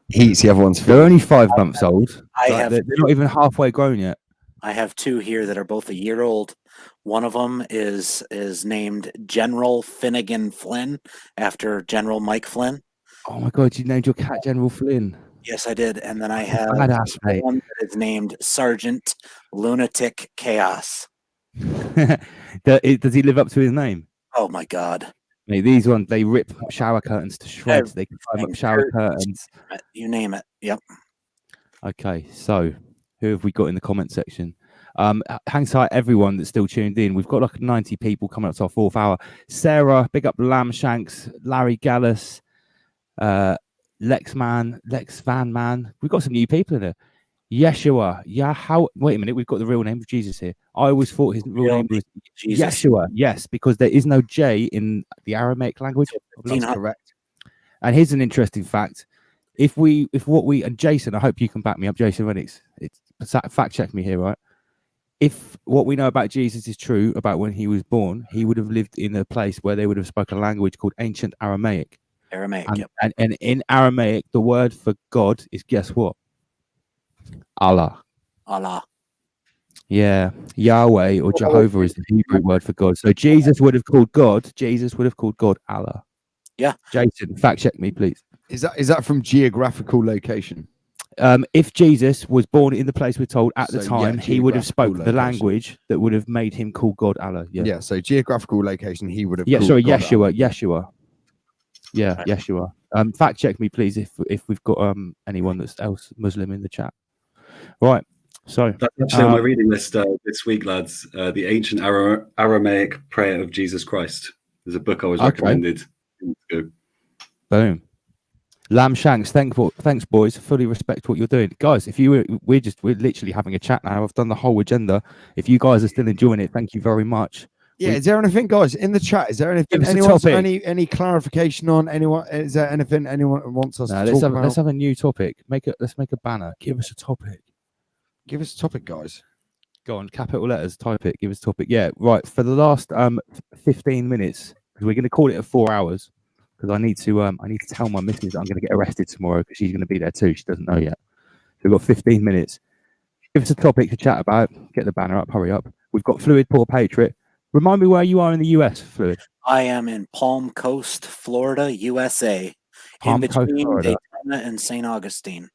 He eats the other one's food. They're only 5 months old. They're not even halfway grown yet. I have 2 here that are both a year old. One of them is named General Finnegan Flynn, after General Mike Flynn. Oh my God, you named your cat General Flynn? Yes, I did. And then I have badass, mate. one that is named Sergeant Lunatic Chaos. Does he live up to his name? Oh my God. Mate, these ones, they rip shower curtains to shreds. They can climb up shower curtains. You name it. Yep. Okay, so who have we got in the comment section? Hang tight, everyone that's still tuned in. We've got like 90 people coming up to our 4th hour. Sarah, big up Lamb Shanks, Larry Gallus, Lex Van Man. We've got some new people in there. Yeshua. Wait a minute, we've got the real name of Jesus here. I always thought his real name was Jesus. Yeshua. Yes, because there is no J in the Aramaic language. That's correct. And here's an interesting fact. If what we and Jason, I hope you can back me up, Jason Renix. It's fact check me here, right? If what we know about Jesus is true about when he was born, he would have lived in a place where they would have spoken a language called Ancient Aramaic. Yep. And in Aramaic, the word for God is, guess what? Allah. Yeah, Yahweh or Jehovah is the Hebrew word for God. So Jesus would have called God Allah. Yeah. Jason, fact check me, please. Is that from geographical location? If Jesus was born in the place we're told at the So, time, yeah, he would have spoke geographical the location. language that would have made him call God Allah. Yeah. Yeah. So geographical location, he would have. Yeah, called sorry, God Yeshua. Yeah, Yeshua. Fact check me, please, if we've got anyone that's else Muslim in the chat. Right. So That's actually on my reading list this week, lads. The Ancient Aramaic Prayer of Jesus Christ. There's a book I was recommended. Boom. Lamb Shanks, thanks, boys. Fully respect what you're doing, guys. If we're literally having a chat now. I've done the whole agenda. If you guys are still enjoying it, thank you very much. Yeah, is there anything, guys, in the chat? Is there anything? Give us a Anyone topic. any clarification on anyone? Is there anything anyone wants us to talk about? Let's have a new topic. Let's make a banner. Give us a topic. Give us a topic, guys. Go on, capital letters. Type it. Give us a topic. Yeah, right. For the last 15 minutes, because we're going to call it at 4 hours because I need to tell my missus that I'm going to get arrested tomorrow because she's going to be there too. She doesn't know yet. We've got 15 minutes. Give us a topic to chat about. Get the banner up. Hurry up. We've got Fluid Poor Patriot. Remind me where you are in the US, Fluid. I am in Palm Coast, Florida, USA. Palm in Coast, between Florida. Daytona and St. Augustine.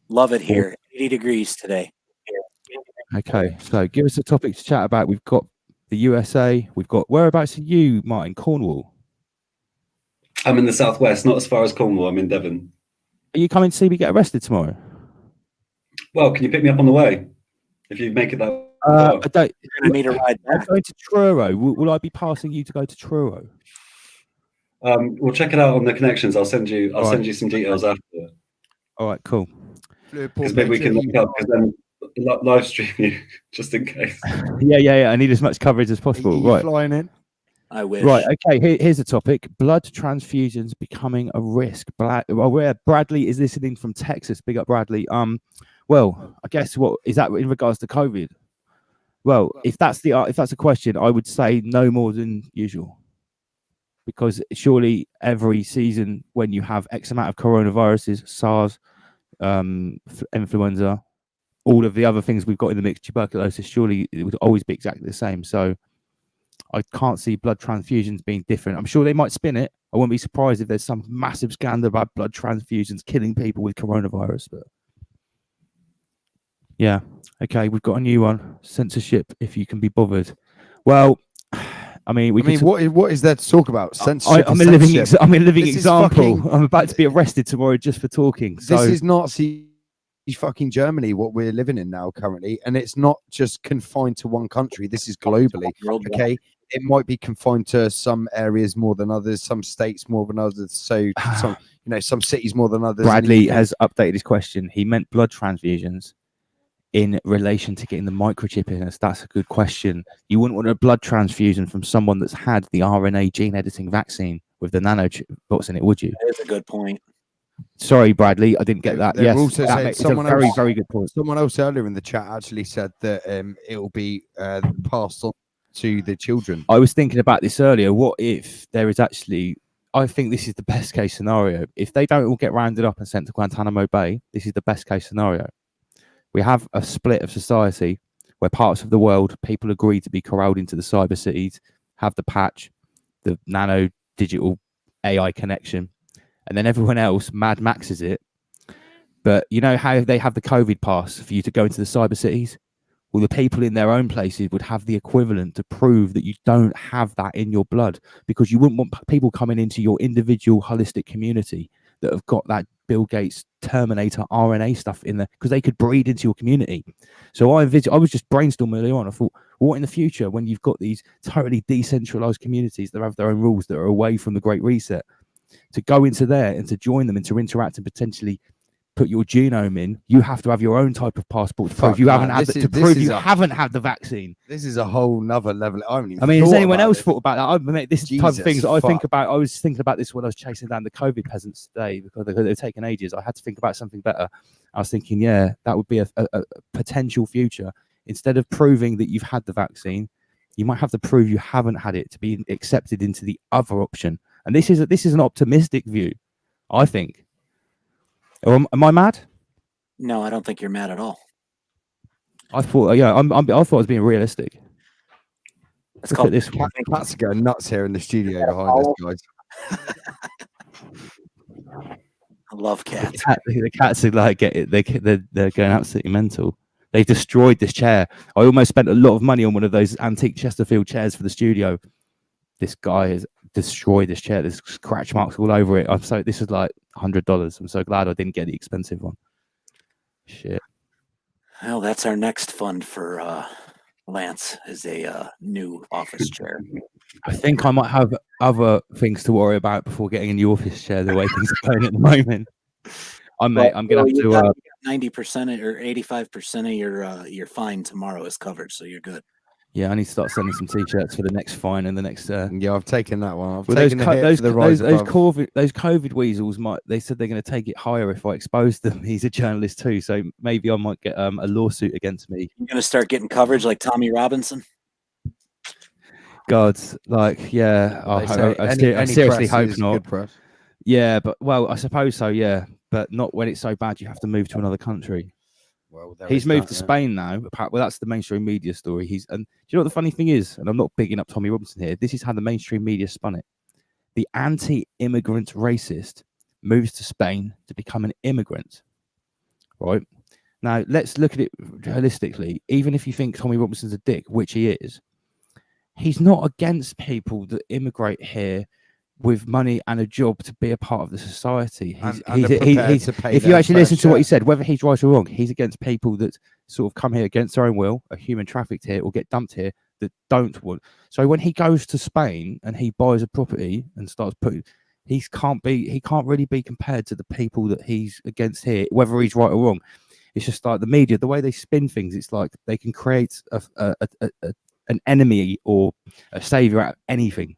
Love it here. 80 degrees today. Okay, so give us a topic to chat about. We've got the USA. We've got whereabouts are you, Martin? Cornwall. I'm in the southwest, not as far as Cornwall. I'm in Devon. Are you coming to see me get arrested tomorrow? Well, can you pick me up on the way if you make it that far? I don't. You're gonna need a ride I'm back. going to Truro. Will I be passing you to go to Truro? We'll check it out on the connections. I'll send you. I'll All send right. you some details after. All right, cool. Because maybe we can link up. Because then live stream you just in case. Yeah. I need as much coverage as possible. Right. Flying in. I wish. Right. Okay. Here's the topic: blood transfusions becoming a risk. Bradley is listening from Texas. Big up, Bradley. Well, I guess what is that in regards to COVID? Well, if that's a question, I would say no more than usual, because surely every season when you have X amount of coronaviruses, SARS, influenza, all of the other things we've got in the mix, tuberculosis, surely it would always be exactly the same. So I can't see blood transfusions being different. I'm sure they might spin it. I wouldn't be surprised if there's some massive scandal about blood transfusions killing people with coronavirus. But yeah, okay, we've got a new one. Censorship, if you can be bothered. Well, I mean, what is there to talk about? Censorship. I'm a living example. I'm about to be arrested tomorrow just for talking. So this is Nazi fucking Germany, what we're living in now currently, and it's not just confined to one country. This is globally. Okay, it might be confined to some areas more than others, some states more than others. So some cities more than others. Bradley has updated his question. He meant blood transfusions in relation to getting the microchip in us. That's a good question. You wouldn't want a blood transfusion from someone that's had the RNA gene editing vaccine with the nanobots in it, would you? That is a good point. Sorry, Bradley, I didn't get that. They're Yes, also saying it's a very, very good point. Someone else earlier in the chat actually said that it will be passed on to the children. I was thinking about this earlier. What if there is actually, I think this is the best case scenario. If they don't all get rounded up and sent to Guantanamo Bay, this is the best case scenario. We have a split of society where parts of the world, people agree to be corralled into the cyber cities, have the patch, the nano digital AI connection, and then everyone else Mad Maxes it. But you know how they have the COVID pass for you to go into the cyber cities? Well, the people in their own places would have the equivalent to prove that you don't have that in your blood, because you wouldn't want people coming into your individual holistic community that have got that Bill Gates Terminator RNA stuff in there, because they could breed into your community. So I was just brainstorming earlier on. I thought, what in the future when you've got these totally decentralized communities that have their own rules that are away from the Great Reset, to go into there and to join them and to interact and potentially put your genome in, you have to have your own type of passport to prove you haven't had haven't had the vaccine. This is a whole nother level. I haven't even I mean, has thought anyone about else this. thought about that? This is the type of things that I think fuck. about. I was thinking about this when I was chasing down the COVID peasants today, because they're taking ages. I had to think about something better. I was thinking, yeah, that would be a potential future. Instead of proving that you've had the vaccine, you might have to prove you haven't had it to be accepted into the other option. And this is an optimistic view, I think. Or am I mad? No, I don't think you're mad at all. I thought, I thought I was being realistic. It's Look called at this one. Cats are going nuts here in the studio behind us, guys. I love cats. The cats are like they're going absolutely mental. They've destroyed this chair. I almost spent a lot of money on one of those antique Chesterfield chairs for the studio. This guy has destroyed this chair. There's scratch marks all over it. This is like $100. I'm so glad I didn't get the expensive one. Shit. Well, that's our next fund for Lance, is a new office chair. I think I might have other things to worry about before getting a new office chair, the way things are going at the moment. I'm gonna have to 90% or 85% of your fine tomorrow is covered, so you're good. Yeah, I need to start sending some t-shirts for the next fine and the next. Yeah, I've taken that one. I've Well, taken those the COVID weasels they said they're going to take it higher if I expose them. He's a journalist too, so maybe I might get a lawsuit against me. You're going to start getting coverage like Tommy Robinson. God, like, yeah, They say I seriously press hope is not. good press. Yeah, but well, I suppose so. Yeah, but not when it's so bad you have to move to another country. Well, there He's is moved that, to yeah. Spain now. Well, that's the mainstream media story. And do you know what the funny thing is? And I'm not bigging up Tommy Robinson here. This is how the mainstream media spun it. The anti-immigrant racist moves to Spain to become an immigrant. Right now, let's look at it holistically. Even if you think Tommy Robinson's a dick, which he is, he's not against people that immigrate here with money and a job to be a part of the society. And are prepared to pay if you their actually fair listen to what he share. said, whether he's right or wrong, he's against people that sort of come here against their own will, are human trafficked here, or get dumped here that don't want. So when he goes to Spain and he buys a property and starts putting, he can't really be compared to the people that he's against here, whether he's right or wrong. It's just like the media, the way they spin things. It's like they can create an enemy or a savior out of anything,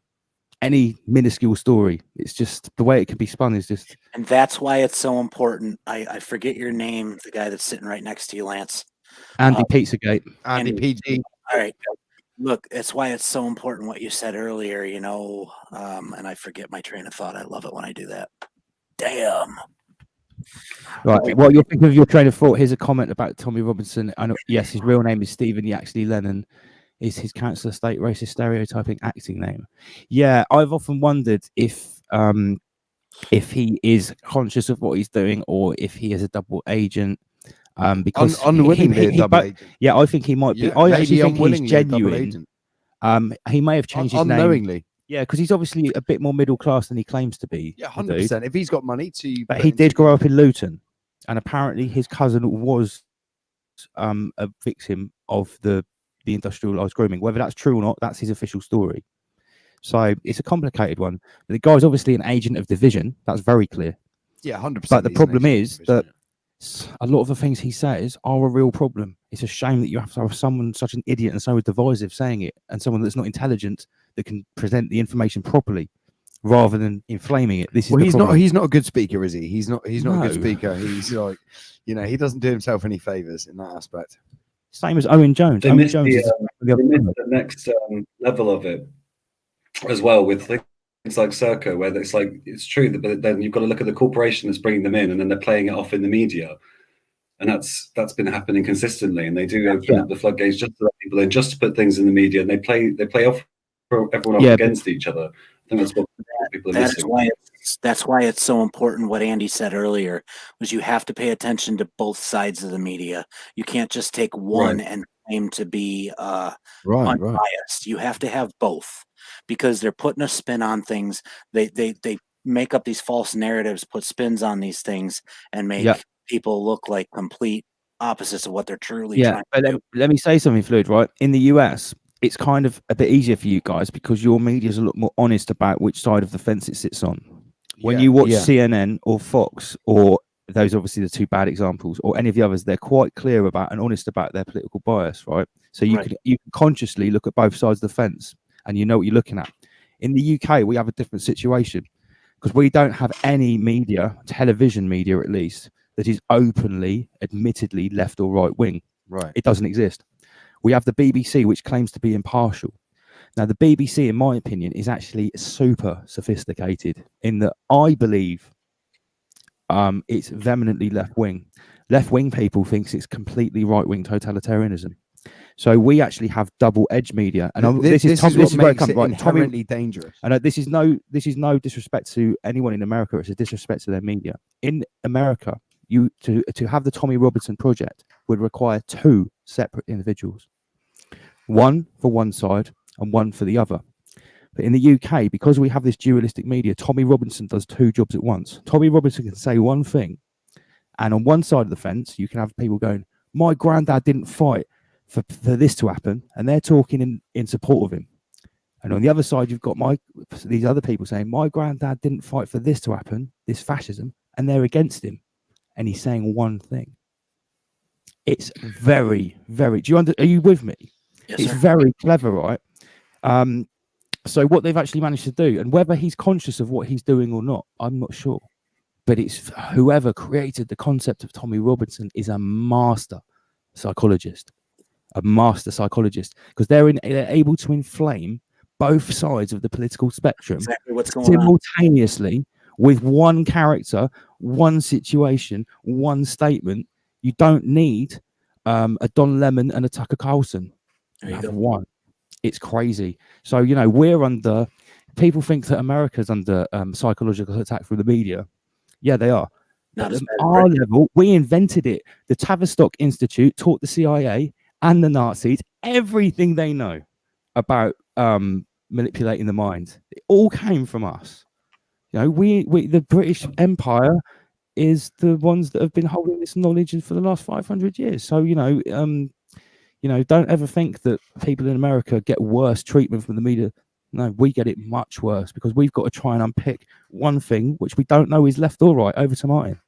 any minuscule story. It's just the way it can be spun is just. And that's why it's so important. I forget your name, the guy that's sitting right next to you, Lance. Andy Pizzagate. Andy PG. All right. Look, that's why it's so important what you said earlier, you know, and I forget my train of thought. I love it when I do that. Damn. Right. Well, you're thinking of your train of thought. Here's a comment about Tommy Robinson. I know, yes, his real name is Stephen Yaxley Lennon. Is his council estate racist stereotyping acting name? Yeah, I've often wondered if he is conscious of what he's doing or if he is a double agent. Because unwillingly a double agent. Yeah, I think he might be. Yeah, I actually think unwillingly he's a double genuine. agent. He may have changed his name Unknowingly. Yeah, because he's obviously a bit more middle class than he claims to be. Yeah, the dude. 100%. If he's got money to, But he did grow up in Luton, and apparently his cousin was a victim of the industrialized grooming. Whether that's true or not, that's his official story. So it's a complicated one. But the guy's obviously an agent of division. That's very clear. Yeah, 100%. But the problem is that a lot of the things he says are a real problem. It's a shame that you have to have someone such an idiot and so divisive saying it, and someone that's not intelligent that can present the information properly rather than inflaming it. This is well, the problem. he's not a good speaker, is he? He's not a good No. speaker. He's like, he doesn't do himself any favors in that aspect. Same as Owen Jones. They Owen missed Jones is they missed the next level of it as well with things like Serco, where it's like it's true, but then you've got to look at the corporation that's bringing them in, and then they're playing it off in the media, and that's been happening consistently. And they do open up the floodgates just to let people in, just to put things in the media, and they play off everyone off against each other. I think that's what people are missing. That's why it's so important what Andy said earlier was you have to pay attention to both sides of the media. You can't just take one and claim to be unbiased. You have to have both because they're putting a spin on things. They make up these false narratives, put spins on these things, and make people look like complete opposites of what they're truly trying to do. Let me say something, Fluid, right? In the US, it's kind of a bit easier for you guys because your media is a lot more honest about which side of the fence it sits on. When you watch CNN or Fox, or those obviously the two bad examples, or any of the others, they're quite clear about and honest about their political bias, right? So you can consciously look at both sides of the fence and you know what you're looking at. In the UK, we have a different situation because we don't have any media, television media at least, that is openly, admittedly left or right wing. Right. It doesn't exist. We have the BBC, which claims to be impartial. Now, the BBC, in my opinion, is actually super sophisticated in that I believe it's vehemently left-wing. Left-wing people thinks it's completely right-wing totalitarianism. So we actually have double-edged media, and this is where it comes right. Inherently dangerous. And this is no disrespect to anyone in America. It's a disrespect to their media. In America, to have the Tommy Robinson project would require two separate individuals, one for one side and one for the other. But in the UK, because we have this dualistic media, Tommy Robinson does two jobs at once. Tommy Robinson can say one thing, and on one side of the fence, you can have people going, my granddad didn't fight for this to happen, and they're talking in support of him. And on the other side, you've got these other people saying, my granddad didn't fight for this to happen, this fascism, and they're against him. And he's saying one thing. It's very, very, are you with me? Yes, it's sir. very clever, right? So what they've actually managed to do, and whether he's conscious of what he's doing or not, I'm not sure. But it's whoever created the concept of Tommy Robinson is a master psychologist, because they're able to inflame both sides of the political spectrum Exactly what's going on. simultaneously with one character, one situation, one statement. You don't need a Don Lemon and a Tucker Carlson. There You you have go. one. It's crazy. So, you know, we're under, people think that America's under psychological attack from the media. Yeah, they are. Not At as bad as our Britain. level, we invented it. The Tavistock Institute taught the CIA and the Nazis everything they know about manipulating the mind. It all came from us. You know, we the British Empire is the ones that have been holding this knowledge for the last 500 years. So, you know, don't ever think that people in America get worse treatment from the media. No, we get it much worse because we've got to try and unpick one thing which we don't know is left or right. Over to Martin.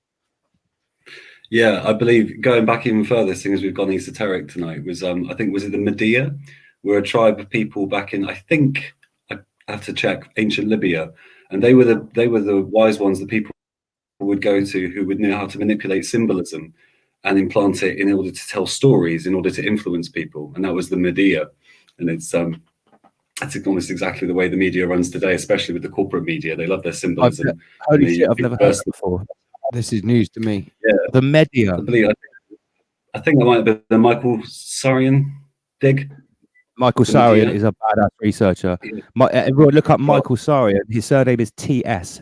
Yeah, I believe going back even further, seeing as we've gone esoteric tonight, was I think was it the Medea, were a tribe of people back in, I think I have to check, ancient Libya, and they were the wise ones that people would go to who would know how to manipulate symbolism and implant it in order to tell stories, in order to influence people, and that was the Medea. And it's almost exactly the way the media runs today, especially with the corporate media. They love their symbolism. Holy shit, I've never heard that before. This is news to me. Yeah, the Medea. I think that might have been the Michael Sarian dig. Michael The Sarian Medea. is a badass researcher. Everyone look up Michael Sarian. His surname is T-S-A-R-I-O-N.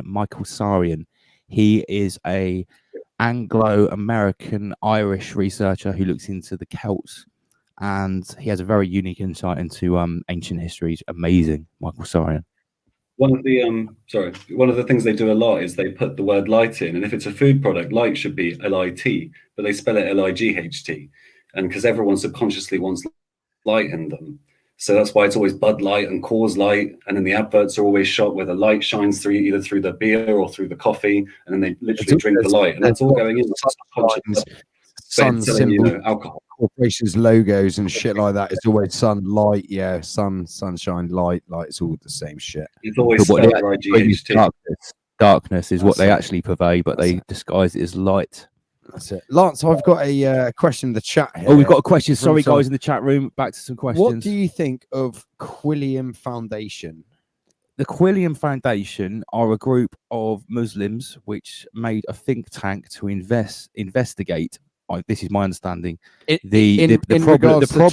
Michael Sarian. He is a Anglo-American Irish researcher who looks into the Celts, and he has a very unique insight into ancient history. He's amazing, Michael Sarian. One of the things they do a lot is they put the word light in, and if it's a food product, light should be L-I-T, but they spell it L-I-G-H-T, and because everyone subconsciously wants light in them, so that's why it's always Bud Light and Coors Light, and then the adverts are always shot where the light shines through either through the beer or through the coffee, and then they literally drink the light, and that's all going in. Sun symbol, alcohol. Corporations logos and shit like that. It's always sunlight, yeah, sunshine, light, it's all the same shit. It's always But what they spelled actually use R-I-G-H-T. darkness is what they That's it. actually purvey, but they disguise it as light. That's it. Lance, I've got a question in the chat here. Oh, we've got a question. from Sorry, some- guys, in the chat room. Back to some questions. What do you think of Quilliam Foundation? The Quilliam Foundation are a group of Muslims which made a think tank to investigate. This is my understanding. The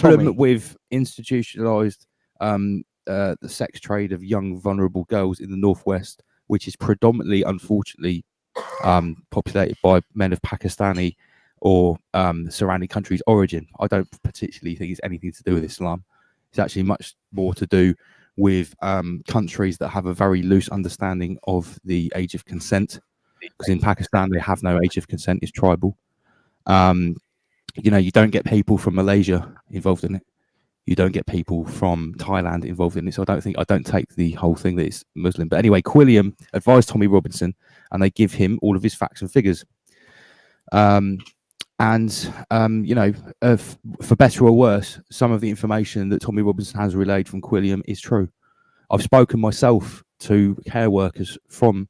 problem with institutionalized the sex trade of young vulnerable girls in the Northwest, which is predominantly, unfortunately, populated by men of Pakistani or surrounding countries' origin. I don't particularly think it's anything to do with Islam. It's actually much more to do with countries that have a very loose understanding of the age of consent, because in Pakistan they have no age of consent. It's tribal. You don't get people from Malaysia involved in it. You don't get people from Thailand involved in it. So I don't take the whole thing that it's Muslim. But anyway, Quilliam advised Tommy Robinson, and they give him all of his facts and figures. For better or worse, some of the information that Tommy Robinson has relayed from Quilliam is true. I've spoken myself to care workers from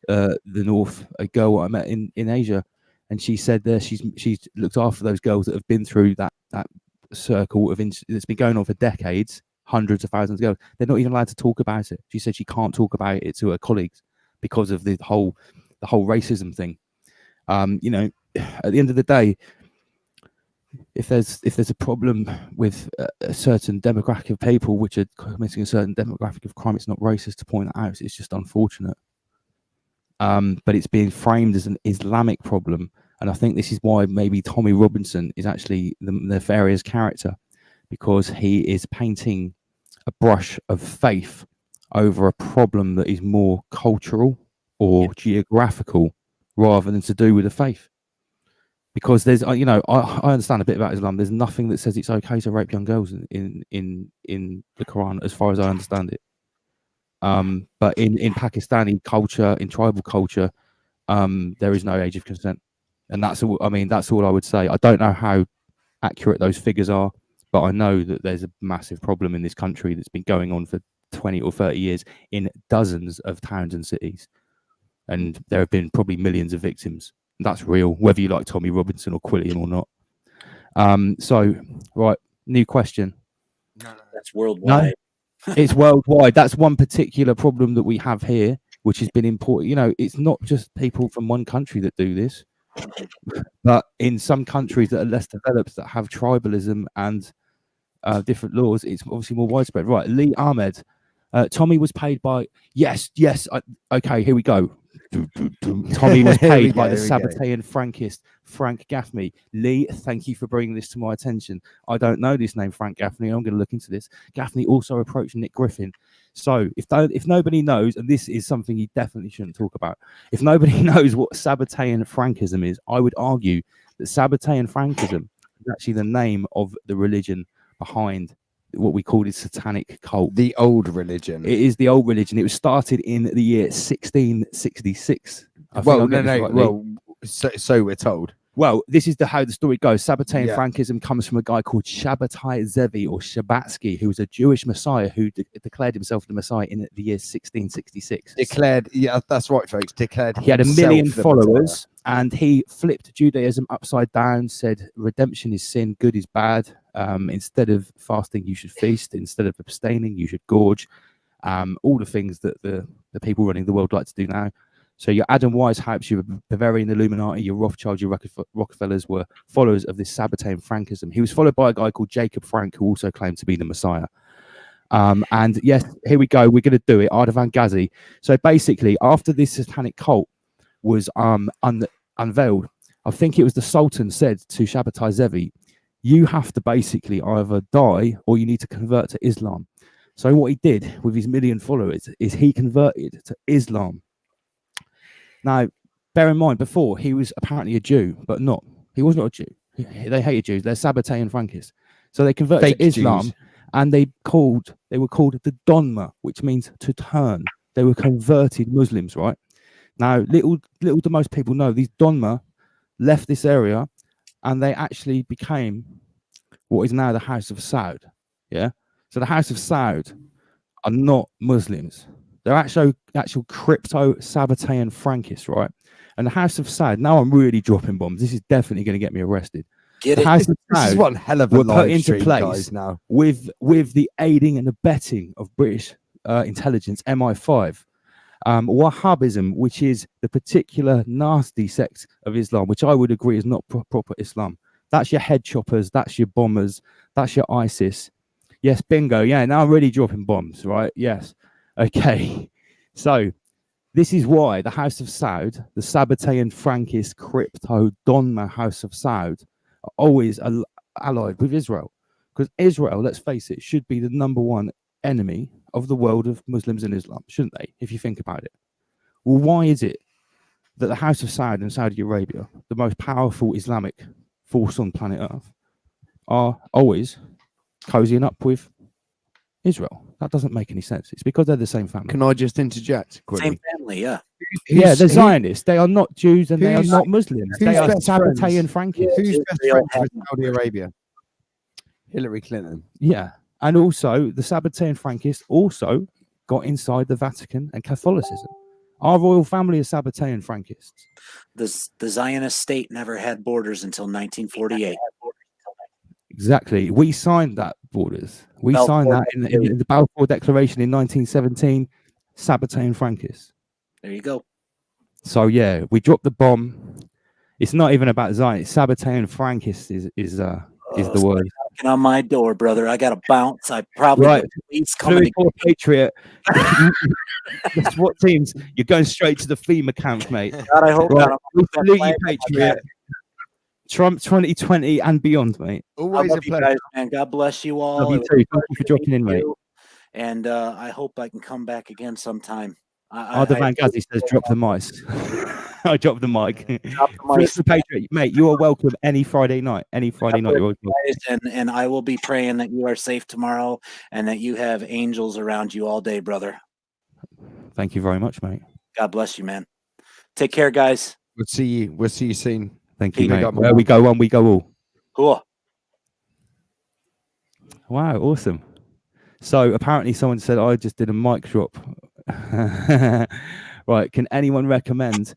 the north, a girl I met in Asia, and she said that she's looked after those girls that have been through that circle of that's been going on for decades, hundreds of thousands of girls. They're not even allowed to talk about it. She said she can't talk about it to her colleagues because of the whole racism thing. At the end of the day, if there's a problem with a certain demographic of people which are committing a certain demographic of crime, it's not racist to point that out. It's just unfortunate. But it's being framed as an Islamic problem, and I think this is why maybe Tommy Robinson is actually the nefarious character, because he is painting a brush of faith over a problem that is more cultural or geographical rather than to do with the faith. Because there's, I understand a bit about Islam. There's nothing that says it's okay to rape young girls in the Quran, as far as I understand it. But in Pakistani culture, in tribal culture, there is no age of consent, and that's all. That's all I would say. I don't know how accurate those figures are, but I know that there's a massive problem in this country that's been going on for 20 or 30 years in dozens of towns and cities, and there have been probably millions of victims. That's real, whether you like Tommy Robinson or Quilliam or not. Right, new question. That's it's worldwide. It's worldwide. That's one particular problem that we have here, which has been important. You know, it's not just people from one country that do this, but in some countries that are less developed, that have tribalism and different laws, it's obviously more widespread. Right, Lee Ahmed. Tommy was paid by okay, here we go. Tommy was paid by the Sabbatean Frankist Frank Gaffney. Lee, thank you for bringing this to my attention. I don't know this name, Frank Gaffney. I'm going to look into this. Gaffney also approached Nick Griffin. So if nobody knows, and this is something you definitely shouldn't talk about, if nobody knows what Sabbatean Frankism is, I would argue that Sabbatean Frankism is actually the name of the religion behind what we call the satanic cult. The old religion. It is the old religion. It was started in the year 1666. Well, so we're told. Well, this is how the story goes. Sabbatean Frankism comes from a guy called Shabbatai Zevi or Shabatsky, who was a Jewish messiah who declared himself the messiah in the year 1666. Declared, yeah, that's right, folks. Declared. He had 1 million followers, and he flipped Judaism upside down. Said redemption is sin, good is bad. Instead of fasting, you should feast. Instead of abstaining, you should gorge. All the things that the people running the world like to do now. So your Adam Weishaupt, your Bavarian Illuminati, your Rothschild, your Rockefellers were followers of this Sabbatean Frankism. He was followed by a guy called Jacob Frank, who also claimed to be the Messiah. And yes, here we go. We're going to do it. Ardavan Ghazi. So basically, after this satanic cult was unveiled, I think it was the Sultan said to Shabbatai Zevi, you have to basically either die or you need to convert to Islam. So what he did with his 1 million followers is he converted to Islam. Now, bear in mind, before he was apparently a Jew, but not. He was not a Jew. They hated Jews. They're Sabbatean Frankists. So they converted to Islam, Jews. And they were called the Donma, which means to turn. They were converted Muslims, right? Now, little do most people know, these Donma left this area, and they actually became what is now the House of Saud. Yeah. So the House of Saud are not Muslims. They're actual crypto Sabbatean Frankists, right? And the House of Saud. Now I'm really dropping bombs. This is definitely going to get me arrested. The House of Saud. This is one hell of a put into place guys, now with the aiding and abetting of British intelligence, MI5. Wahhabism, which is the particular nasty sect of Islam, which I would agree is not proper Islam. That's your head choppers. That's your bombers. That's your ISIS. Yes, bingo. Yeah, now I'm really dropping bombs, right? Yes. Okay. So this is why the House of Saud, the Sabbatean Frankist crypto Donma House of Saud, are always allied with Israel. Because Israel, let's face it, should be the #1 enemy of the world of Muslims and Islam, shouldn't they? If you think about it. Well, why is it that the House of Saud in Saudi Arabia, the most powerful Islamic force on planet Earth, are always cozying up with Israel? That doesn't make any sense. It's because they're the same family. Can I just interject quickly? Same family, yeah. Yeah, they're Zionists. They are not Jews and they are not Muslims. They are Sabbatean Frankists. Who's best friends with Saudi Arabia? Hillary Clinton. Yeah. And also, the Sabbatean Frankists also got inside the Vatican and Catholicism. Our royal family is Sabbatean Frankists. The Zionist state never had borders until 1948. Exactly. We signed that borders. We signed that in the Balfour Declaration in 1917. Sabbatean Frankists. There you go. So yeah, we dropped the bomb. It's not even about Zion. Sabbatean Frankist is the word. Knocking on my door, brother. I got to bounce. I probably right. Police coming. Patriot. SWAT teams. You're going straight to the FEMA camp, mate. God, I hope right. not. We salute you, Patriot. Trump 2020 and beyond, mate. Always a pleasure. Guys, man. God bless you all. Love you too. Thank you for dropping in, mate. And I hope I can come back again sometime. Ardavan Ghazi says, drop the mice. I dropped the mic. Drop the mic. Patriot, mate, you are welcome any Friday night. Any Friday night. You're welcome. And I will be praying that you are safe tomorrow and that you have angels around you all day, brother. Thank you very much, mate. God bless you, man. Take care, guys. We'll see you soon. Thank you, mate. Where we go one, we go all. Cool. Wow, awesome. So apparently someone said I just did a mic drop. Right, can anyone recommend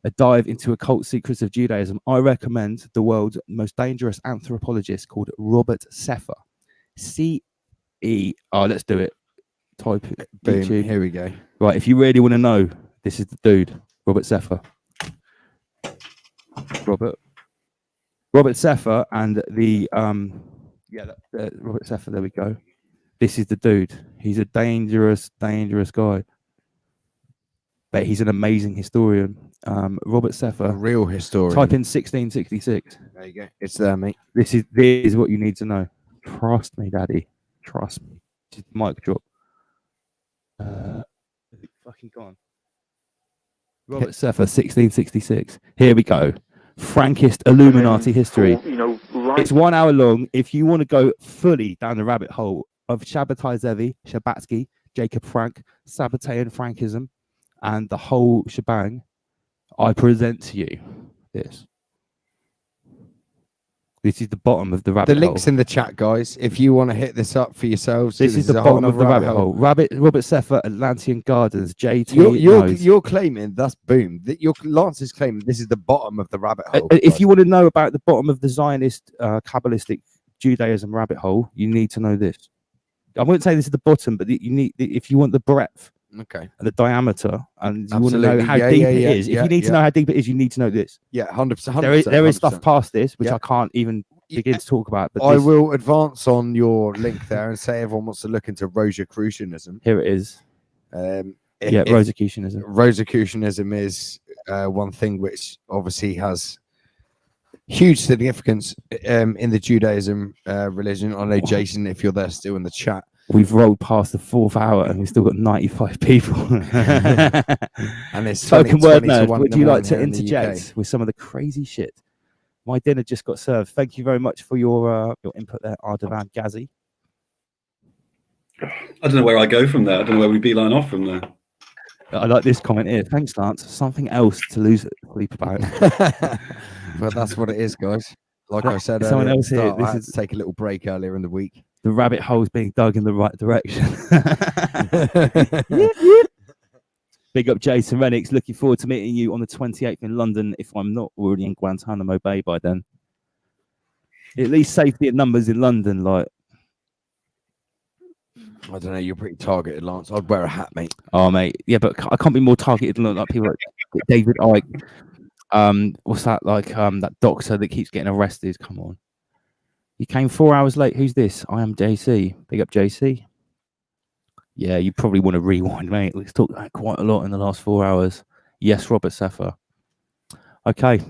a dive into occult secrets of Judaism? I recommend the world's most dangerous anthropologist called Robert Sefer. Oh, let's do it. Type it. Boom. YouTube. Here we go. Right, if you really want to know, this is the dude, Robert Seffer. Robert Seffer and the Robert Seffer. There we go. This is the dude. He's a dangerous guy, but he's an amazing historian. Robert Seffer, A real historian. type in 1666. There you go. It's there, mate. This is what you need to know. Trust me, Daddy. Trust me. This is the mic drop. Is it fucking gone? Robert Seffer, 1666. Here we go. Frankist Illuminati history. It's 1 hour long. If you want to go fully down the rabbit hole of Shabbatai Zevi, Shabbatsky, Jacob Frank, Sabbatean Frankism, and the whole shebang, I present to you this. This is the bottom of the rabbit The hole. link's in the chat, guys. If you want to hit this up for yourselves, This is the a whole bottom of nother the rabbit hole. Robert Seffer, Atlantean Gardens, JT. You're claiming that's boom. Lance is claiming this is the bottom of the rabbit hole. If you want to know about the bottom of the Zionist Kabbalistic Judaism rabbit hole, you need to know this. I wouldn't say this is the bottom, but you need, if you want the breadth, okay, and the diameter, and you Absolutely. want to know how Yeah, deep yeah, it yeah, is. If yeah, you need to yeah. know how deep it is, you need to know this. Yeah, 100%. There is 100%. stuff past this which Yeah. I can't even begin to talk about. But I this- will advance on your link there and say everyone wants to look into Rosicrucianism. Here it is. Yeah, Rosicrucianism. Rosicrucianism is one thing which obviously has huge significance in the Judaism religion. I know, Jason, if you're there still in the chat. We've rolled past the 4th hour and we've still got 95 people. And it's Spoken 20 word to nerd. 1 in Would the you like morning to here in the interject UK. with some of the crazy shit? My dinner just got served. Thank you very much for your input there, Ardavan Ghazi. I don't know where I go from there. I don't know where we beeline off from there. I like this comment here. Thanks, Lance. Something else to lose sleep about. Well, that's what it is, guys. Like I said, Someone earlier at else the here. start, I This had is to take a little break earlier in the week. the rabbit hole is being dug in the right direction. Big up Jason Renix. Looking forward to meeting you on the 28th in London if I'm not already in Guantanamo Bay by then. At least safety in numbers in London, like. I don't know. You're pretty targeted, Lance. I'd wear a hat, mate. Oh, mate. Yeah, but I can't be more targeted than like people like David Icke. What's that like? That doctor that keeps getting arrested. Come on. You came 4 hours late. Who's this? I am JC. Big up JC. Yeah, you probably want to rewind, mate. We've talked about quite a lot in the last 4 hours. Yes, Robert Seffer. Okay.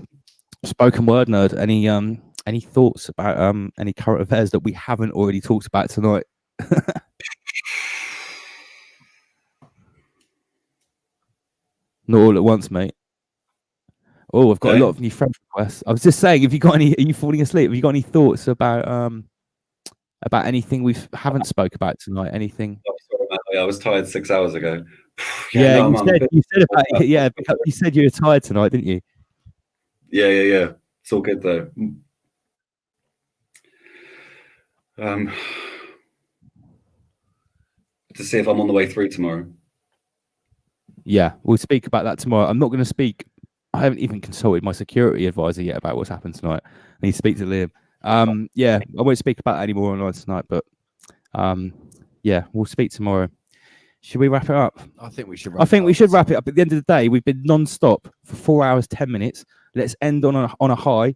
Spoken word nerd. Any thoughts about any current affairs that we haven't already talked about tonight? Not all at once, mate. Oh, I've got a lot of new friend requests. I was just saying, have you got any? Are you falling asleep? Have you got any thoughts about anything we haven't spoke about tonight? Anything? I was tired 6 hours ago. Yeah, no, you said about it. Yeah, because you said you were tired tonight, didn't you? Yeah. It's all good though. To see if I'm on the way through tomorrow. Yeah, we'll speak about that tomorrow. I'm not going to speak. I haven't even consulted my security advisor yet about what's happened tonight. I need to speak to Liam. Yeah, I won't speak about it anymore online tonight, but yeah, we'll speak tomorrow. Should we wrap it up? I think we should. I think we should wrap it up. At the end of the day, we've been non-stop for 4 hours 10 minutes. Let's end on a high.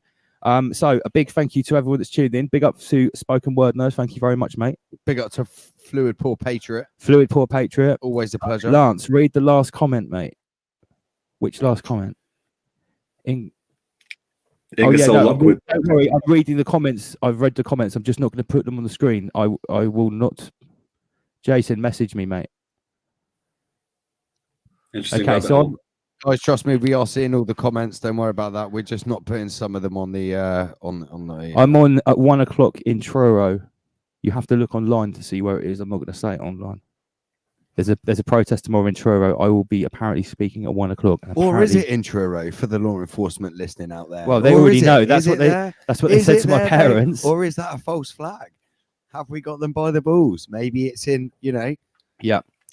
So a big thank you to everyone that's tuned in. Big up to Spoken Word Nerd. Thank you very much, mate. Big up to Fluid Poor Patriot. Fluid Poor Patriot. Always a pleasure. Lance, read the last comment, mate. Which last comment? Don't worry, I'm reading the comments. I've read the comments. I'm just not going to put them on the screen. I will not. Jason, message me, mate. Okay, so guys, trust me, we are seeing all the comments. Don't worry about that. We're just not putting some of them on the on the. I'm on at 1 o'clock in Truro. You have to look online to see where it is. I'm not going to say it online. There's a protest tomorrow in Truro. I will be apparently speaking at 1 o'clock. Or is it in Truro for the law enforcement listening out there? Well, they Or already is it- know. is That's it what they. there? That's what they Is said it to my there, mate? parents. Or is that a false flag? Have we got them by the balls? Maybe it's in. Yeah.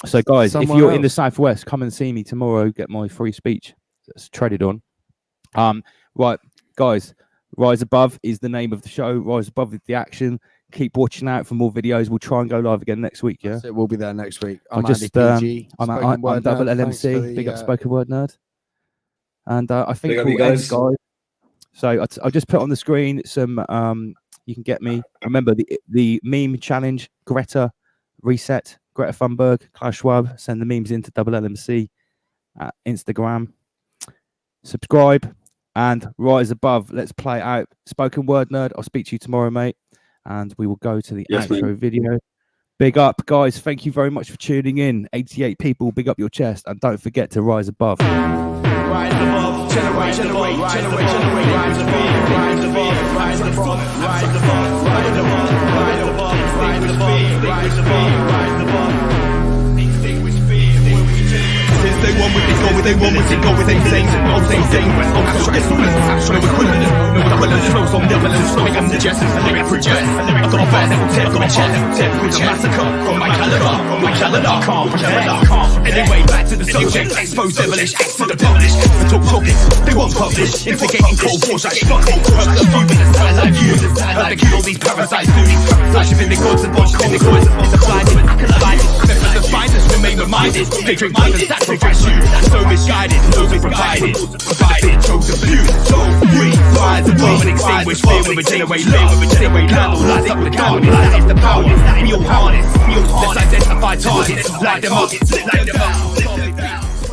So, guys, if somewhere you're in the else. Southwest, come and see me tomorrow. Get my free speech that's treaded on. Right, guys. Rise Above is the name of the show. Rise Above is the action. keep watching out for more videos. We'll try and go live again next week. Yeah, So we'll be there next week. I'm Andy PG, I'm Spoken Word Double Nerd. Thanks for LMC. the, Big up Spoken Word Nerd. And I think Big up we'll you end, guys. guys. So I'll just put on the screen some. You can get me. Remember the meme challenge. Greta Reset. Greta Thunberg. Klaus Schwab. Send the memes into Double LMC at Instagram. Subscribe and rise above. Let's play out. Spoken Word Nerd. I'll speak to you tomorrow, mate. And we will go to the Yes, outro mate. video. Big up, guys. Thank you very much for tuning in. 88 people. Big up your chest. And don't forget to rise above. Rise above, generate, generate, generate, generate, rise above, rise above, rise above, rise above, rise above, rise above, rise above, rise above, rise above. Extinguish fear, since they want with it, go with they want with it, go with same thing, no same thing, no equivalent, no equivalent, flows on neverland, flowing I'm suggesting, a lyric project, I got a verse, I've got a check, with a massacre, from my calendar, calm, anyway, back to the subject, expose devilish, acts to the publish, the talking, they won't publish, instigating cold wars like Stockholm, the human, the satellite view, I kill all these parasites, do these parasites, shipping the gods and bonds, calling the gods, it's a blinded, members of finest remain reminded, they drink blood and sacrifice you, so misguided, those are provided, chose a few, so we rise above and extinguish fear, we regenerate love, candle lights up the darkness, that is the power, in your harness, let's identify targets, light them up, light them up.